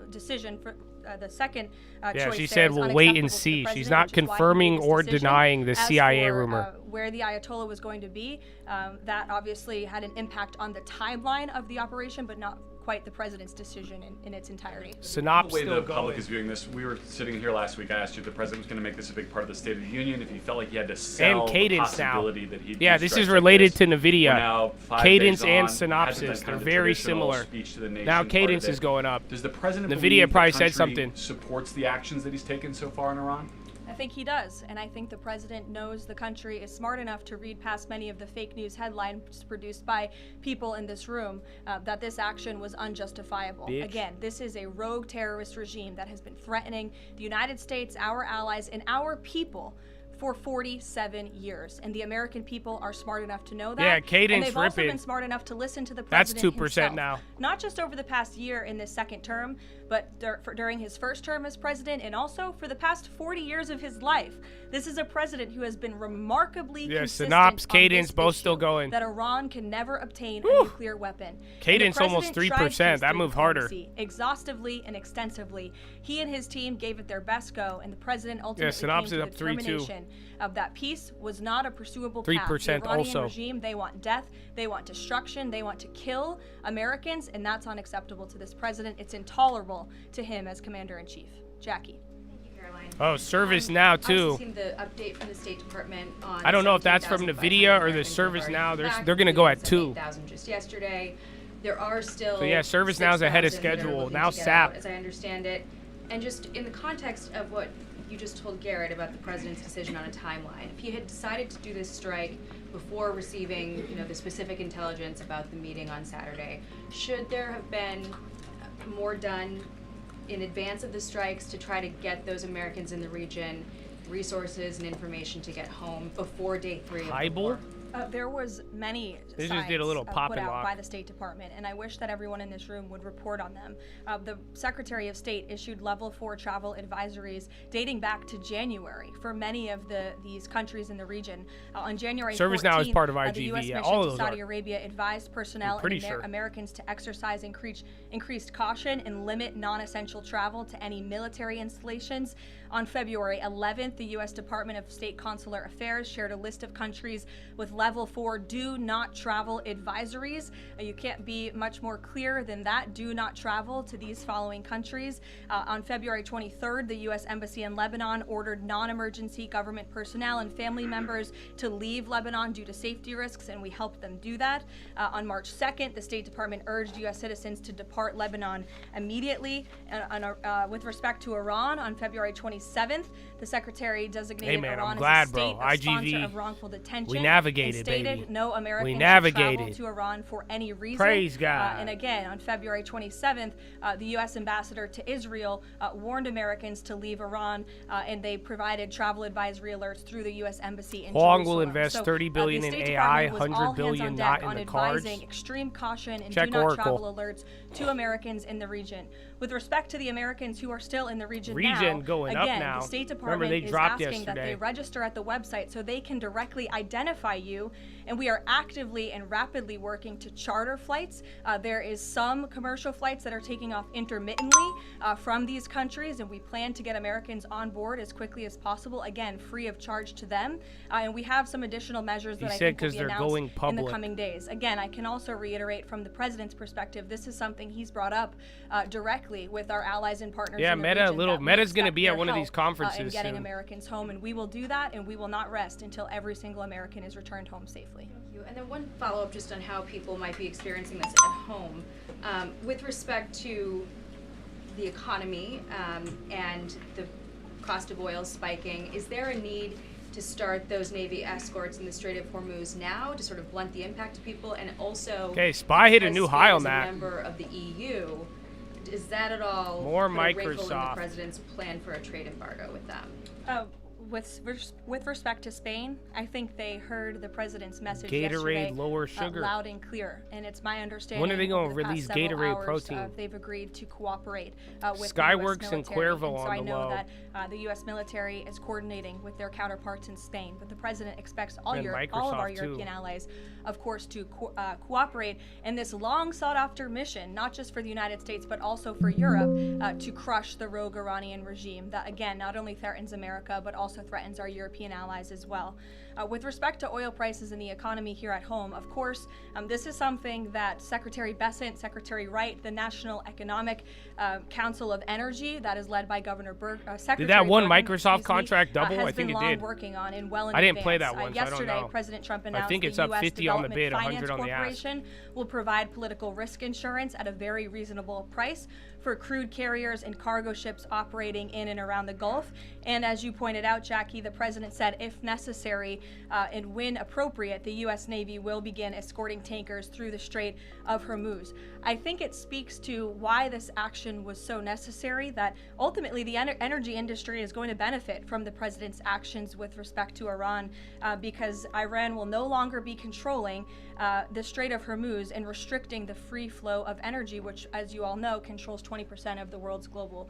decision for the second Yeah, choice. she there said is we'll wait unacceptable and to the see. She's president, not which is why he made confirming this or decision. denying the As CIA for, rumor. Where the Ayatollah was going to be, that obviously had an impact on the timeline of the operation, but not quite the president's decision in its entirety. Synopsis The way still the going. public is viewing this, we were sitting here last week. I asked you if the president was going to make this a big part of the State of the Union, if he felt like he had to sell And the Cadence now. possibility that he'd Yeah, do this strikes is like related this. to We're NVIDIA. now 5 Cadence days and on, Synopsis, hasn't been they're kind of the very traditional similar. speech to the nation Now part of Cadence it. is going up. Does the president NVIDIA believe probably the said country something. supports the actions that he's taken so far in Iran? I think he does, and I think the president knows the country is smart enough to read past many of the fake news headlines produced by people in this room that this action was unjustifiable. Bitch. Again, this is a rogue terrorist regime that has been threatening the United States, our allies, and our people for 47 years, and the American people are smart enough to know that. Yeah, Cadence and they've also ripping. been smart enough to listen to the That's president 2% himself. now. Not just over the past year in this second term, but during his first term as president, and also for the past 40 years of his life. This is a president who has been remarkably consistent Synops, on Cadence, this both issue, still going. that Iran can never obtain a nuclear weapon. Cadence And the almost president 3%. tried That peace moved harder. diplomacy exhaustively and extensively. He and his team gave it their best go, and the president ultimately came Synopsis to the up 3-2. determination of that peace was not a pursuable 3% path. The Iranian also. regime, they want death, they want destruction, they want to kill Americans, and that's unacceptable to this president. It's intolerable to him as commander-in-chief. Jackie. Oh, service now too. I've seen the update from the State Department on. I don't know if that's from 17,500 NVIDIA or the Americans service have now. already They're back, going to go at including 2. 8,000 just yesterday. There are still. So yeah, ServiceNow's ahead of 6,000 that are schedule. looking Now to get SAP. out, as I understand it, and just in the context of what you just told Garrett about the president's decision on a timeline, if he had decided to do this strike before receiving, the specific intelligence about the meeting on Saturday, should there have been more done in advance of the strikes to try to get those Americans in the region resources and information to get home before day 3 of the war? There was many They signs just did a little pop put and out lock. by the State Department, and I wish that everyone in this room would report on them. The Secretary of State issued level 4 travel advisories dating back to January for many of these countries in the region. On January 14th, ServiceNow is part of the IGV. U.S. Yeah, mission all of to those Saudi are. Arabia advised personnel I'm pretty and sure. Americans to exercise increased caution and limit non-essential travel to any military installations. On February 11th, the U.S. Department of State Consular Affairs shared a list of countries with level 4 do not travel advisories. You can't be much more clear than that. Do not travel to these following countries. On February 23rd, the U.S. Embassy in Lebanon ordered non-emergency government personnel and family members to leave Lebanon due to safety risks, and we helped them do that. On March 2nd, the State Department urged U.S. citizens to depart Lebanon immediately. With respect to Iran, on February 27th, the Secretary designated Iran as a state sponsor of wrongful detention. We navigated, and stated baby. no American We should navigated. travel to Iran for any reason. Praise God. And again, on February 27th, the U.S. ambassador to Israel warned Americans to leave Iran, and they provided travel advisory alerts through the U.S. embassy in Huang Jerusalem. will invest So, $30 billion the in State AI, Department was $100 all billion hands on not deck in on the cards. advising extreme caution and Check do not Oracle. travel alerts to Americans in the region. With respect to the Americans who are still in the region now, going up again, now. the State Remember, Department they is dropped asking that they yesterday. register at the website so they can directly identify you, and we are actively and rapidly working to charter flights. There is some commercial flights that are taking off intermittently from these countries, and we plan to get Americans on board as quickly as possible, again, free of charge to them. And we have some additional measures that I think will be announced in the coming days. Again, I can also reiterate from the President's perspective, this is something he's brought up directly with our allies and partners Yeah, in the Meta, region, that we Meta's going to expect be at their one of these help, conferences in getting soon. Americans home, and we will do that, and we will not rest until every single American is returned home safely. Thank you. And then one follow-up just on how people might be experiencing this at home. With respect to the economy and the cost of oil spiking, is there a need to start those Navy escorts in the Strait of Hormuz now to sort of blunt the impact to people? And also, Okay, SPY hit a new high on as that. a member of the EU, is that at all More put a wrinkle in the Microsoft. president's plan for a trade embargo with them? With respect to Spain, I think they heard the president's message Gatorade, yesterday lower sugar. loud and clear, and it's my understanding When are they gonna over the past release several Gatorade hours, protein? they've agreed to cooperate with Skyworks the and US military. Cuervo so on I the know low. that the U.S. military is coordinating with their counterparts in Spain, but the president expects all And of our Microsoft, too. European allies, of course, to cooperate in this long sought-after mission, not just for the United States, but also for Europe, to crush the rogue Iranian regime that, again, not only threatens America, but also threatens our European allies as well. With respect to oil prices and the economy here at home, of course, this is something that Secretary Bessent, Secretary Wright, the National Economic Council of Energy, that is led by Governor Secretary Did that one Bergen, Microsoft contract double? has I think been it long did. working on and well in I didn't play advance. that one, so I don't Yesterday, know. President Trump I announced think the it's up U.S. 50 on the Development bid, 100 Finance on the ask. Corporation will provide political risk insurance at a very reasonable price for crude carriers and cargo ships operating in and around the Gulf. And as you pointed out, Jackie, the president said if necessary and when appropriate, the U.S. Navy will begin escorting tankers through the Strait of Hormuz. I think it speaks to why this action was so necessary, that ultimately the energy industry is going to benefit from the president's actions with respect to Iran, because Iran will no longer be controlling the Strait of Hormuz and restricting the free flow of energy, which, as you all know, controls 20% of the world's global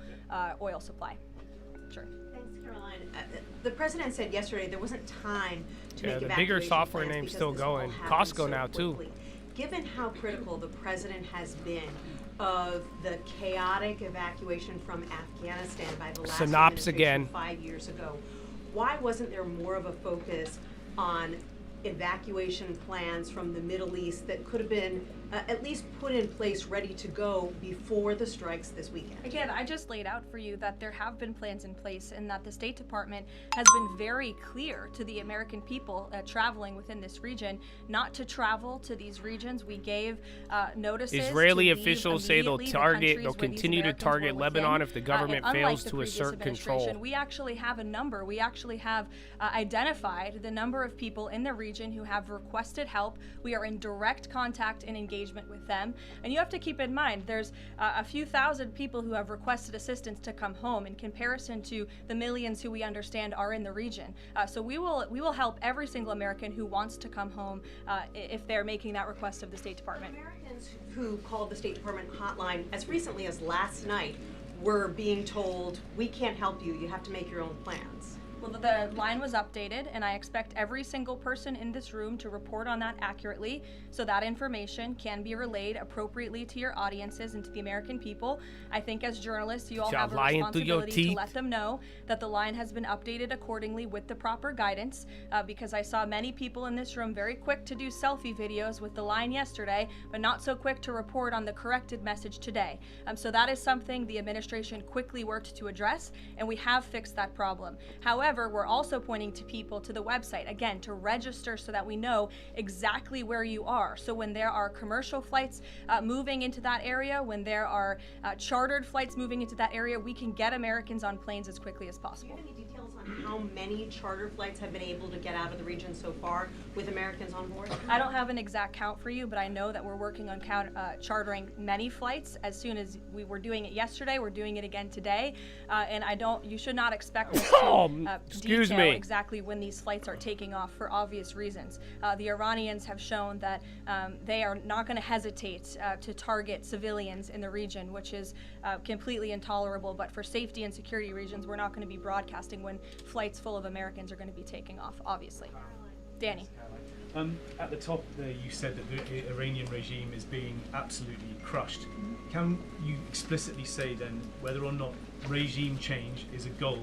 oil supply. Sure. Thanks, Caroline. The president said yesterday there wasn't time to make the evacuation bigger software plans name's because still this all going. happened Costco so now, too. quickly. Given how critical the president has been of the chaotic evacuation from Afghanistan by the last Synops administration again. 5 years ago, why wasn't there more of a focus on evacuation plans from the Middle East that could have been at least put in place, ready to go before the strikes this weekend? Again, I just laid out for you that there have been plans in place and that the State Department has been very clear to the American people traveling within this region not to travel to these regions. We gave notices. Israeli to leave officials say they'll they'll continue to target Lebanon if the government fails to assert control. We actually have a number. We actually have identified the number of people in the region who have requested help. We are in direct contact and engagement with them. And you have to keep in mind, there's a few thousand people who have requested assistance to come home in comparison to the millions who we understand are in the region. So we will help every single American who wants to come home if they're making that request of the State Department. Americans who called the State Department hotline as recently as last night were being told, we can't help you, you have to make your own plans. Well, the line was updated, and I expect every single person in this room to report on that accurately, so that information can be relayed appropriately to your audiences and to the American people. I think as journalists, you all have a responsibility to let them know that the line has been updated accordingly with the proper guidance, because I saw many people in this room very quick to do selfie videos with the line yesterday, but not so quick to report on the corrected message today. So that is something the administration quickly worked to address, and we have fixed that problem. However, we're also pointing to people to the website, again, to register so that we know exactly where you are. So when there are commercial flights moving into that area, when there are chartered flights moving into that area, we can get Americans on planes as quickly as possible. Do you have any details on how many charter flights have been able to get out of the region so far with Americans on board? I don't have an exact count for you, but I know that we're working on chartering many flights. As soon as we were doing it yesterday, we're doing it again today, and you should not expect us to detail exactly when these flights are taking off for obvious reasons. The Iranians have shown that they are not going to hesitate to target civilians in the region, which is completely intolerable. But for safety and security reasons, we're not going to be broadcasting when flights full of Americans are going to be taking off, obviously. Danny. At the top there, you said that the Iranian regime is being absolutely crushed. Can you explicitly say then whether or not regime change is a goal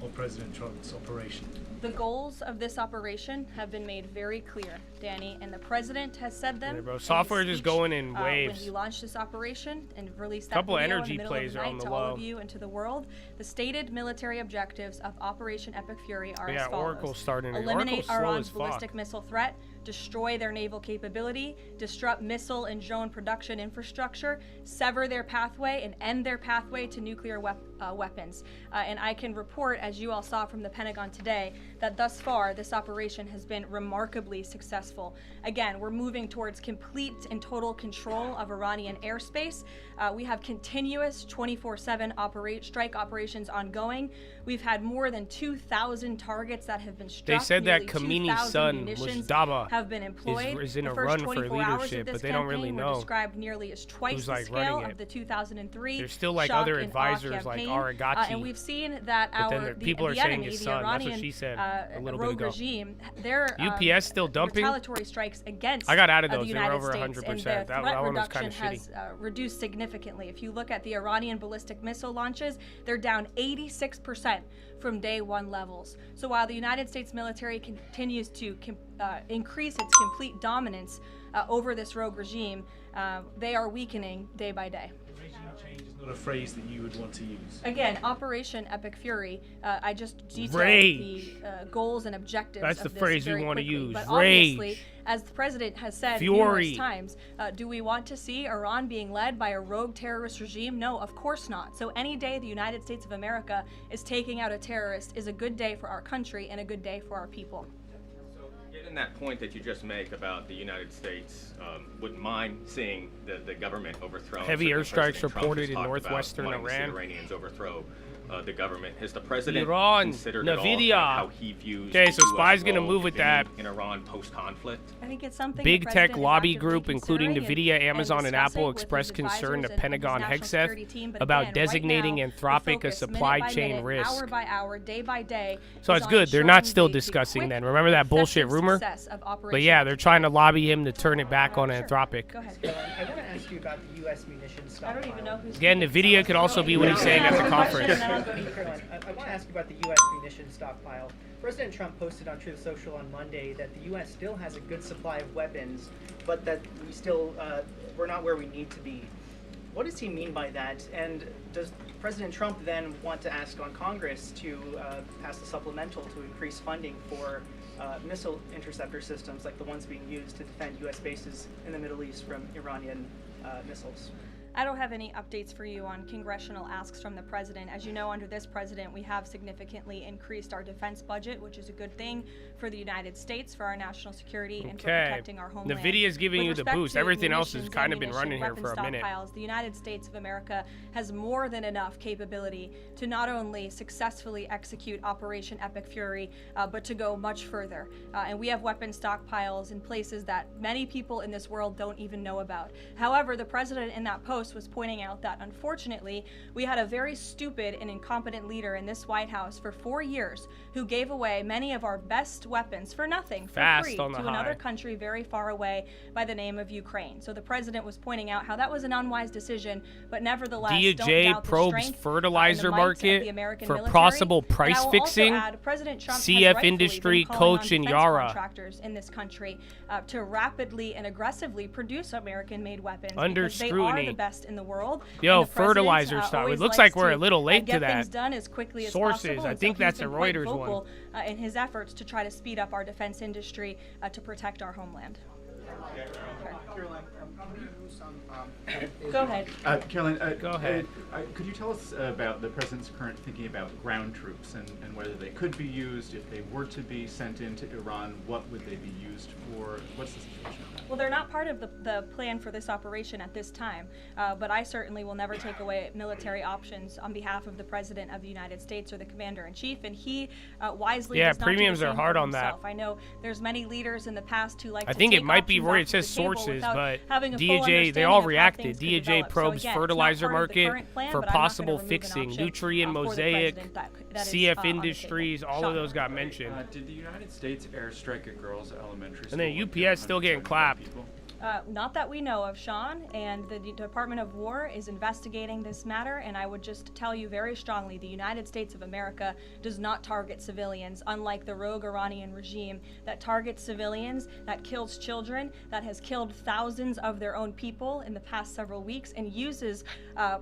of President Trump's operation? The goals of this operation have been made very clear, Danny, and the president has said them. Yeah, bro. Software just going in waves. When he launched this operation and released that couple video energy in the middle plays of the are night on the to low. all of you and to the world, the stated military objectives of Operation Epic Fury are as follows. Oracle's starting to eliminate Iran's ballistic missile threat, destroy their naval capability, disrupt missile and drone production infrastructure, sever their pathway and end their pathway to nuclear weapons. And I can report, as you all saw from the Pentagon today, that thus far this operation has been remarkably successful. Again, we're moving towards complete and total control of Iranian airspace. We have continuous 24/7 strike operations ongoing. We've had more than 2,000 targets that have been struck. They said that Nearly Khamenei's 2,000 son, munitions Mujtaba, have been employed. is in the a first run for 24 hours of leadership, this but they don't really campaign were know described nearly as twice who's, the like, scale running of it. the 2003 There's still, like, shock other and awe advisors, like campaign. Aragachi, And we've seen that but then people are the saying enemy, his the son. That's what Iranian she said a little bit rogue ago. regime, their UPS still dumping? retaliatory strikes against I got out of the those. They were United over States, 100%. and the That threat one was reduction kinda has reduced significantly. If you look at the Iranian ballistic missile launches, they're down 86% from day one levels. So while the United States military continues to increase its complete dominance over this rogue regime, they are weakening day by day. Regime change is not a phrase that you would want to use. Again, Operation Epic Fury, I just detailed Rage. the goals and objectives That's of the this phrase we very want to quickly. use. But Rage. obviously, as the president has said Fury. numerous times, do we want to see Iran being led by a rogue terrorist regime? No, of course not. So any day the United States of America is taking out a terrorist is a good day for our country and a good day for our people. Given that point that you just make about the United States wouldn't mind seeing the government overthrown. Heavy Certainly airstrikes President Trump reported has in talked northwestern about wanting to see Iran. the Iranians overthrow the government. Has the president Iran, considered at all NVDA. how he views Okay, so the US Spy's gonna role move with in that. Iran post-conflict? I think it's something Big the tech president is lobby actively group, including considering NVIDIA, and Amazon, and discussing Apple, with his expressed concern to advisors and Pentagon his national security Hegseth team. But about again, designating right now, Anthropic the a focus, supply minute by chain minute, risk. hour by hour, day by day, So is it's on good. They're not ensuring still the discussing quick then. Remember that bullshit effective rumor? success of But Operation yeah, they're trying to lobby him to turn it back on Anthropic. Go ahead. I want to ask you about the U.S. munitions stockpile. I don't even know who's Again, NVIDIA could also be what he's saying at the conference. Caroline, I want to ask you about the U.S. munitions stockpile. President Trump posted on Truth Social on Monday that the U.S. still has a good supply of weapons, but that we still, we're not where we need to be. What does he mean by that? And does President Trump then want to ask on Congress to pass a supplemental to increase funding for missile interceptor systems like the ones being used to defend U.S. bases in the Middle East from Iranian missiles? I don't have any updates for you on congressional asks from the president. As you know, under this president, we have significantly increased our defense budget, which is a good thing for the United States, for our national security, and for protecting our homeland. NVIDIA is giving you the boost. Everything else has kind of been running here for a minute. The United States of America has more than enough capability to not only successfully execute Operation Epic Fury, but to go much further. And we have weapon stockpiles in places that many people in this world don't even know about. However, the president in that post was pointing out that unfortunately we had a very stupid and incompetent leader in this White House for 4 years who gave away many of our best weapons for nothing, for free, to another country very far away by the name of Ukraine. So the president was pointing out how that was an unwise decision, but nevertheless, DOJ probes fertilizer market for possible price fixing. CF Industry, Coach, and Yara contractors in this country to rapidly and aggressively produce American-made weapons under scrutiny. They are the best in the world. Yo, fertilizer stuff. It looks like we're a little late to that. Get things done as quickly as Sources. possible. I think that's a Reuters one. In his efforts to try to speed up our defense industry to protect our homeland. Caroline, go ahead. Caroline, go ahead. Could you tell us about the president's current thinking about ground troops and whether they could be used, if they were to be sent into Iran, what would they be used for? What's the situation of that? Well, they're not part of the plan for this operation at this time, but I certainly will never take away military options on behalf of the President of the United States or the Commander-in-Chief, and he wisely does not premiums do the are same hard for on himself. that. I know there's many leaders in the past who like I to think take it might be options where off it says the table sources, without but having a full DOJ, they understanding all of how reacted. things could DOJ develop. probes So again, fertilizer it's not part of the market current plan, for but I'm not possible gonna remove an fixing. option, Nutrient, for the Mosaic, president that is, CF on the Industries, table. all of those got mentioned. Did the United States airstrike a girls' elementary school? And then UPS still getting clapped. Not that we know of, Sean, and the Department of War is investigating this matter, and I would just tell you very strongly, the United States of America does not target civilians, unlike the rogue Iranian regime that targets civilians, that kills children, that has killed thousands of their own people in the past several weeks, and uses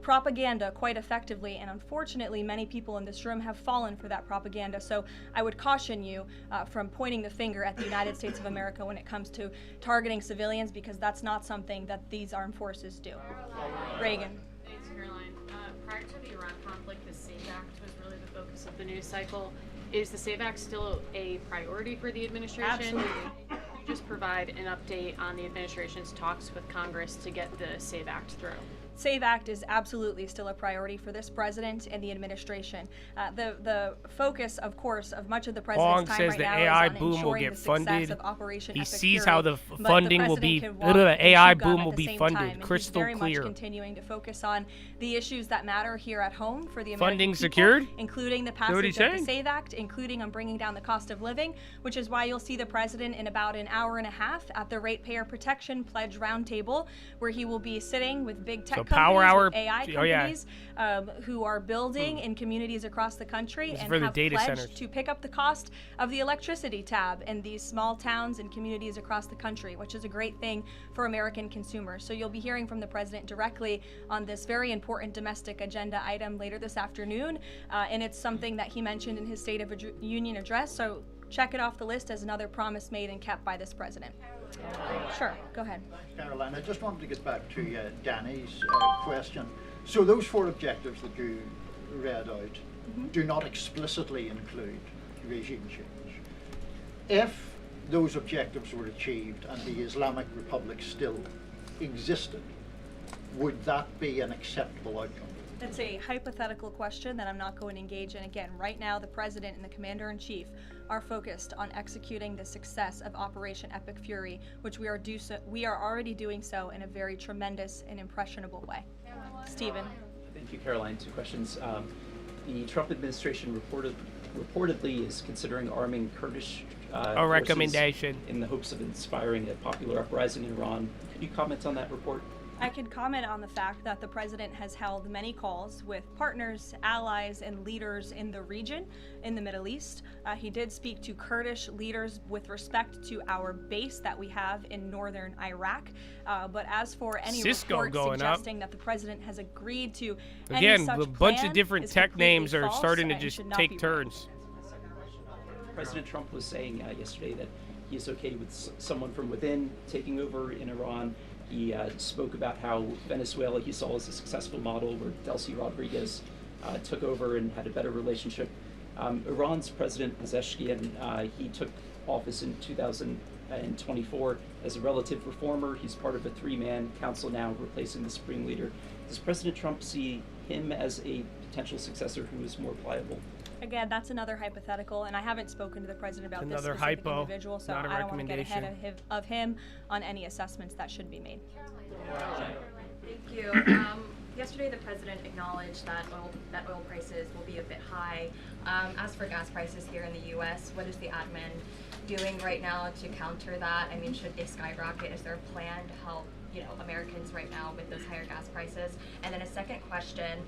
propaganda quite effectively, and unfortunately many people in this room have fallen for that propaganda, so I would caution you from pointing the finger at the United States of America when it comes to targeting civilians, because that's not something that these armed forces do. Reagan. Thanks, Caroline. Prior to the Iran conflict, the SAVE Act was really the focus of the news cycle. Is the SAVE Act still a priority for the administration? Absolutely. Could you just provide an update on the administration's talks with Congress to get the SAVE Act through? SAVE Act is absolutely still a priority for this president and the administration. The focus, of course, of much of the president's time right now AI is on boom will ensuring get the success funded. of Operation He Epic sees Fury, how the but funding will be, president can walk and AI chew gum boom at will the be same funded, time, and crystal he's very clear. much continuing to focus on the issues that matter here at home for the American Funding people, secured? including the what passage he's of the saying? SAVE Act, including on bringing down the cost of living, which is why you'll see the president in about an hour and a half at the Ratepayer Protection Pledge Roundtable, where he will be sitting with big tech companies, Power Hour, with AI companies, who are building in communities across the country and for the have data pledged centers. to pick up the cost of the electricity tab in these small towns and communities across the country, which is a great thing for American consumers. So you'll be hearing from the president directly on this very important domestic agenda item later this afternoon, and it's something that he mentioned in his State of the Union address. So check it off the list as another promise made and kept by this president. Sure, go ahead. Caroline, I just wanted to get back to Danny's question. So those 4 objectives that you read out do not explicitly include regime change. If those objectives were achieved and the Islamic Republic still existed, would that be an acceptable outcome? It's a hypothetical question that I'm not going to engage in. Again, right now the president and the commander-in-chief are focused on executing the success of Operation Epic Fury, which we are already doing so in a very tremendous and impressionable way. Stephen. Thank you, Caroline. 2 questions. The Trump administration reportedly is considering arming Kurdish a recommendation in the hopes of inspiring a popular uprising in Iran. Could you comment on that report? I can comment on the fact that the president has held many calls with partners, allies, and leaders in the region, in the Middle East. He did speak to Kurdish leaders with respect to our base that we have in northern Iraq. But as for any report suggesting that the president has agreed to any such a bunch of different is tech completely names are false starting to and just should not take be turns. President Trump was saying yesterday that he is okay with someone from within taking over in Iran. He spoke about how Venezuela he saw as a successful model where Delcy Rodriguez took over and had a better relationship. Iran's President Pezeshkian, he took office in 2024 as a relative reformer. He's part of a three-man council now replacing the supreme leader. Does President Trump see him as a potential successor who is more pliable? Again, that's another hypothetical, and I haven't spoken to the president about this specific hypo, individual, so not a I don't want to get ahead recommendation. of him on any assessments that should be made. Thank you. Yesterday, the president acknowledged that oil prices will be a bit high. As for gas prices here in the U.S., what is the admin doing right now to counter that? I mean, should they skyrocket? Is there a plan to help, Americans right now with those higher gas prices? And then a second question.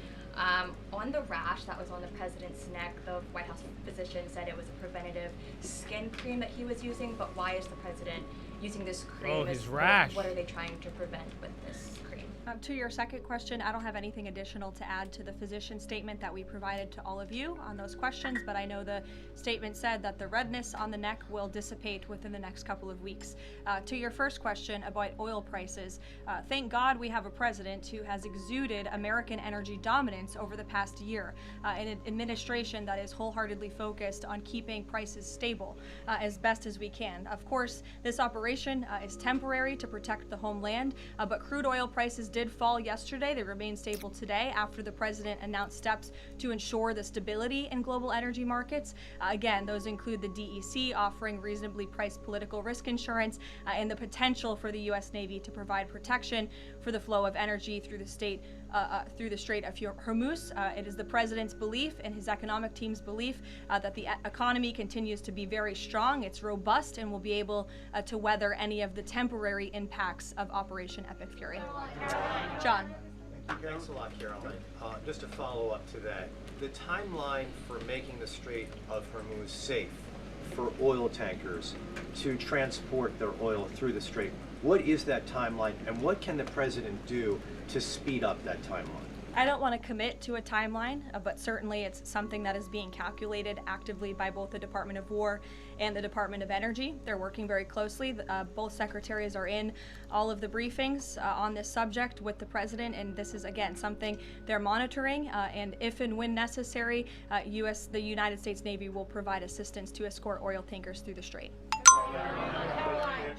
On the rash that was on the president's neck, the White House physician said it was a preventative skin cream that he was using, but why is the president using this cream? Oh, his rash. What are they trying to prevent with this cream? To your second question, I don't have anything additional to add to the physician statement that we provided to all of you on those questions, but I know the statement said that the redness on the neck will dissipate within the next couple of weeks. To your first question about oil prices, thank God we have a president who has exuded American energy dominance over the past year, an administration that is wholeheartedly focused on keeping prices stable as best as we can. Of course, this operation is temporary to protect the homeland, but crude oil prices did fall yesterday. They remain stable today after the president announced steps to ensure the stability in global energy markets. Again, those include the DEC offering reasonably priced political risk insurance and the potential for the U.S. Navy to provide protection for the flow of energy through the Strait of Hormuz. It is the president's belief and his economic team's belief that the economy continues to be very strong, it's robust, and will be able to weather any of the temporary impacts of Operation Epic Fury. John. Thanks a lot, Caroline. Just to follow up to that, the timeline for making the Strait of Hormuz safe for oil tankers to transport their oil through the strait, what is that timeline, and what can the president do to speed up that timeline? I don't want to commit to a timeline, but certainly it's something that is being calculated actively by both the Department of War and the Department of Energy. They're working very closely. Both secretaries are in all of the briefings on this subject with the president, and this is, again, something they're monitoring, and if and when necessary, the United States Navy will provide assistance to escort oil tankers through the strait.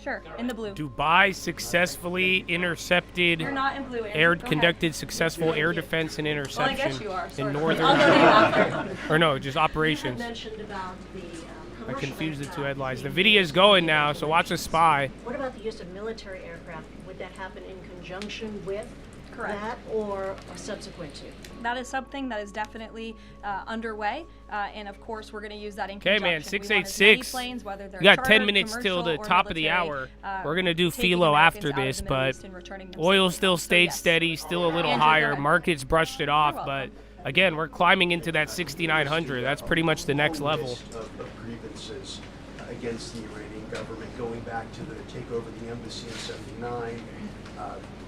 Sure, in the blue. Dubai successfully intercepted. You're not in blue, Andrew. Conducted successful air defense and interception Well, I guess you are. in Sorry. northern. Or no, just operations. Mentioned about the I commercial confused the two aircraft. headlines. The video's going now, so watch the spy. What about the use of military aircraft? Would that happen in conjunction with Correct. that or subsequent to? That is something that is definitely underway, and of course we're going to use that in Okay, conjunction. man, We want as 686. many planes, whether they're We got chartered, 10 minutes till the commercial, or top of the military, hour. We're going to do taking philo Americans after out of this, the Middle but East and returning them oil safely. still So stayed yes. steady, still a little Andrew, go higher. ahead. Markets brushed it off, You're but again, we're climbing into that 6,900. That's pretty much the next level. Of grievances against the Iranian government, going back to the takeover of the embassy in '79,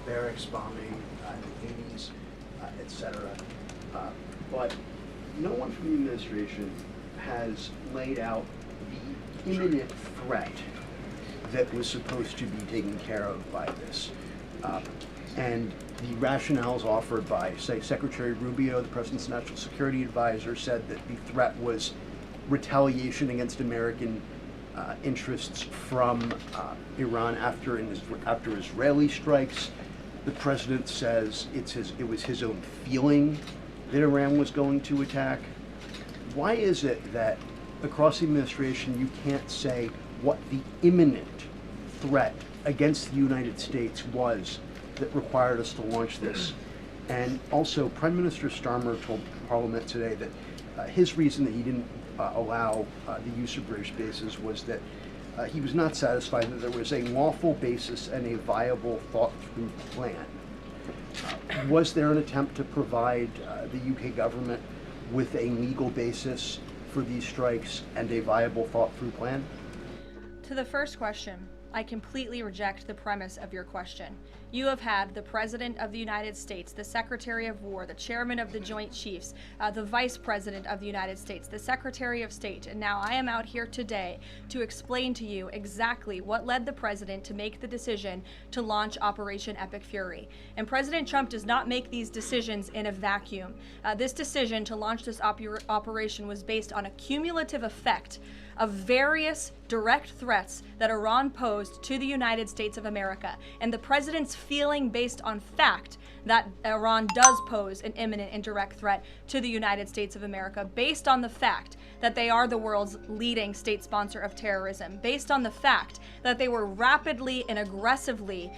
VERX bombing in the '80s, etc. But no one from the administration has laid out the imminent threat that was supposed to be taken care of by this. And the rationales offered by, say, Secretary Rubio, the President's National Security Advisor, said that the threat was retaliation against American interests from Iran after Israeli strikes. The President says it was his own feeling that Iran was going to attack. Why is it that across the administration you can't say what the imminent threat against the United States was that required us to launch this? And also, Prime Minister Starmer told Parliament today that his reason that he didn't allow the use of British bases was that he was not satisfied that there was a lawful basis and a viable, thought-through plan. Was there an attempt to provide the UK government with a legal basis for these strikes and a viable, thought-through plan? To the first question, I completely reject the premise of your question. You have had the President of the United States, the Secretary of War, the Chairman of the Joint Chiefs, the Vice President of the United States, the Secretary of State, and now I am out here today to explain to you exactly what led the President to make the decision to launch Operation Epic Fury. And President Trump does not make these decisions in a vacuum. This decision to launch this operation was based on a cumulative effect of various direct threats that Iran posed to the United States of America, and the President's feeling based on fact that Iran does pose an imminent and direct threat to the United States of America, based on the fact that they are the world's leading state sponsor of terrorism, based on the fact that they were rapidly and aggressively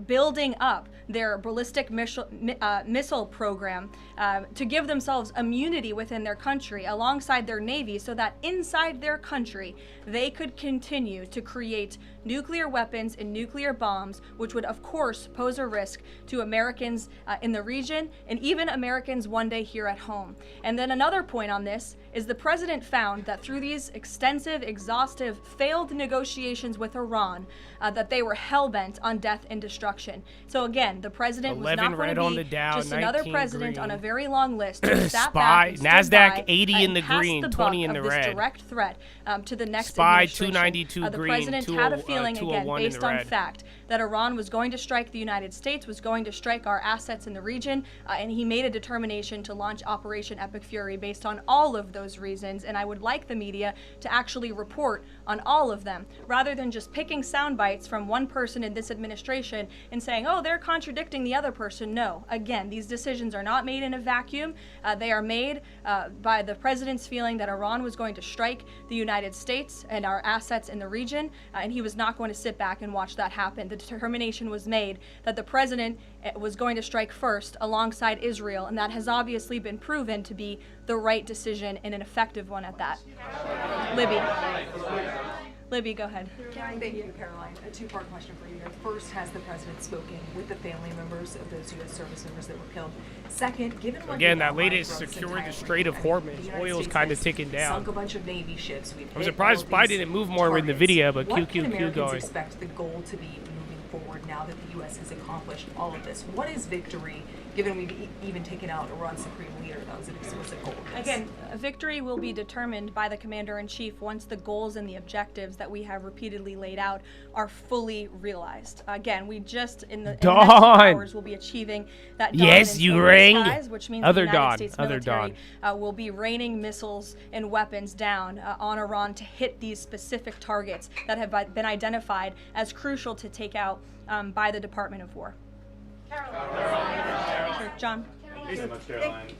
building up their ballistic missile program to give themselves immunity within their country alongside their navy, so that inside their country they could continue to create nuclear weapons and nuclear bombs, which would of course pose a risk to Americans in the region and even Americans one day here at home. And then another point on this is the President found that through these extensive, exhaustive, failed negotiations with Iran, that they were hell-bent on death and destruction. So again, the President was not going to be just another president on a very long list who sat back and stood NASDAQ by 80 in the passed green, the 20 in buck the of this red. direct threat to the next SPY administration. 292 the green, President had a feeling, again, 201 in based the on red. fact, that Iran was going to strike the United States, was going to strike our assets in the region, and he made a determination to launch Operation Epic Fury based on all of those reasons. And I would like the media to actually report on all of them, rather than just picking sound bites from one person in this administration and saying, oh, they're contradicting the other person. No, again, these decisions are not made in a vacuum. They are made by the President's feeling that Iran was going to strike the United States and our assets in the region, and he was not going to sit back and watch that happen. The determination was made that the President was going to strike first alongside Israel, and that has obviously been proven to be the right decision and an effective one at that. Libby, go ahead. Thank you, Caroline. A two-part question for you here. First, has the President spoken with the family members of those U.S. service members that were killed? Second, given what again, that latest secured the Strait of Hormuz. Oil's kind of ticking down. Sunk a bunch of Navy ships. I'm surprised Spy didn't move more in the video, but what can QQQ Americans going. expect the goal to be moving forward now that the U.S. has accomplished all of this? What is victory, given we've even taken out Iran's supreme leader? That was an explicit goal. Again, victory will be determined by the Commander-in-Chief once the goals and the objectives that we have repeatedly laid out are fully realized. Again, we just in the next few hours will be achieving that yes, you ring. Skies, which means other the United Dawn, States other military Dawn. Will be raining missiles and weapons down on Iran to hit these specific targets that have been identified as crucial to take out by the Department of War. Sure, John. Thank you so much, Caroline.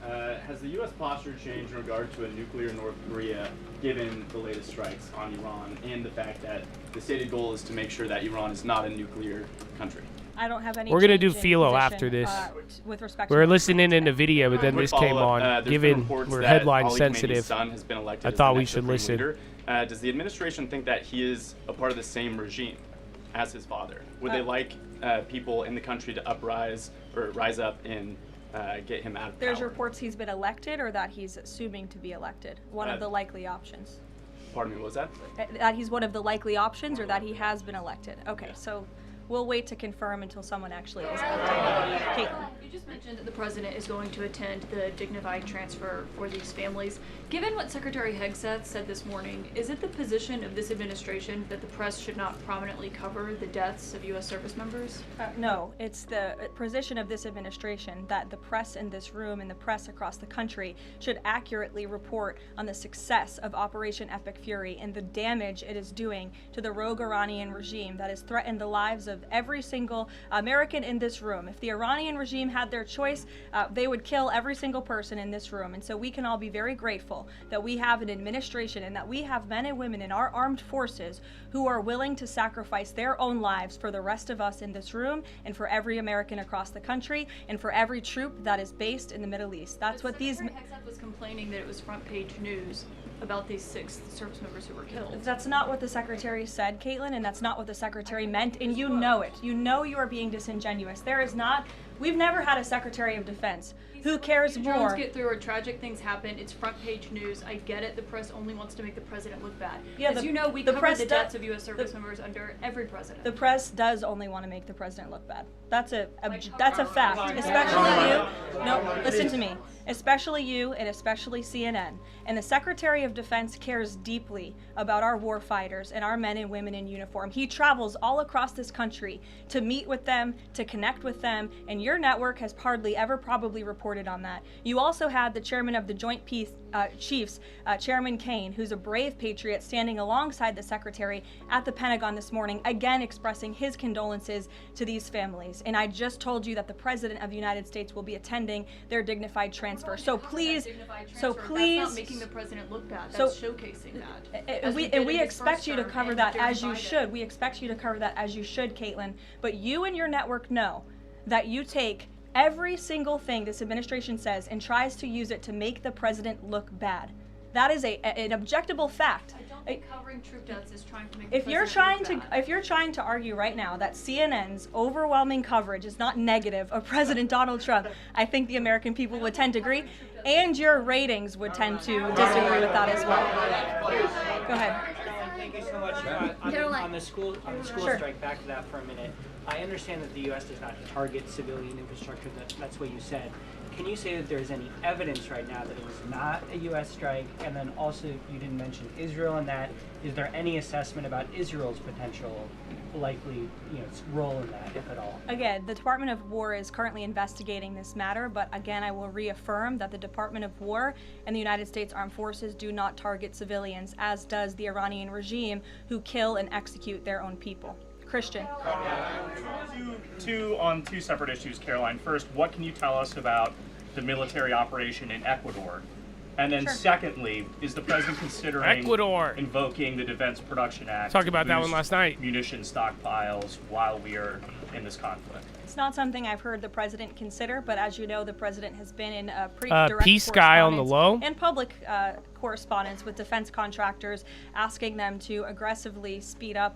Has the U.S. posture changed in regard to a nuclear North Korea, given the latest strikes on Iran and the fact that the stated goal is to make sure that Iran is not a nuclear country? I don't have any. We're gonna do change in philo position, after this. With respect We're to listening in the video, but then Quick this came follow-up. on. There's Given been reports we're that headline Ali Khamenei's sensitive, son has been elected I as the thought we next should Supreme listen. Leader. Does the administration think that he is a part of the same regime as his father? Would they like people in the country to uprise or rise up and get him out of There's power? reports he's been elected or that he's assuming to be elected. One of the likely options. Pardon me, what was that? That he's one of the likely options or that he has been elected. Okay, so we'll wait to confirm until someone actually is elected. Caitlin. You just mentioned that the President is going to attend the dignified transfer for these families. Given what Secretary Hegseth said this morning, is it the position of this administration that the press should not prominently cover the deaths of U.S. service members? No, it's the position of this administration that the press in this room and the press across the country should accurately report on the success of Operation Epic Fury and the damage it is doing to the rogue Iranian regime that has threatened the lives of every single American in this room. If the Iranian regime had their choice, they would kill every single person in this room. And so we can all be very grateful that we have an administration and that we have men and women in our armed forces who are willing to sacrifice their own lives for the rest of us in this room and for every American across the country and for every troop that is based in the Middle East. That's what these... Secretary Hegseth was complaining that it was front page news about these 6 service members who were killed. That's not what the secretary said, Caitlin, and that's not what the secretary meant, and you know it. You know you are being disingenuous. There is not, we've never had a secretary of defense who cares more. Drones get through or tragic things happen. It's front page news. I get it. The press only wants to make the president look bad. Yeah, As you know, we cover the deaths of U.S. service members under every president. The press does only want to make the president look bad. That's a fact. Especially you. No, listen to me. Especially you and especially CNN. And the Secretary of Defense cares deeply about our war fighters and our men and women in uniform. He travels all across this country to meet with them, to connect with them, and your network has hardly ever probably reported on that. You also had the chairman of the Joint Chiefs, Chairman Kane, who's a brave patriot, standing alongside the secretary at the Pentagon this morning, again expressing his condolences to these families. And I just told you that the President of the United States will be attending their dignified transfer. So please, That's not making the president look bad. That's showcasing that. We expect you to cover that as you should. We expect you to cover that as you should, Caitlin. But you and your network know that you take every single thing this administration says and tries to use it to make the president look bad. That is an objectable fact. I don't think covering troop deaths is trying to make If you're trying to argue right now that CNN's overwhelming coverage is not negative of President Donald Trump, I think the American people would tend to agree, and your ratings would tend to disagree with that as well. Go ahead. Thank you so much. On the school strike, back to that for a minute. I understand that the U.S. does not target civilian infrastructure. That's what you said. Can you say that there's any evidence right now that it was not a U.S. strike? And then also, you didn't mention Israel in that. Is there any assessment about Israel's potential likely role in that, if at all? Again, the Department of War is currently investigating this matter, but again, I will reaffirm that the Department of War and the United States Armed Forces do not target civilians, as does the Iranian regime, who kill and execute their own people. Christian. On two separate issues, Caroline. First, what can you tell us about the military operation in Ecuador? And then secondly, is the president considering invoking the Defense Production Act? Talked about that one last night. Munition stockpiles while we are in this conflict. It's not something I've heard the president consider, but as you know, the president has been in a pretty direct peace guy on the low and public correspondence with defense contractors, asking them to aggressively speed up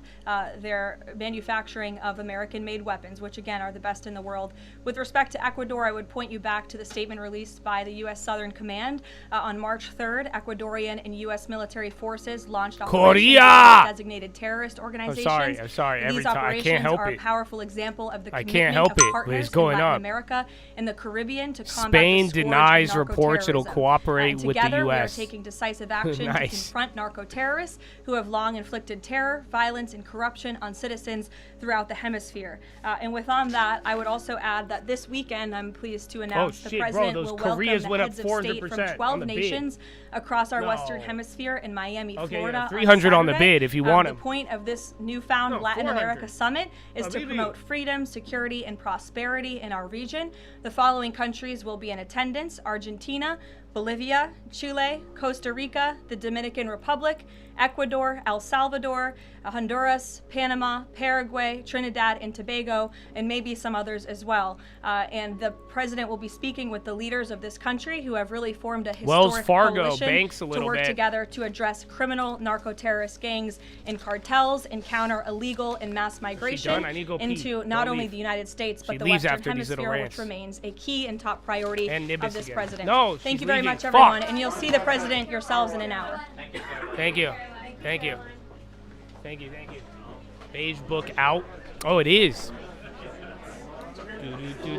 their manufacturing of American-made weapons, which again are the best in the world. With respect to Ecuador, I would point you back to the statement released by the U.S. Southern Command on March 3rd. Ecuadorian and U.S. military forces launched operations against designated terrorist organizations. I'm sorry. Every These time I can't help are it. A powerful example of the I commitment can't help of it. partners It's going in Latin up. America and the Caribbean to combat Spain the scourge denies of reports it'll narco-terrorism. cooperate And with the together, U.S. we are taking decisive action Nice. to confront narco-terrorists who have long inflicted terror, violence, and corruption on citizens throughout the hemisphere. And with on that, I would also add that this weekend, I'm pleased to announce the president will welcome the heads of state from 12 nations across our Western Hemisphere in Miami, Florida. 300 on the bid if you want The him. point of this newfound Latin 400. America Summit is to promote freedom, security, and prosperity in our region. The following countries will be in attendance: Argentina, Bolivia, Chile, Costa Rica, the Dominican Republic, Ecuador, El Salvador, Honduras, Panama, Paraguay, Trinidad and Tobago, and maybe some others as well. And the president will be speaking with the leaders of this country who have really formed a historic coalition banks a to little work bit. together to address criminal narco-terrorist gangs and cartels and counter illegal and mass migration done? I need to go pee. into not Don't only leave. the United States but She the leaves Western after these little Hemisphere, rants. which remains a key and top priority And of NBIS this again. president. No, Thank she's you very leaving. much, Fuck. everyone, and you'll see the president yourselves in an hour. Thank you. Beige book out. Oh, it is.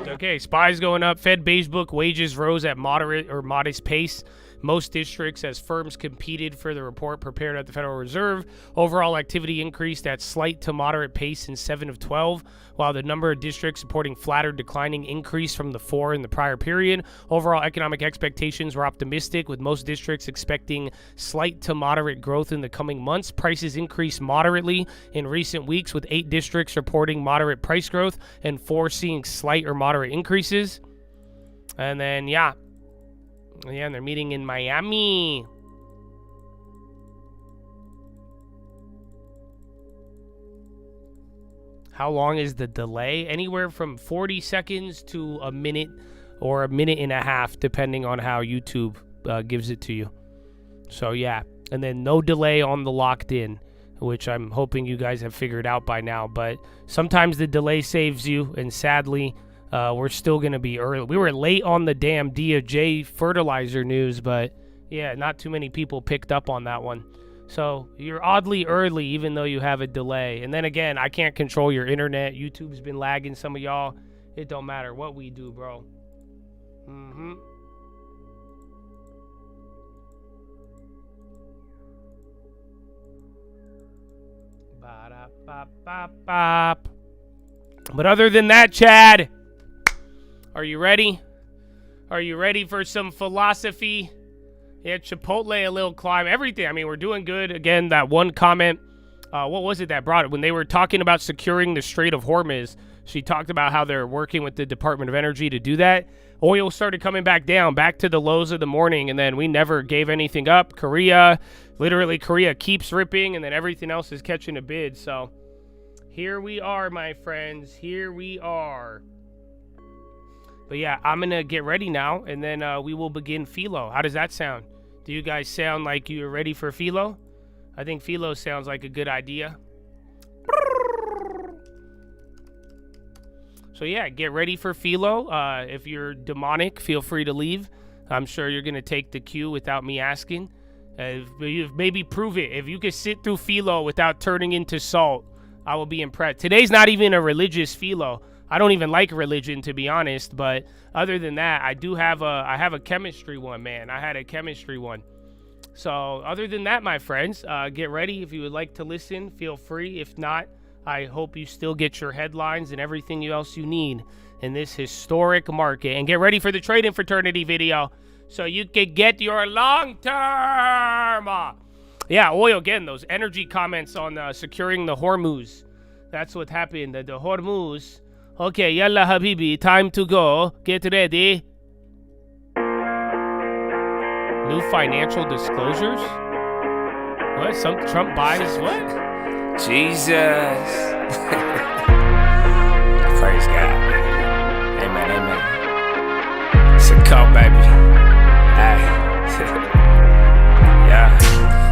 Okay, spies going up. Fed beige book wages rose at moderate or modest pace. Most districts as firms competed for the report prepared at the Federal Reserve. Overall activity increased at slight to moderate pace in 7 of 12, while the number of districts reporting flat or declining increased from the 4 in the prior period. Overall economic expectations were optimistic, with most districts expecting slight to moderate growth in the coming months. Prices increased moderately in recent weeks, with 8 districts reporting moderate price growth and 4 seeing slight or moderate increases. And then, and they're meeting in Miami. How long is the delay? Anywhere from 40 seconds to a minute or a minute and a half, depending on how YouTube gives it to you. So, And then no delay on the locked in, which I'm hoping you guys have figured out by now. But sometimes the delay saves you, and sadly, we're still going to be early. We were late on the damn DOJ fertilizer news, but yeah, not too many people picked up on that one. So you're oddly early, even though you have a delay. And then again, I can't control your internet. YouTube's been lagging some of y'all. It don't matter what we do, bro. But other than that, Chad, are you ready? Are you ready for some philosophy? Yeah, Chipotle, a little climb, everything. I mean, we're doing good. Again, that one comment, what was it that brought it? When they were talking about securing the Strait of Hormuz, she talked about how they're working with the Department of Energy to do that. Oil started coming back down, back to the lows of the morning, and then we never gave anything up. Korea keeps ripping, and then everything else is catching a bid. So here we are, my friends. Here we are. But yeah, I'm going to get ready now, and then we will begin Philo. How does that sound? Do you guys sound like you're ready for Philo? I think Philo sounds like a good idea. So yeah, get ready for Philo. If you're demonic, feel free to leave. I'm sure you're going to take the cue without me asking. Maybe prove it. If you could sit through Philo without turning into salt, I will be impressed. Today's not even a religious Philo. I don't even like religion, to be honest. But other than that, I have a chemistry one, man. I had a chemistry one. So other than that, my friends, get ready. If you would like to listen, feel free. If not, I hope you still get your headlines and everything else you need in this historic market. And get ready for the trading fraternity video so you can get your long-term. Yeah, oil again, those energy comments on securing the Hormuz. That's what happened, the Hormuz. Okay, yalla habibi, time to go. Get ready. New financial disclosures? What? Some Trump buys what? Jesus. Praise God. Amen, amen. It's a call, baby. Yeah.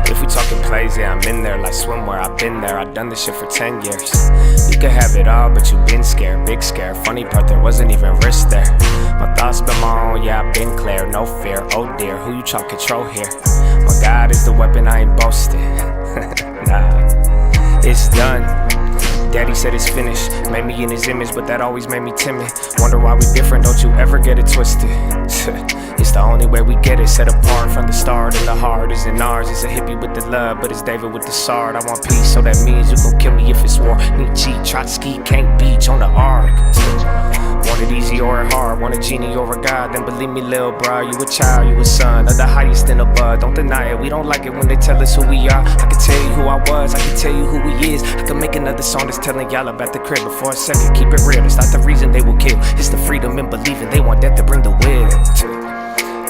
If we talking plays, yeah, I'm in there like swimwear. I've been there, I've done this shit for 10 years. You could have it all, but you been scared, big scare. Funny part, there wasn't even risk there. My thoughts been my own, yeah, I've been clear, no fear. Oh dear, who you try to control here? My God is the weapon, I ain't boasting. Nah, it's done. Daddy said it's finished, made me in his image, but that always made me timid. Wonder why we different, don't you ever get it twisted. It's the only way we get it, set apart from the start. And the heart isn't ours, it's a hippie with the love, but it's David with the sword. I want peace, so that means you gon' kill me if it's war. Nietzsche, Trotsky, can't beach on the arc. Want it easy or hard, want a genie or a god, then believe me, lil' bro, you a child, you a son of the highest in the bud. Don't deny it, we don't like it when they tell us who we are. I can tell you who I was, I can tell you who he is. I can make another song that's telling y'all about the crib. But for a second, keep it real, it's not the reason they will kill. It's the freedom in believing, they want death to bring the will.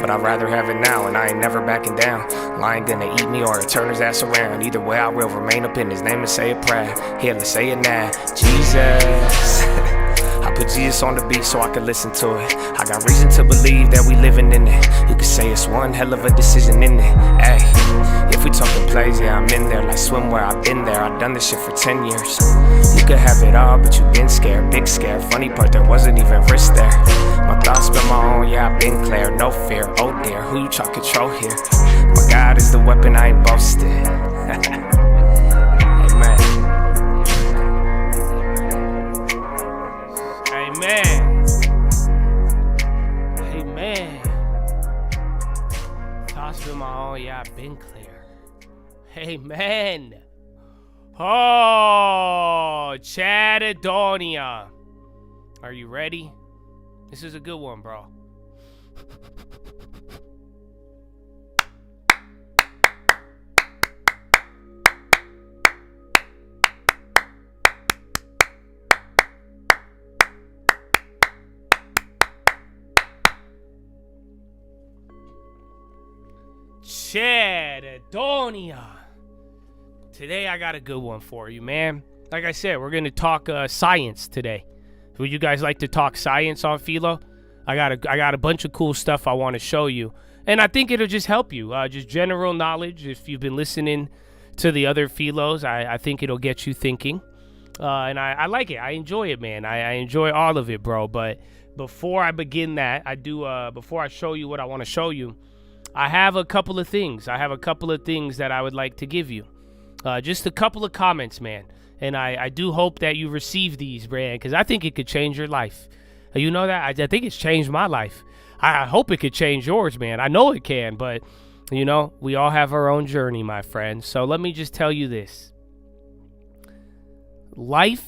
But I'd rather have it now, and I ain't never backing down. Lion gonna eat me or turn his ass around. Either way, I will remain up in his name and say it proud. Here, let's say it now. Jesus. I put Jesus on the beat so I can listen to it. I got reason to believe that we living in it. You could say it's one hell of a decision in it. Ayy, if we talking plays, yeah, I'm in there like swimwear. I've been there, I've done this shit for 10 years. You could have it all, but you been scared, big scare. Funny part, there wasn't even risk there. My thoughts been my own, yeah, I've been clear, no fear. Oh dear, who you try to control here? My God is the weapon, I ain't boasting. Amen. Amen. Amen. Thoughts been my own, yeah, I've been clear. Amen. Oh, Chatadonia. Are you ready? This is a good one, bro. Chatadonia. Today I got a good one for you, man. Like I said, we're gonna talk science today. Would you guys like to talk science on Philo? I got a bunch of cool stuff I want to show you. And I think it'll just help you. Just general knowledge. If you've been listening to the other philos, I think it'll get you thinking. And I like it. I enjoy it, man. I enjoy all of it, bro. But before I begin that, before I show you what I want to show you, I have a couple of things. I have a couple of things that I would like to give you. Just a couple of comments, man. And I do hope that you receive these, man, because I think it could change your life. You know that? I think it's changed my life. I hope it could change yours, man. I know it can, but, you know, we all have our own journey, my friend. So let me just tell you this. Life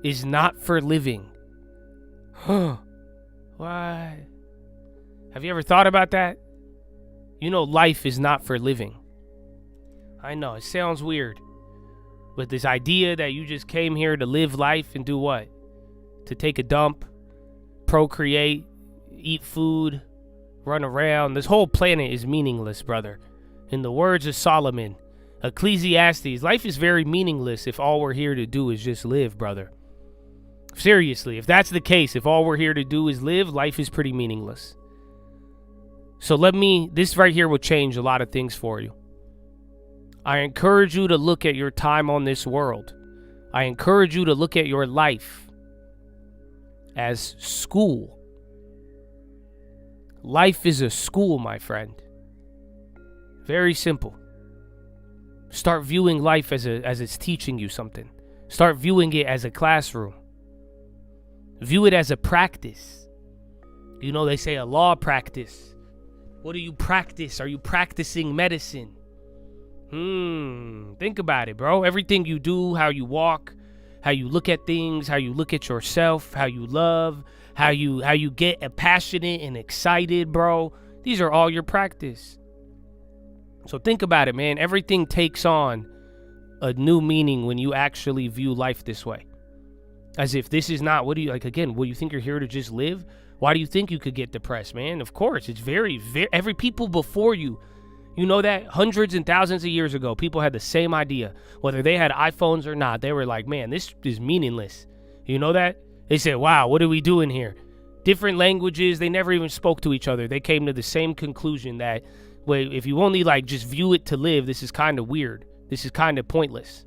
is not for living. Huh. What? Have you ever thought about that? You know, life is not for living. I know, it sounds weird. But this idea that you just came here to live life and do what? To take a dump, procreate, eat food, run around. This whole planet is meaningless, brother. In the words of Solomon, Ecclesiastes, life is very meaningless if all we're here to do is just live, brother. Seriously, if that's the case, if all we're here to do is live, life is pretty meaningless. So this right here will change a lot of things for you. I encourage you to look at your time on this world. I encourage you to look at your life as school. Life is a school, my friend. Very simple. Start viewing life as it's teaching you something. Start viewing it as a classroom. View it as a practice. You know, they say a law practice. What do you practice? Are you practicing medicine? Think about it, bro. Everything you do, how you walk, how you look at things, how you look at yourself, how you love, how you get passionate and excited, bro. These are all your practice. So think about it, man. Everything takes on a new meaning when you actually view life this way. As if this is not, what do you think you're here to just live? Why do you think you could get depressed, man? Of course, it's very, every people before you, you know that hundreds and thousands of years ago, people had the same idea. Whether they had iPhones or not, they were like, man, this is meaningless. You know that? They said, wow, what are we doing here? Different languages, they never even spoke to each other. They came to the same conclusion that, wait, if you only just view it to live, this is kind of weird. This is kind of pointless.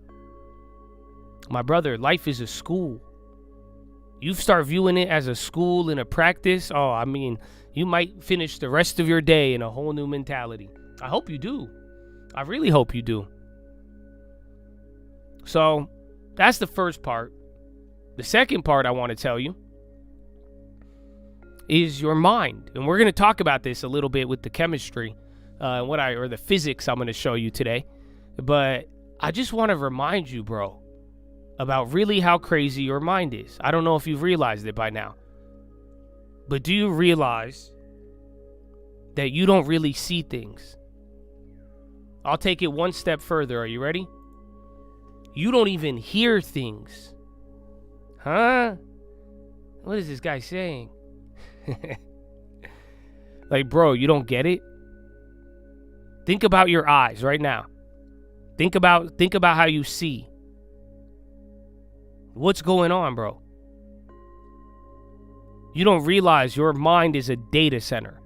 My brother, life is a school. You start viewing it as a school and a practice, you might finish the rest of your day in a whole new mentality. I hope you do. I really hope you do. So, that's the first part. The second part I want to tell you is your mind. And we're going to talk about this a little bit with the chemistry, or the physics I'm going to show you today. But I just want to remind you, bro, about really how crazy your mind is. I don't know if you've realized it by now. But do you realize that you don't really see things? I'll take it one step further. Are you ready? You don't even hear things. Huh? What is this guy saying? Bro, you don't get it? Think about your eyes right now. Think about how you see. What's going on, bro? You don't realize your mind is a data center.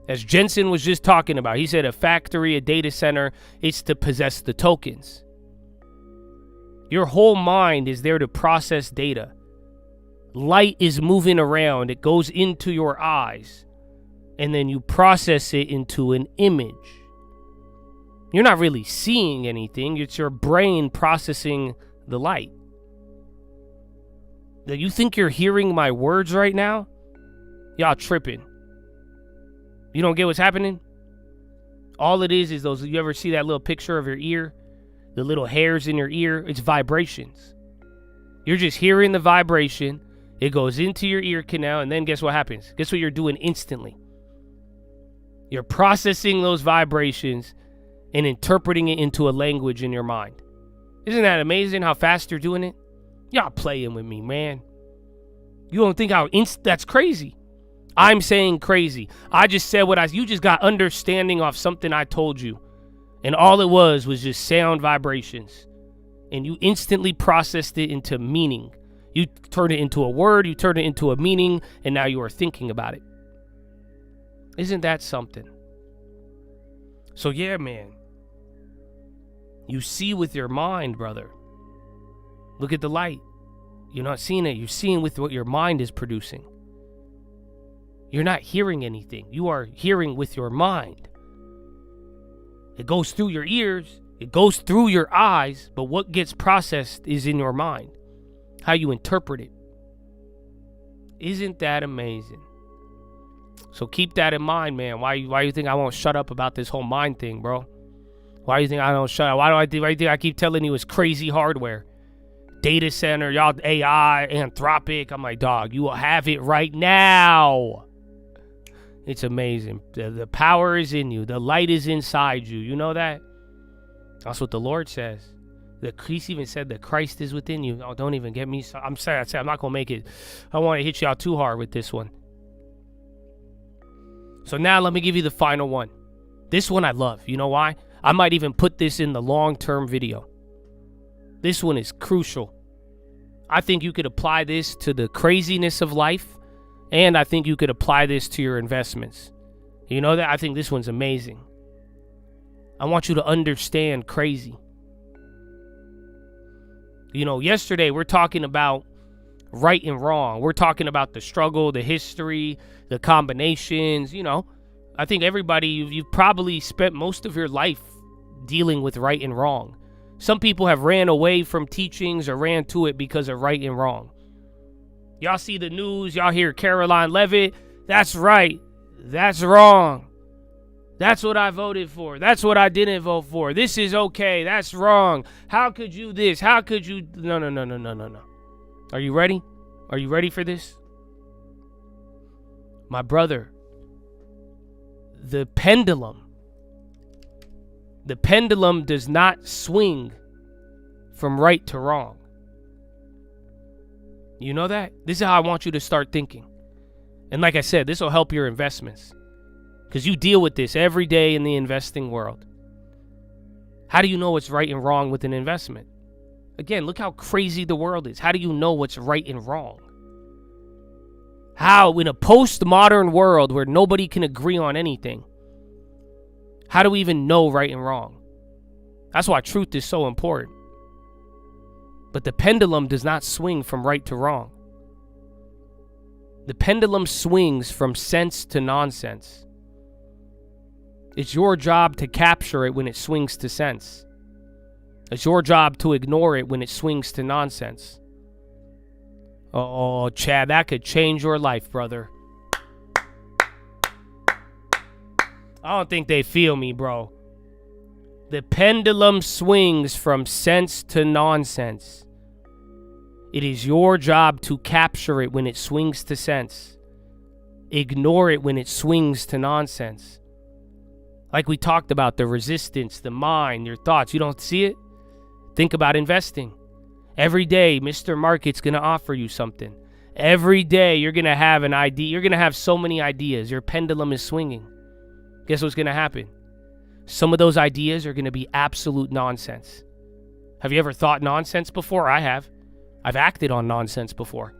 As Jensen was just talking about, he said a factory, a data center, it's to possess the tokens. Your whole mind is there to process data. Light is moving around. It goes into your eyes. And then you process it into an image. You're not really seeing anything. It's your brain processing the light. Do you think you're hearing my words right now? Y'all tripping. You don't get what's happening? All it is those, you ever see that little picture of your ear? The little hairs in your ear? It's vibrations. You're just hearing the vibration. It goes into your ear canal, and then guess what happens? Guess what you're doing instantly? You're processing those vibrations and interpreting it into a language in your mind. Isn't that amazing how fast you're doing it? Y'all playing with me, man. You don't think that's crazy. I'm saying crazy. I just said you just got understanding off something I told you. And all it was just sound vibrations. And you instantly processed it into meaning. You turned it into a word, you turned it into a meaning, and now you are thinking about it. Isn't that something? So yeah, man. You see with your mind, brother. Look at the light. You're not seeing it. You're seeing with what your mind is producing. You're not hearing anything. You are hearing with your mind. It goes through your ears. It goes through your eyes. But what gets processed is in your mind. How you interpret it. Isn't that amazing? So keep that in mind, man. Why you think I won't shut up about this whole mind thing, bro? Why do you think I don't shut up? Why do you think I keep telling you it's crazy hardware? Data center, y'all AI, Anthropic. I'm like, dog, you will have it right now. It's amazing. The power is in you. The light is inside you. You know that? That's what the Lord says. The Christ even said that Christ is within you. Oh, don't even get me. I'm sorry. I'm not going to make it. I want to hit you out too hard with this one. So now let me give you the final one. This one I love. You know why? I might even put this in the long-term video. This one is crucial. I think you could apply this to the craziness of life, and I think you could apply this to your investments. You know that? I think this one's amazing. I want you to understand crazy. You know, yesterday we're talking about right and wrong. We're talking about the struggle, the history, the combinations, you know. I think everybody, you've probably spent most of your life dealing with right and wrong. Some people have ran away from teachings or ran to it because of right and wrong. Y'all see the news, y'all hear Caroline Levitt. That's right. That's wrong. That's what I voted for. That's what I didn't vote for. This is okay. That's wrong. How could you this? How could you? No. Are you ready? Are you ready for this? My brother, the pendulum does not swing from right to wrong. You know that? This is how I want you to start thinking. And like I said, this will help your investments. Because you deal with this every day in the investing world. How do you know what's right and wrong with an investment? Again, look how crazy the world is. How do you know what's right and wrong? How, in a postmodern world where nobody can agree on anything, how do we even know right and wrong? That's why truth is so important. But the pendulum does not swing from right to wrong. The pendulum swings from sense to nonsense. It's your job to capture it when it swings to sense. It's your job to ignore it when it swings to nonsense. Oh, Chad, that could change your life, brother. I don't think they feel me, bro. The pendulum swings from sense to nonsense. It is your job to capture it when it swings to sense. Ignore it when it swings to nonsense. Like we talked about, the resistance, the mind, your thoughts. You don't see it? Think about investing. Every day, Mr. Market's going to offer you something. Every day, you're going to have an idea. You're going to have so many ideas. Your pendulum is swinging. Guess what's going to happen? Some of those ideas are going to be absolute nonsense. Have you ever thought nonsense before? I have. I've acted on nonsense before.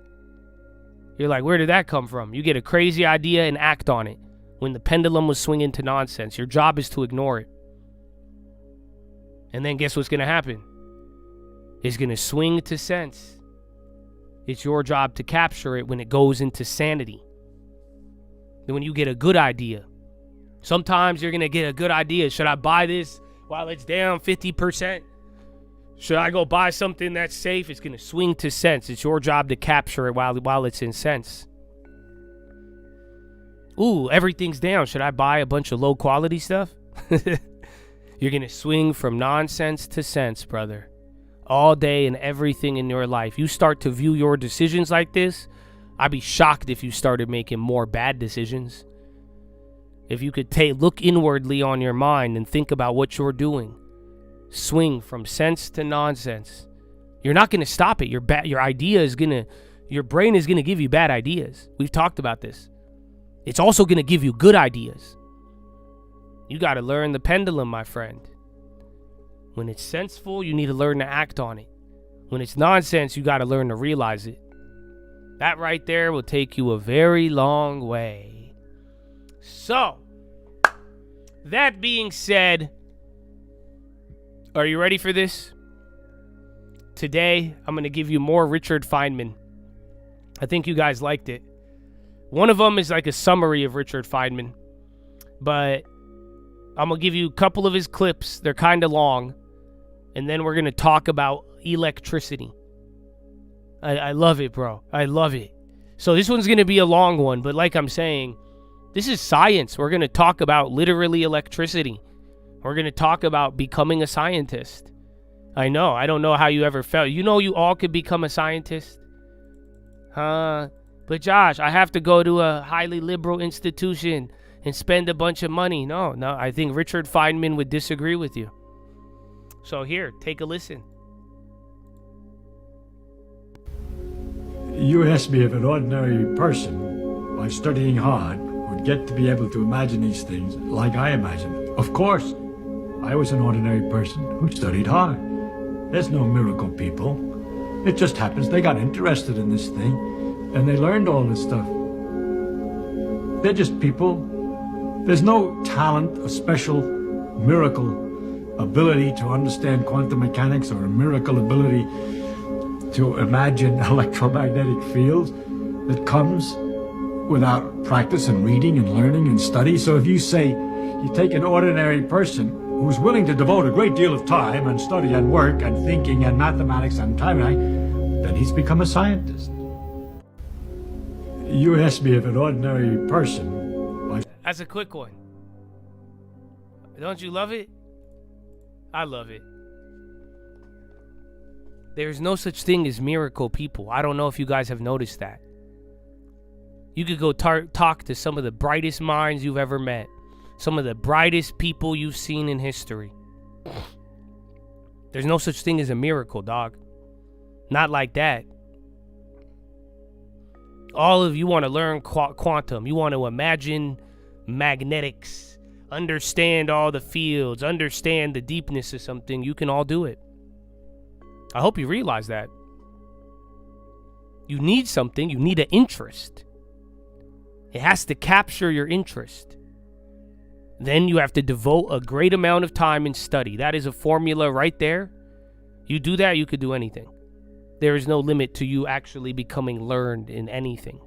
You're like, where did that come from? You get a crazy idea and act on it. When the pendulum was swinging to nonsense, your job is to ignore it. And then guess what's going to happen? It's going to swing to sense. It's your job to capture it when it goes into sanity. Then when you get a good idea, sometimes you're going to get a good idea. Should I buy this while it's down 50%? Should I go buy something that's safe? It's going to swing to sense. It's your job to capture it while it's in sense. Ooh, everything's down. Should I buy a bunch of low quality stuff? You're going to swing from nonsense to sense, brother. All day and everything in your life. You start to view your decisions like this, I'd be shocked if you started making more bad decisions. If you could look inwardly on your mind and think about what you're doing. Swing from sense to nonsense. You're not going to stop it. Your idea is going to, your brain is going to give you bad ideas. We've talked about this. It's also going to give you good ideas. You got to learn the pendulum, my friend. When it's senseful, you need to learn to act on it. When it's nonsense, you got to learn to realize it. That right there will take you a very long way. So, That being said, are you ready for this? Today, I'm going to give you more Richard Feynman. I think you guys liked it. One of them is like a summary of Richard Feynman, but I'm going to give you a couple of his clips. They're kind of long, and then we're going to talk about electricity. I love it, bro. I love it. So this one's going to be a long one, but like I'm saying, this is science. We're going to talk about literally electricity. We're going to talk about becoming a scientist. I know. I don't know how you ever felt. You know you all could become a scientist? Huh? But Josh, I have to go to a highly liberal institution and spend a bunch of money. No. I think Richard Feynman would disagree with you. So here, take a listen. You asked me if an ordinary person, by studying hard, would get to be able to imagine these things like I imagine. Of course, I was an ordinary person who studied hard. There's no miracle people. It just happens they got interested in this thing, and they learned all this stuff. They're just people. There's no talent, a special miracle ability to understand quantum mechanics or a miracle ability to imagine electromagnetic fields that comes without practice and reading and learning and study. So if you say you take an ordinary person who's willing to devote a great deal of time and study and work and thinking and mathematics and time, then he's become a scientist. You asked me if an ordinary person... That's a quick one. Don't you love it? I love it. There's no such thing as miracle people. I don't know if you guys have noticed that. You could go talk to some of the brightest minds you've ever met. Some of the brightest people you've seen in history. There's no such thing as a miracle, dog. Not like that. All of you want to learn quantum. You want to imagine magnetics. Understand all the fields. Understand the deepness of something. You can all do it. I hope you realize that. You need something. You need an interest. It has to capture your interest. Then you have to devote a great amount of time and study. That is a formula right there. You do that, you could do anything. There is no limit to you actually becoming learned in anything.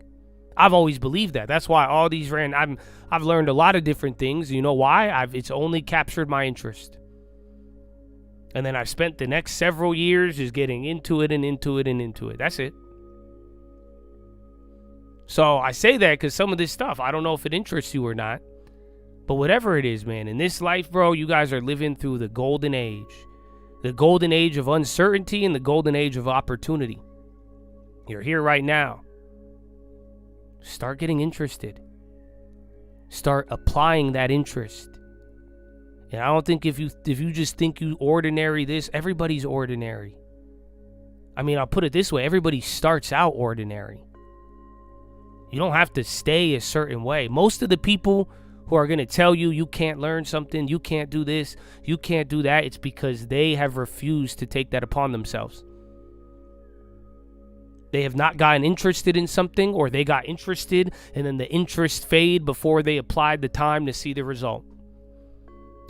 I've always believed that. That's why all these I've learned a lot of different things. You know why? It's only captured my interest. And then I've spent the next several years just getting into it and into it and into it. That's it. So I say that because some of this stuff, I don't know if it interests you or not. But whatever it is, man, in this life, bro, you guys are living through the golden age. The golden age of uncertainty and the golden age of opportunity. You're here right now. Start getting interested. Start applying that interest. And I don't think if you just think you ordinary this, everybody's ordinary. I mean, I'll put it this way. Everybody starts out ordinary. You don't have to stay a certain way. Most of the people who are going to tell you you can't learn something, you can't do this, you can't do that, it's because they have refused to take that upon themselves. They have not gotten interested in something, or they got interested and then the interest fade before they applied the time to see the result.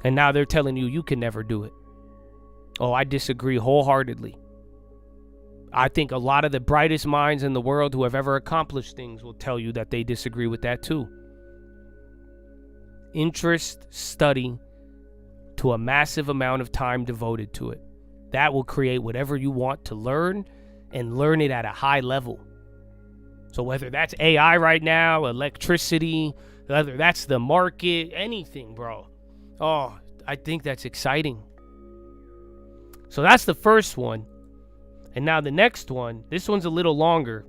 And now they're telling you you can never do it. Oh, I disagree wholeheartedly. I think a lot of the brightest minds in the world who have ever accomplished things will tell you that they disagree with that too. Interest, study, to a massive amount of time devoted to it. That will create whatever you want to learn, and learn it at a high level. So whether that's AI right now, electricity, whether that's the market, anything, bro. Oh, I think that's exciting. So that's the first one. And now the next one, this one's a little longer,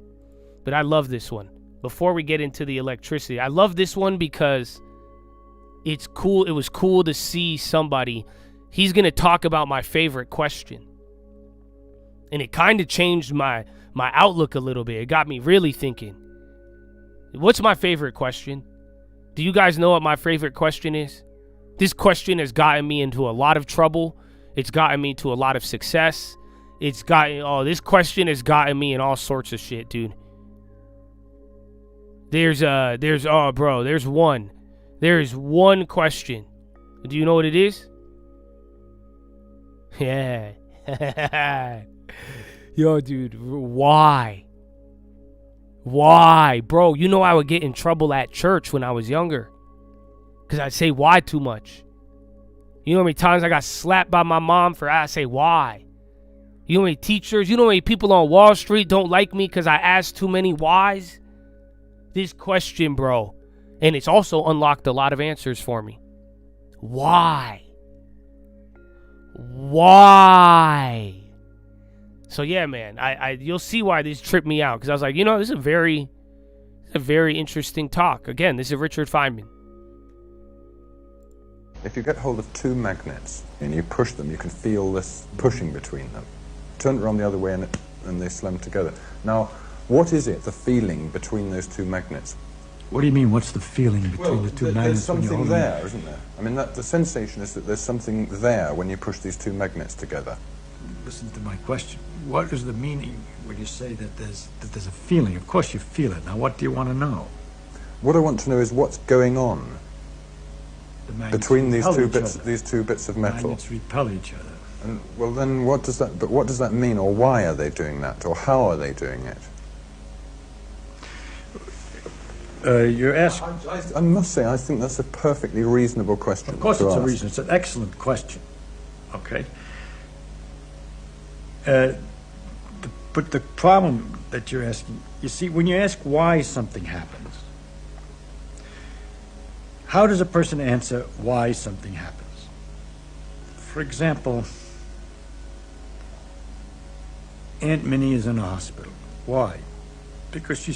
but I love this one. Before we get into the electricity, I love this one because it's cool. It was cool to see somebody. He's going to talk about my favorite question. And it kind of changed my outlook a little bit. It got me really thinking. What's my favorite question? Do you guys know what my favorite question is? This question has gotten me into a lot of trouble. It's gotten me to a lot of success. This question has gotten me in all sorts of shit, dude. There's one question Do you know what it is? Yeah. Yo, dude, why? Why? Bro, you know I would get in trouble at church when I was younger. Because I'd say why too much. You know how many times I got slapped by my mom for I say why? You know how many teachers, you know how many people on Wall Street don't like me because I ask too many whys? This question, bro. And it's also unlocked a lot of answers for me. Why? Why? So yeah, man, you'll see why this tripped me out, because I was like, you know, this is a very interesting talk. Again, this is Richard Feynman. If you get hold of two magnets and you push them, you can feel this pushing between them. Turn it around the other way and they slam together. Now, what is it, the feeling between those two magnets? What do you mean, what's the feeling between the two magnets? There's something there, isn't there? I mean, the sensation is that there's something there when you push these two magnets together. Listen to my question. What is the meaning when you say that there's a feeling? Of course you feel it. Now, what do you want to know? What I want to know is what's going on between these two bits of metal. Magnets repel each other. And well, then what does that mean, or why are they doing that, or how are they doing it? You're asking. I must say, I think that's a perfectly reasonable question. Of course, it's an excellent question. Okay. But the problem that you're asking, you see, when you ask why something happens, how does a person answer why something happens? For example, Aunt Minnie is in a hospital. Why? Because she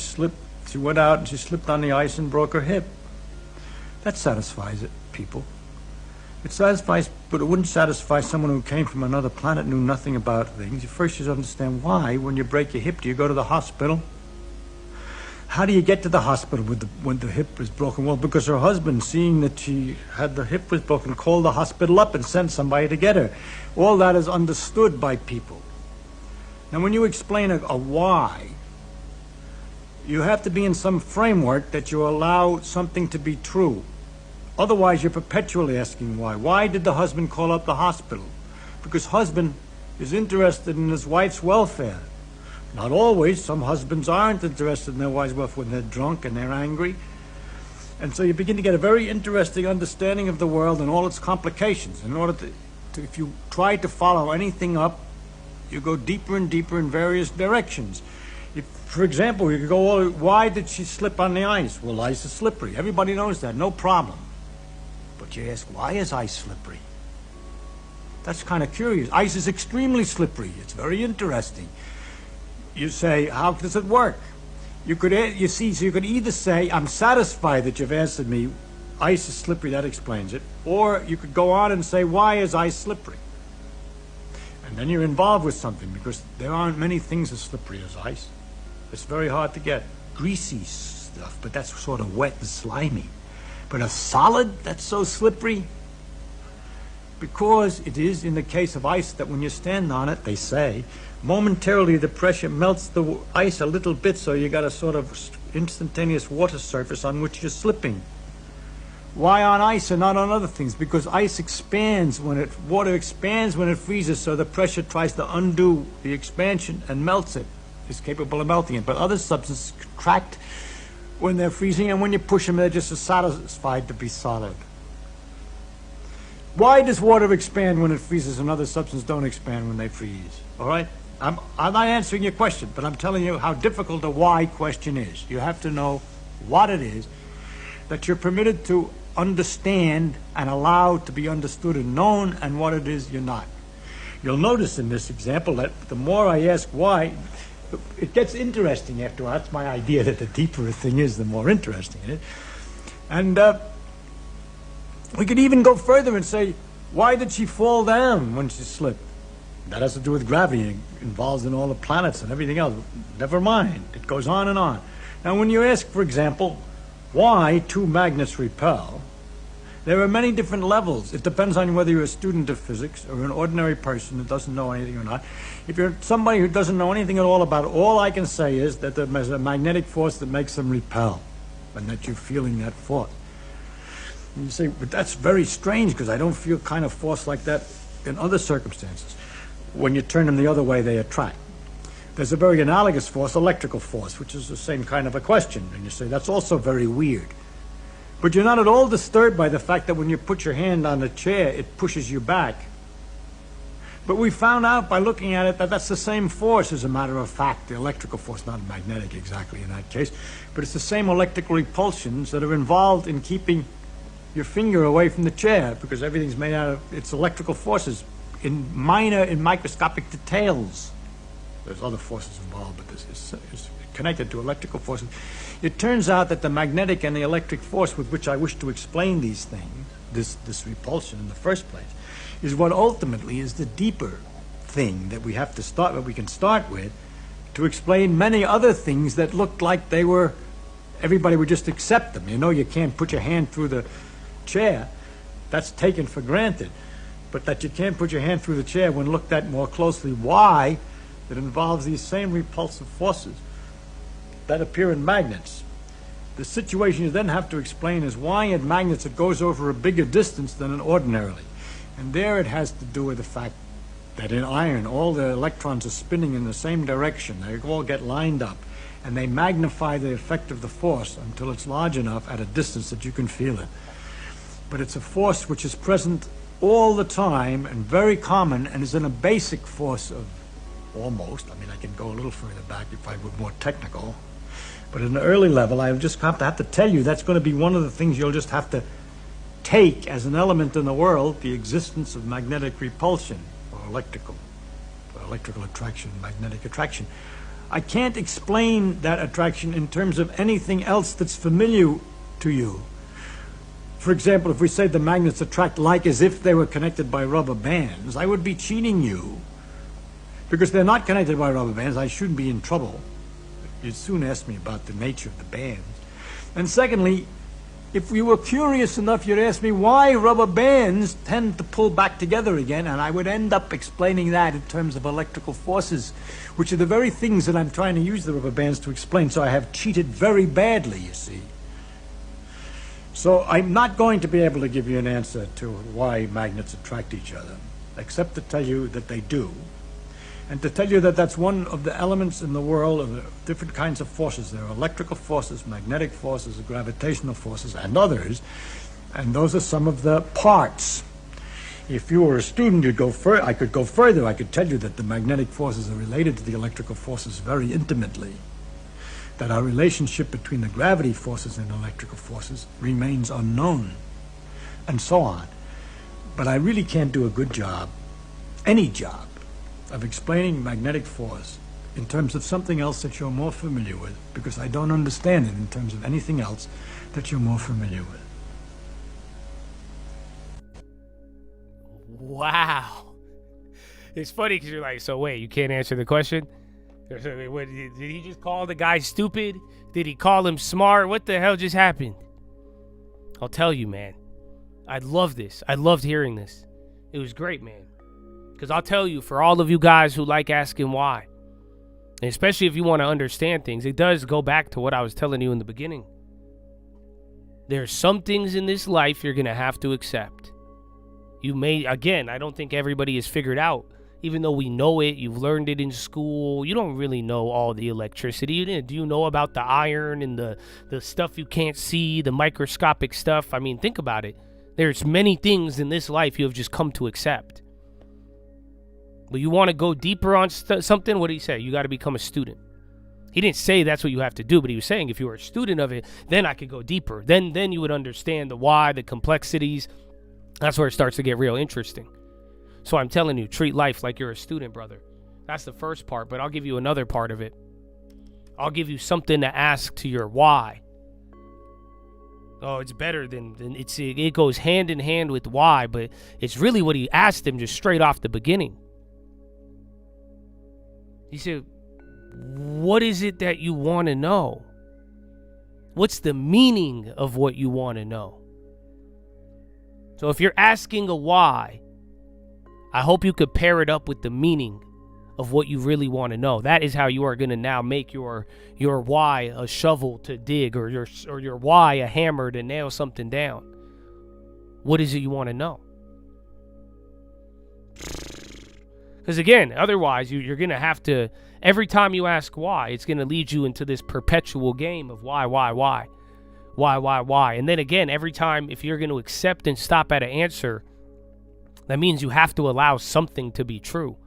went out and she slipped on the ice and broke her hip. That satisfies people. It satisfies, but it wouldn't satisfy someone who came from another planet, knew nothing about things. You first should understand why, when you break your hip, do you go to the hospital? How do you get to the hospital when the hip is broken? Well, because her husband, seeing that she had the hip was broken, called the hospital up and sent somebody to get her. All that is understood by people. Now, when you explain a why, you have to be in some framework that you allow something to be true. Otherwise, you're perpetually asking why. Why did the husband call up the hospital? Because husband is interested in his wife's welfare. Not always. Some husbands aren't interested in their wife's welfare when they're drunk and they're angry. And so you begin to get a very interesting understanding of the world and all its complications. In order to if you try to follow anything up, you go deeper and deeper in various directions. If, for example, you could go, why did she slip on the ice? Well, ice is slippery. Everybody knows that, no problem. But you ask, why is ice slippery? That's kind of curious. Ice is extremely slippery. It's very interesting. You say, how does it work? You could either say, I'm satisfied that you've answered me, ice is slippery, that explains it. Or you could go on and say, why is ice slippery? And then you're involved with something, because there aren't many things as slippery as ice. It's very hard to get. Greasy stuff, but that's sort of wet and slimy. But a solid that's so slippery, because it is in the case of ice that when you stand on it, they say, momentarily the pressure melts the ice a little bit, so you got a sort of instantaneous water surface on which you're slipping. Why on ice and not on other things? Because ice expands water expands when it freezes, so the pressure tries to undo the expansion and melts it. It's capable of melting it. But other substances contract when they're freezing, and when you push them, they're just satisfied to be solid. Why does water expand when it freezes and other substances don't expand when they freeze? All right? I'm not answering your question, but I'm telling you how difficult a why question is. You have to know what it is that you're permitted to understand and allowed to be understood and known, and what it is you're not. You'll notice in this example that the more I ask why, it gets interesting after all. That's my idea, that the deeper a thing is, the more interesting it is. And we could even go further and say, why did she fall down when she slipped? That has to do with gravity. It involves in all the planets and everything else. Never mind. It goes on and on. Now, when you ask, for example, why two magnets repel, there are many different levels. It depends on whether you're a student of physics or an ordinary person who doesn't know anything or not. If you're somebody who doesn't know anything at all about it, all I can say is that there's a magnetic force that makes them repel, and that you're feeling that force. And you say, but that's very strange because I don't feel kind of force like that in other circumstances. When you turn them the other way, they attract. There's a very analogous force, electrical force, which is the same kind of a question. And you say, that's also very weird. But you're not at all disturbed by the fact that when you put your hand on the chair, it pushes you back. But we found out by looking at it that that's the same force, as a matter of fact. The electrical force, not magnetic exactly in that case, but it's the same electrical repulsions that are involved in keeping your finger away from the chair, because everything's made out of its electrical forces in microscopic details. There's other forces involved, but this is connected to electrical forces. It turns out that the magnetic and the electric force with which I wish to explain these things, this repulsion in the first place, is what ultimately is the deeper thing that we have to start, what we can start with, to explain many other things that looked like they were, everybody would just accept them. You know, you can't put your hand through the chair, that's taken for granted. But that you can't put your hand through the chair when looked at more closely, why? That involves these same repulsive forces that appear in magnets. The situation you then have to explain is why in magnets it goes over a bigger distance than ordinarily. And there it has to do with the fact that in iron, all the electrons are spinning in the same direction. They all get lined up, and they magnify the effect of the force until it's large enough at a distance that you can feel it. But it's a force which is present all the time and very common, and is in a basic force of almost, I mean, I can go a little further back if I were more technical, but at an early level, I just have to tell you that's going to be one of the things you'll just have to take as an element in the world, the existence of magnetic repulsion, or electrical attraction, magnetic attraction. I can't explain that attraction in terms of anything else that's familiar to you. For example, if we say the magnets attract like as if they were connected by rubber bands, I would be cheating you. Because they're not connected by rubber bands, I shouldn't be in trouble. You'd soon ask me about the nature of the bands. And secondly, if you were curious enough, you'd ask me why rubber bands tend to pull back together again, and I would end up explaining that in terms of electrical forces, which are the very things that I'm trying to use the rubber bands to explain. So I have cheated very badly, you see. So I'm not going to be able to give you an answer to why magnets attract each other, except to tell you that they do, and to tell you that that's one of the elements in the world of the different kinds of forces. There are electrical forces, magnetic forces, gravitational forces, and others, and those are some of the parts. If you were a student, you'd go further. I could go further. I could tell you that the magnetic forces are related to the electrical forces very intimately, that our relationship between the gravity forces and electrical forces remains unknown, and so on. But I really can't do a good job, any job, of explaining magnetic force in terms of something else that you're more familiar with, because I don't understand it in terms of anything else that you're more familiar with. Wow. It's funny because you're like, so wait, you can't answer the question? What, did he just call the guy stupid? Did he call him smart? What the hell just happened? I'll tell you, man. I love this. I loved hearing this. It was great, man. Because I'll tell you, for all of you guys who like asking why, and especially if you want to understand things, it does go back to what I was telling you in the beginning. There's some things in this life you're going to have to accept. You may, again, I don't think everybody has figured out. Even though we know it, you've learned it in school, you don't really know all the electricity. Do you know about the iron and the stuff you can't see, the microscopic stuff? I mean, think about it. There's many things in this life you have just come to accept. But you want to go deeper on something? What did he say? You got to become a student. He didn't say that's what you have to do, but he was saying if you were a student of it, then I could go deeper. Then you would understand the why, the complexities. That's where it starts to get real interesting. So I'm telling you, treat life like you're a student, brother. That's the first part, but I'll give you another part of it. I'll give you something to ask to your why. Oh, it's better than it goes hand in hand with why, but it's really what he asked him just straight off the beginning. He said, what is it that you want to know? What's the meaning of what you want to know? So if you're asking a why, I hope you could pair it up with the meaning of what you really want to know. That is how you are going to now make your why a shovel to dig, or your why a hammer to nail something down. What is it you want to know? Because again, otherwise you're going to have to, every time you ask why, it's going to lead you into this perpetual game of why. And then again, every time, if you're going to accept and stop at an answer, that means you have to allow something to be true.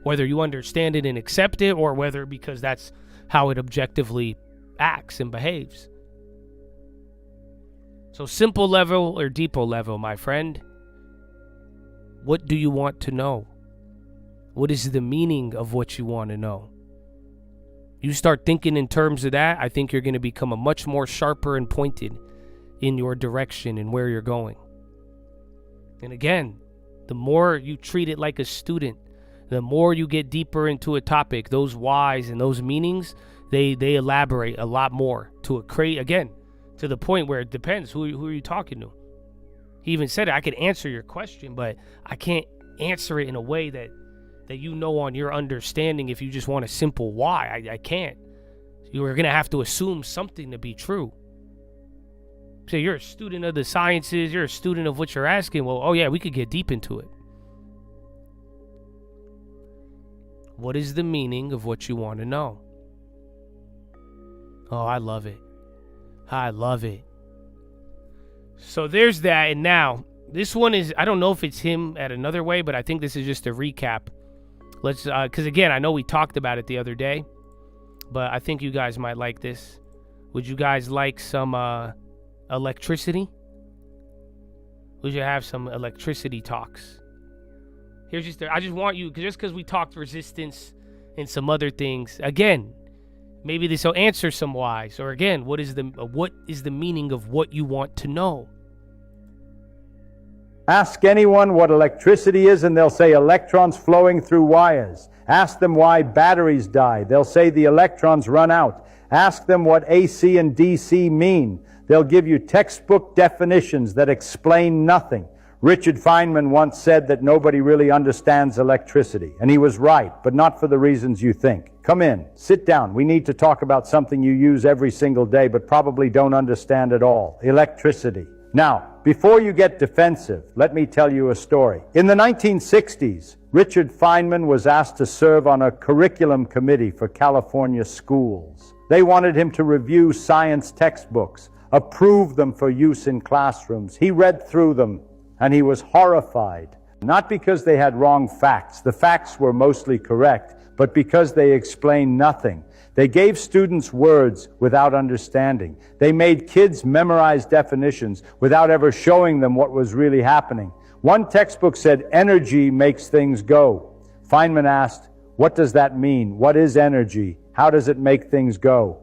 Whether you understand it and accept it, or whether because that's how it objectively acts and behaves. So simple level or deeper level, my friend. What do you want to know? What is the meaning of what you want to know? You start thinking in terms of that, I think you're going to become a much more sharper and pointed in your direction and where you're going. And again, the more you treat it like a student, the more you get deeper into a topic, those whys and those meanings, they elaborate a lot more to to the point where it depends who are you talking to. He even said, I could answer your question, but I can't answer it in a way that you know on your understanding if you just want a simple why. I can't. You're going to have to assume something to be true. So you're a student of the sciences, you're a student of what you're asking. Well, oh yeah, we could get deep into it. What is the meaning of what you want to know? Oh, I love it. I love it. So there's that. And now, this one is, I don't know if it's him at another way, but I think this is just a recap. Let's, because again, I know we talked about it the other day, but I think you guys might like this. Would you guys like some electricity? We should have some electricity talks. Here's just, I just want you, just because we talked resistance and some other things, again, maybe this will answer some whys. Or again, what is the meaning of what you want to know? Ask anyone what electricity is and they'll say electrons flowing through wires. Ask them why batteries die. They'll say the electrons run out. Ask them what AC and DC mean. They'll give you textbook definitions that explain nothing. Richard Feynman once said that nobody really understands electricity. And he was right, but not for the reasons you think. Come in, sit down. We need to talk about something you use every single day, but probably don't understand at all. Electricity. Now, before you get defensive, let me tell you a story. In the 1960s, Richard Feynman was asked to serve on a curriculum committee for California schools. They wanted him to review science textbooks, approve them for use in classrooms. He read through them, and he was horrified. Not because they had wrong facts. The facts were mostly correct, but because they explained nothing. They gave students words without understanding. They made kids memorize definitions without ever showing them what was really happening. One textbook said, energy makes things go. Feynman asked, what does that mean? What is energy? How does it make things go?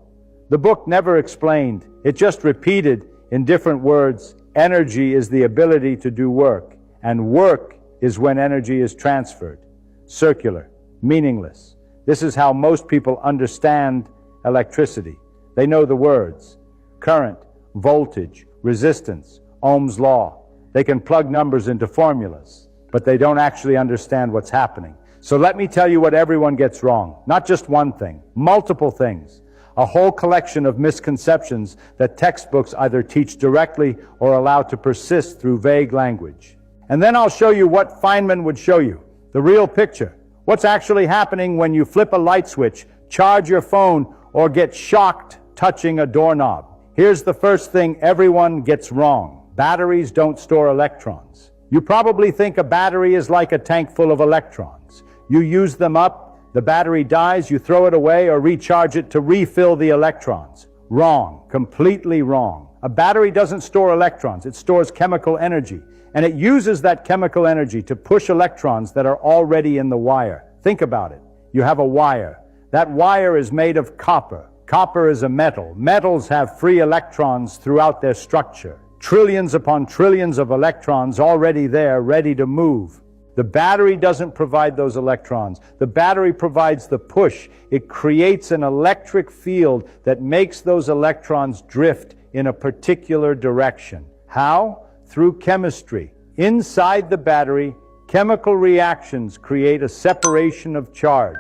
The book never explained. It just repeated in different words, energy is the ability to do work, and work is when energy is transferred. Circular, meaningless. This is how most people understand electricity. They know the words: current, voltage, resistance, Ohm's law. They can plug numbers into formulas, but they don't actually understand what's happening. So let me tell you what everyone gets wrong. Not just one thing, multiple things. A whole collection of misconceptions that textbooks either teach directly or allow to persist through vague language. And then I'll show you what Feynman would show you, the real picture. What's actually happening when you flip a light switch, charge your phone, or get shocked touching a doorknob. Here's the first thing everyone gets wrong. Batteries don't store electrons. You probably think a battery is like a tank full of electrons. You use them up, the battery dies, you throw it away or recharge it to refill the electrons. Wrong. Completely wrong. A battery doesn't store electrons. It stores chemical energy. And it uses that chemical energy to push electrons that are already in the wire. Think about it. You have a wire. That wire is made of copper. Copper is a metal. Metals have free electrons throughout their structure. Trillions upon trillions of electrons already there, ready to move. The battery doesn't provide those electrons. The battery provides the push. It creates an electric field that makes those electrons drift in a particular direction. How? Through chemistry. Inside the battery, chemical reactions create a separation of charge.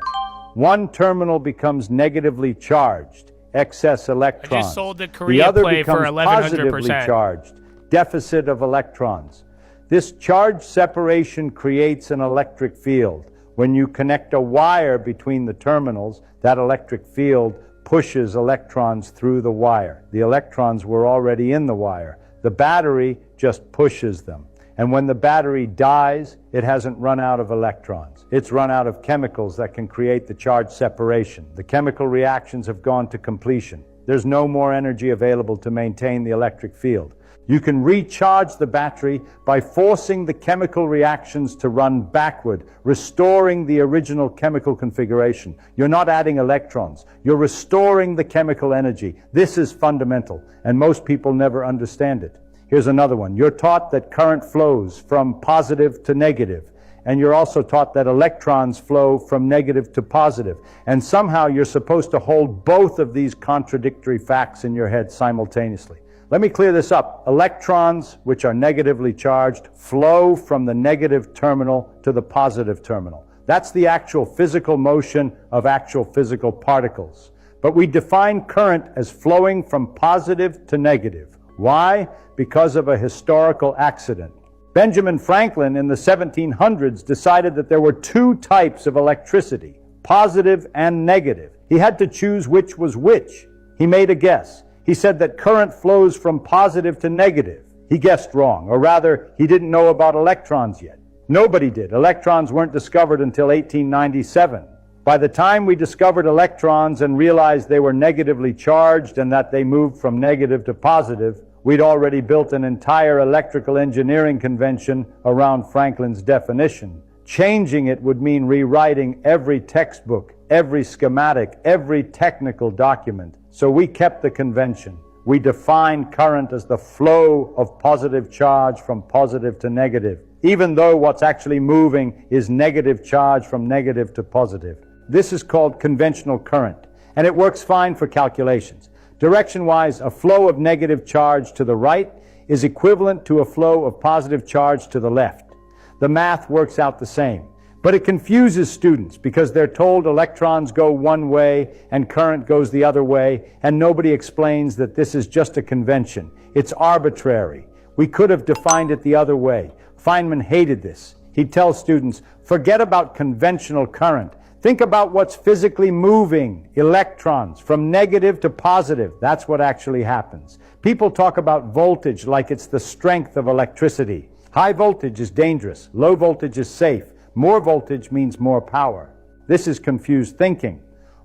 One terminal becomes negatively charged, excess electrons. I just sold the The Korea other play becomes for positively 1,100%. charged, deficit of electrons. This charge separation creates an electric field. When you connect a wire between the terminals, that electric field pushes electrons through the wire. The electrons were already in the wire. The battery just pushes them. And when the battery dies, it hasn't run out of electrons. It's run out of chemicals that can create the charge separation. The chemical reactions have gone to completion. There's no more energy available to maintain the electric field. You can recharge the battery by forcing the chemical reactions to run backward, restoring the original chemical configuration. You're not adding electrons. You're restoring the chemical energy. This is fundamental, and most people never understand it. Here's another one. You're taught that current flows from positive to negative, and you're also taught that electrons flow from negative to positive. And somehow you're supposed to hold both of these contradictory facts in your head simultaneously. Let me clear this up. Electrons, which are negatively charged, flow from the negative terminal to the positive terminal. That's the actual physical motion of actual physical particles. But we define current as flowing from positive to negative. Why? Because of a historical accident. Benjamin Franklin in the 1700s decided that there were two types of electricity, positive and negative. He had to choose which was which. He made a guess. He said that current flows from positive to negative. He guessed wrong, or rather, he didn't know about electrons yet. Nobody did. Electrons weren't discovered until 1897. By the time we discovered electrons and realized they were negatively charged and that they moved from negative to positive, we'd already built an entire electrical engineering convention around Franklin's definition. Changing it would mean rewriting every textbook, every schematic, every technical document. So we kept the convention. We defined current as the flow of positive charge from positive to negative, even though what's actually moving is negative charge from negative to positive. This is called conventional current, and it works fine for calculations. Direction-wise, a flow of negative charge to the right is equivalent to a flow of positive charge to the left. The math works out the same. But it confuses students because they're told electrons go one way and current goes the other way, and nobody explains that this is just a convention. It's arbitrary. We could have defined it the other way. Feynman hated this. He'd tell students, forget about conventional current. Think about what's physically moving, electrons, from negative to positive. That's what actually happens. People talk about voltage like it's the strength of electricity. High voltage is dangerous. Low voltage is safe. More voltage means more power. This is confused thinking.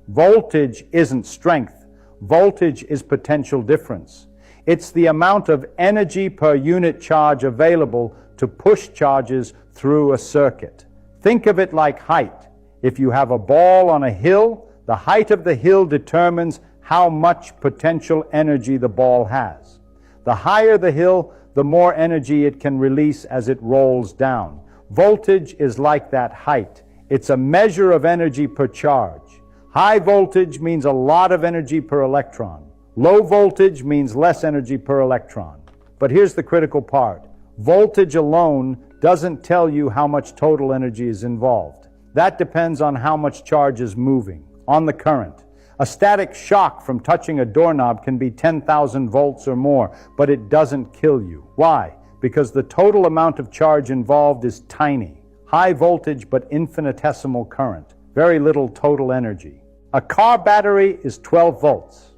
Voltage isn't strength. Voltage is potential difference. It's the amount of energy per unit charge available to push charges through a circuit. Think of it like height. If you have a ball on a hill, the height of the hill determines how much potential energy the ball has. The higher the hill, the more energy it can release as it rolls down. Voltage is like that height. It's a measure of energy per charge. High voltage means a lot of energy per electron. Low voltage means less energy per electron. But here's the critical part. Voltage alone doesn't tell you how much total energy is involved. That depends on how much charge is moving, on the current. A static shock from touching a doorknob can be 10,000 volts or more, but it doesn't kill you. Why? Because the total amount of charge involved is tiny. High voltage but infinitesimal current. Very little total energy. A car battery is 12 volts.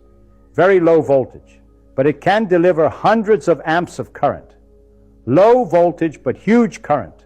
Very low voltage, but it can deliver hundreds of amps of current. Low voltage but huge current.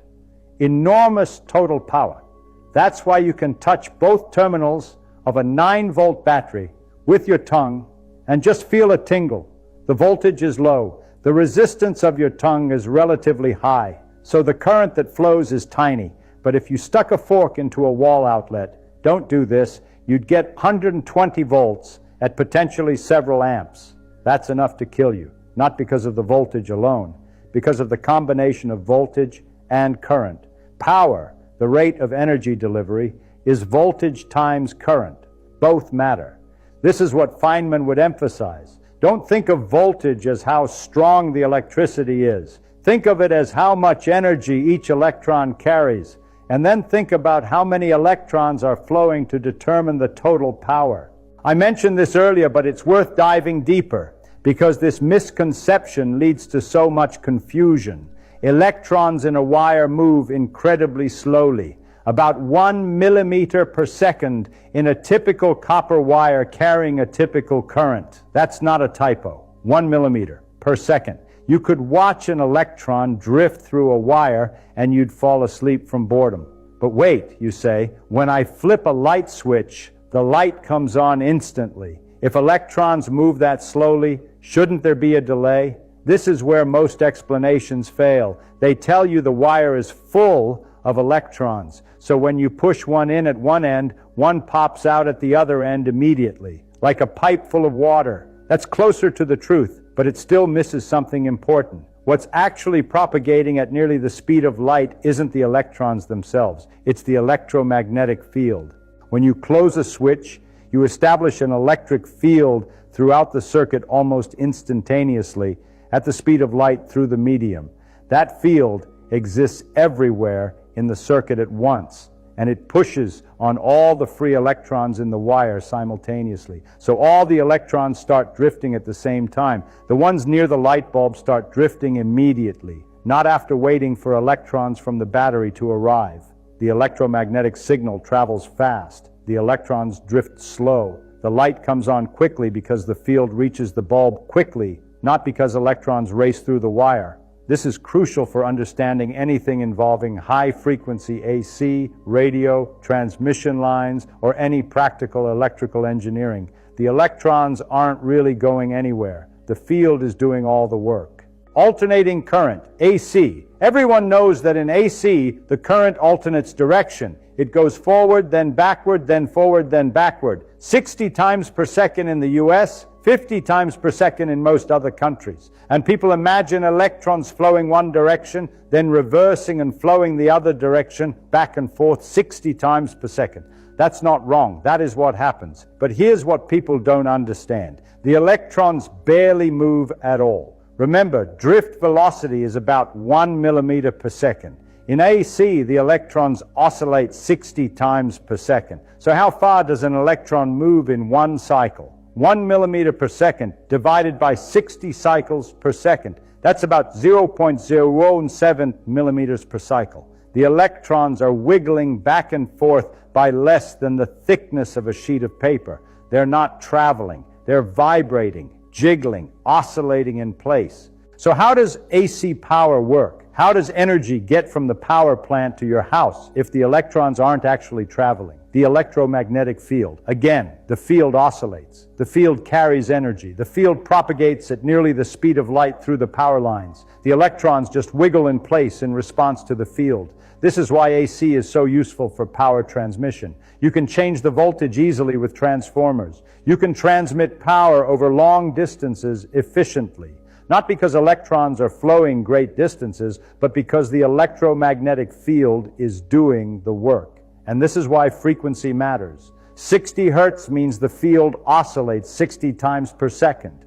Enormous total power. That's why you can touch both terminals of a 9-volt battery with your tongue and just feel a tingle. The voltage is low. The resistance of your tongue is relatively high, so the current that flows is tiny. But if you stuck a fork into a wall outlet, don't do this, you'd get 120 volts at potentially several amps. That's enough to kill you, not because of the voltage alone, because of the combination of voltage and current. Power, the rate of energy delivery, is voltage times current. Both matter. This is what Feynman would emphasize. Don't think of voltage as how strong the electricity is. Think of it as how much energy each electron carries, and then think about how many electrons are flowing to determine the total power. I mentioned this earlier, but it's worth diving deeper, because this misconception leads to so much confusion. Electrons in a wire move incredibly slowly, about 1 millimeter per second in a typical copper wire carrying a typical current. That's not a typo. 1 millimeter per second. You could watch an electron drift through a wire and you'd fall asleep from boredom. But wait, you say, when I flip a light switch, the light comes on instantly. If electrons move that slowly, shouldn't there be a delay? This is where most explanations fail. They tell you the wire is full of electrons, so when you push one in at one end, one pops out at the other end immediately, like a pipe full of water. That's closer to the truth, but it still misses something important. What's actually propagating at nearly the speed of light isn't the electrons themselves, it's the electromagnetic field. When you close a switch, you establish an electric field throughout the circuit almost instantaneously at the speed of light through the medium. That field exists everywhere in the circuit at once, and it pushes on all the free electrons in the wire simultaneously. So all the electrons start drifting at the same time. The ones near the light bulb start drifting immediately, not after waiting for electrons from the battery to arrive. The electromagnetic signal travels fast. The electrons drift slow. The light comes on quickly because the field reaches the bulb quickly, not because electrons race through the wire. This is crucial for understanding anything involving high-frequency AC, radio, transmission lines, or any practical electrical engineering. The electrons aren't really going anywhere. The field is doing all the work. Alternating current, AC. Everyone knows that in AC, the current alternates direction. It goes forward, then backward, then forward, then backward. 60 times per second in the US, 50 times per second in most other countries. And people imagine electrons flowing one direction, then reversing and flowing the other direction, back and forth 60 times per second. That's not wrong. That is what happens. But here's what people don't understand. The electrons barely move at all. Remember, drift velocity is about 1 millimeter per second. In AC, the electrons oscillate 60 times per second. So how far does an electron move in one cycle? 1 millimeter per second divided by 60 cycles per second. That's about 0.07 millimeters per cycle. The electrons are wiggling back and forth by less than the thickness of a sheet of paper. They're not traveling. They're vibrating, jiggling, oscillating in place. So how does AC power work? How does energy get from the power plant to your house if the electrons aren't actually traveling? The electromagnetic field. Again, the field oscillates. The field carries energy. The field propagates at nearly the speed of light through the power lines. The electrons just wiggle in place in response to the field. This is why AC is so useful for power transmission. You can change the voltage easily with transformers. You can transmit power over long distances efficiently. Not because electrons are flowing great distances, but because the electromagnetic field is doing the work. And this is why frequency matters. 60 hertz means the field oscillates 60 times per second.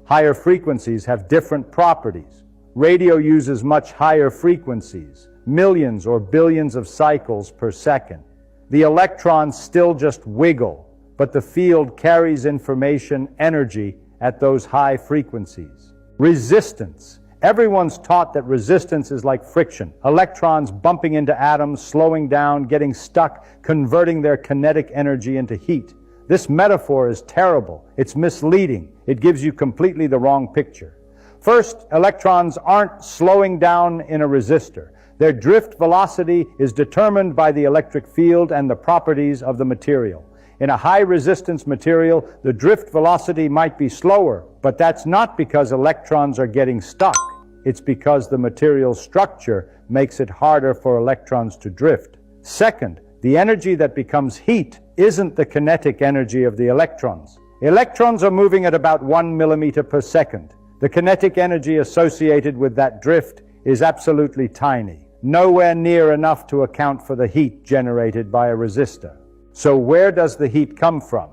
Higher frequencies have different properties. Radio uses much higher frequencies, millions or billions of cycles per second. The electrons still just wiggle, but the field carries information, energy, at those high frequencies. Resistance. Everyone's taught that resistance is like friction. Electrons bumping into atoms, slowing down, getting stuck, converting their kinetic energy into heat. This metaphor is terrible. It's misleading. It gives you completely the wrong picture. First, electrons aren't slowing down in a resistor. Their drift velocity is determined by the electric field and the properties of the material. In a high-resistance material, the drift velocity might be slower, but that's not because electrons are getting stuck. It's because the material's structure makes it harder for electrons to drift. Second, the energy that becomes heat isn't the kinetic energy of the electrons. Electrons are moving at about 1 millimeter per second. The kinetic energy associated with that drift is absolutely tiny, nowhere near enough to account for the heat generated by a resistor. So where does the heat come from?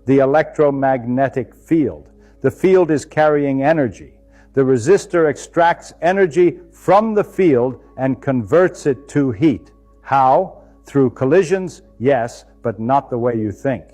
The electromagnetic field. The field is carrying energy. The resistor extracts energy from the field and converts it to heat. How? Through collisions? Yes, but not the way you think.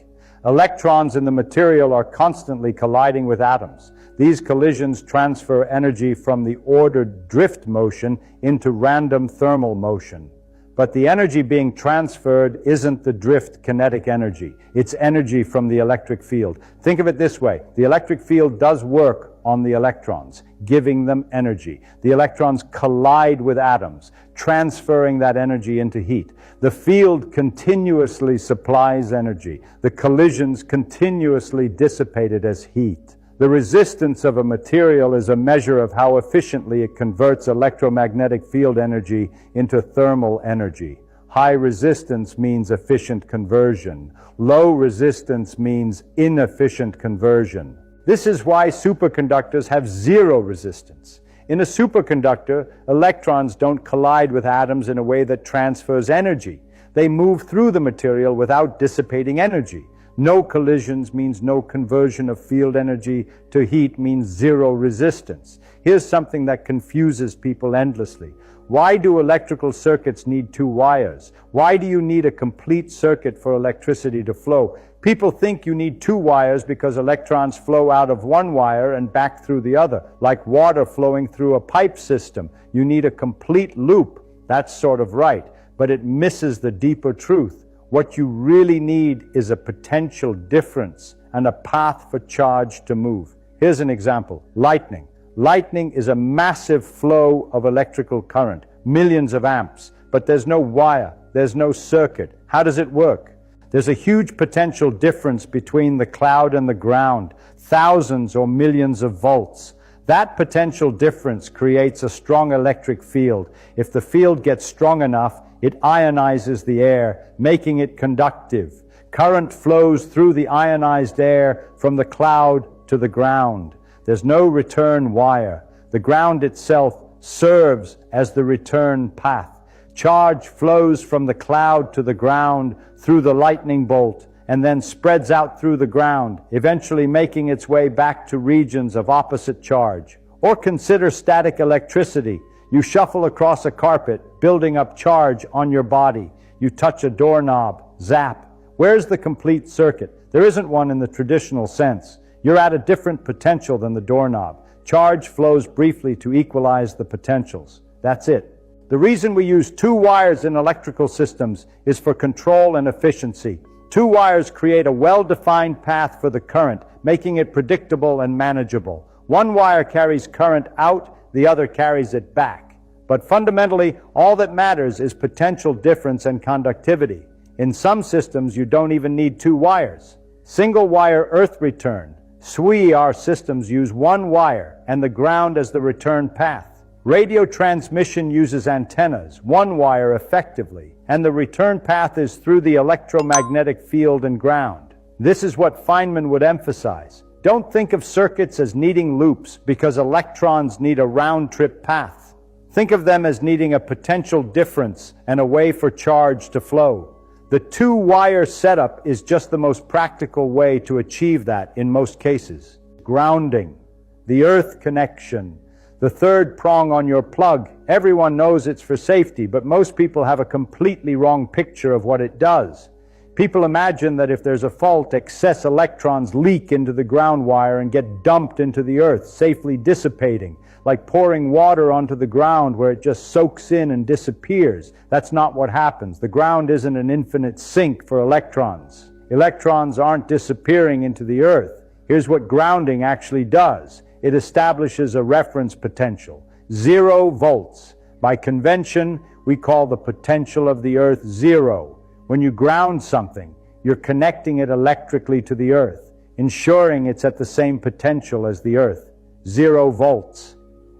Electrons in the material are constantly colliding with atoms. These collisions transfer energy from the ordered drift motion into random thermal motion. But the energy being transferred isn't the drift kinetic energy. It's energy from the electric field. Think of it this way. The electric field does work on the electrons, giving them energy. The electrons collide with atoms, transferring that energy into heat. The field continuously supplies energy. The collisions continuously dissipate it as heat. The resistance of a material is a measure of how efficiently it converts electromagnetic field energy into thermal energy. High resistance means efficient conversion. Low resistance means inefficient conversion. This is why superconductors have zero resistance. In a superconductor, electrons don't collide with atoms in a way that transfers energy. They move through the material without dissipating energy. No collisions means no conversion of field energy to heat means zero resistance. Here's something that confuses people endlessly. Why do electrical circuits need two wires? Why do you need a complete circuit for electricity to flow? People think you need two wires because electrons flow out of one wire and back through the other, like water flowing through a pipe system. You need a complete loop. That's sort of right, but it misses the deeper truth. What you really need is a potential difference and a path for charge to move. Here's an example. Lightning. Lightning is a massive flow of electrical current, millions of amps, but there's no wire, there's no circuit. How does it work? There's a huge potential difference between the cloud and the ground, thousands or millions of volts. That potential difference creates a strong electric field. If the field gets strong enough, it ionizes the air, making it conductive. Current flows through the ionized air from the cloud to the ground. There's no return wire. The ground itself serves as the return path. Charge flows from the cloud to the ground through the lightning bolt and then spreads out through the ground, eventually making its way back to regions of opposite charge. Or consider static electricity. You shuffle across a carpet, building up charge on your body. You touch a doorknob, zap. Where's the complete circuit? There isn't one in the traditional sense. You're at a different potential than the doorknob. Charge flows briefly to equalize the potentials. That's it. The reason we use two wires in electrical systems is for control and efficiency. Two wires create a well-defined path for the current, making it predictable and manageable. One wire carries current out, the other carries it back. But fundamentally, all that matters is potential difference and conductivity. In some systems, you don't even need two wires. Single wire earth return. SWIR systems use one wire and the ground as the return path. Radio transmission uses antennas, one wire effectively, and the return path is through the electromagnetic field and ground. This is what Feynman would emphasize. Don't think of circuits as needing loops because electrons need a round-trip path. Think of them as needing a potential difference and a way for charge to flow. The two-wire setup is just the most practical way to achieve that in most cases. Grounding, the earth connection, the third prong on your plug. Everyone knows it's for safety, but most people have a completely wrong picture of what it does. People imagine that if there's a fault, excess electrons leak into the ground wire and get dumped into the earth, safely dissipating, like pouring water onto the ground where it just soaks in and disappears. That's not what happens. The ground isn't an infinite sink for electrons. Electrons aren't disappearing into the earth. Here's what grounding actually does. It establishes a reference potential, 0 volts. By convention, we call the potential of the earth 0. When you ground something, you're connecting it electrically to the earth, ensuring it's at the same potential as the earth, 0 volts.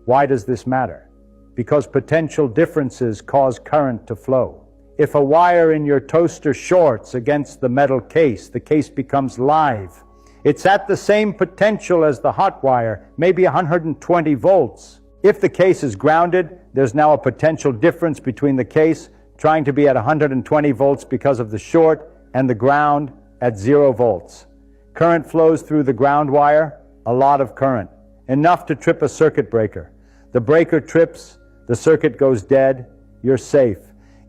Why does this matter? Because potential differences cause current to flow. If a wire in your toaster shorts against the metal case, the case becomes live. It's at the same potential as the hot wire, maybe 120 volts. If the case is grounded, there's now a potential difference between the case trying to be at 120 volts because of the short and the ground at 0 volts. Current flows through the ground wire, a lot of current, enough to trip a circuit breaker. The breaker trips, the circuit goes dead, you're safe.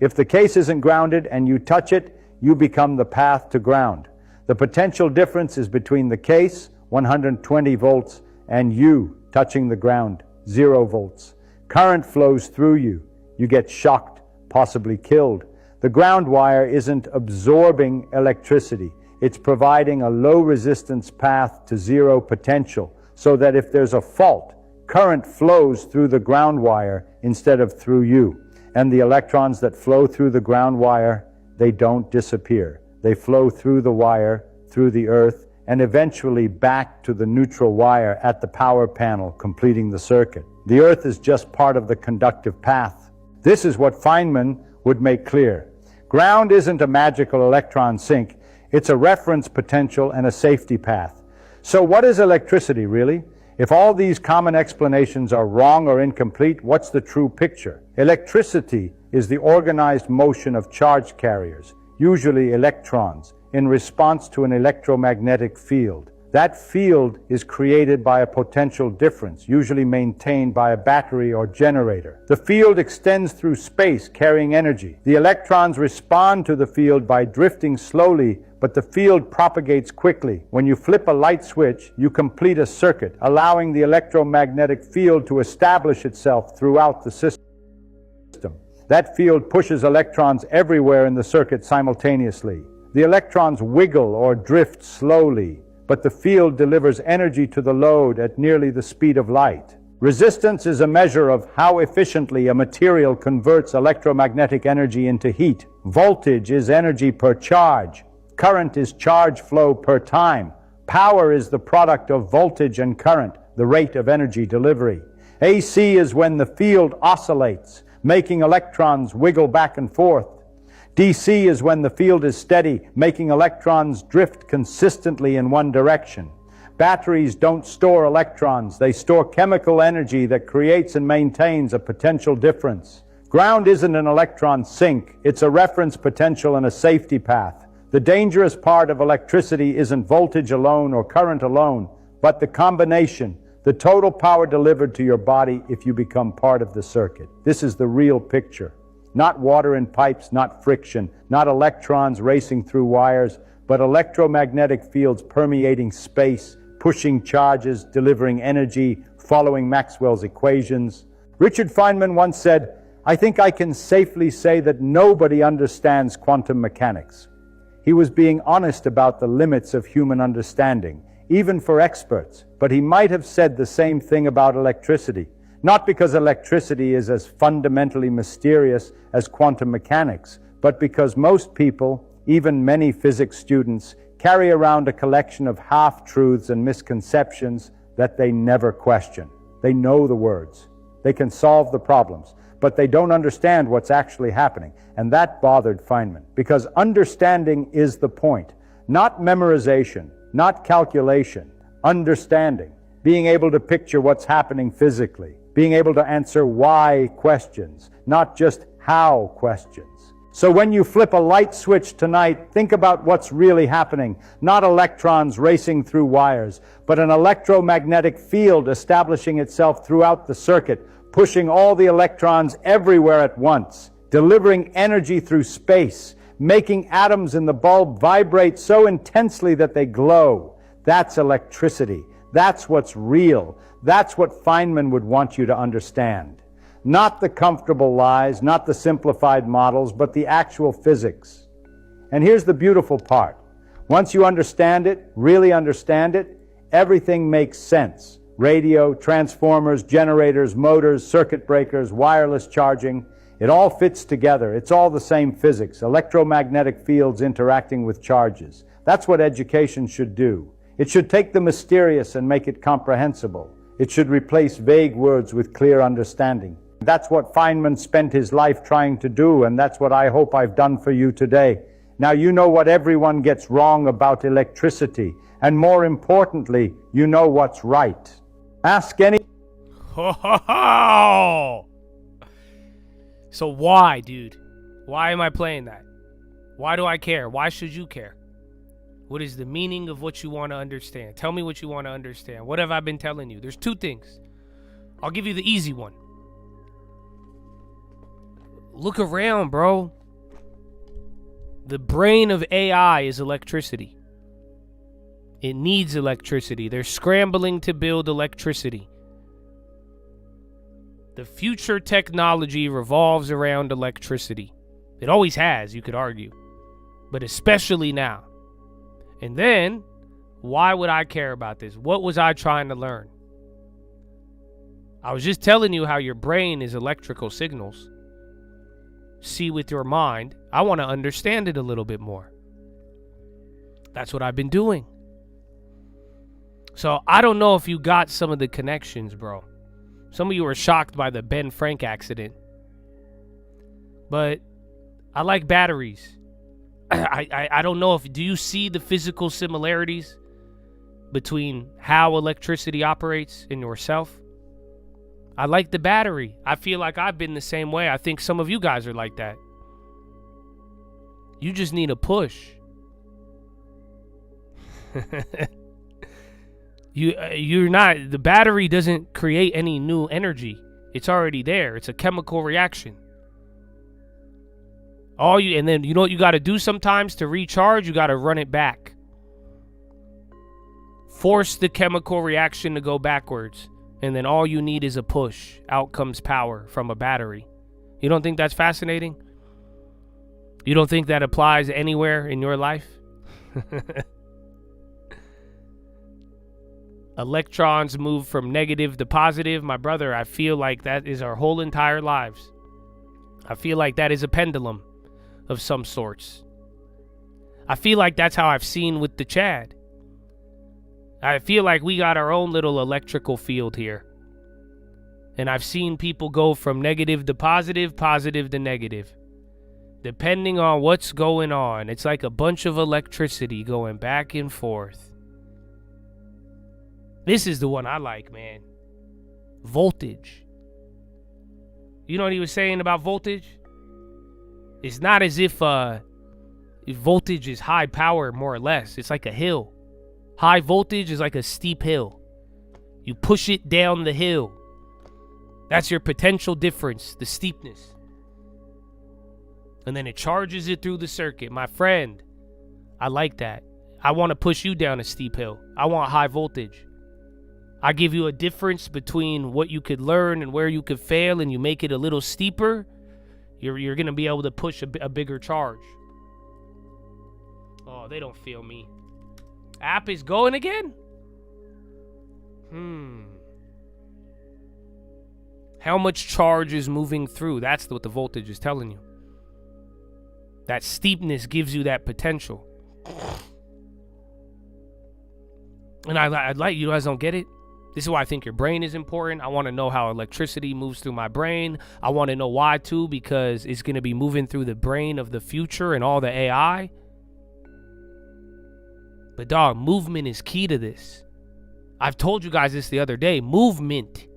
If the case isn't grounded and you touch it, you become the path to ground. The potential difference is between the case, 120 volts, and you touching the ground, 0 volts. Current flows through you. You get shocked, possibly killed. The ground wire isn't absorbing electricity. It's providing a low resistance path to 0 potential, so that if there's a fault, current flows through the ground wire instead of through you. And the electrons that flow through the ground wire, they don't disappear. They flow through the wire, through the earth, and eventually back to the neutral wire at the power panel, completing the circuit. The earth is just part of the conductive path. This is what Feynman would make clear. Ground isn't a magical electron sink. It's a reference potential and a safety path. So what is electricity, really? If all these common explanations are wrong or incomplete, what's the true picture? Electricity is the organized motion of charge carriers, usually electrons, in response to an electromagnetic field. That field is created by a potential difference, usually maintained by a battery or generator. The field extends through space, carrying energy. The electrons respond to the field by drifting slowly, but the field propagates quickly. When you flip a light switch, you complete a circuit, allowing the electromagnetic field to establish itself throughout the system. That field pushes electrons everywhere in the circuit simultaneously. The electrons wiggle or drift slowly, but the field delivers energy to the load at nearly the speed of light. Resistance is a measure of how efficiently a material converts electromagnetic energy into heat. Voltage is energy per charge. Current is charge flow per time. Power is the product of voltage and current, the rate of energy delivery. AC is when the field oscillates, making electrons wiggle back and forth. DC is when the field is steady, making electrons drift consistently in one direction. Batteries don't store electrons. They store chemical energy that creates and maintains a potential difference. Ground isn't an electron sink. It's a reference potential and a safety path. The dangerous part of electricity isn't voltage alone or current alone, but the combination, the total power delivered to your body if you become part of the circuit. This is the real picture. Not water in pipes, not friction, not electrons racing through wires, but electromagnetic fields permeating space, pushing charges, delivering energy, following Maxwell's equations. Richard Feynman once said, "I think I can safely say that nobody understands quantum mechanics." He was being honest about the limits of human understanding, even for experts, but he might have said the same thing about electricity. Not because electricity is as fundamentally mysterious as quantum mechanics, but because most people, even many physics students, carry around a collection of half-truths and misconceptions that they never question. They know the words. They can solve the problems, but they don't understand what's actually happening. And that bothered Feynman, because understanding is the point. Not memorization, not calculation, understanding. Being able to picture what's happening physically. Being able to answer why questions, not just how questions. So when you flip a light switch tonight, think about what's really happening. Not electrons racing through wires, but an electromagnetic field establishing itself throughout the circuit, pushing all the electrons everywhere at once, delivering energy through space, making atoms in the bulb vibrate so intensely that they glow. That's electricity. That's what's real. That's what Feynman would want you to understand. Not the comfortable lies, not the simplified models, but the actual physics. And here's the beautiful part. Once you understand it, really understand it, everything makes sense. Radio, transformers, generators, motors, circuit breakers, wireless charging, it all fits together. It's all the same physics, electromagnetic fields interacting with charges. That's what education should do. It should take the mysterious and make it comprehensible. It should replace vague words with clear understanding. That's what Feynman spent his life trying to do, and that's what I hope I've done for you today. Now you know what everyone gets wrong about electricity, and more importantly, you know what's right. Ask any... So why, dude? Why am I playing that? Why do I care? Why should you care? What is the meaning of what you want to understand? Tell me what you want to understand. What have I been telling you? There's two things. I'll give you the easy one. Look around, bro. The brain of AI is electricity. It needs electricity. They're scrambling to build electricity. The future technology revolves around electricity. It always has, you could argue, but especially now. And then, why would I care about this? What was I trying to learn? I was just telling you how your brain is electrical signals. See with your mind. I want to understand it a little bit more. That's what I've been doing. So I don't know if you got some of the connections, bro. Some of you were shocked by the Ben Frank accident. But I like batteries. I don't know if... Do you see the physical similarities between how electricity operates in yourself? I like the battery. I feel like I've been the same way. I think some of you guys are like that. You just need a push. You're not... The battery doesn't create any new energy. It's already there. It's a chemical reaction. And then you know what you got to do sometimes to recharge? You got to run it back. Force the chemical reaction to go backwards. And then all you need is a push. Out comes power from a battery. You don't think that's fascinating? You don't think that applies anywhere in your life? Electrons move from negative to positive. My brother, I feel like that is our whole entire lives. I feel like that is a pendulum of some sorts. I feel like that's how I've seen with the Chad. I feel like we got our own little electrical field here. And I've seen people go from negative to positive, positive to negative. Depending on what's going on. It's like a bunch of electricity going back and forth. This is the one I like, man. Voltage. You know what he was saying about voltage? It's not as if voltage is high power, more or less. It's like a hill. High voltage is like a steep hill. You push it down the hill. That's your potential difference, the steepness. And then it charges it through the circuit. My friend, I like that. I want to push you down a steep hill. I want high voltage. I give you a difference between what you could learn and where you could fail, and you make it a little steeper. You're going to be able to push a bigger charge. Oh, they don't feel me. App is going again? How much charge is moving through? That's what the voltage is telling you. That steepness gives you that potential. And I like, you guys don't get it? This is why I think your brain is important. I want to know how electricity moves through my brain. I want to know why too, because it's going to be moving through the brain of the future and all the AI. But dog, movement is key to this. I've told you guys this the other day. Movement.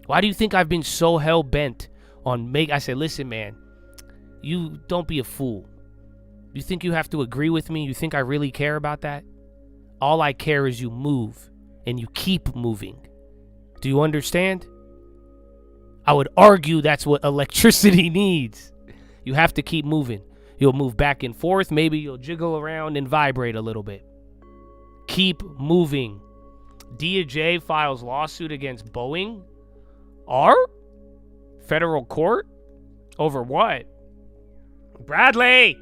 Why do you think I've been so hell-bent on I said, listen, man, you don't be a fool. You think you have to agree with me? You think I really care about that? All I care is you move. And you keep moving. Do you understand? I would argue that's what electricity needs. You have to keep moving. You'll move back and forth. Maybe you'll jiggle around and vibrate a little bit. Keep moving. DOJ files lawsuit against Boeing. Federal court? Over what? Bradley!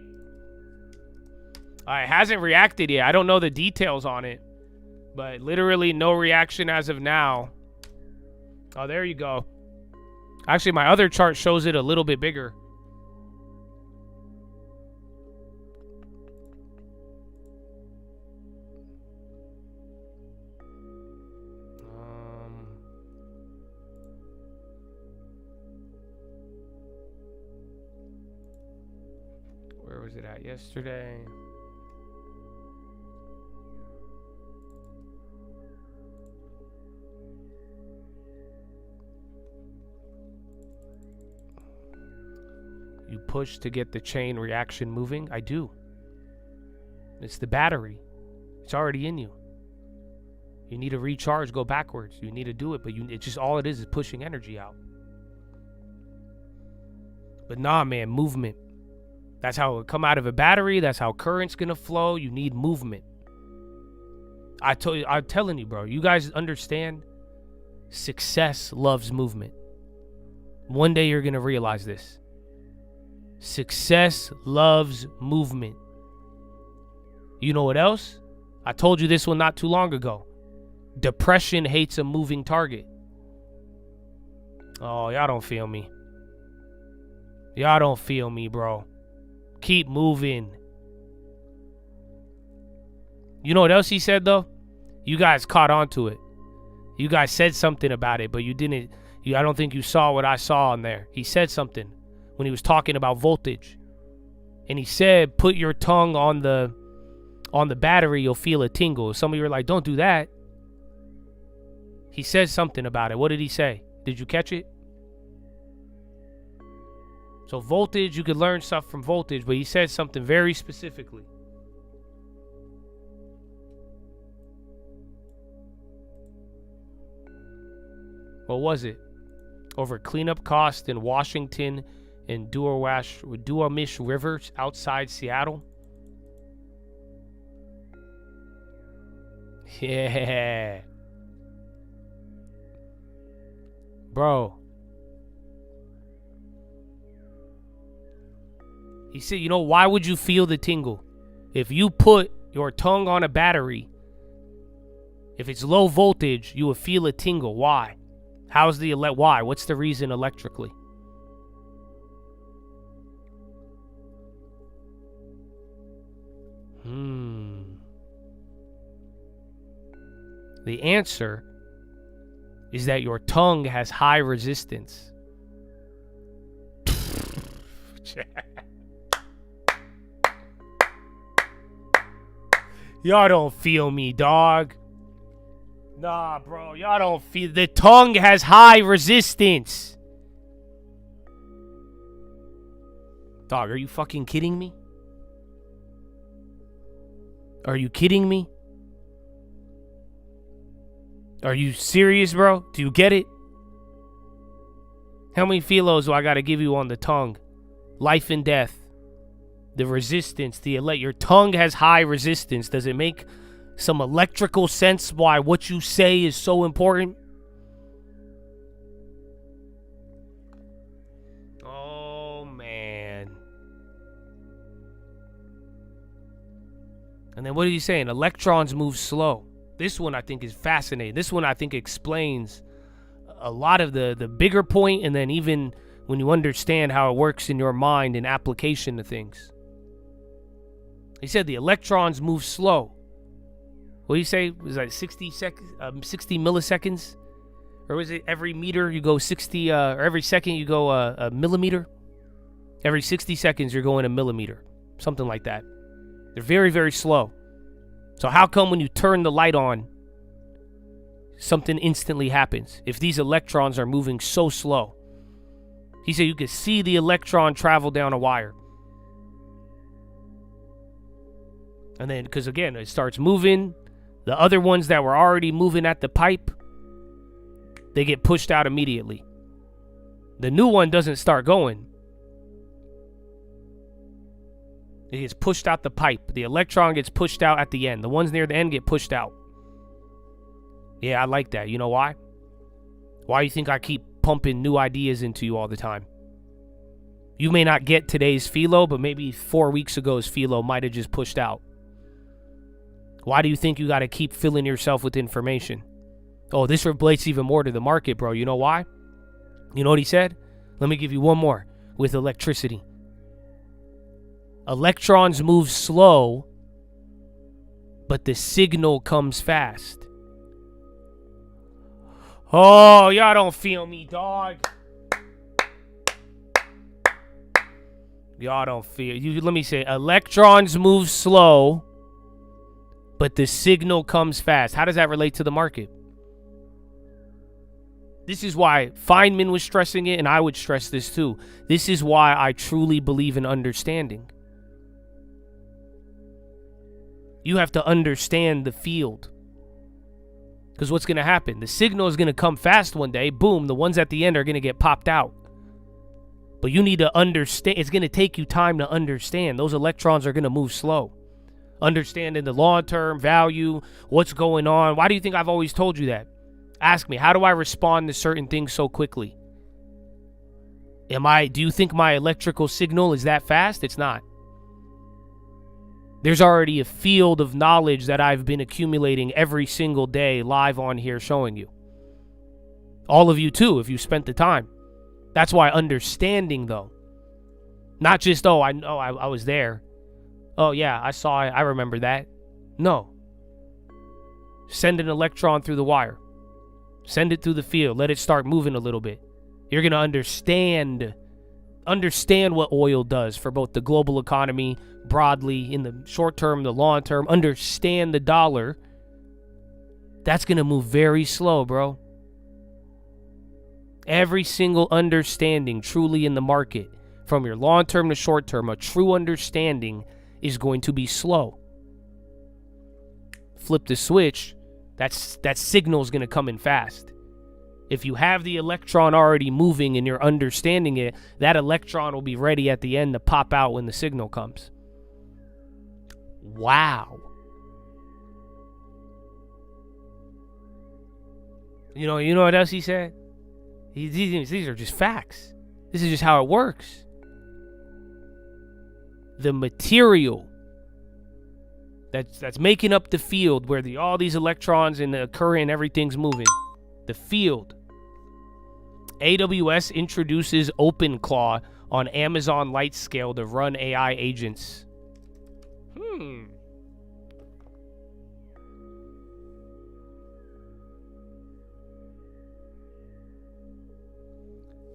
It hasn't reacted yet. I don't know the details on it. But literally no reaction as of now. Oh, there you go. Actually, my other chart shows it a little bit bigger. Where was it at yesterday? You push to get the chain reaction moving? I do. It's the battery. It's already in you. You need to recharge, go backwards. You need to do it, but it's just all it is pushing energy out. But nah, man, movement. That's how it come out of a battery. That's how current's gonna flow. You need movement. I'm telling you, bro. You guys understand? Success loves movement. One day you're going to realize this. Success loves movement. You know what else? I told you this one not too long ago. Depression hates a moving target. Oh, y'all don't feel me. Y'all don't feel me, bro. Keep moving. You know what else he said, though? You guys caught on to it. You guys said something about it, but you didn't. I don't think you saw what I saw on there. He said something when he was talking about voltage. And he said, put your tongue on the battery, you'll feel a tingle. Some of you are like, don't do that. He said something about it. What did he say? Did you catch it? So voltage, you could learn stuff from voltage, but he said something very specifically. What was it? Over cleanup costs in Washington and Duwamish Rivers outside Seattle? Yeah. Bro. He said, you know, why would you feel the tingle? If you put your tongue on a battery, if it's low voltage, you will feel a tingle. Why? Why? What's the reason electrically? The answer is that your tongue has high resistance. Y'all don't feel me, dog. Nah, bro. Y'all don't feel... The tongue has high resistance. Dog, are you fucking kidding me? Are you kidding me? Are you serious, bro? Do you get it? How many philos do I gotta give you on the tongue? Life and death. The resistance. Your tongue has high resistance. Does it make some electrical sense why what you say is so important? Oh, man. And then what are you saying? Electrons move slow. This one I think is fascinating. This one I think explains a lot of the bigger point, and then even when you understand how it works in your mind in application to things. He said the electrons move slow. What do you say? Was that 60 milliseconds? Or was it every meter you go 60, or every second you go a millimeter? Every 60 seconds you're going a millimeter. Something like that. They're very, very slow. So how come when you turn the light on, something instantly happens? If these electrons are moving so slow. He said you could see the electron travel down a wire. And then, because again, it starts moving. The other ones that were already moving at the pipe, they get pushed out immediately. The new one doesn't start going. It gets pushed out the pipe. The electron gets pushed out at the end. The ones near the end get pushed out. Yeah, I like that. You know why? Why do you think I keep pumping new ideas into you all the time? You may not get today's philo, but maybe 4 weeks ago's philo might have just pushed out. Why do you think you got to keep filling yourself with information? Oh, this relates even more to the market, bro. You know why? You know what he said? Let me give you one more with electricity. Electrons move slow, but the signal comes fast. Oh, y'all don't feel me, dog. Y'all don't feel... Let me say, electrons move slow, but the signal comes fast. How does that relate to the market? This is why Feynman was stressing it, and I would stress this too. This is why I truly believe in understanding. You have to understand the field. Because what's going to happen? The signal is going to come fast one day. Boom, the ones at the end are going to get popped out. But you need to understand. It's going to take you time to understand. Those electrons are going to move slow. understanding the long-term value, what's going on. Why do you think I've always told you that? Ask me, how do I respond to certain things so quickly? Do you think my electrical signal is that fast? It's not. There's already a field of knowledge that I've been accumulating every single day live on here showing you. All of you too, if you spent the time. That's why understanding, though. Not just, I know I was there. Oh yeah, I saw it, I remember that. No. Send an electron through the wire. Send it through the field. Let it start moving a little bit. You're going to understand what oil does for both the global economy broadly, in the short term, the long term. Understand the dollar. That's going to move very slow, bro. Every single understanding truly in the market, from your long term to short term, a true understanding is going to be slow. Flip the switch, that signal is going to come in fast. If you have the electron already moving and you're understanding it, that electron will be ready at the end to pop out when the signal comes. Wow. You know what else he said? These are just facts. This is just how it works. The material that's making up the field where all these electrons and the current, everything's moving. The field. AWS introduces OpenClaw on Amazon Lightscale to run AI agents.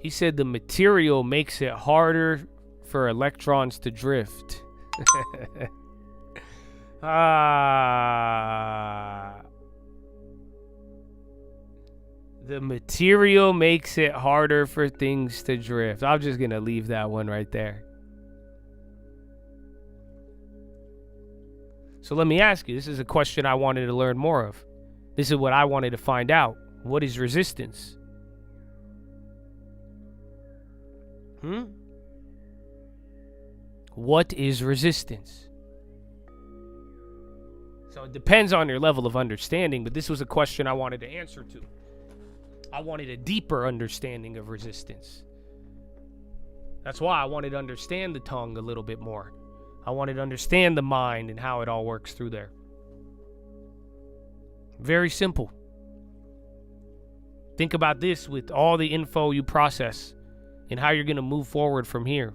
He said the material makes it harder for electrons to drift. The material makes it harder for things to drift. I'm just going to leave that one right there. So let me ask you, this is a question I wanted to learn more of. This is what I wanted to find out. What is resistance? What is resistance? So it depends on your level of understanding, but this was a question I wanted to answer to. I wanted a deeper understanding of resistance. That's why I wanted to understand the tongue a little bit more. I wanted to understand the mind and how it all works through there. Very simple. Think about this with all the info you process and how you're going to move forward from here.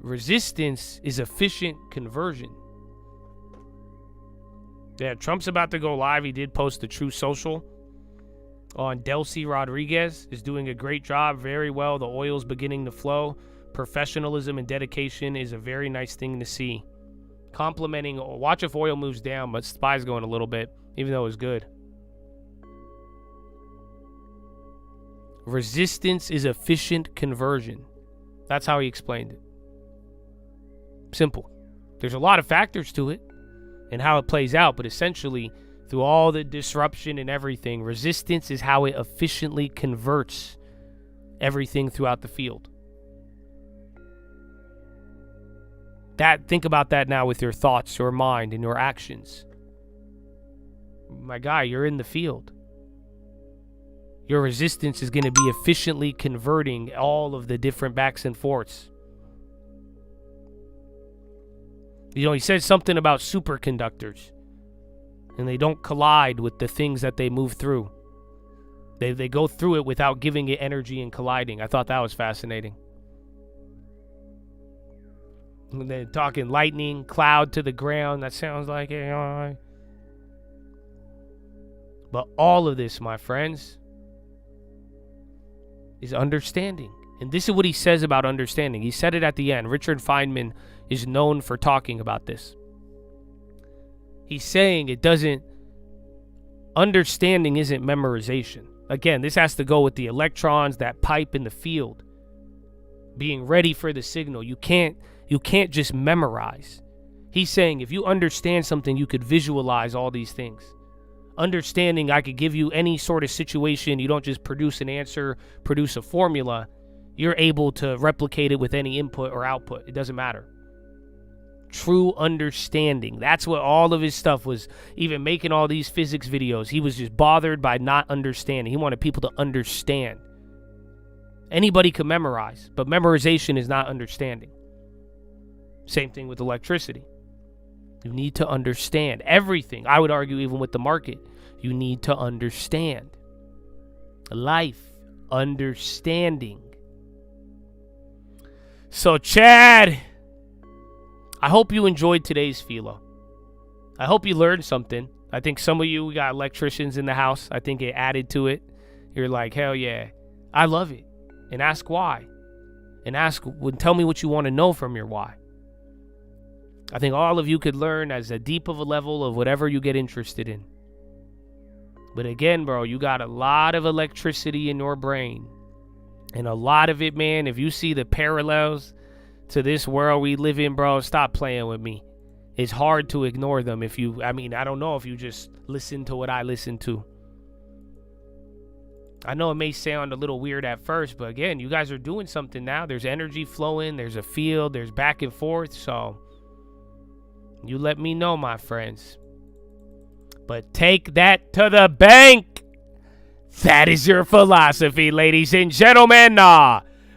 Resistance is efficient conversion. Yeah, Trump's about to go live. He did post the True Social on Delcy Rodriguez. Is doing a great job. Very well. The oil's beginning to flow. Professionalism and dedication is a very nice thing to see. Complimenting. Watch if oil moves down, but SPY's going a little bit, even though it was good. Resistance is efficient conversion. That's how he explained it. Simple. There's a lot of factors to it and how it plays out, but essentially, through all the disruption and everything, resistance is how it efficiently converts everything throughout the field. Think about that now with your thoughts, your mind, and your actions. My guy, you're in the field. Your resistance is going to be efficiently converting all of the different backs and forths. He said something about superconductors. And they don't collide with the things that they move through. They go through it without giving it energy and colliding. I thought that was fascinating. And they're talking lightning, cloud to the ground. That sounds like AI. But all of this, my friends, is understanding. And this is what he says about understanding. He said it at the end. Richard Feynman is known for talking about this. He's saying understanding isn't memorization. Again, this has to go with the electrons, that pipe in the field, being ready for the signal. You can't just memorize. He's saying if you understand something, you could visualize all these things. Understanding, I could give you any sort of situation. You don't just produce an answer, produce a formula. you're able to replicate it with any input or output. It doesn't matter. True understanding. That's what all of his stuff was. Even making all these physics videos, he was just bothered by not understanding. He wanted people to understand. Anybody can memorize, but memorization is not understanding. Same thing with electricity. You need to understand everything. I would argue even with the market, you need to understand. Life, understanding. So Chad, I hope you enjoyed today's philo. I hope you learned something. I think some of you, we got electricians in the house. I think it added to it. You're like, hell yeah, I love it. And ask why. And tell me what you want to know from your why. I think all of you could learn as a deep of a level of whatever you get interested in. But again, bro, you got a lot of electricity in your brain. And a lot of it, man, if you see the parallels to this world we live in, bro, stop playing with me. It's hard to ignore them if you, I don't know if you just listen to what I listen to. I know it may sound a little weird at first, but again, you guys are doing something now. There's energy flowing, there's a field, there's back and forth, so you let me know, my friends. But take that to the bank. That is your philosophy, ladies and gentlemen.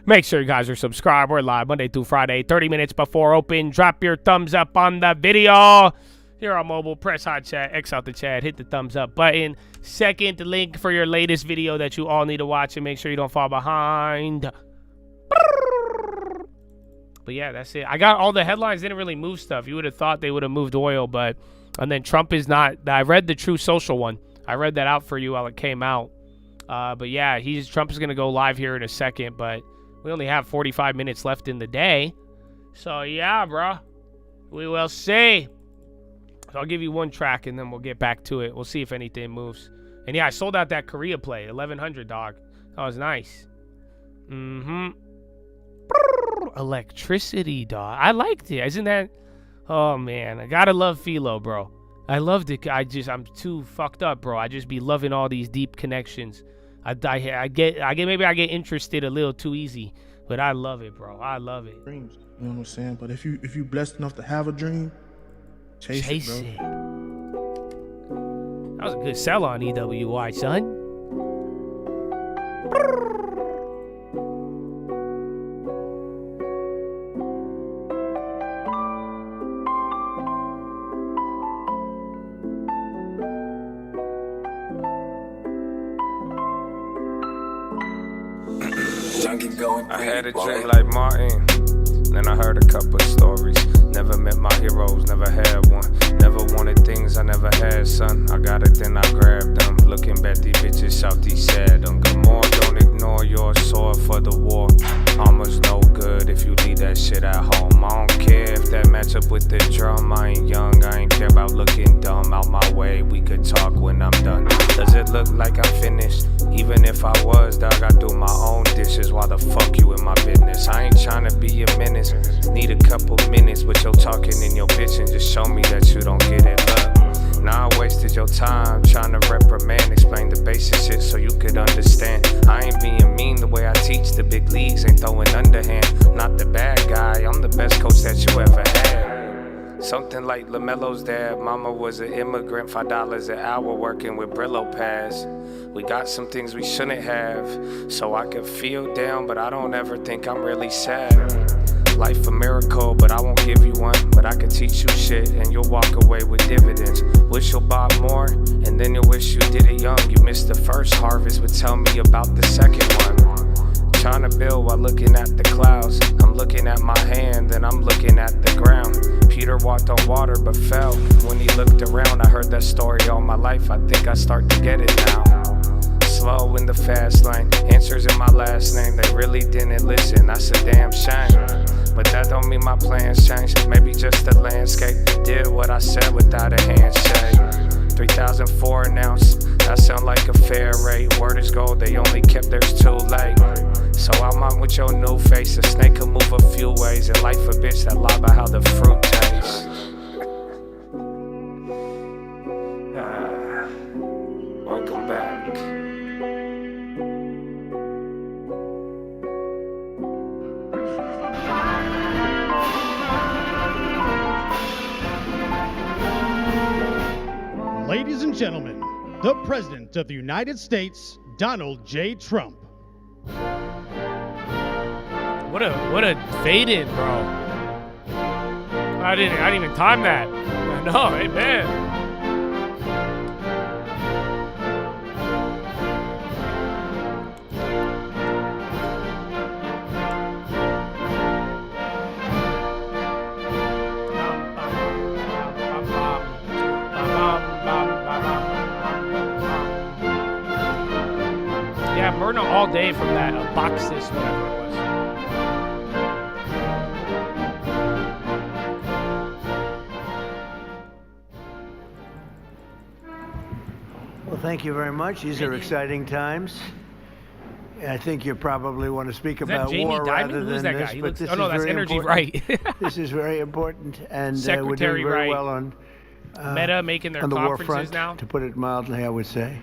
Make sure you guys are subscribed. We're live Monday through Friday, 30 minutes before open. Drop your thumbs up on the video. Here on mobile, press hot chat, X out the chat, hit the thumbs up button. Second link for your latest video that you all need to watch and make sure you don't fall behind. But yeah, that's it. I got all the headlines, didn't really move stuff. You would have thought they would have moved oil, but and then Trump is not. I read the True Social one. I read that out for you while it came out. But yeah, Trump is gonna go live here in a second, but we only have 45 minutes left in the day. So yeah, bro. We will see. So I'll give you one track and then we'll get back to it. We'll see if anything moves. And yeah, I sold out that Korea play, 1100, dog. That was nice. Electricity, dog. I liked it. Isn't that? Oh man, I gotta love philo, bro. I loved it. I'm too fucked up, bro. I just be loving all these deep connections. I get maybe I get interested a little too easy, but I love it, bro. I love it. Dreams, you know what I'm saying? But if you blessed enough to have a dream, chase it, bro. That was a good sell on EWI, son. I had a drink like Martin, then I heard a couple stories. Never met my heroes, never had one. Never wanted things I never had, son. I got it, then I grabbed them. Looking back, these bitches Southeast sad them. Good more, don't ignore your sword for the war. Armor's no good if you leave that shit at home. I don't care if that match up with the drum. I ain't young, I ain't care about looking dumb. Out my way, we could talk when I'm done. Does it look like I'm finished? Even if I was, dog, I do my own dishes. Why the fuck you in my business? I ain't tryna be a menace. Need a couple minutes, but you're talking in your bitch and just show me that you don't get it. Look, now I wasted your time trying to reprimand, explain the basic shit so you could understand. I ain't being mean the way I teach the big leagues, ain't throwing underhand. Not the bad guy, I'm the best coach that you ever had. Something like LaMelo's dad, mama was an immigrant, $5 an hour working with Brillo pads. We got some things we shouldn't have, so I could feel down, but I don't ever think I'm really sad. Life a miracle, but I won't give you one. But I could teach you shit, and you'll walk away with dividends. Wish you'll buy more, and then you'll wish you did it young. You missed the first harvest, but tell me about the second one. Trying to build while looking at the clouds. I'm looking at my hand, then I'm looking at the ground. Peter walked on water, but fell. When he looked around, I heard that story all my life. I think I start to get it now. Slow in the fast lane, answers in my last name. They really didn't listen, that's a damn shame. But that don't mean my plans changed. Maybe just the landscape did what I said without a handshake. 3,004 an ounce, that sound like a fair rate. Word is gold, they only kept theirs too late. So I'm on with your new face. A snake can move a few ways. And life a bitch that lie about how the fruit tastes. Welcome back. Ladies and gentlemen, the President of the United States, Donald J. Trump. What a fade in, bro. I didn't even time that. No, amen. Yeah, burn all day from that boxes, whatever it was. Well, thank you very much. These are exciting times. I think you probably want to speak about war rather than this, but this is very Energy important. Right. This is very important, and we're Secretary doing very Wright. well on Meta making their on the war conferences front, now. to put it mildly, I would say.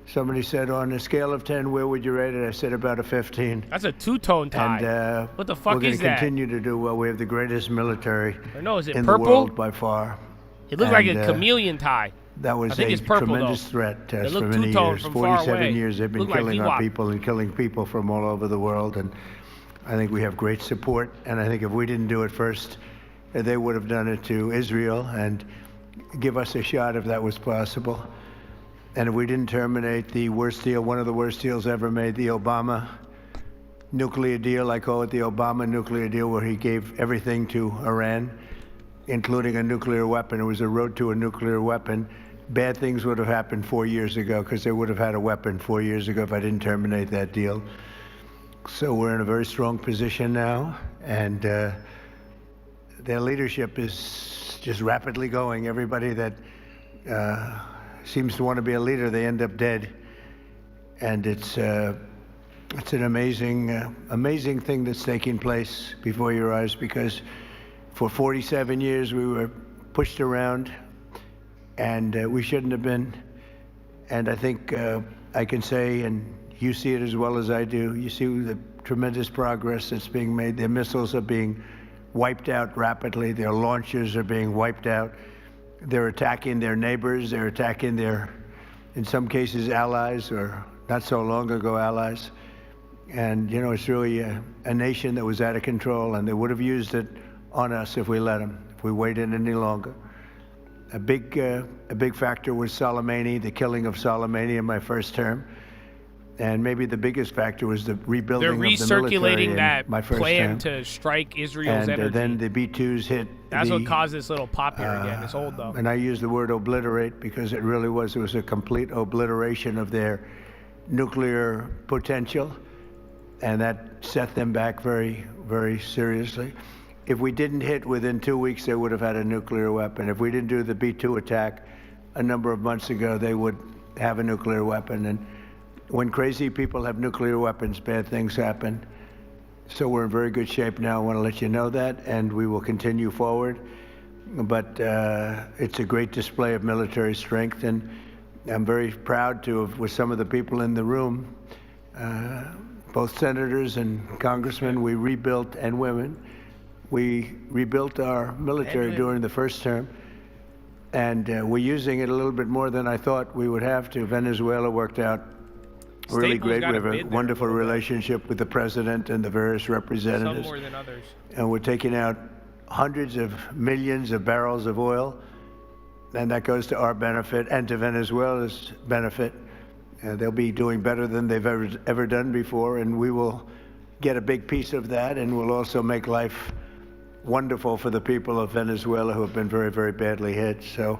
Somebody said, on a scale of 10, where would you rate it? I said about a 15. That's a two-tone tie. And what the fuck we're is going to that? continue to do well. We have the greatest military No, is it in purple? the world by far. It looked like a chameleon tie. That was I think a it's purple, tremendous though. threat to It us for looked many two-tone years. from far 47 away. years they've been Looked like killing our VWAP. people and killing people from all over the world, and I think we have great support. And I think if we didn't do it first, they would have done it to Israel and give us a shot if that was possible. And if we didn't terminate the worst deal, one of the worst deals ever made, the Obama nuclear deal, I call it the Obama nuclear deal, where he gave everything to Iran, including a nuclear weapon. It was a road to a nuclear weapon. Bad things would have happened 4 years ago, because they would have had a weapon 4 years ago if I didn't terminate that deal. So we're in a very strong position now, and their leadership is just rapidly going. Everybody that seems to want to be a leader, they end up dead. And it's an amazing thing that's taking place before your eyes, because for 47 years we were pushed around, and we shouldn't have been. And I think I can say, and you see it as well as I do, you see the tremendous progress that's being made. Their missiles are being wiped out rapidly. Their launchers are being wiped out. They're attacking their neighbors. They're attacking their, in some cases, allies, or not so long ago allies. And, you know, it's really a nation that was out of control, and they would have used it on us if we let them, if we waited any longer. A big factor was Soleimani, the killing of Soleimani in my first term. And maybe the biggest factor was the rebuilding of the military They're recirculating in that my first plan term. to strike Israel's And energy. then the B-2s hit. That's what caused this little pop here again. It's old, though. And I use the word obliterate because it really was. It was a complete obliteration of their nuclear potential, and that set them back very, very seriously. If we didn't hit within 2 weeks, they would have had a nuclear weapon. If we didn't do the B-2 attack a number of months ago, they would have a nuclear weapon. And when crazy people have nuclear weapons, bad things happen. So we're in very good shape now. I want to let you know that, and we will continue forward. But it's a great display of military strength, and I'm very proud to have, with some of the people in the room, both senators and congressmen, we rebuilt, and women, we rebuilt our military during the first term, and we're using it a little bit more than I thought we would have to. Venezuela worked out really great. We have a wonderful relationship with the president and the various representatives. Some more than others. And we're taking out hundreds of millions of barrels of oil, and that goes to our benefit and to Venezuela's benefit. They'll be doing better than they've ever done before, and we will get a big piece of that, and we'll also make life wonderful for the people of Venezuela who have been very, very badly hit. So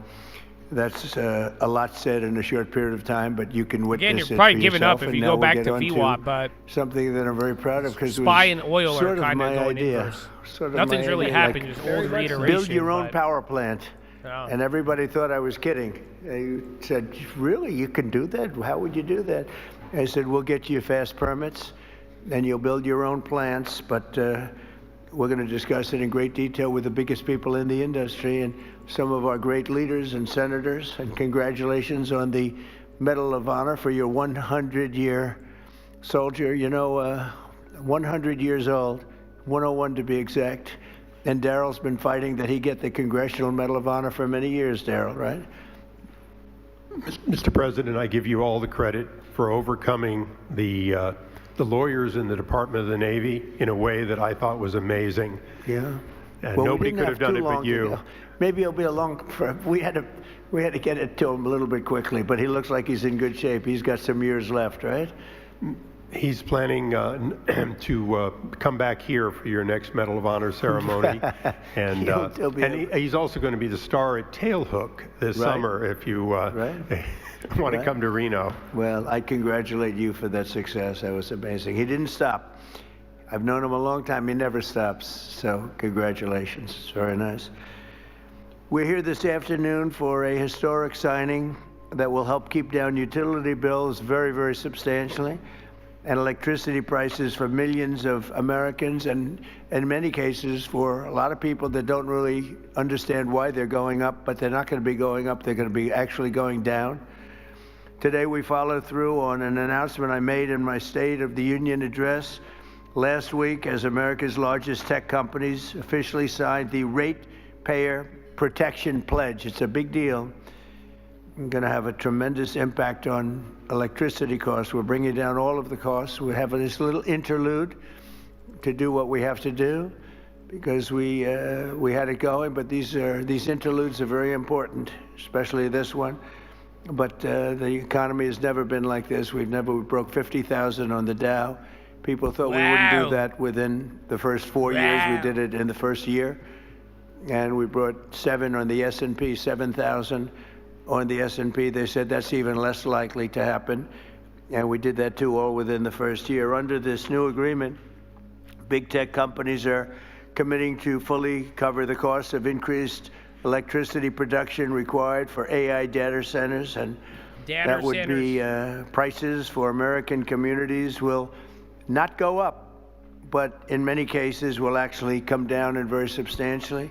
that's a lot said in a short period of time, but you can witness Again, it you're probably for giving yourself. up if And you now go we'll back get to on VWAP, but something that I'm very proud of, because it Spy was and oil sort are of kind my of going idea. inverse. Sort of Nothing's my really idea, happened, like, just old reiteration. build your own but- power plant. Yeah. And everybody thought I was kidding. They said, really, you can do that? How would you do that? I said, we'll get you fast permits, and you'll build your own plants, but we're going to discuss it in great detail with the biggest people in the industry and some of our great leaders and senators. And congratulations on the Medal of Honor for your 100-year soldier. You know, 100 years old, 101 to be exact. And Daryl's been fighting that he get the Congressional Medal of Honor for many years, Daryl, right? Mr. President, I give you all the credit for overcoming the lawyers in the Department of the Navy in a way that I thought was amazing. Yeah. And Well, nobody could have done it but you. Maybe it'll be a long. We had to get it to him a little bit quickly, but he looks like he's in good shape. He's got some years left, right? He's planning to come back here for your next Medal of Honor ceremony, and he's also going to be the star at Tailhook this summer if you want to come to Reno. Well, I congratulate you for that success. That was amazing. He didn't stop. I've known him a long time. He never stops. So congratulations. It's very nice. We're here this afternoon for a historic signing that will help keep down utility bills very, very substantially, and electricity prices for millions of Americans, and in many cases for a lot of people that don't really understand why they're going up, but they're not going to be going up, they're going to be actually going down. Today we follow through on an announcement I made in my State of the Union address last week as America's largest tech companies officially signed the Ratepayer Protection Pledge. It's a big deal. Going to have a tremendous impact on electricity costs. We're bringing down all of the costs. We have this little interlude to do what we have to do because we had it going, but these interludes are very important, especially this one. But the economy has never been like this. We broke 50,000 on the Dow. People thought we wouldn't do that within the first 4 years. We did it in the first year. And we brought 7 on the S&P, 7,000 on the S&P. They said that's even less likely to happen. And we did that too, all within the first year. Under this new agreement, big tech companies are committing to fully cover the cost of increased electricity production required for AI data centers. And that would be prices for American communities will not go up, but in many cases will actually come down and very substantially.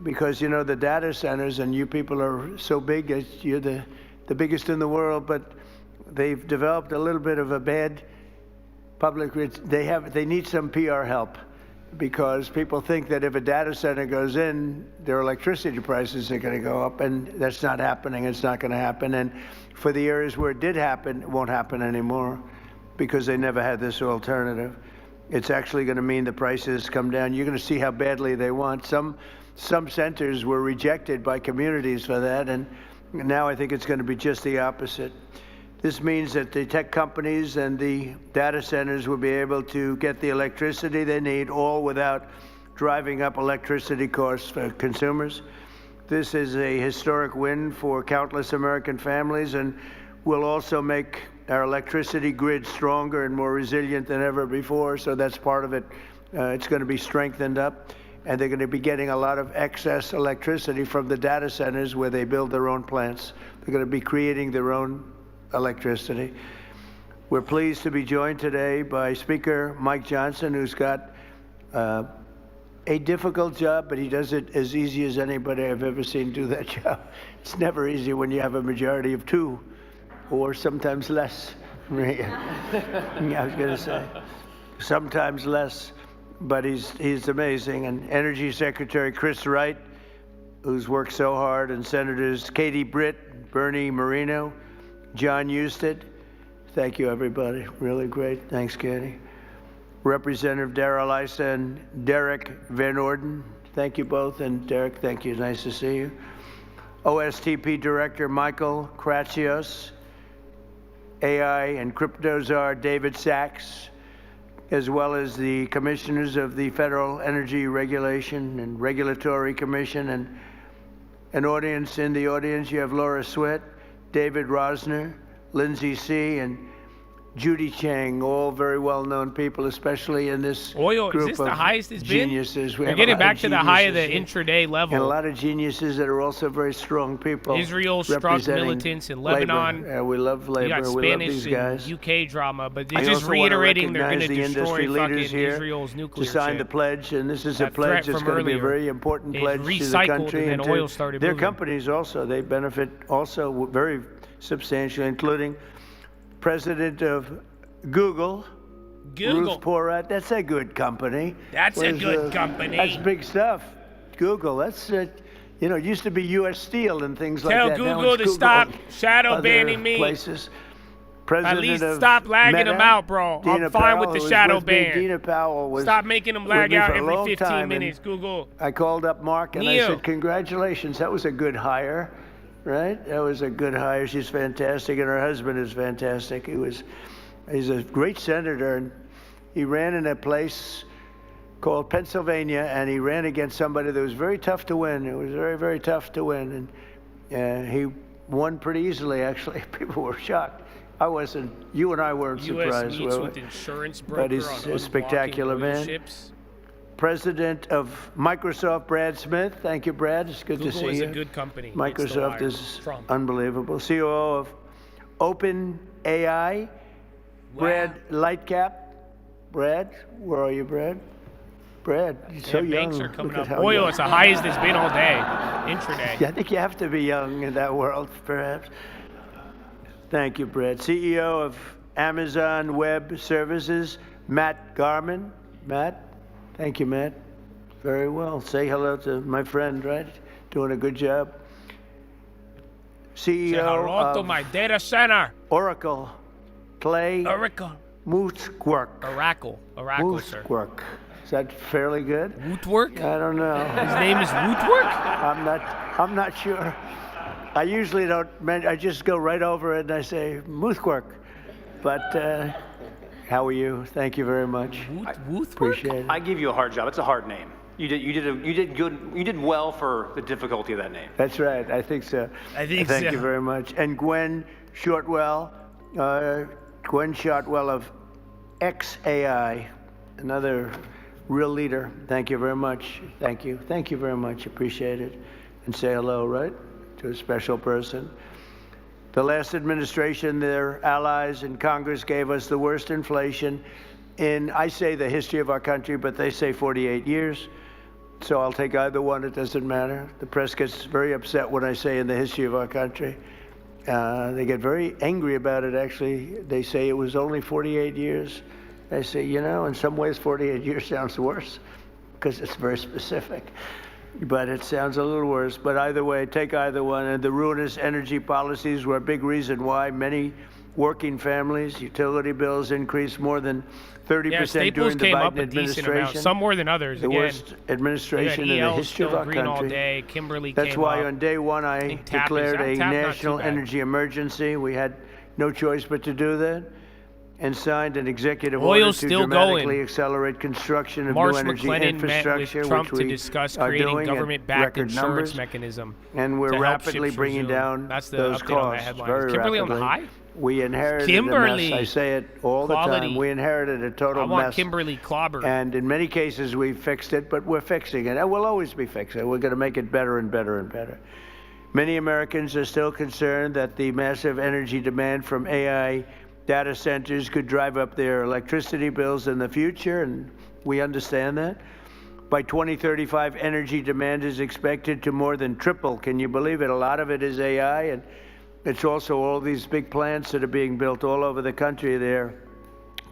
Because, you know, the data centers, and you people are so big, you're the biggest in the world, but they've developed a little bit of a bad public, they need some PR help, because people think that if a data center goes in, their electricity prices are going to go up, and that's not happening. It's not going to happen. And for the areas where it did happen, it won't happen anymore because they never had this alternative. It's actually going to mean the prices come down. You're going to see how badly they want. Some centers were rejected by communities for that, and now I think it's going to be just the opposite. This means that the tech companies and the data centers will be able to get the electricity they need, all without driving up electricity costs for consumers. This is a historic win for countless American families, and will also make our electricity grid stronger and more resilient than ever before, so that's part of it. It's going to be strengthened up. And they're going to be getting a lot of excess electricity from the data centers where they build their own plants. They're going to be creating their own electricity. We're pleased to be joined today by Speaker Mike Johnson, who's got a difficult job, but he does it as easy as anybody I've ever seen do that job. It's never easy when you have a majority of 2, or sometimes less. I was going to say, sometimes less. But he's amazing. And Energy Secretary Chris Wright, who's worked so hard, and Senators Katie Britt, Bernie Moreno, John Husted. Thank you, everybody. Really great. Thanks, Katie. Representative Darrell Issa and Derek Van Orden. Thank you both. And Derek, thank you. Nice to see you. OSTP Director Michael Kratsios, AI and crypto czar David Sachs, as well as the commissioners of the Federal Energy Regulation and Regulatory Commission, and an audience. In the audience, you have Laura Sweat, David Rosner, Lindsay C., and Judy Chang, all very well-known people, especially in this group is this of the highest it's geniuses. We're getting back to the high of the intraday level. And a lot of geniuses that are also very strong people. Israel struck militants in Lebanon. Labor. We love labor. You got we love Spanish these guys. and UK drama, but they're just reiterating they're going to destroy fucking Israel's nuclear to sign shit. the pledge, and this is a That pledge threat that's from going to be a earlier very important is pledge to the recycled, country and then to oil started their moving. companies also. They benefit also very substantially, including President of Google. Ruth Porat. That's a good company. That's a good company. That's big stuff. Google. That's You know, it used to be U.S. Steel and things like Tell that. Now Google it's to stop and shadow other banning me. Places. At President least of stop lagging Meta, them out, bro. Dina I'm fine Powell, with who the was shadow with me. ban. Dina Powell was Stop making them with lag me out for a every long 15 time, minutes, and Google. I called up Mark and Neil. I said, congratulations, that was a good hire, right? That was a good hire. She's fantastic, and her husband is fantastic. He's a great senator, and he ran in a place called Pennsylvania, and he ran against somebody that was very tough to win. It was very, very tough to win, and he won pretty easily, actually. People were shocked. I wasn't. You and I weren't surprised. U.S. meets with insurance broker but he's on a spectacular man. ships. President of Microsoft, Brad Smith. Thank you, Brad. It's good Google to see is you. a good company. Microsoft is unbelievable. CEO of OpenAI, Brad Lightcap. Brad, where are you, Brad? Brad, you're so young. Banks are coming Look at up. how Oil, young. it's the highest it's been all day. Intraday. Yeah, I think you have to be young in that world, perhaps. Thank you, Brad. CEO of Amazon Web Services, Matt Garman. Matt, thank you, Matt. Very well. Say hello to my friend, right? Doing a good job. CEO Say hello to of my data center. Oracle, Clay Oracle. Mootsquark. Oracle, sir. Mootsquark. Is that fairly good? Wootwork? I don't know. His name is Wootwork? I'm not sure. I usually don't, I just go right over it and I say, Moothquark. But how are you? Thank you very much. Appreciate it. I give you a hard job. It's a hard name. You did good. You did well for the difficulty of that name. That's right. I think so. Thank you very much. And Gwen Shortwell, of XAI, another real leader. Thank you very much. Thank you. Thank you very much. Appreciate it. And say hello, right, to a special person. The last administration, their allies in Congress gave us the worst inflation in, I say, the history of our country, but they say 48 years. So I'll take either one. It doesn't matter. The press gets very upset when I say in the history of our country. They get very angry about it, actually. They say it was only 48 years. I say, you know, in some ways 48 years sounds worse because it's very specific. But it sounds a little worse. But either way, take either one. And the ruinous energy policies were a big reason why many working families' utility bills increased more than 30% during the Biden administration. Some more than others. The worst administration in the history of our country. All day. Kimberly That's why up. On day one I declared a national energy emergency. We had no choice but to do that, and signed an executive order to dramatically accelerate construction of new energy infrastructure, Trump which we to discuss are creating doing government-backed record insurance numbers, mechanism. and we're rapidly bringing down those costs very Kimberly rapidly. on the high? We inherited a mess. I say it all the time. We inherited a total mess. I want Kimberly clobbered. And in many cases, we've fixed it, but we're fixing it. And we'll always be fixing it. We're going to make it better and better and better. Many Americans are still concerned that the massive energy demand from AI data centers could drive up their electricity bills in the future, and we understand that. By 2035, energy demand is expected to more than triple. Can you believe it? A lot of it is AI, and it's also all these big plants that are being built all over the country. They're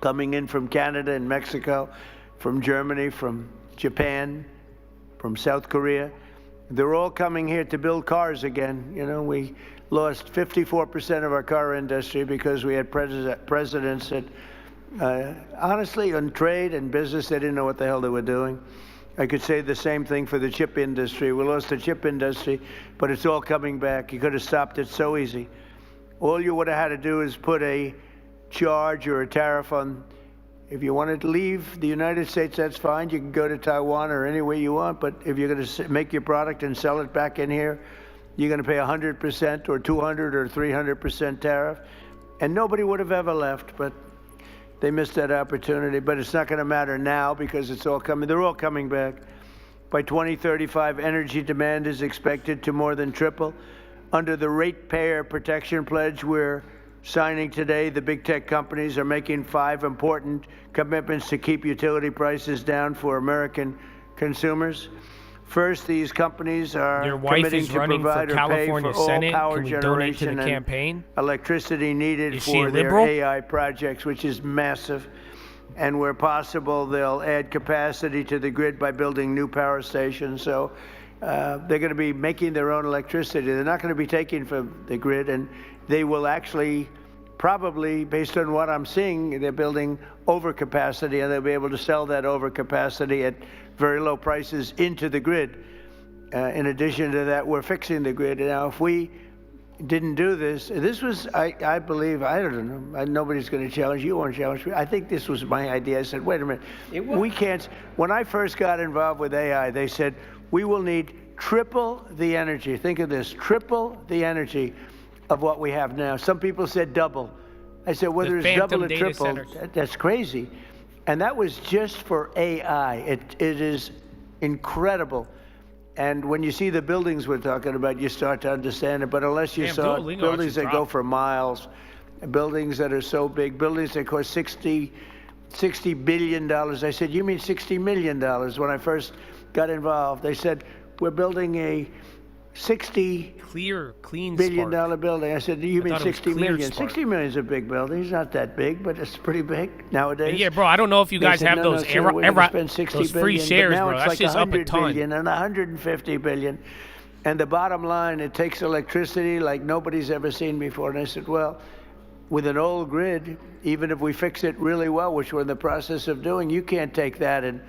coming in from Canada and Mexico, from Germany, from Japan, from South Korea. They're all coming here to build cars again. You know, we lost 54% of our car industry because we had presidents that, honestly, on trade and business, they didn't know what the hell they were doing. I could say the same thing for the chip industry. We lost the chip industry, but it's all coming back. You could have stopped it so easy. All you would have had to do is put a charge or a tariff on. If you wanted to leave the United States, that's fine. You can go to Taiwan or anywhere you want, but if you're going to make your product and sell it back in here, you're going to pay 100% or 200 or 300% tariff. And nobody would have ever left, but they missed that opportunity. But it's not going to matter now because it's all coming. They're all coming back. By 2035, energy demand is expected to more than triple. Under the Ratepayer Protection Pledge we're signing today, the big tech companies are making 5 important commitments to keep utility prices down for American consumers. First, these companies are committing to provide or pay for all power generation and electricity needed for their AI projects, which is massive. And where possible, they'll add capacity to the grid by building new power stations. So They're going to be making their own electricity. They're not going to be taking from the grid, and they will actually, probably, based on what I'm seeing, they're building overcapacity, and they'll be able to sell that overcapacity at very low prices into the grid. In addition to that, we're fixing the grid. Now, if we didn't do this, this was, I believe, I don't know, nobody's going to challenge you, won't challenge me. I think this was my idea. I said, wait a minute, we can't, when I first got involved with AI, they said, we will need triple the energy. Think of this, triple the energy of what we have now. Some people said double. I said, whether it's double or triple, that's crazy. And that was just for AI. It is incredible. And when you see the buildings we're talking about, you start to understand it. But unless you saw buildings that go for miles, buildings that are so big, buildings that cost $60 billion. I said, you mean $60 million? When I first got involved, they said, we're building a $60 billion building. I said, you mean 60 million? 60 million is a big building. It's not that big, but it's pretty big nowadays. Yeah, bro, I don't know if you guys have those free shares, bro. That's just up a ton. Billion and 150 billion. And the bottom line, it takes electricity like nobody's ever seen before. And I said, well, with an old grid, even if we fix it really well, which we're in the process of doing, you can't take that and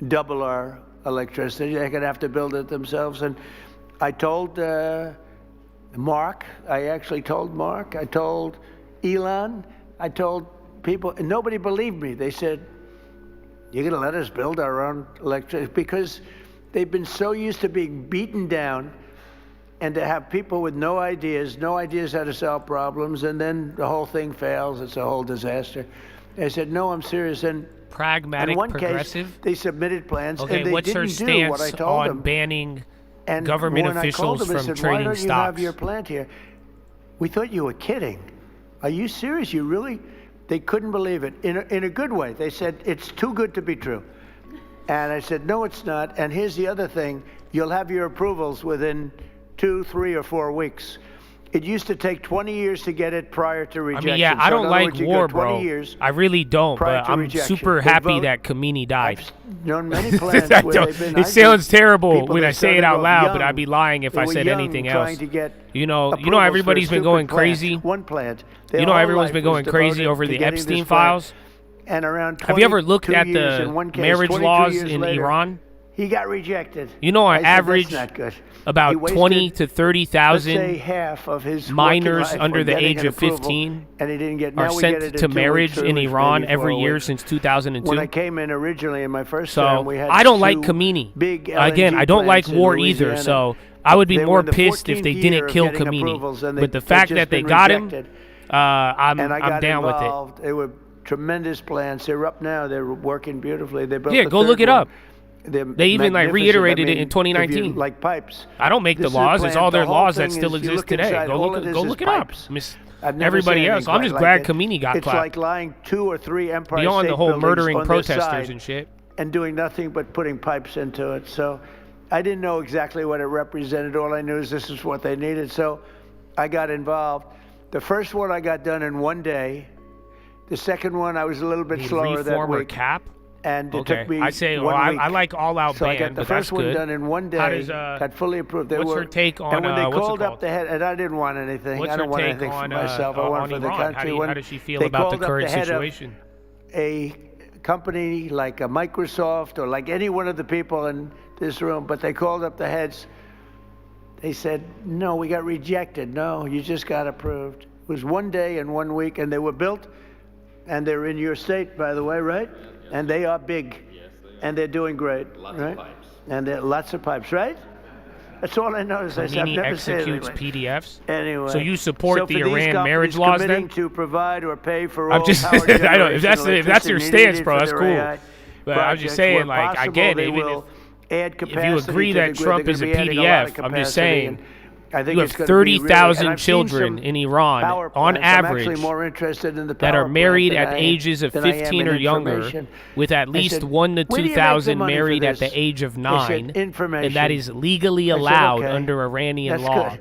double our electricity. They're going to have to build it themselves. And I told Mark, I actually told Mark, I told Elon, I told people, and nobody believed me. They said, you're going to let us build our own electricity? Because they've been so used to being beaten down and to have people with no ideas how to solve problems, and then the whole thing fails. It's a whole disaster. I said, no, I'm serious. And pragmatic, in one progressive? case, they submitted plans, okay, and they what's her didn't stance do what I told on them. banning And government when officials I called them, from I said, trading why don't you stocks? have your plant here? We thought you were kidding. Are you serious? You really? They couldn't believe it. In a good way. They said, it's too good to be true. And I said, no, it's not. And here's the other thing. You'll have your approvals within 2, 3, or 4 weeks. It used to take 20 years to get it prior to rejection. I mean, yeah, I don't like war, bro. I really don't, but I'm rejection. super happy that Kamini died. I've known many plants where they've been, it sounds terrible when I say it out loud, young. but I'd be lying if They I were said young, anything trying else. to get You know, approvals for everybody's a been stupid going plant. crazy. One plant. You know, everyone's been going crazy over the Epstein files. And around have you ever looked at years, in the one case, marriage 22 laws years in later, Iran? He got rejected. You know, on I said, average, that's not good. about He wasted, 20 to let's say, 30,000 half of his minors working life under on the getting age an of approval, 15 and he didn't get, are now we sent get it in to 2 marriage weeks, 3 in weeks, Iran maybe every 4 year weeks. since 2002. When I came in originally in my first So term, we had I don't like 2 Kamini. big Again, LNG I don't like plants in war either, Louisiana. so I would be They were more in the pissed if 14th they year didn't of kill getting Kamini. approvals, and But the they've fact just that they been got rejected. him, I'm got down with it. involved. They were tremendous plants. They're up now. They're working beautifully. They built Yeah, the go look third it one. up. They're They even magnificent. reiterated I mean, it in 2019. if you like pipes. I don't make the This is a laws. It's plant. all The their whole laws that thing still is, you exist look today. inside, Go all look, it is go is look it up. pipes. Miss I've never everybody seen else. anything I'm just quite glad like it. Kamini got It's clapped. like lying 2 or 3 Empire Beyond State the whole Buildings murdering on their protesters side and shit. and doing nothing but putting pipes into it. So I didn't know exactly what it represented. All I knew is this is what they needed. So I got involved. The first one I got done in 1 day. The second one I was a little bit slower that reform or week. cap? And it Okay. took me I say, 1 well, week. I like all-out So I ban, got the but first that's one good. done in 1 day. How does, got fully approved. They what's were, her take on, and when they what's it called called? up the head, and I didn't want anything. What's I don't her want take anything on, for myself. I want on for the Iran? country. How does she feel They about the called up current head of situation? A company like a Microsoft or like any one of the people in this room, but they called up the heads. They said, no, we got rejected. No, you just got approved. It was 1 day and 1 week, and they were built, and they're in your state, by the way, right? And they are big, and they're doing great, right? And there are lots of pipes, right? That's all I noticed. I said, I've Kamini never said executes anything. PDFs? Anyway. So you support the for these Iran marriage companies laws committing then? to provide or pay for I'm all just, power I don't, if that's generation your stance, needed bro, for that's their cool. AI But I'm just projects saying, where like, I possible, get they it. Even will add if you capacity agree to the that grid, Trump they're is a gonna be adding lot of PDF, I'm just capacity, saying, and I think you it's have gonna be really- and 30,000 I've seen children some in Iran, power on plants. I'm average, actually more interested in the that power are married plant at than ages of than I am 15 in or younger, information. with at I least said, 1 to "Where do you make the 2,000 money for married at this?" the age of They 9, said, and information. that is legally I said, allowed "Okay, under Iranian that's law. good."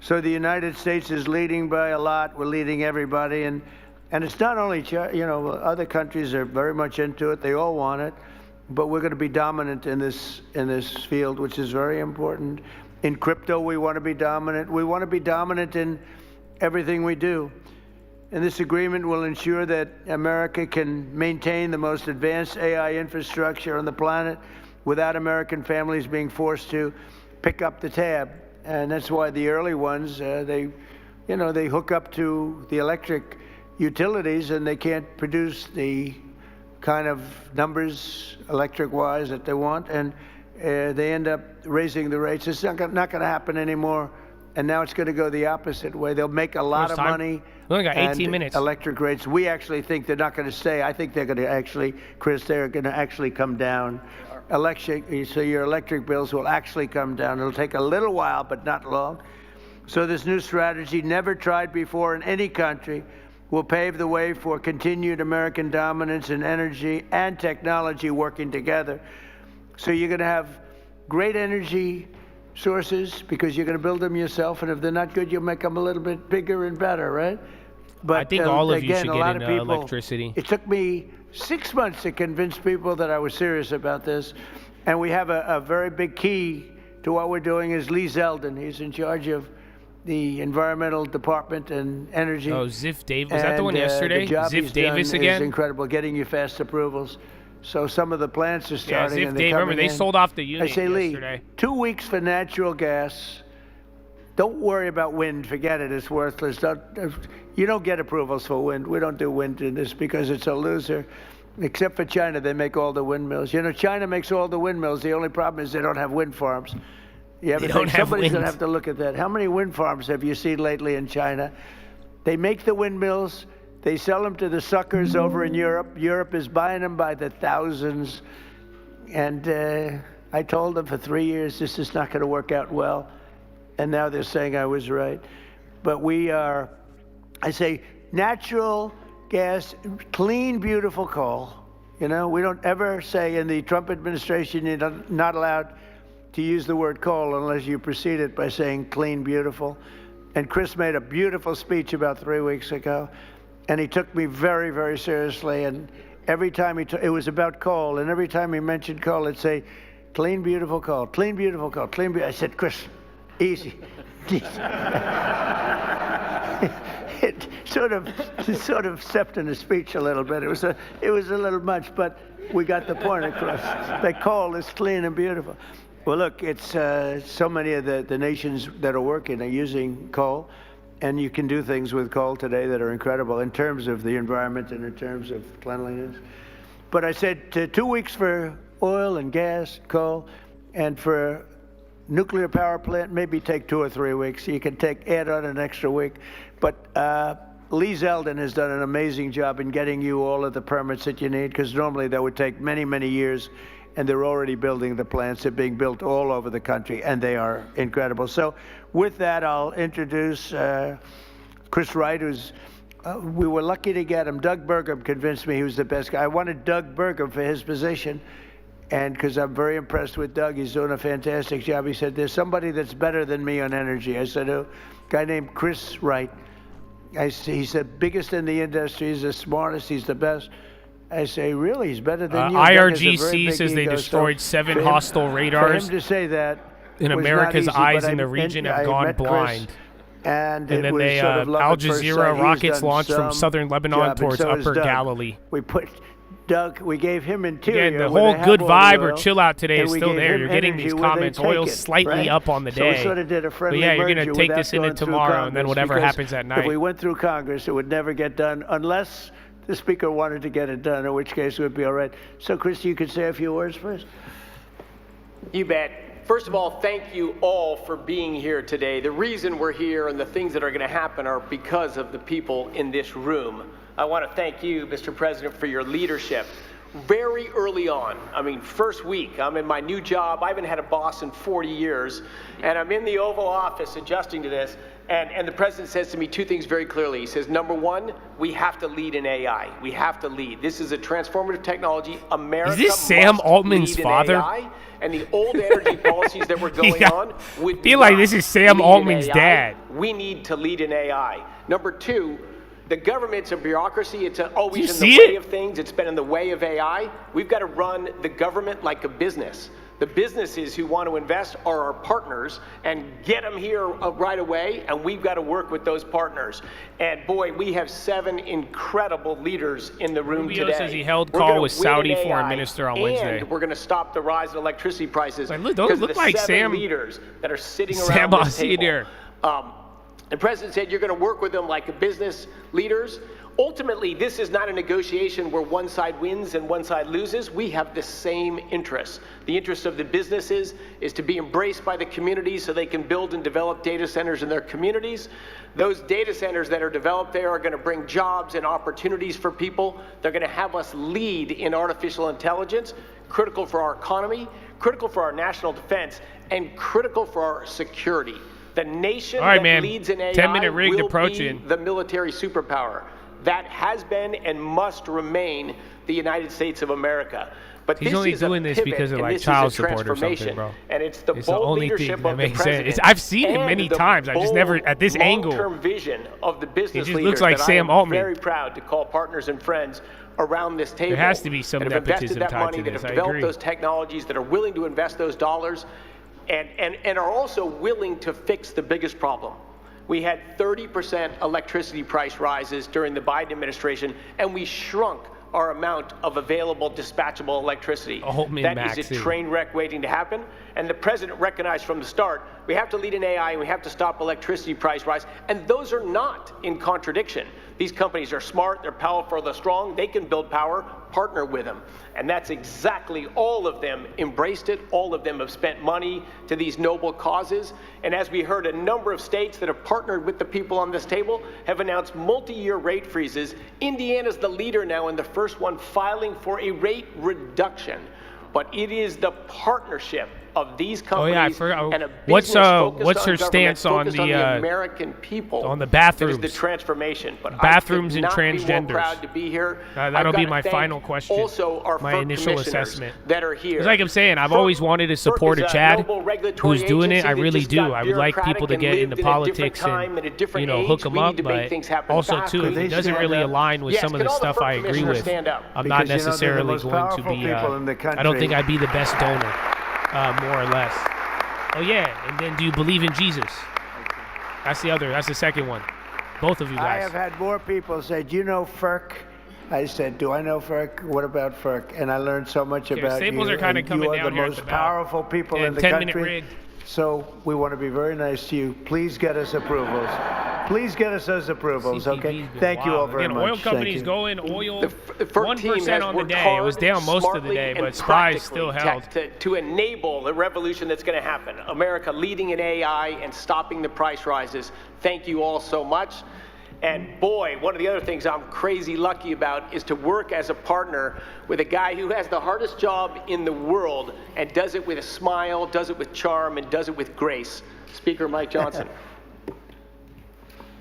So the United States is leading by a lot. We're leading everybody, and it's not only other countries are very much into it. They all want it, but we're going to be dominant in this field, which is very important. In crypto, we want to be dominant. We want to be dominant in everything we do. And this agreement will ensure that America can maintain the most advanced AI infrastructure on the planet without American families being forced to pick up the tab. And that's why the early ones, they hook up to the electric utilities and they can't produce the kind of numbers, electric-wise, that they want, and they end up raising the rates. It's not going to happen anymore, and now it's going to go the opposite way. They'll make a lot of money. We only got 18 minutes. Electric rates, we actually think they're not going to stay. I think they're going to actually, Chris, they're going to actually come down. So your electric bills will actually come down. It'll take a little while, but not long. So this new strategy, never tried before in any country, will pave the way for continued American dominance in energy and technology working together. So you're going to have great energy sources because you're going to build them yourself, and if they're not good, you'll make them a little bit bigger and better, right? But I think all of you should a get lot into of people, electricity. It took me 6 months to convince people that I was serious about this, and we have a very big key to what we're doing is Lee Zeldin. He's in charge of the Environmental Department and Energy. Oh, Ziff Davis. Was that the one yesterday? The job Ziff he's Davis done again? is incredible, getting you fast approvals. So some of the plants are starting. Yeah, Ziff and Davis. Remember, they sold off the unit I say, yesterday. Lee, 2 weeks for natural gas. Don't worry about wind. Forget it. It's worthless. You don't get approvals for wind. We don't do wind in this because it's a loser. Except for China, they make all the windmills. You know, China makes all the windmills. The only problem is they don't have wind farms. You ever think somebody's going to have to look at that? How many wind farms have you seen lately in China? They make the windmills. They sell them to the suckers over in Europe. Europe is buying them by the thousands. And I told them for 3 years, this is not going to work out well. And now they're saying I was right. But we are, I say, natural gas, clean, beautiful coal. You know, we don't ever say in the Trump administration you're not allowed to use the word coal unless you precede it by saying clean, beautiful. And Chris made a beautiful speech about 3 weeks ago, and he took me very, very seriously. And every time it was about coal, and every time he mentioned coal, it'd say, clean, beautiful coal, clean, beautiful coal, clean, beautiful. I said, Chris, easy. It sort of stepped in the speech a little bit. It was a little much, but we got the point across. That coal is clean and beautiful. Well, look, it's so many of the nations that are working are using coal, and you can do things with coal today that are incredible in terms of the environment and in terms of cleanliness. But I said 2 weeks for oil and gas, coal, and for nuclear power plant, maybe take 2 or 3 weeks. You can add on an extra week. But Lee Zeldin has done an amazing job in getting you all of the permits that you need, because normally that would take many, many years, and they're already building the plants. They're being built all over the country, and they are incredible. So with that, I'll introduce Chris Wright, who's we were lucky to get him. Doug Burgum convinced me he was the best guy. I wanted Doug Burgum for his position, and because I'm very impressed with Doug. He's doing a fantastic job. He said, there's somebody that's better than me on energy. I said, who? A guy named Chris Wright. He's the biggest in the industry. He's the smartest. He's the best. I say, really? He's better than you? IRGC says they destroyed 7 hostile radars. For him to say that in America's eyes in the region have gone blind. And then they, Al Jazeera rockets launched from southern Lebanon towards Upper Galilee. We put Doug, we gave him interior. Again, the whole good vibe or chill out today is still there. You're getting these comments. Oil's slightly up on the day. So we sort of did a friendly but yeah, you're going to take this into tomorrow, and then whatever happens at night. If we went through Congress, it would never get done unless the Speaker wanted to get it done, in which case it would be all right. So, Chris, you could say a few words first. You bet. First of all, thank you all for being here today. The reason we're here and the things that are going to happen are because of the people in this room. I want to thank you, Mr. President, for your leadership. Very early on, I mean, first week, I'm in my new job. I haven't had a boss in 40 years, and I'm in the Oval Office adjusting to this, and the President says to me 2 things very clearly. He says, number 1, we have to lead in AI. We have to lead. This is a transformative technology. America is this Sam Altman's father? AI, and the old energy policies that were going on would I feel like this is Sam Altman's dad. We need to lead in AI. Number 2, the government's a bureaucracy. It's always in the way of things. It's been in the way of AI. We've got to run the government like a business. The businesses who want to invest are our partners and get them here right away, and we've got to work with those partners. And boy, we have 7 incredible leaders in the room Rubio today. Says he held call with Saudi foreign minister on Wednesday. And we're going to stop the rise in electricity prices. Those look like 7 leaders that are sitting around this table. The President said you're going to work with them like business leaders. Ultimately, this is not a negotiation where one side wins and one side loses. We have the same interests. The interest of the businesses is to be embraced by the communities so they can build and develop data centers in their communities. Those data centers that are developed there are going to bring jobs and opportunities for people. They're going to have us lead in artificial intelligence, critical for our economy, critical for our national defense, and critical for our security. The nation that leads in AI 10-minute rigged will approaching. be the military superpower. That has been and must remain the United States of America. But he's this only is doing a this pivot, because of and like this is child a support or something, transformation. bro. And it's the It's the bold only leadership thing that of the makes sense. president. I've seen it and many the times. I just never at this angle. Long-term vision of the business It just leaders looks like that Sam I am Altman. very proud to call partners and friends around this table. There has to be some that have invested nepotism that tied money, to that this. have I developed agree. those technologies, that are willing to invest those dollars, and are also willing to fix the biggest problem. We had 30% electricity price rises during the Biden administration, and we shrunk our amount of available dispatchable electricity. That is a train wreck waiting to happen. And the president recognized from the start, we have to lead in AI and we have to stop electricity price rise. And those are not in contradiction. These companies are smart, they're powerful, they're strong, they can build power, partner with them. And that's exactly, all of them embraced it, all of them have spent money to these noble causes. And as we heard, a number of states that have partnered with the people on this table have announced multi-year rate freezes. Indiana's the leader now and the first one filing for a rate reduction. But it is the partnership of these companies and a business what's her stance on the American people, on the bathrooms? That is the transformation. But bathrooms and I could not transgenders. be more proud to be here. That'll be my final question. Also, our my FERC initial assessment that are here. It's like I'm saying, I've always wanted to support a Chad who's doing it. I really do. I would like people to get into politics and hook them up, but also too, it doesn't really align with some of the stuff I agree with. I'm not necessarily going to be. I don't think I'd be the best donor, more or less. Oh yeah, and then do you believe in Jesus? That's the second one. Both of you guys. I have had more people say, do you know FERC? I said, do I know FERC? What about FERC? And I learned so much about staples you. are kind of coming you are down the here most powerful people in the 10-minute country. rig. So we want to be very nice to you. Please get us approvals. Please get us those approvals, okay? Thank you all very much. Oil companies going, oil, the FERC team 1% has on the worked day. It was hard, down most of the smartly, day, and but SPY still practically held. to enable the revolution that's going to happen. America leading in AI and stopping the price rises. Thank you all so much. And boy, one of the other things I'm crazy lucky about is to work as a partner with a guy who has the hardest job in the world and does it with a smile, does it with charm, and does it with grace. Speaker Mike Johnson.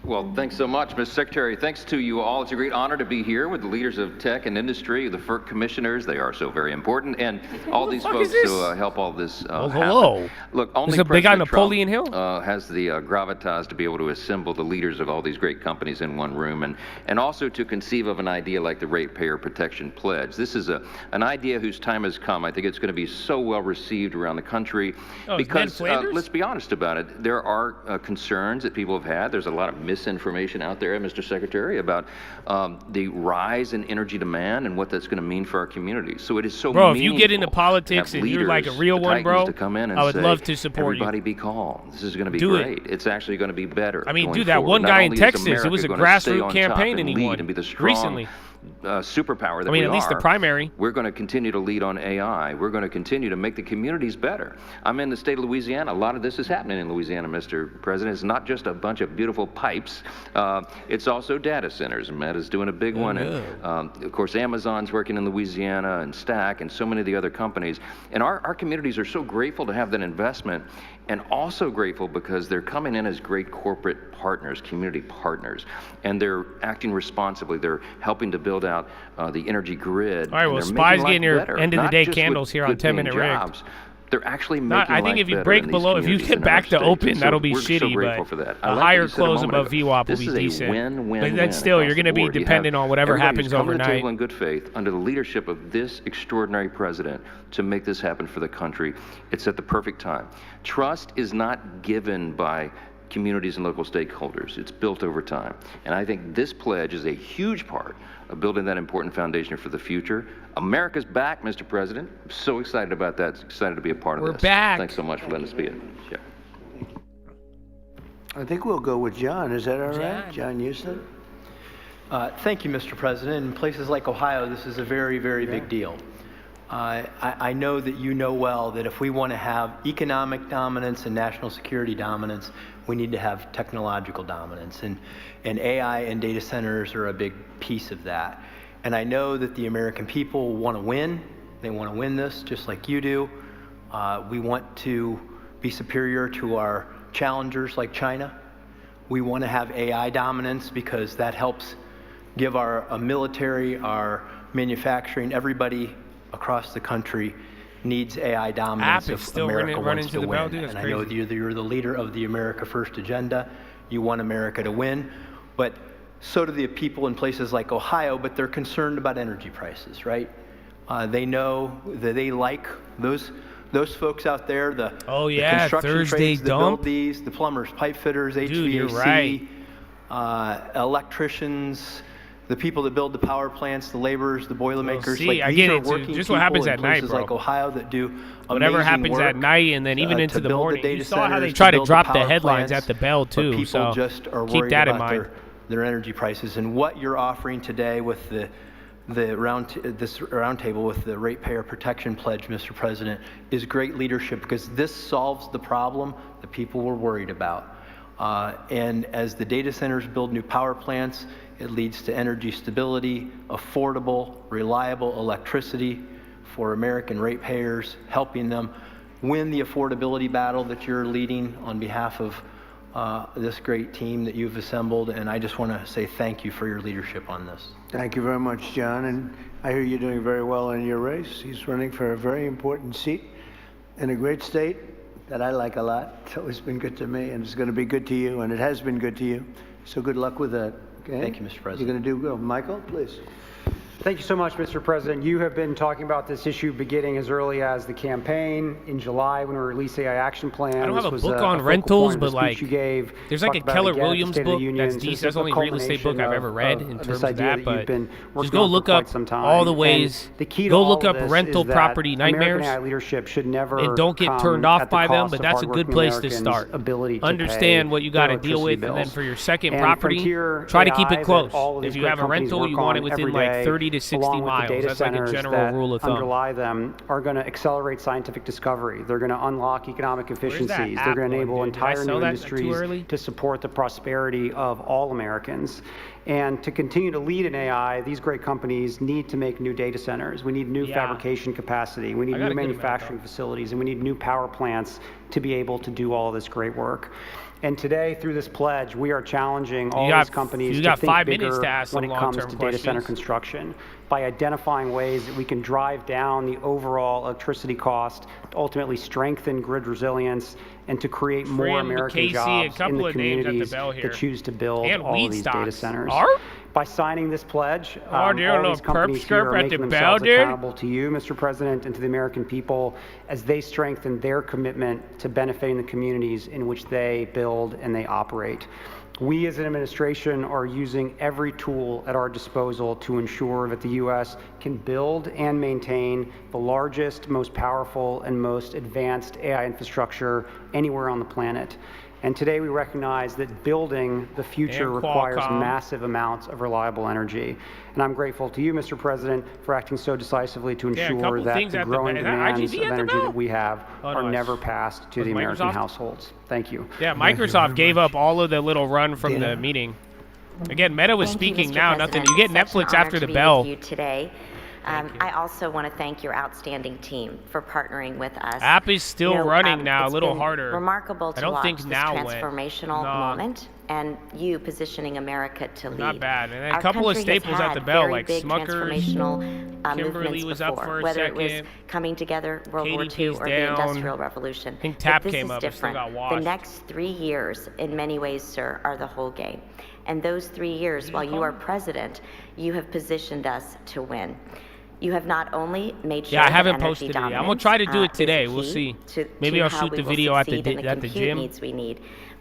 Well, thanks so much, Mr. Secretary. Thanks to you all. It's a great honor to be here with the leaders of tech and industry, the FERC commissioners. They are so very important, and all these folks who help all this hello. happen. Look, only Is it big on President Napoleon Trump, Hill? has the gravitas to be able to assemble the leaders of all these great companies in one room, and also to conceive of an idea like the Ratepayer Protection Pledge. This is an idea whose time has come. I think it's going to be so well received around the country because, let's be honest about it, there are concerns that people have had. There's a lot of misinformation out there, Mr. Secretary, about the rise in energy demand and what that's going to mean for our communities. So it is so Bro, if you get into politics and you're like a real one, bro, to come in and I would say, love to support everybody you. be calm. This is going to be Do great. It's actually going to be better. I mean, going dude, that forward. one Not guy in only is Texas, it America was a going to stay grassroots on top campaign and and he lead won and be the strong, recently. Superpower that I mean, we at least the primary. We're going to continue to lead on AI. We're going to continue to make the communities better. I'm in the state of Louisiana. A lot of this is happening in Louisiana, Mr. President. It's not just a bunch of beautiful pipes. It's also data centers. Meta's doing a big one. And, of course, Amazon's working in Louisiana and Stack and so many of the other companies. And our communities are so grateful to have that investment, and also grateful because they're coming in as great corporate partners, community partners, and they're acting responsibly. They're helping to build out the energy grid. All right, well, SPY's getting your end of the day candles here on 10-minute rig. They're actually making I think if you break below, if you get back to open, that'll be shitty, but a higher close above VWAP will be decent. But then still, you're going to be dependent on whatever happens overnight. Everybody's coming to the table in good faith under the leadership of this extraordinary president to make this happen for the country. It's at the perfect time. Trust is not given by communities and local stakeholders. It's built over time. And I think this pledge is a huge part of building that important foundation for the future. America's back, Mr. President. I'm so excited about that. Excited to be a part of this. We're back. Thanks so much for letting us be it. Yeah. I think we'll go with John. Is that all right? John Houston? Thank you, Mr. President. In places like Ohio, this is a very, very big deal. I know that you know well that if we want to have economic dominance and national security dominance, we need to have technological dominance. And AI and data centers are a big piece of that. And I know that the American people want to win. They want to win this just like you do. We want to be superior to our challengers like China. We want to have AI dominance because that helps give our military, our manufacturing, everybody across the country needs AI dominance if America wants to win. And I know that you're the leader of the America First agenda. You want America to win, but so do the people in places like Ohio, but they're concerned about energy prices, right? They know that they like those folks out there, the construction trades that build these, the plumbers, pipe fitters, HVAC, electricians, the people that build the power plants, the laborers, the boilermakers. I get it, too. Just what happens at night, bro. Like Ohio that do whatever happens at night and then even into the morning. You saw how they try to drop the headlines at the bell, too. So just are keep that in mind. Their energy prices. And what you're offering today with this roundtable with the Ratepayer Protection Pledge, Mr. President, is great leadership because this solves the problem that people were worried about. And as the data centers build new power plants, it leads to energy stability, affordable, reliable electricity for American ratepayers, helping them win the affordability battle that you're leading on behalf of this great team that you've assembled. And I just want to say thank you for your leadership on this. Thank you very much, John. And I hear you're doing very well in your race. He's running for a very important seat in a great state that I like a lot. It's always been good to me, and it's going to be good to you, and it has been good to you. So good luck with that. Okay? Thank you, Mr. President. You're going to do good. Michael, please. Thank you so much, Mr. President. You have been talking about this issue beginning as early as the campaign in July when we released the AI Action Plan. I don't have a book on rentals, but like, there's like a Keller Williams book that's decent. That's the only real estate book I've ever read in terms of that, but just go look up all the ways, go look up rental property nightmares, and don't get turned off by them, but that's a good place to start. Understand what you got to deal with, and then for your second property, try to keep it close. If you have a rental, you want it within like 30 to 60 miles. That's like a general rule of thumb. Underlie them are going to accelerate scientific discovery. They're going to unlock economic efficiencies. They're going to enable entire new industries to support the prosperity of all Americans. And to continue to lead in AI, these great companies need to make new data centers. We need new fabrication capacity. We need new manufacturing facilities, and we need new power plants to be able to do all this great work. And today, through this pledge, we are challenging all these companies to think bigger when it comes to data center construction by identifying ways that we can drive down the overall electricity cost, to ultimately strengthen grid resilience, and to create more American jobs in the communities that choose to build all these data centers. By signing this pledge, all these companies here are making themselves accountable to you, Mr. President, and to the American people as they strengthen their commitment to benefiting the communities in which they build and they operate. We as an administration are using every tool at our disposal to ensure that the U.S. can build and maintain the largest, most powerful, and most advanced AI infrastructure anywhere on the planet. And today we recognize that building the future requires massive amounts of reliable energy. And I'm grateful to you, Mr. President, for acting so decisively to ensure that the growing demands of energy that we have are never passed to the American households. Thank you. Yeah, Microsoft gave up all of the little run from the meeting. Again, Meta was speaking now, nothing. You get Netflix after the bell. Today. I also want to thank your outstanding team for partnering with us. App is still running now, a little harder. Remarkable to watch this transformational moment, and you positioning America to lead. Not bad. And then a couple of staples at the bell, like Smuckers, Kimberly was up for a whether second. it was coming together, World War II, or the Industrial Revolution. I think TAP this came is up, different. Still got washed. The next 3 years, in many ways, sir, are the whole game. And those 3 years, while you are president, you have positioned us to win. You have not only made sure I haven't that posted energy it yet. I'm gonna try to do it today. We'll see. Maybe I'll shoot the video at the gym. Needs we need.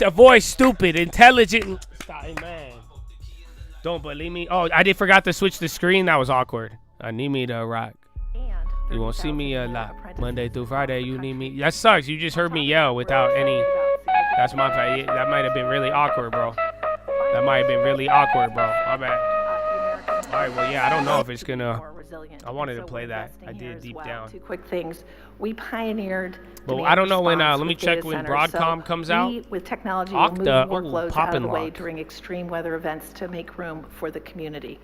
Avoid stupid, intelligent. Stop, man. Don't believe me. Oh, I forgot to switch the screen. That was awkward. I need me to rock. You won't see me a lot. Monday through Friday, you need me. That sucks. You just heard me yell without any. That's my bad. That might have been really awkward, bro. That might have been really awkward, bro. My bad. All right, well, yeah, I don't know if it's gonna. I wanted to play that. I did deep down. Two quick things. We pioneered. But I don't know when. Let me check when Broadcom comes out. With technology, we're moving workloads out of the way during extreme weather events to make room for the community.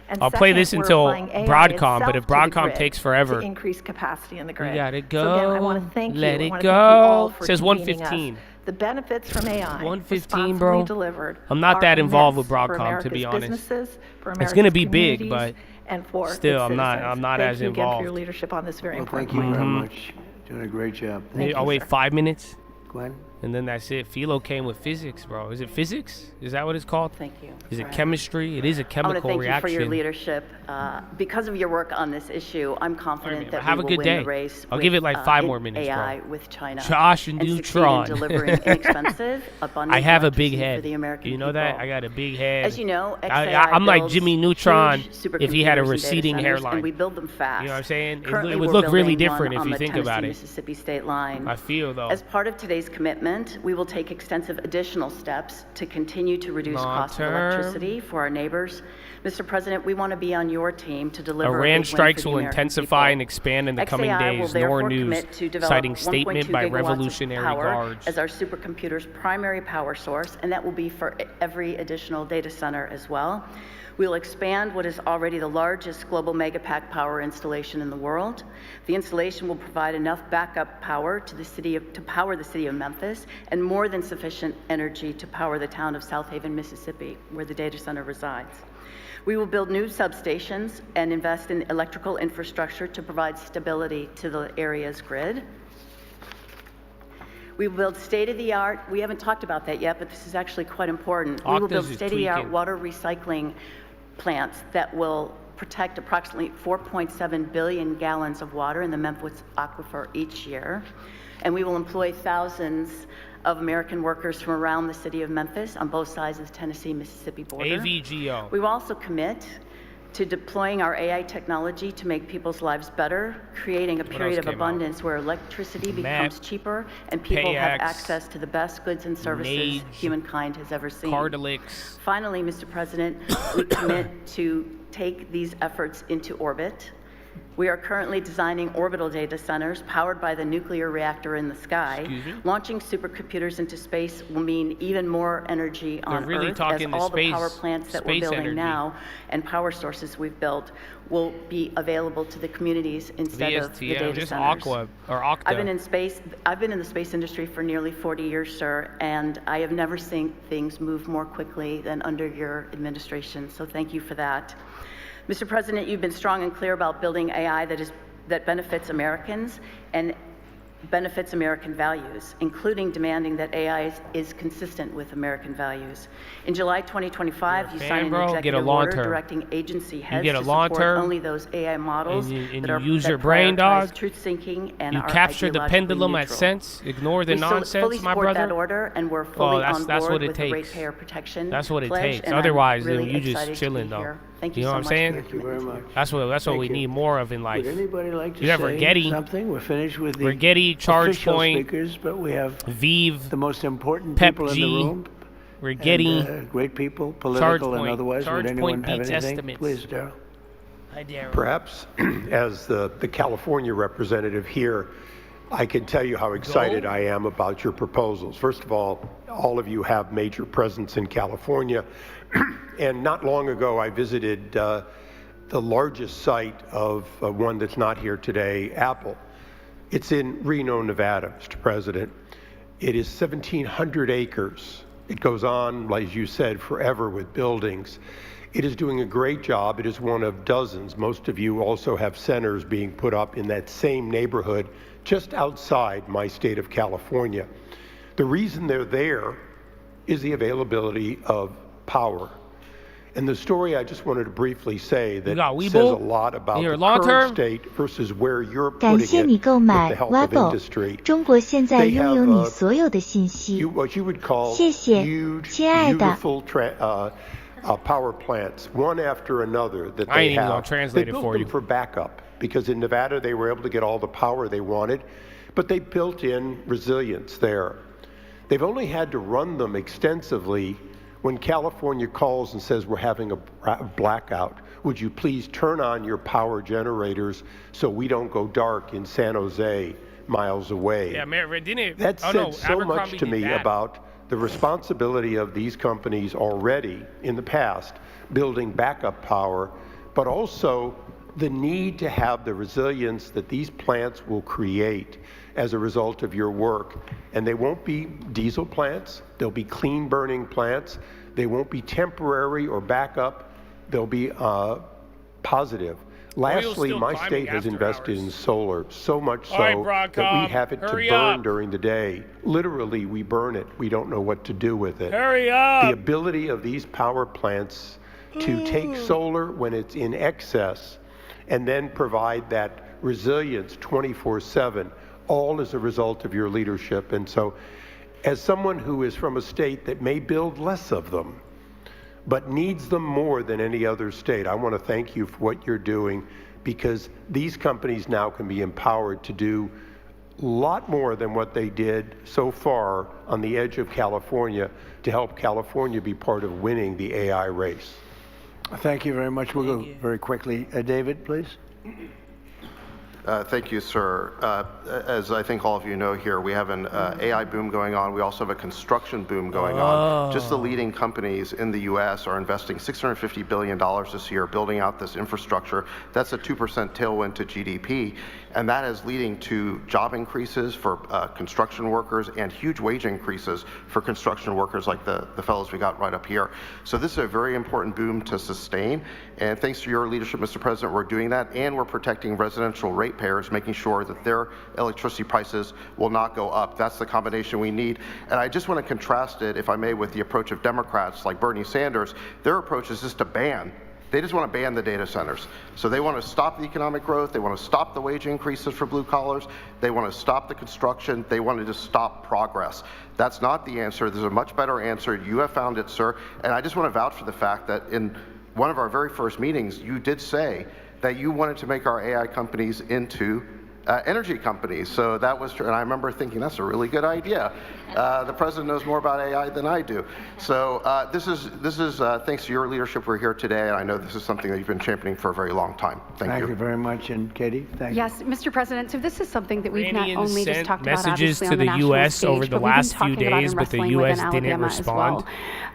And I'll play this until Broadcom, but if Broadcom takes forever, to increase capacity in the grid. We gotta go. So again, I want to thank Let you. it go. It says 115. The benefits from AI, 115, bro. Delivered, I'm not that involved with Broadcom, to be honest. It's gonna be big, but and for still, I'm not as involved. Thank you again for your leadership on this very important Thank you point. very much. Doing a great job. I'll wait 5 minutes. Glenn? And then that's it. Philo came with physics, bro. Is it physics? Is that what it's called? Thank you. Is it chemistry? It is a chemical reaction. I want to thank you for your leadership. Because of your work on this issue, I'm confident that have we a will good win day. the race. I'll with, give it like 5 more minutes, AI bro. with China. Josh and Neutron. Delivering inexpensive, abundant I have a big electricity head. for the American You know people. that? I got a big head. As you know, I'm like Jimmy Neutron if he had a supercomputers and receding data centers, hairline. And we build them fast. You know what I'm saying? Currently, It would we're look really building different one if you on think the about it. Tennessee-Mississippi state line. I feel though. As part of today's commitment, we will take extensive additional steps to continue to reduce costs of electricity for our neighbors. Mr. President, we want to be on your team to deliver Iran strikes will intensify and expand in the coming days. Nor News, citing statement by Revolutionary Guards. As our supercomputer's primary power source, and that will be for every additional data center as well. We'll expand what is already the largest global megapack power installation in the world. The installation will provide enough backup power to power the city of Memphis, and more than sufficient energy to power the town of South Haven, Mississippi, where the data center resides. We will build new substations and invest in electrical infrastructure to provide stability to the area's grid. We will build state-of-the-art, we haven't talked about that yet, but this is actually quite important. We will build state-of-the-art water recycling plants that will protect approximately 4.7 billion gallons of water in the Memphis aquifer each year. And we will employ thousands of American workers from around the city of Memphis on both sides of the Tennessee-Mississippi border. AVGO. We will also commit to deploying our AI technology to make people's lives better, creating a period of abundance where electricity becomes cheaper and people have access to the best goods and services humankind has ever seen. Cardilix. Finally, Mr. President, we commit to take these efforts into orbit. We are currently designing orbital data centers powered by the nuclear reactor in the sky. Launching supercomputers into space will mean even more energy on Earth, as all the power plants that we're building now and power sources we've built will be available to the communities instead of the data centers. I've been in the space industry for nearly 40 years, sir, and I have never seen things move more quickly than under your administration, so thank you for that. Mr. President, you've been strong and clear about building AI that benefits Americans and benefits American values, including demanding that AI is consistent with American values. In July 2025, you signed an executive order directing agency heads to support only those AI models that use your brain, dog. Truth seeking and you capture the pendulum at sense. Ignore the nonsense, my brother. That order, and we're fully on board with the ratepayer protection. That's what it takes. Otherwise, then you just chilling, though. Thank you know what I'm saying? Thank you very much. That's what we need more of in life. Would anybody like to you have say Rigetti, something? We're finished with the Rigetti, ChargePoint, speakers, but we have Vive, the most important Pep people in G, the room. Rigetti, and, great people, political and otherwise. Would anyone have anything? Estimates. Please, Daryl. Hi, Daryl. Perhaps, as the California representative here, I can tell you how excited I am about your proposals. First of all of you have major presence in California. And not long ago, I visited the largest site of one that's not here today, Apple. It's in Reno, Nevada, Mr. President. It is 1,700 acres. It goes on, as you said, forever with buildings. It is doing a great job. It is one of dozens. Most of you also have centers being put up in that same neighborhood just outside my state of California. The reason they're there is the availability of power. And the story I just wanted to briefly say that Weeble? says a lot about You're the long-term? current state versus where you're 感 putting 谢 it 你购 with 买 the help of Webble， industry. 中国现在 They 拥有 have, 你所有的信息。 What you would call 谢谢， huge, 亲爱的。 beautiful power plants, one after another that I ain't they even gonna have. translate They it built for them you. for backup because in Nevada they were able to get all the power they wanted, but they built in resilience there. They've only had to run them extensively when California calls and says we're having a blackout. Would you please turn on your power generators so we don't go dark in San Jose miles away? Yeah, didn't it? That oh, said no, so much Abercrombie to did me that. about the responsibility of these companies already in the past building backup power, but also the need to have the resilience that these plants will create as a result of your work. And they won't be diesel plants, they'll be clean burning plants, they won't be temporary or backup, they'll be positive. Lastly, my state has invested in solar, so much so that we have it to burn during the day. Literally, we burn it. We don't know what to do with it. Hurry up! The ability of these power plants to take solar when it's in excess and then provide that resilience 24/7, all as a result of your leadership. And so, as someone who is from a state that may build less of them, but needs them more than any other state, I want to thank you for what you're doing, because these companies now can be empowered to do a lot more than what they did so far on the edge of California to help California be part of winning the AI race. Thank you very much. We'll go very quickly. David, please. Thank you, sir. As I think all of you know here, we have an AI boom going on. We also have a construction boom going on. Just the leading companies in the U.S. are investing $650 billion this year building out this infrastructure. That's a 2% tailwind to GDP, and that is leading to job increases for construction workers and huge wage increases for construction workers like the fellows we got right up here. So this is a very important boom to sustain, and thanks to your leadership, Mr. President, we're doing that, and we're protecting residential ratepayers, making sure that their electricity prices will not go up. That's the combination we need. And I just want to contrast it, if I may, with the approach of Democrats like Bernie Sanders. Their approach is just to ban. They just want to ban the data centers. So they want to stop the economic growth. They want to stop the wage increases for blue collars. They want to stop the construction. They want to just stop progress. That's not the answer. There's a much better answer. You have found it, sir. And I just want to vouch for the fact that in one of our very first meetings, you did say that you wanted to make our AI companies into energy companies. So that was true. And I remember thinking, that's a really good idea. The president knows more about AI than I do. So this is thanks to your leadership we're here today. And I know this is something that you've been championing for a very long time. Thank you. Thank you very much. And Katie, thank you. Yes, Mr. President, so this is something that we've not Iranians only just sent talked about messages obviously to on the the national U.S. stage, over the but we've been last few talking about days, in but the wrestling U.S. within didn't Alabama as respond. well.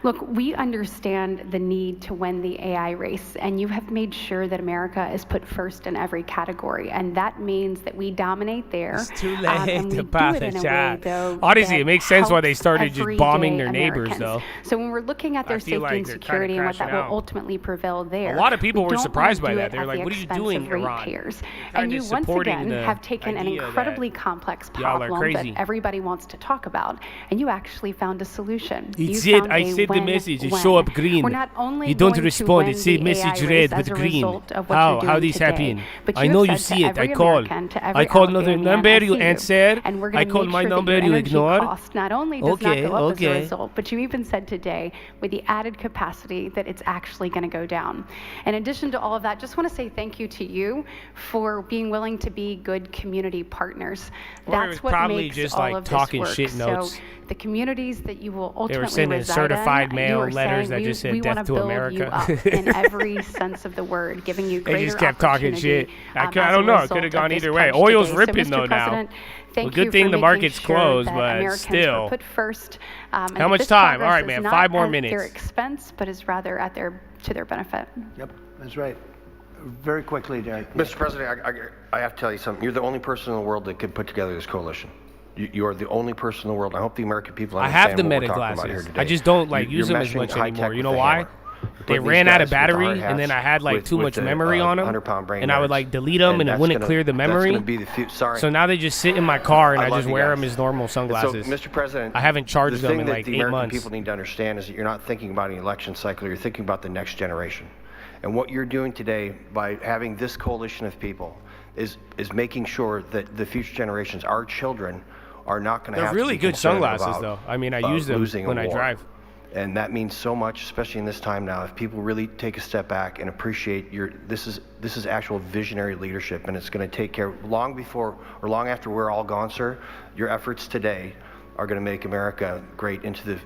Look, we understand the need to win the AI race, and you have made sure that America is put first in every category, and that means that we dominate there. It's too late and we to do pass it in the a chat. way, though, Honestly, that it makes sense why they started just helps bombing everyday their neighbors, Americans. though. So when we're looking at their I feel safety like and they're kinda security and what that crashing will out. ultimately prevail there, A lot of people we were don't surprised wanna by do that. it They're at like, the what are you expense doing, of Iran? ratepayers. Kinda And you once supporting again the have taken an idea that incredibly complex y'all are problem that crazy. everybody wants to talk about, and you actually found a solution. It You said, found I a said the message, it win-win. show up green. We're not only You don't going to respond, win it said the message AI red race with as a green. result of what How you're doing this today, happen? but I you know have you said see to it. I every call. American, to every I call another Alabamian, number, I you see answer. and we're I going to call make my sure that number, your you energy ignore. cost not only does Okay, not go up as a okay. result, but you even said today with the added capacity that it's actually going to go down. In addition to all of that, just want to say thank you to you for being willing to be good community partners. Or it was That's what probably makes just all like of this talking work. shit notes. So the communities that you will ultimately They were sending reside certified in, mail you are letters saying that just said we death wanna to build America. You up in every sense of the word, giving you They greater just kept talking shit. opportunity, I as don't a know. It result could have of gone this either way. pledge Oil's today. So, ripping Mr. though now. President, Well, thank good you thing for the making market's sure closed, that but Americans still. were put first. And How that much this time? All progress right, is man, not 5 more at their minutes. expense, but is rather at to their benefit. Yep, that's right. Very quickly, Derek. Mr. President, I have to tell you something. You're the only person in the world that could put together this coalition. You are the only person in the world. I hope the American people I understand have the what we're meta talking about here glasses. today. I just don't like You're use them as meshing much high anymore. tech You know with the why? hammer. they ran out of battery, and then I had like too much memory on them, and I would like delete them, and it wouldn't clear the memory. So now they just sit in my car, and I just wear them as normal sunglasses. So, Mr. President, I haven't charged them in like 8 months. The American people need to understand is that you're not thinking about an election cycle, you're thinking about the next generation. And what you're doing today by having this coalition of people is making sure that the future generations, our children, are not going to have to be really good concerned sunglasses, about, though. I mean, I use them when I drive. And that means so much, especially in this time now. If people really take a step back and appreciate this is actual visionary leadership, and it's going to take care long before or long after we're all gone, sir. Your efforts today are going to make America great into the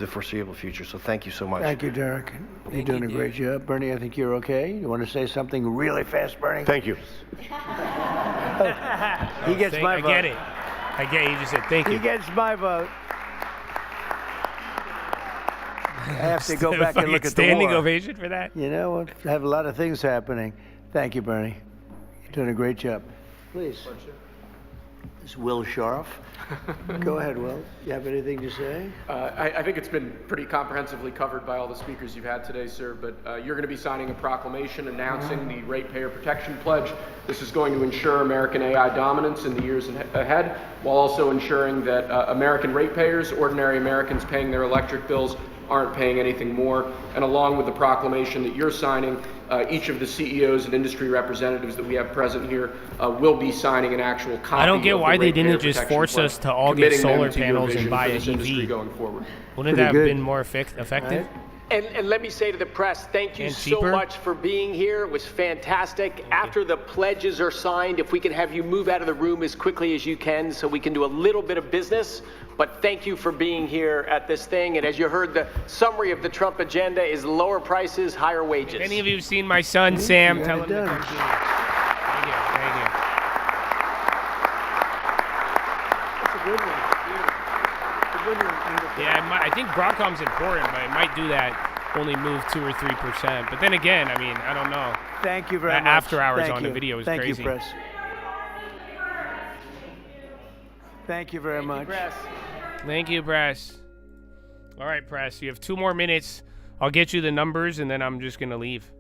foreseeable future. So thank you so much. Thank you, Derek. You're doing a great job. Bernie, I think you're okay. You want to say something really fast, Bernie? Thank you. He gets my vote. I get it. I get it. You just said thank you. He gets my vote. I have to go back and look at the war. Standing ovation for that? You know, I have a lot of things happening. Thank you, Bernie. You're doing a great job. Please. This is Will Shoroff. Go ahead, Will. You have anything to say? I think it's been pretty comprehensively covered by all the speakers you've had today, sir, but you're going to be signing a proclamation announcing the Ratepayer Protection Pledge. This is going to ensure American AI dominance in the years ahead, while also ensuring that American ratepayers, ordinary Americans paying their electric bills, aren't paying anything more. And along with the proclamation that you're signing, each of the CEOs and industry representatives that we have present here will be signing an actual copy. I don't get why they didn't just Protection force Pledge, us to all get committing them solar to your panels and vision buy for an this industry EV. going forward. Wouldn't that have been more effective? And let me say to the press, thank you And so cheaper? much for being here. It was fantastic. After the pledges are signed, if we can have you move out of the room as quickly as you can so we can do a little bit of business. But thank you for being here at this thing. And as you heard, the summary of the Trump agenda is lower prices, higher wages. If any of you have seen my son, Sam, tell him to come see me. Thank you. Thank you. That's a good one. It's a good one. Yeah, I think Broadcom's important, but it might do that, only move 2 or 3%. But then again, I mean, I don't know. Thank you very that much. After hours Thank on you. the video is Thank crazy. you, press. Thank you very much. Thank you, press. All right, press. You have 2 more minutes. I'll get you the numbers, and then I'm just gonna leave.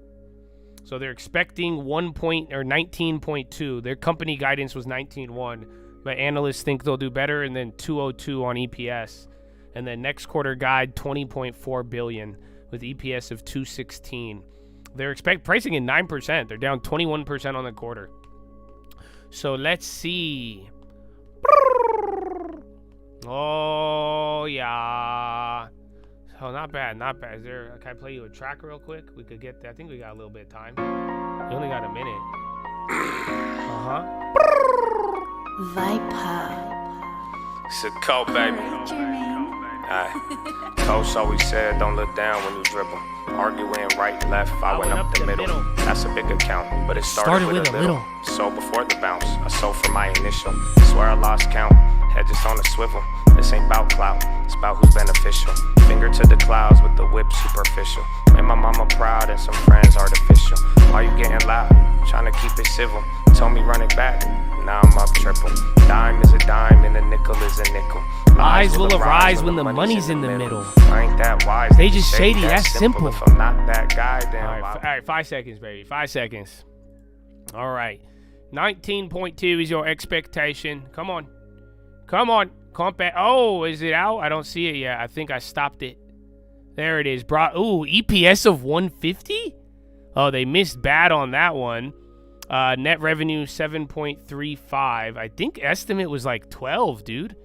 So they're expecting 19.2. Their company guidance was 19.1, but analysts think they'll do better, and then 202 on EPS. And then next quarter guide 20.4 billion with EPS of 216. They're pricing in 9%. They're down 21% on the quarter. So let's see. Oh yeah. Oh, not bad, not bad. Can I play you a track real quick? We could get that. I think we got a little bit of time. We only got a minute. Viper. It's a cult, baby. Coach always said, don't look down when you dribble. Arguing right, left, I went up the middle. That's a big account, but it started with a little. So before the bounce, I sold for my initial. Swear I lost count, head just on a swivel. This ain't about clout, it's about who's beneficial. Finger to the clouds with the whip superficial. Made my mama proud and some friends artificial. Why you getting loud? Trying to keep it civil. Told me run it back, now I'm up triple. Dime is a dime and a nickel is a nickel. Lies will arise when the money's in the middle. I ain't that wise. They just shady, that's simple. If I'm not that guy, then all right, 5 seconds, baby. 5 seconds. All right. 19.2 is your expectation. Come on. Come on. Oh, is it out? I don't see it yet. I think I stopped it. There it is. Ooh, EPS of 150? Oh, they missed bad on that one. Net revenue 7.35. I think estimate was like 12, dude.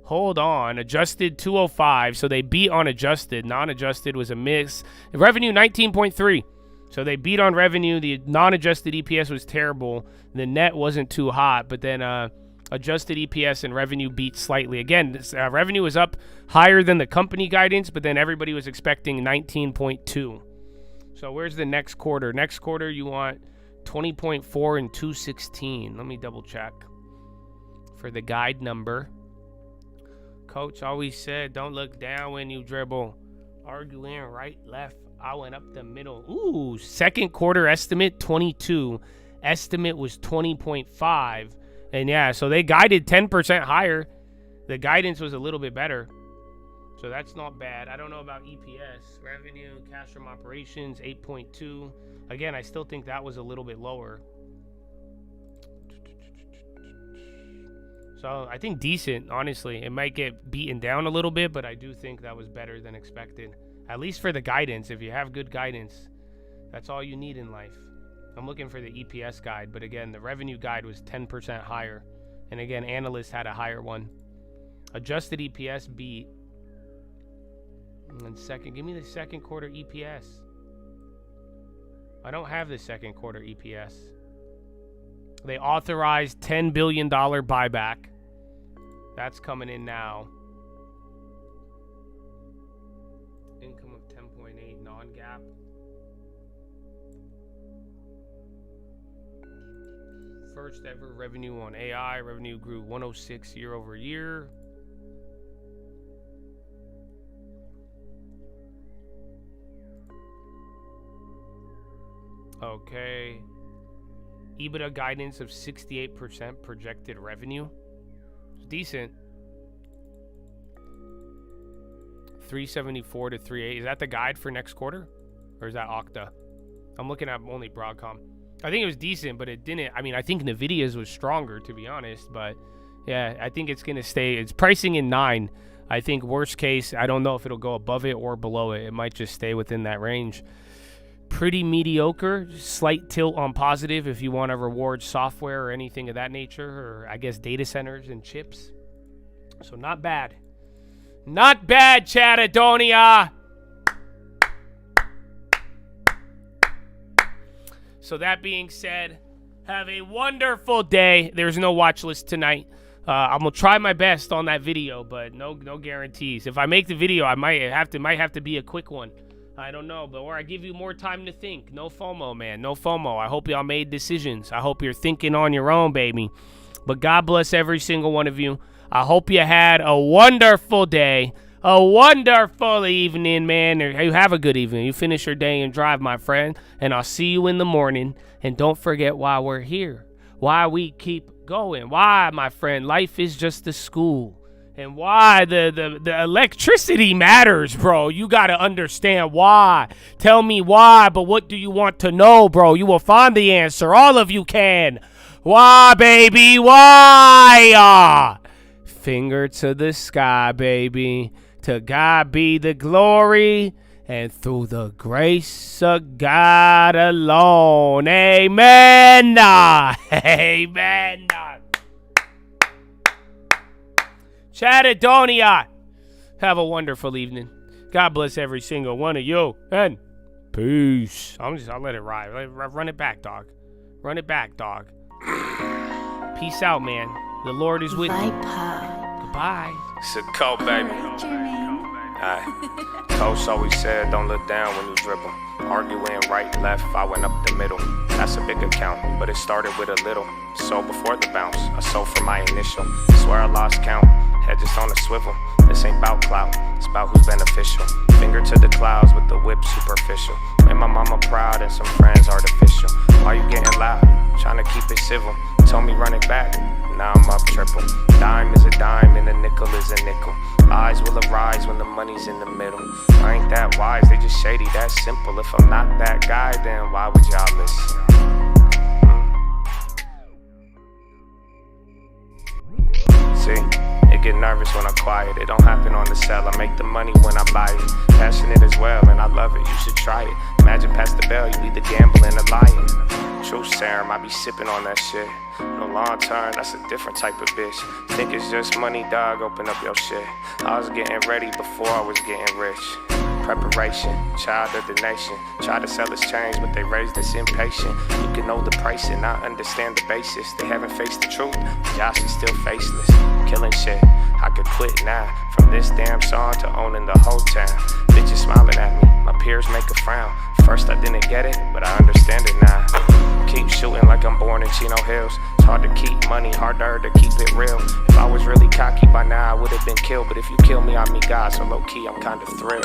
Hold on. Adjusted 205. So they beat on adjusted. Non-adjusted was a miss. Revenue 19.3. So they beat on revenue. The non-adjusted EPS was terrible. The net wasn't too hot, but then adjusted EPS and revenue beat slightly. Again, revenue was up higher than the company guidance, but then everybody was expecting 19.2. So where's the next quarter? Next quarter, you want 20.4 and 216. Let me double check for the guide number. Coach always said, don't look down when you dribble. Arguing right, left. I went up the middle. Ooh, second quarter estimate 22. Estimate was 20.5. And yeah, so they guided 10% higher. The guidance was a little bit better. So that's not bad. I don't know about EPS. Revenue, cash from operations, 8.2. Again, I still think that was a little bit lower. So I think decent, honestly. It might get beaten down a little bit, but I do think that was better than expected. At least for the guidance. If you have good guidance, that's all you need in life. I'm looking for the EPS guide, but again, the revenue guide was 10% higher. And again, analysts had a higher one. Adjusted EPS beat. And give me the second quarter EPS. I don't have the second quarter EPS. They authorized $10 billion buyback. That's coming in now. Income of 10.8 non-GAAP. First ever revenue on AI. Revenue grew 106 year over year. Okay. EBITDA guidance of 68% projected revenue. It's decent. 374 to 38. Is that the guide for next quarter? Or is that Okta? I'm looking at only Broadcom. I think it was decent, but it didn't. I mean, I think NVIDIA's was stronger, to be honest. But yeah, I think it's going to stay. It's pricing in 9. I think worst case, I don't know if it'll go above it or below it. It might just stay within that range. Pretty mediocre, slight tilt on positive if you want to reward software or anything of that nature, or I guess data centers and chips. So not bad. Not bad, Chatadonia. So that being said, have a wonderful day. There's no watch list tonight. I'm gonna try my best on that video, but no guarantees. If I make the video, I might have to be a quick one. I don't know, but or I give you more time to think. No FOMO, man. No FOMO. I hope y'all made decisions. I hope you're thinking on your own, baby. But God bless every single one of you. I hope you had a wonderful day, a wonderful evening, man. You have a good evening. You finish your day and drive, my friend. And I'll see you in the morning. And don't forget why we're here, why we keep going, why, my friend, life is just a school. And why the electricity matters, bro. You got to understand why. Tell me why, but what do you want to know, bro? You will find the answer. All of you can. Why, baby? Why? Finger to the sky, baby. To God be the glory. And through the grace of God alone. Amen. Amen. Chatadonia, have a wonderful evening. God bless every single one of you. And peace. I'll let it ride. Run it back, dog. Run it back, dog. Peace out, man. The Lord is with you. Goodbye. It's a cold, baby. Coach always said, don't look down when you dribble. Arguing right, left, I went up the middle. That's a big account, but it started with a little. So before the bounce, I sold for my initial. Swear I lost count, head just on a swivel. This ain't about clout, it's about who's beneficial. Finger to the clouds with the whip superficial. Made my mama proud and some friends artificial. Why you getting loud? Trying to keep it civil. Told me run it back, now I'm up triple. Dime is a dime and a nickel is a nickel. Eyes will arise when the money's in the middle. I ain't that wise, they just shady, that's simple. If I'm not that guy, then why would y'all listen? See, it get nervous when I'm quiet. It don't happen on the cell. I make the money when I buy it. Passionate as well, and I love it. You should try it. Imagine past the bell, you either gambling or lying. True serum, I be sipping on that shit. No long term, that's a different type of bitch. Think it's just money, dog, open up your shit. I was getting ready before I was getting rich. Preparation, child of the nation. Try to sell us change, but they raised us impatient. You can know the price and not understand the basis. They haven't faced the truth, Josh is still faceless. Killing shit, I could quit now. From this damn song to owning the whole town. Bitches smiling at me, my peers make a frown. First I didn't get it, but I understand it now. Keep shooting like I'm born in Chino Hills. It's hard to keep money, harder to keep it real. If I was really cocky by now, I would have been killed. But if you kill me, I meet God, so low key, I'm kind of thrilled.